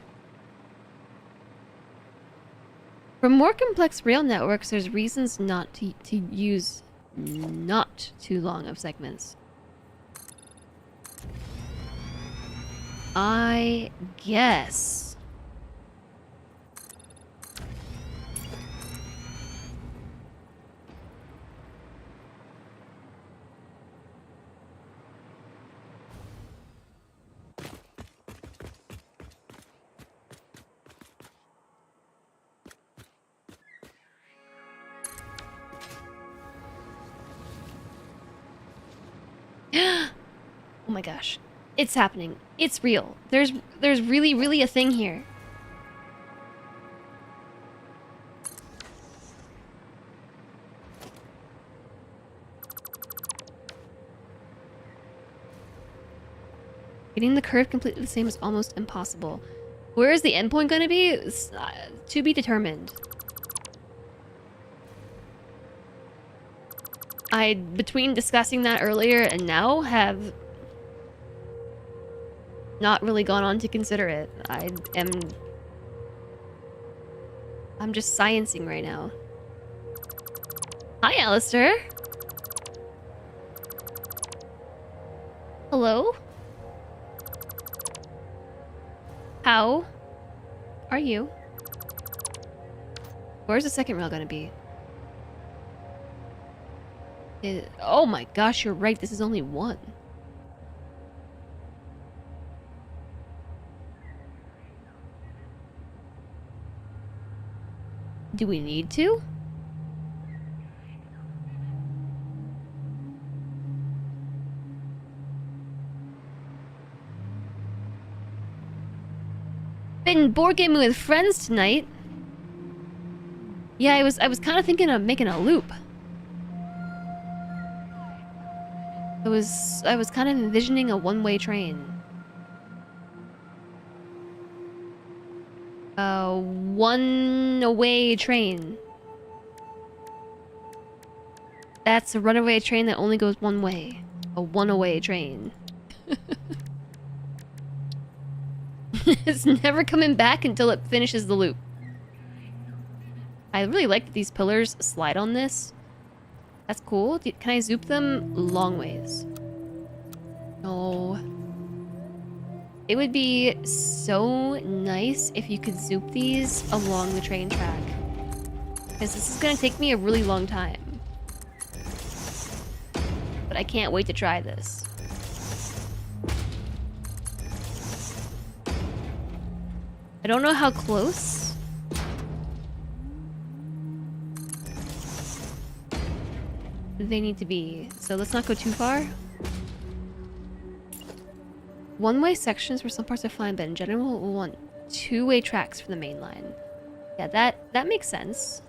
For more complex rail networks, there's reasons not to use not too long of segments. I guess. Oh my gosh. It's happening. It's real. There's really a thing here. Getting the curve completely the same is almost impossible. Where is the endpoint going to be? To be determined. Between discussing that earlier and now, have not really gone on to consider it. I'm just sciencing right now. Hi, Alistair. Hello? How are you? Where's the second rail gonna be? Oh my gosh, you're right. This is only one. Do we need to? Been board gaming with friends tonight. Yeah, I was kind of thinking of making a loop. I was kind of envisioning a one-way train. A one-way train. That's a runaway train that only goes one way. A one-way train. It's never coming back until it finishes the loop. I really like that these pillars slide on this. That's cool. Can I zoop them long ways? No. It would be so nice if you could zoop these along the train track. Because this is going to take me a really long time. But I can't wait to try this. I don't know how close. They need to be. So let's not go too far. One-way sections for some parts are fine, but in general we'll want two-way tracks for the main line. Yeah, that makes sense.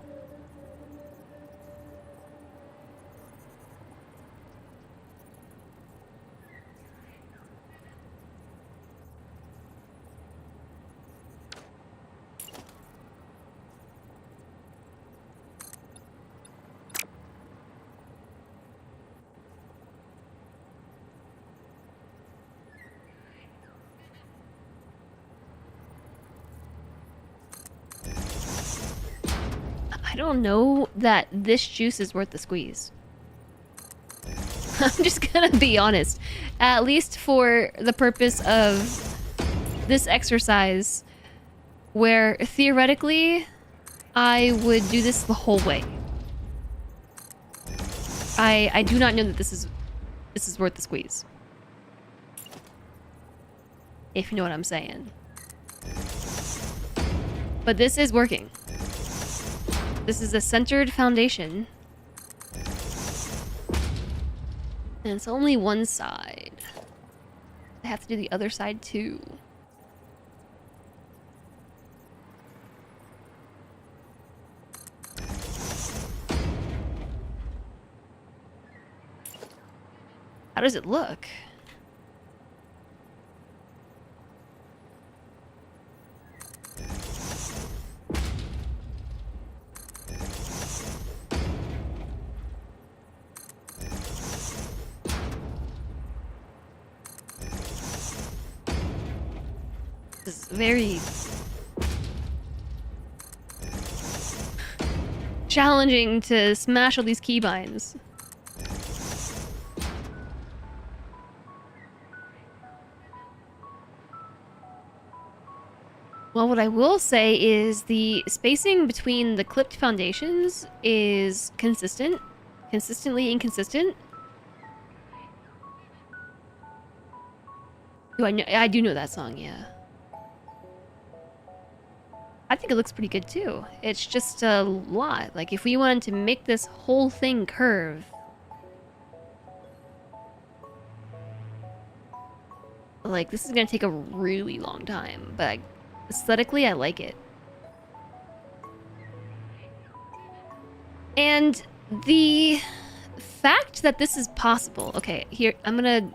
I don't know that this juice is worth the squeeze. I'm just gonna be honest. At least for the purpose of this exercise, where theoretically I would do this the whole way. I do not know that this is worth the squeeze. If you know what I'm saying. But this is working. This is a centered foundation. And it's only one side. I have to do the other side too. How does it look? This is very challenging to smash all these keybinds. Well, what I will say is the spacing between the clipped foundations is consistent. Consistently inconsistent. I do know that song, yeah. I think it looks pretty good too. It's just a lot. Like, if we wanted to make this whole thing curve, like, this is gonna take a really long time, but aesthetically, I like it. And the fact that this is possible... Okay, here, I'm gonna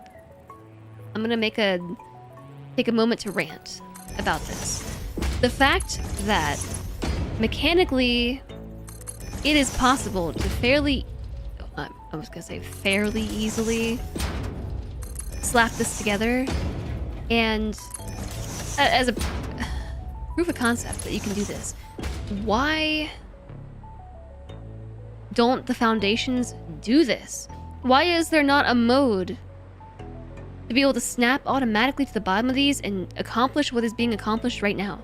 take a moment to rant about this. The fact that mechanically it is possible to fairly... I was gonna say fairly easily slap this together, and as a proof of concept that you can do this, why don't the foundations do this? Why is there not a mode to be able to snap automatically to the bottom of these and accomplish what is being accomplished right now?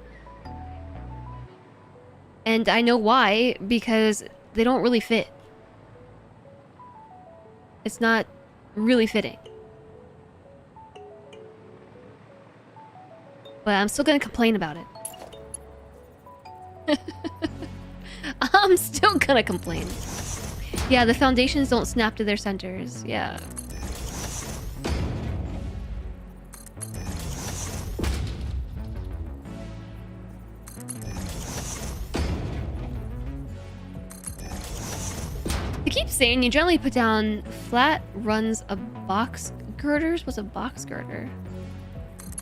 And I know why, because they don't really fit. It's not really fitting. But I'm still gonna complain about it. I'm still gonna complain. Yeah, the foundations don't snap to their centers. Yeah. They keep saying you generally put down flat runs of box girders. What's a box girder?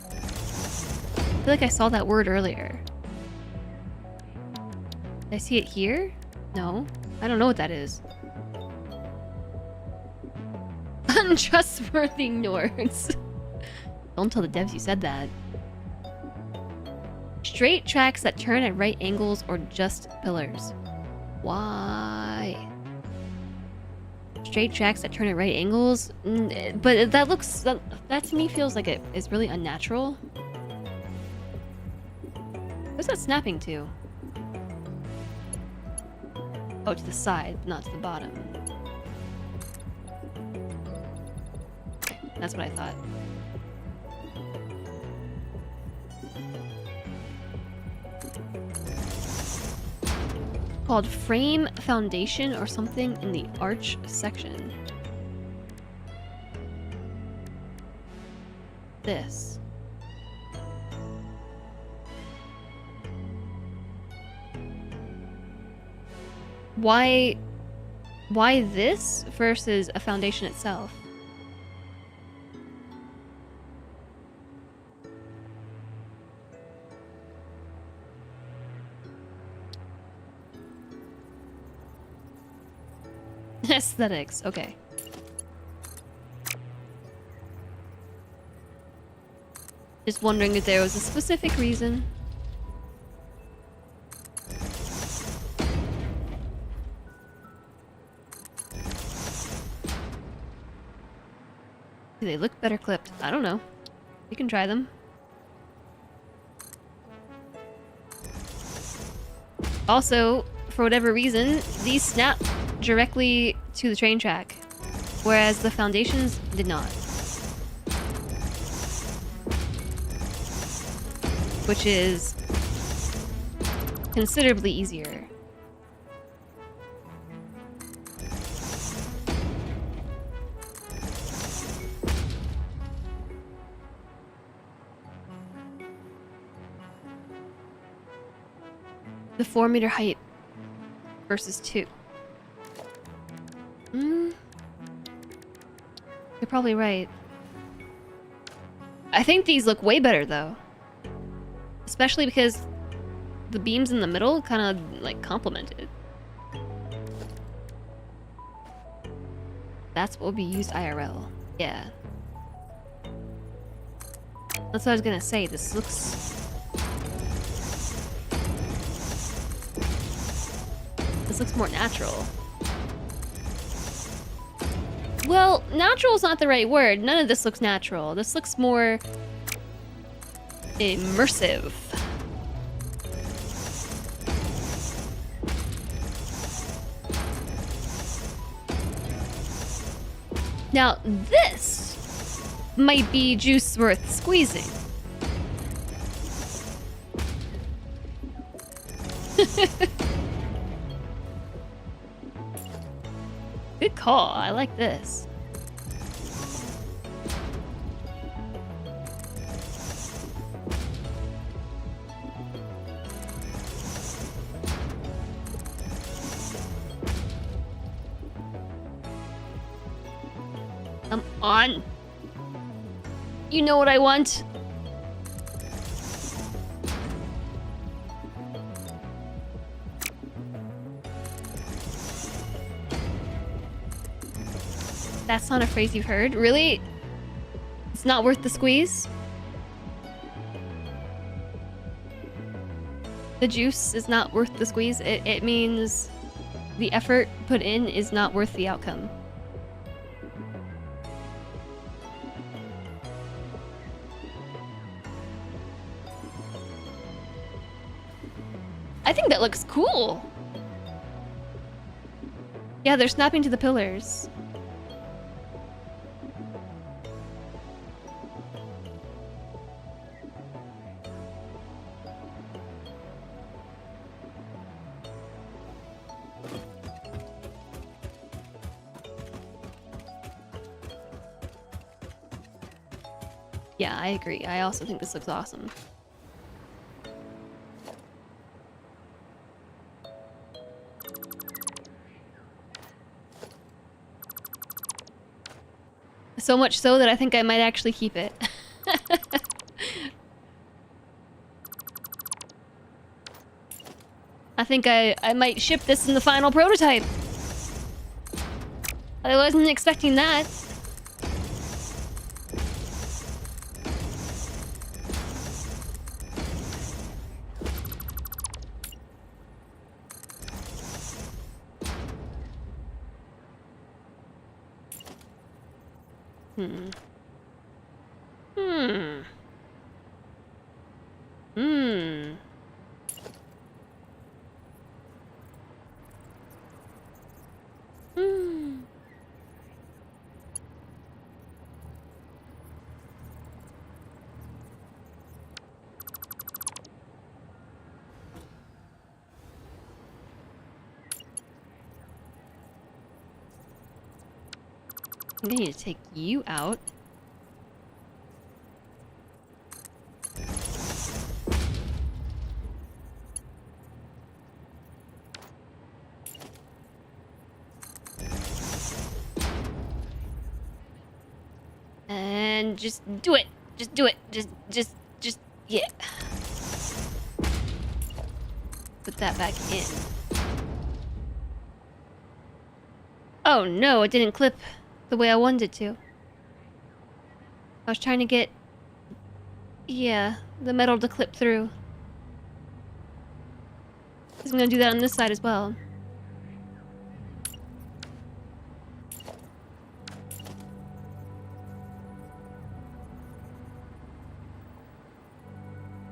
I feel like I saw that word earlier. Did I see it here? No. I don't know what that is. Untrustworthy Nords. Don't tell the devs you said that. Straight tracks that turn at right angles or just pillars. Why? Straight tracks that turn at right angles? But that looks... That to me feels like it is really unnatural. Where's that snapping to? Oh, to the side, not to the bottom. That's what I thought. Called frame foundation or something in the arch section. This. Why this versus a foundation itself? Aesthetics, okay. Just wondering if there was a specific reason. Do they look better clipped? I don't know. We can try them. Also, for whatever reason, these snap directly to the train track, whereas the foundations did not. Which is considerably easier. The 4-meter height versus 2. You're probably right. I think these look way better though. Especially because the beams in the middle kind of like complement it. That's what will be used IRL. Yeah. That's what I was gonna say. This looks more natural. Well, natural is not the right word. None of this looks natural. This looks more immersive. Now, this might be juice worth squeezing. Good call. I like this. Come on. You know what I want. That's not a phrase you've heard? Really? It's not worth the squeeze? The juice is not worth the squeeze? It means the effort put in is not worth the outcome. I think that looks cool. Yeah, they're snapping to the pillars. Yeah, I agree. I also think this looks awesome. So much so that I think I might actually keep it. I think I might ship this in the final prototype. I wasn't expecting that. Hmm. Hmm. Hmm. Hmm. I need to take you out. And just do it. Just do it. Just, yeah. Put that back in. Oh no, it didn't clip the way I wanted it to. I was trying to get, yeah, the metal to clip through. 'Cause I'm gonna do that on this side as well.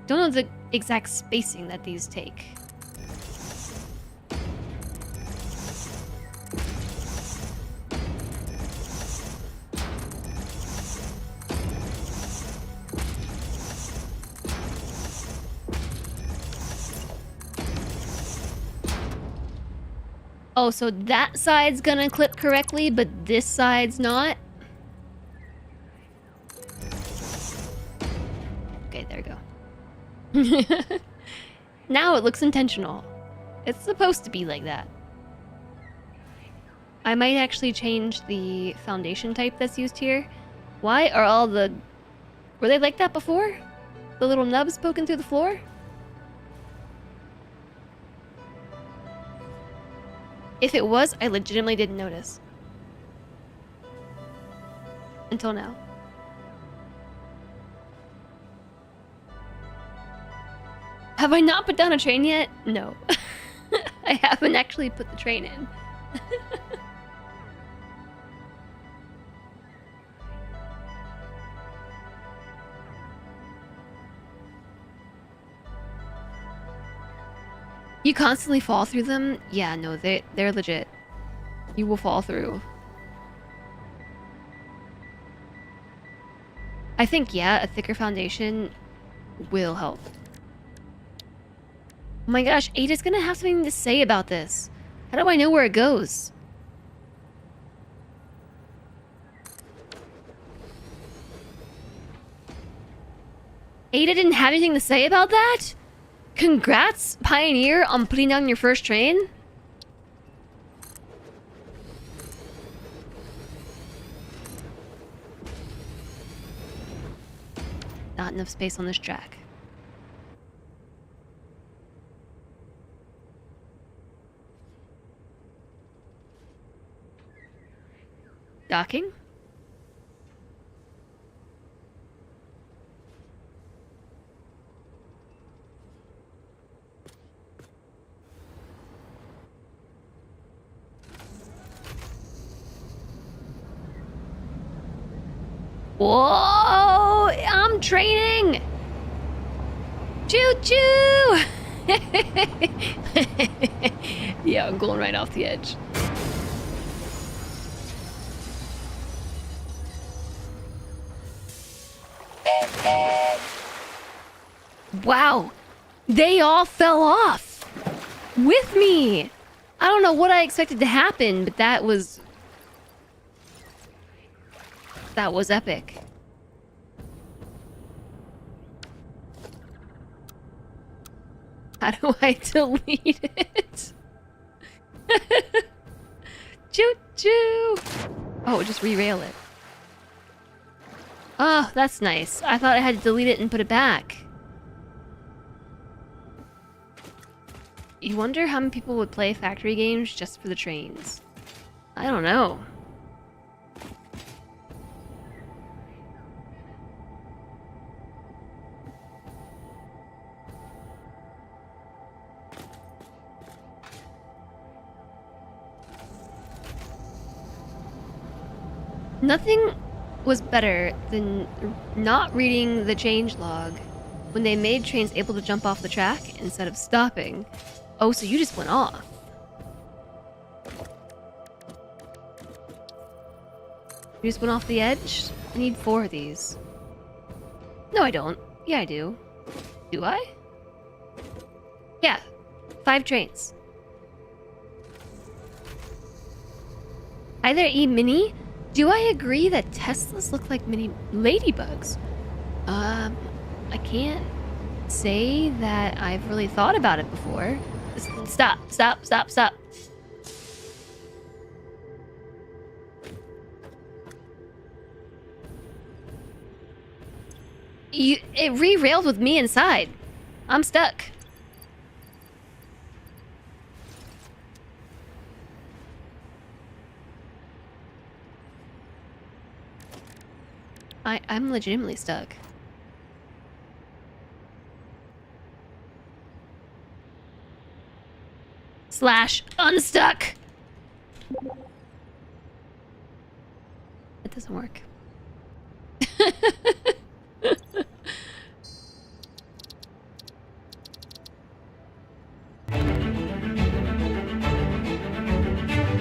Don't know the exact spacing that these take. Oh, so that side's gonna clip correctly, but this side's not? Okay, there we go. Now it looks intentional. It's supposed to be like that. I might actually change the foundation type that's used here. Why are all the... Were they like that before? The little nubs poking through the floor? If it was, I legitimately didn't notice. Until now. Have I not put down a train yet? No. I haven't actually put the train in. You constantly fall through them? Yeah, no, they're legit. You will fall through. I think, yeah, a thicker foundation will help. Oh my gosh, Ada's gonna have something to say about this. How do I know where it goes? Ada didn't have anything to say about that? Congrats, Pioneer, on putting down your first train. Not enough space on this track. Docking? Whoa! I'm training! Choo choo! Yeah, I'm going right off the edge. Wow! They all fell off! With me! I don't know what I expected to happen, but that was epic. How do I delete it? Choo choo! Oh, just re-rail it. Oh, that's nice. I thought I had to delete it and put it back. You wonder how many people would play factory games just for the trains. I don't know. Nothing was better than not reading the change log when they made trains able to jump off the track instead of stopping. Oh, so you just went off. You just went off the edge? I need 4 of these. No, I don't. Yeah, I do. Do I? Yeah. 5 trains. Hi there, E-Mini. Do I agree that Teslas look like mini ladybugs? I can't say that I've really thought about it before. Stop, stop, stop, stop. It re-railed with me inside. I'm stuck. I'm legitimately stuck. Slash unstuck. It doesn't work.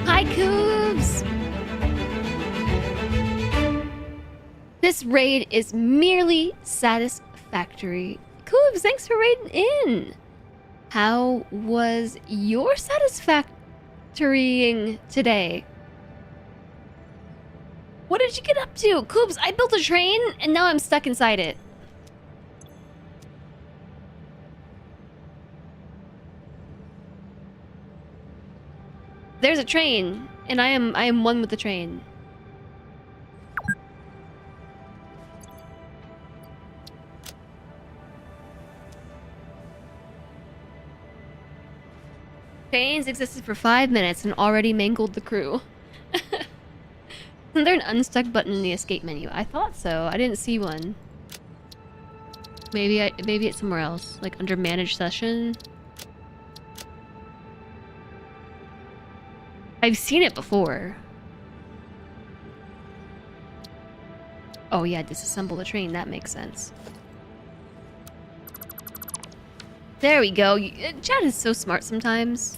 Hi, Coobs! This raid is merely satisfactory. Coobs, thanks for raiding in. How was your satisfactorying today? What did you get up to? Coobs, I built a train and now I'm stuck inside it. There's a train and I am one with the train. Trains existed for 5 minutes and already mangled the crew. Isn't there an unstuck button in the escape menu? I thought so. I didn't see one. Maybe it's somewhere else, like under manage session. I've seen it before. Oh yeah, disassemble the train. That makes sense. There we go. Chat is so smart sometimes.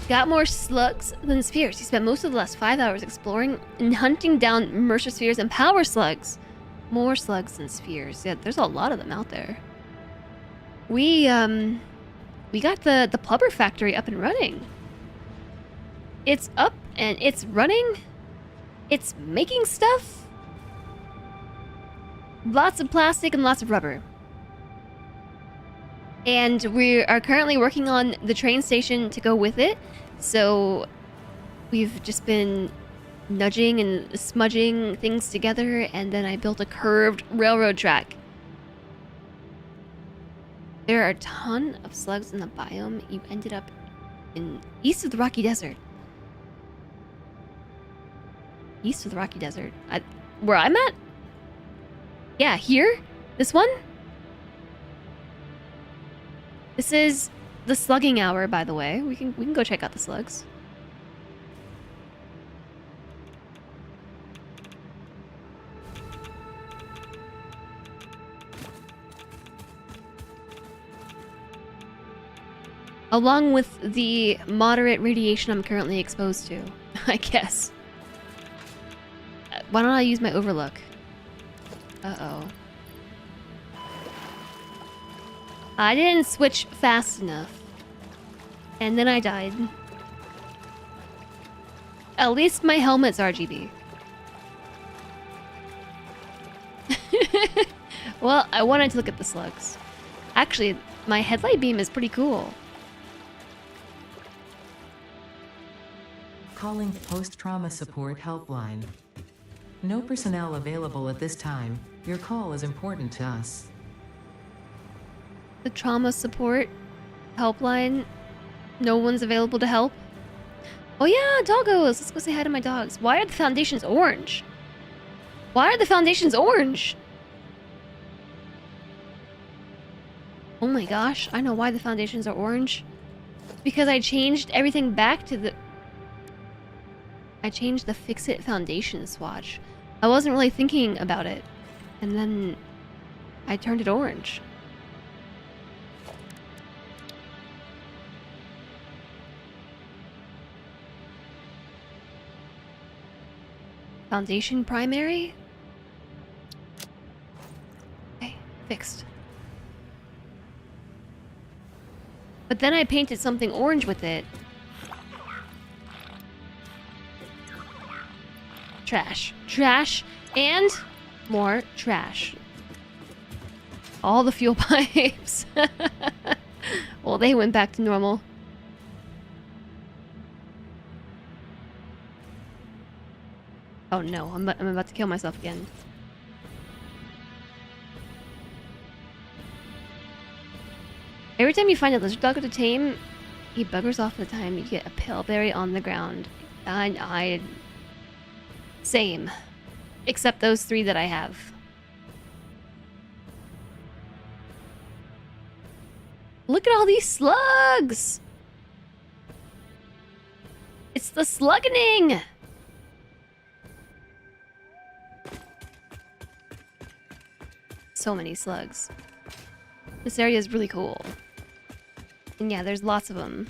Got more slugs than spheres. He spent most of the last 5 hours exploring and hunting down Mercer spheres and power slugs. More slugs than spheres. Yeah, there's a lot of them out there. We got the Plubber factory up and running. It's up and it's running. It's making stuff. Lots of plastic and lots of rubber. And we are currently working on the train station to go with it. So we've just been nudging and smudging things together, and then I built a curved railroad track. There are a ton of slugs in the biome. You ended up in east of the Rocky Desert. East of the Rocky Desert. Where I'm at? Yeah, here? This one? This is the slugging hour, by the way. We can go check out the slugs. Along with the moderate radiation I'm currently exposed to, I guess. Why don't I use my overlook? Uh-oh. I didn't switch fast enough. And then I died. At least my helmet's RGB. Well, I wanted to look at the slugs. Actually, my headlight beam is pretty cool. Calling post-trauma support helpline. No personnel available at this time. Your call is important to us. The trauma support helpline. No one's available to help. Oh yeah, doggos. Let's go say hi to my dogs. Why are the foundations orange? Why are the foundations orange? Oh my gosh, I know why the foundations are orange. Because I changed everything back to the... I changed the fix-it foundation swatch. I wasn't really thinking about it. And then I turned it orange. Foundation primary? Okay, fixed. But then I painted something orange with it. Trash. Trash. And more trash. All the fuel pipes. Well, they went back to normal. Oh no, I'm about to kill myself again. Every time you find a lizard dog to tame, he buggers off the time you get a pillberry on the ground. Same. Except those 3 that I have. Look at all these slugs! It's the sluggening! So many slugs. This area is really cool. And yeah, there's lots of them.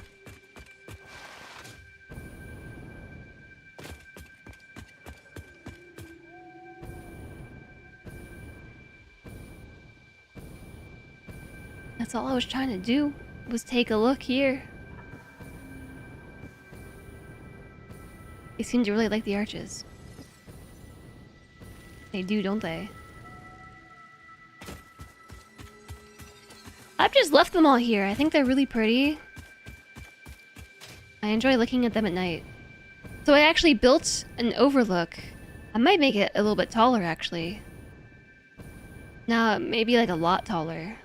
That's all I was trying to do, was take a look here. They seem to really like the arches. They do, don't they? I've just left them all here. I think they're really pretty. I enjoy looking at them at night. So I actually built an overlook. I might make it a little bit taller, actually. No, maybe like a lot taller.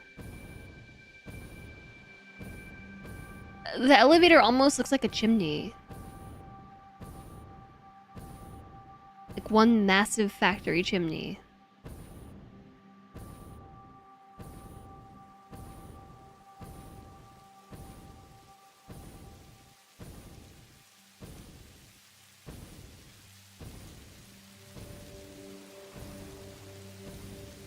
The elevator almost looks like a chimney. Like one massive factory chimney.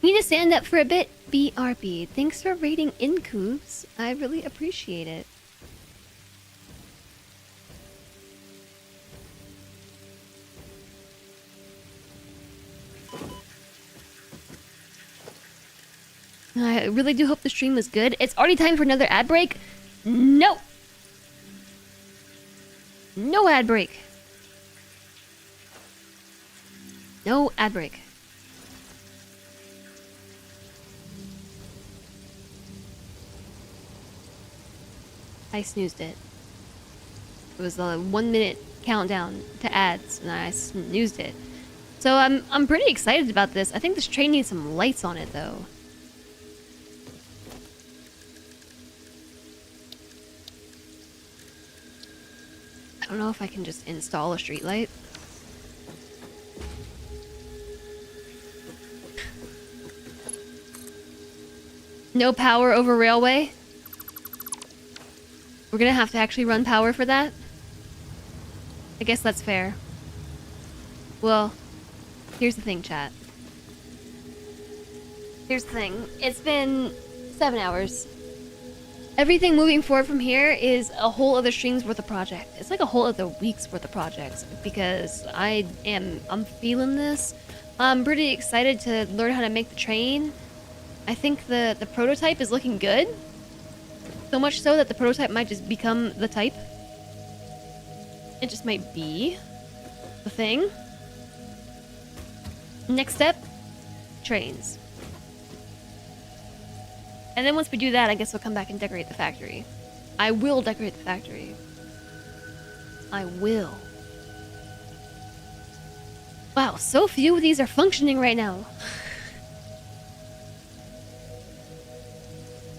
Need to stand up for a bit? BRB. Thanks for rating Incubes. I really appreciate it. I really do hope the stream was good. It's already time for another ad break. No! No ad break. No ad break. I snoozed it. It was a 1 minute countdown to ads, and I snoozed it. So I'm pretty excited about this. I think this train needs some lights on it, though. I don't know if I can just install a street light. No power over railway? We're gonna have to actually run power for that? I guess that's fair. Well, here's the thing, chat. Here's the thing. It's been 7 hours. Everything moving forward from here is a whole other stream's worth of project. It's like a whole other week's worth of projects because I'm feeling this. I'm pretty excited to learn how to make the train. I think the prototype is looking good. So much so that the prototype might just become the type. It just might be the thing. Next step, trains. And then once we do that, I guess we'll come back and decorate the factory. I will decorate the factory. I will. Wow, so few of these are functioning right now.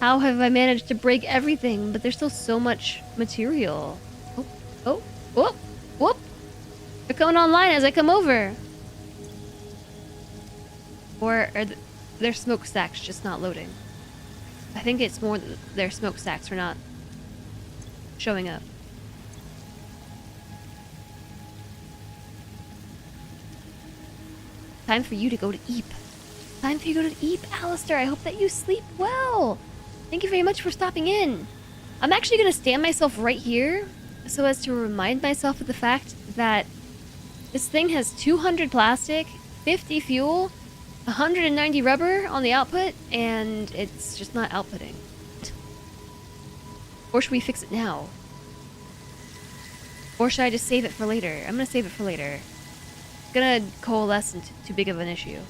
How have I managed to break everything? But there's still so much material. Oh, oh, whoop, whoop. They're coming online as I come over. Or are their smokestacks just not loading? I think it's more that their smokestacks are not showing up. Time for you to go to Eep. Time for you to go to Eep, Alistair. I hope that you sleep well. Thank you very much for stopping in. I'm actually going to stand myself right here so as to remind myself of the fact that this thing has 200 plastic, 50 fuel, 190 rubber on the output, and it's just not outputting. Or should we fix it now? Or should I just save it for later? I'm going to save it for later. It's going to coalesce into too big of an issue.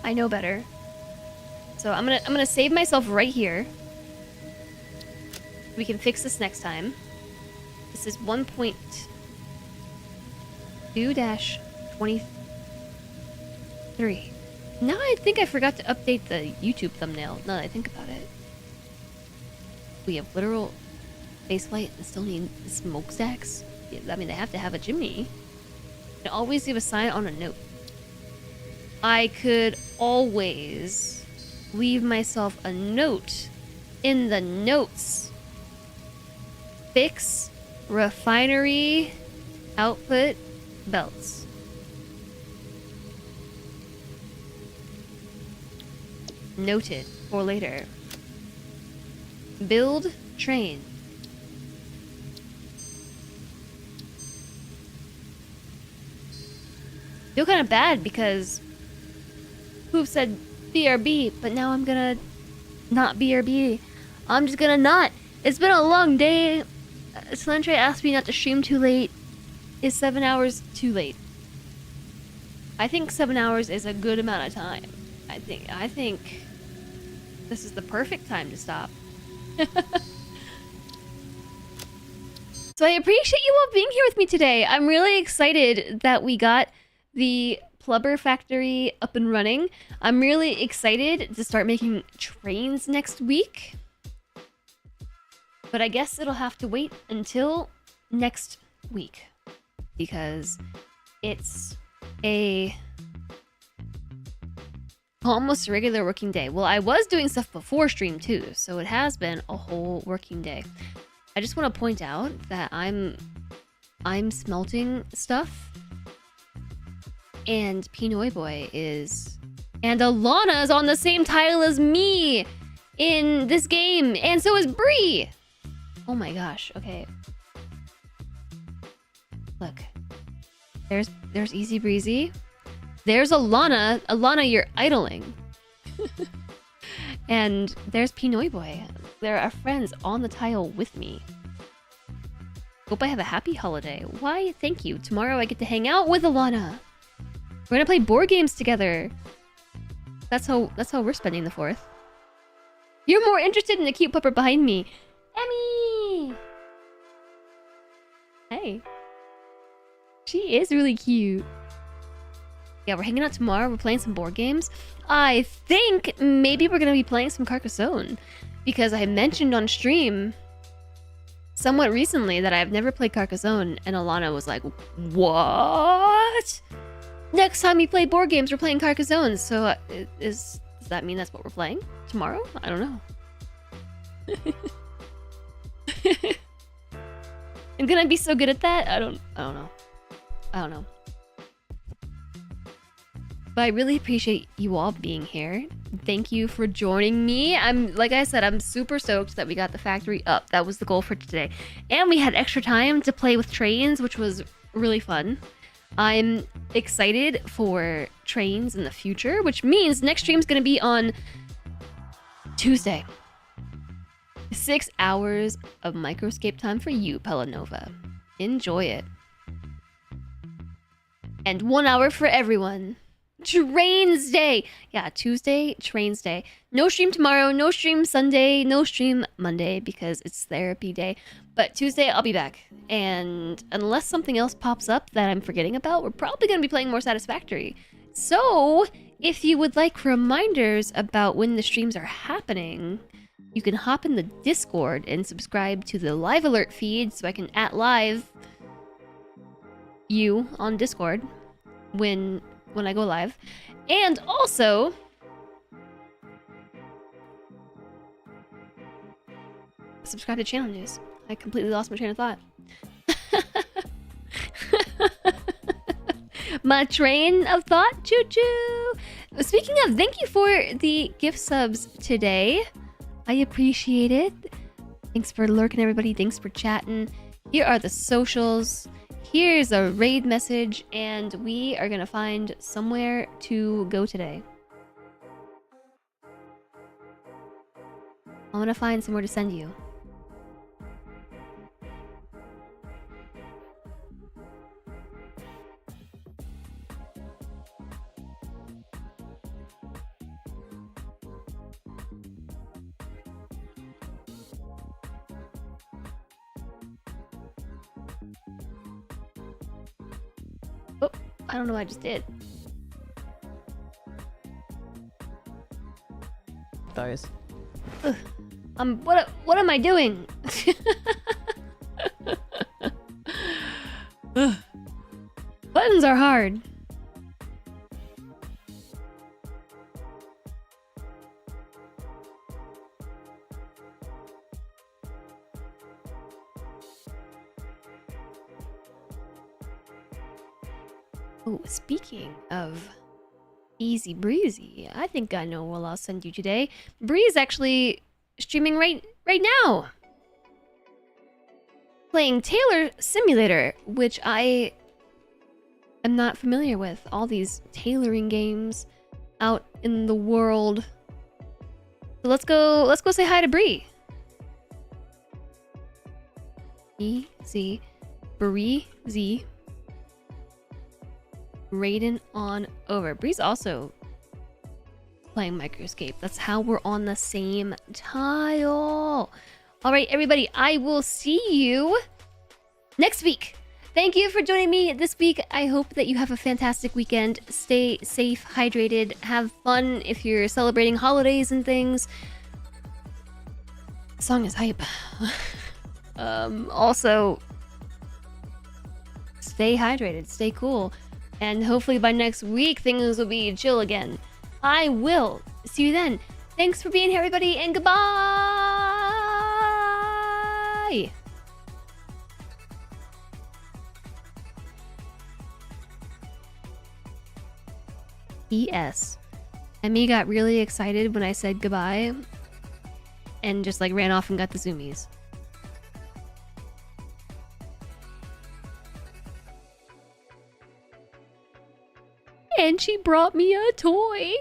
I know better. So I'm gonna save myself right here. We can fix this next time. This is 1.2-23. Now I think I forgot to update the YouTube thumbnail, now that I think about it. We have literal spaceflight and still need smokestacks? Yeah, I mean, they have to have a chimney. And always leave a sign on a note. I could always leave myself a note in the notes. Fix refinery output belts. Noted for later. Build train. Feel kind of bad because Poof said BRB, but now I'm gonna not BRB. I'm just gonna not. It's been a long day. Slentre asked me not to stream too late. Is 7 hours too late? I think 7 hours is a good amount of time. I think this is the perfect time to stop. So I appreciate you all being here with me today. I'm really excited that we got the Plubber factory up and running. I'm really excited to start making trains next week. But I guess it'll have to wait until next week because it's a almost regular working day. Well, I was doing stuff before stream too, so it has been a whole working day. I just want to point out that I'm smelting stuff, and Pinoy Boy is, and Alana is on the same tile as me in this game, and so is Bree. Oh my gosh. Okay. Look, there's Easy Breezy. There's Alana. Alana, you're idling. And there's Pinoy Boy. There are friends on the tile with me. Hope I have a happy holiday. Why, thank you. Tomorrow I get to hang out with Alana. We're gonna play board games together. That's how we're spending the 4th. You're more interested in the cute pupper behind me. Emmy! Hey. She is really cute. Yeah, we're hanging out tomorrow. We're playing some board games. I think maybe we're going to be playing some Carcassonne. Because I mentioned on stream somewhat recently that I've never played Carcassonne. And Alana was like, what? Next time we play board games, we're playing Carcassonne. So does that mean that's what we're playing tomorrow? I don't know. I'm gonna be so good at that. I don't know. But I really appreciate you all being here. Thank you for joining me. Like I said, I'm super stoked that we got the factory up. That was the goal for today. And we had extra time to play with trains, which was really fun. I'm excited for trains in the future, which means next stream's gonna be on Tuesday. 6 hours of microscape time for you, Pelanova. Enjoy it. And 1 hour for everyone. Trains Day! Yeah, Tuesday, Trains Day. No stream tomorrow, no stream Sunday, no stream Monday because it's therapy day. But Tuesday, I'll be back. And unless something else pops up that I'm forgetting about, we're probably going to be playing more Satisfactory. So, if you would like reminders about when the streams are happening, you can hop in the Discord and subscribe to the live alert feed so I can @live you on Discord when I go live. And also, subscribe to channel news. I completely lost my train of thought. My train of thought, choo-choo. Speaking of, thank you for the gift subs today. I appreciate it. Thanks for lurking, everybody. Thanks for chatting. Here are the socials. Here's a raid message, and we are gonna find somewhere to go today. I wanna find somewhere to send you. Oh, I don't know what I just did. Those. Ugh. What am I doing? Ugh. Buttons are hard. Oh, speaking of Easy Breezy, I think I know what I'll send you today. Bree's actually streaming right now. Playing Tailor Simulator, which I am not familiar with. All these tailoring games out in the world. So let's go say hi to Bree. Easy Breezy. Raiden on over. Bree's also playing Microscape. That's how we're on the same tile. All right, everybody, I will see you next week. Thank you for joining me this week. I hope that you have a fantastic weekend. Stay safe, hydrated, have fun if you're celebrating holidays and things. The song is hype. Also, stay hydrated, stay cool, and hopefully by next week things will be chill again. I will see you then. Thanks for being here, everybody, and goodbye! P.S. Emmy got really excited when I said goodbye and just like ran off and got the zoomies. And she brought me a toy.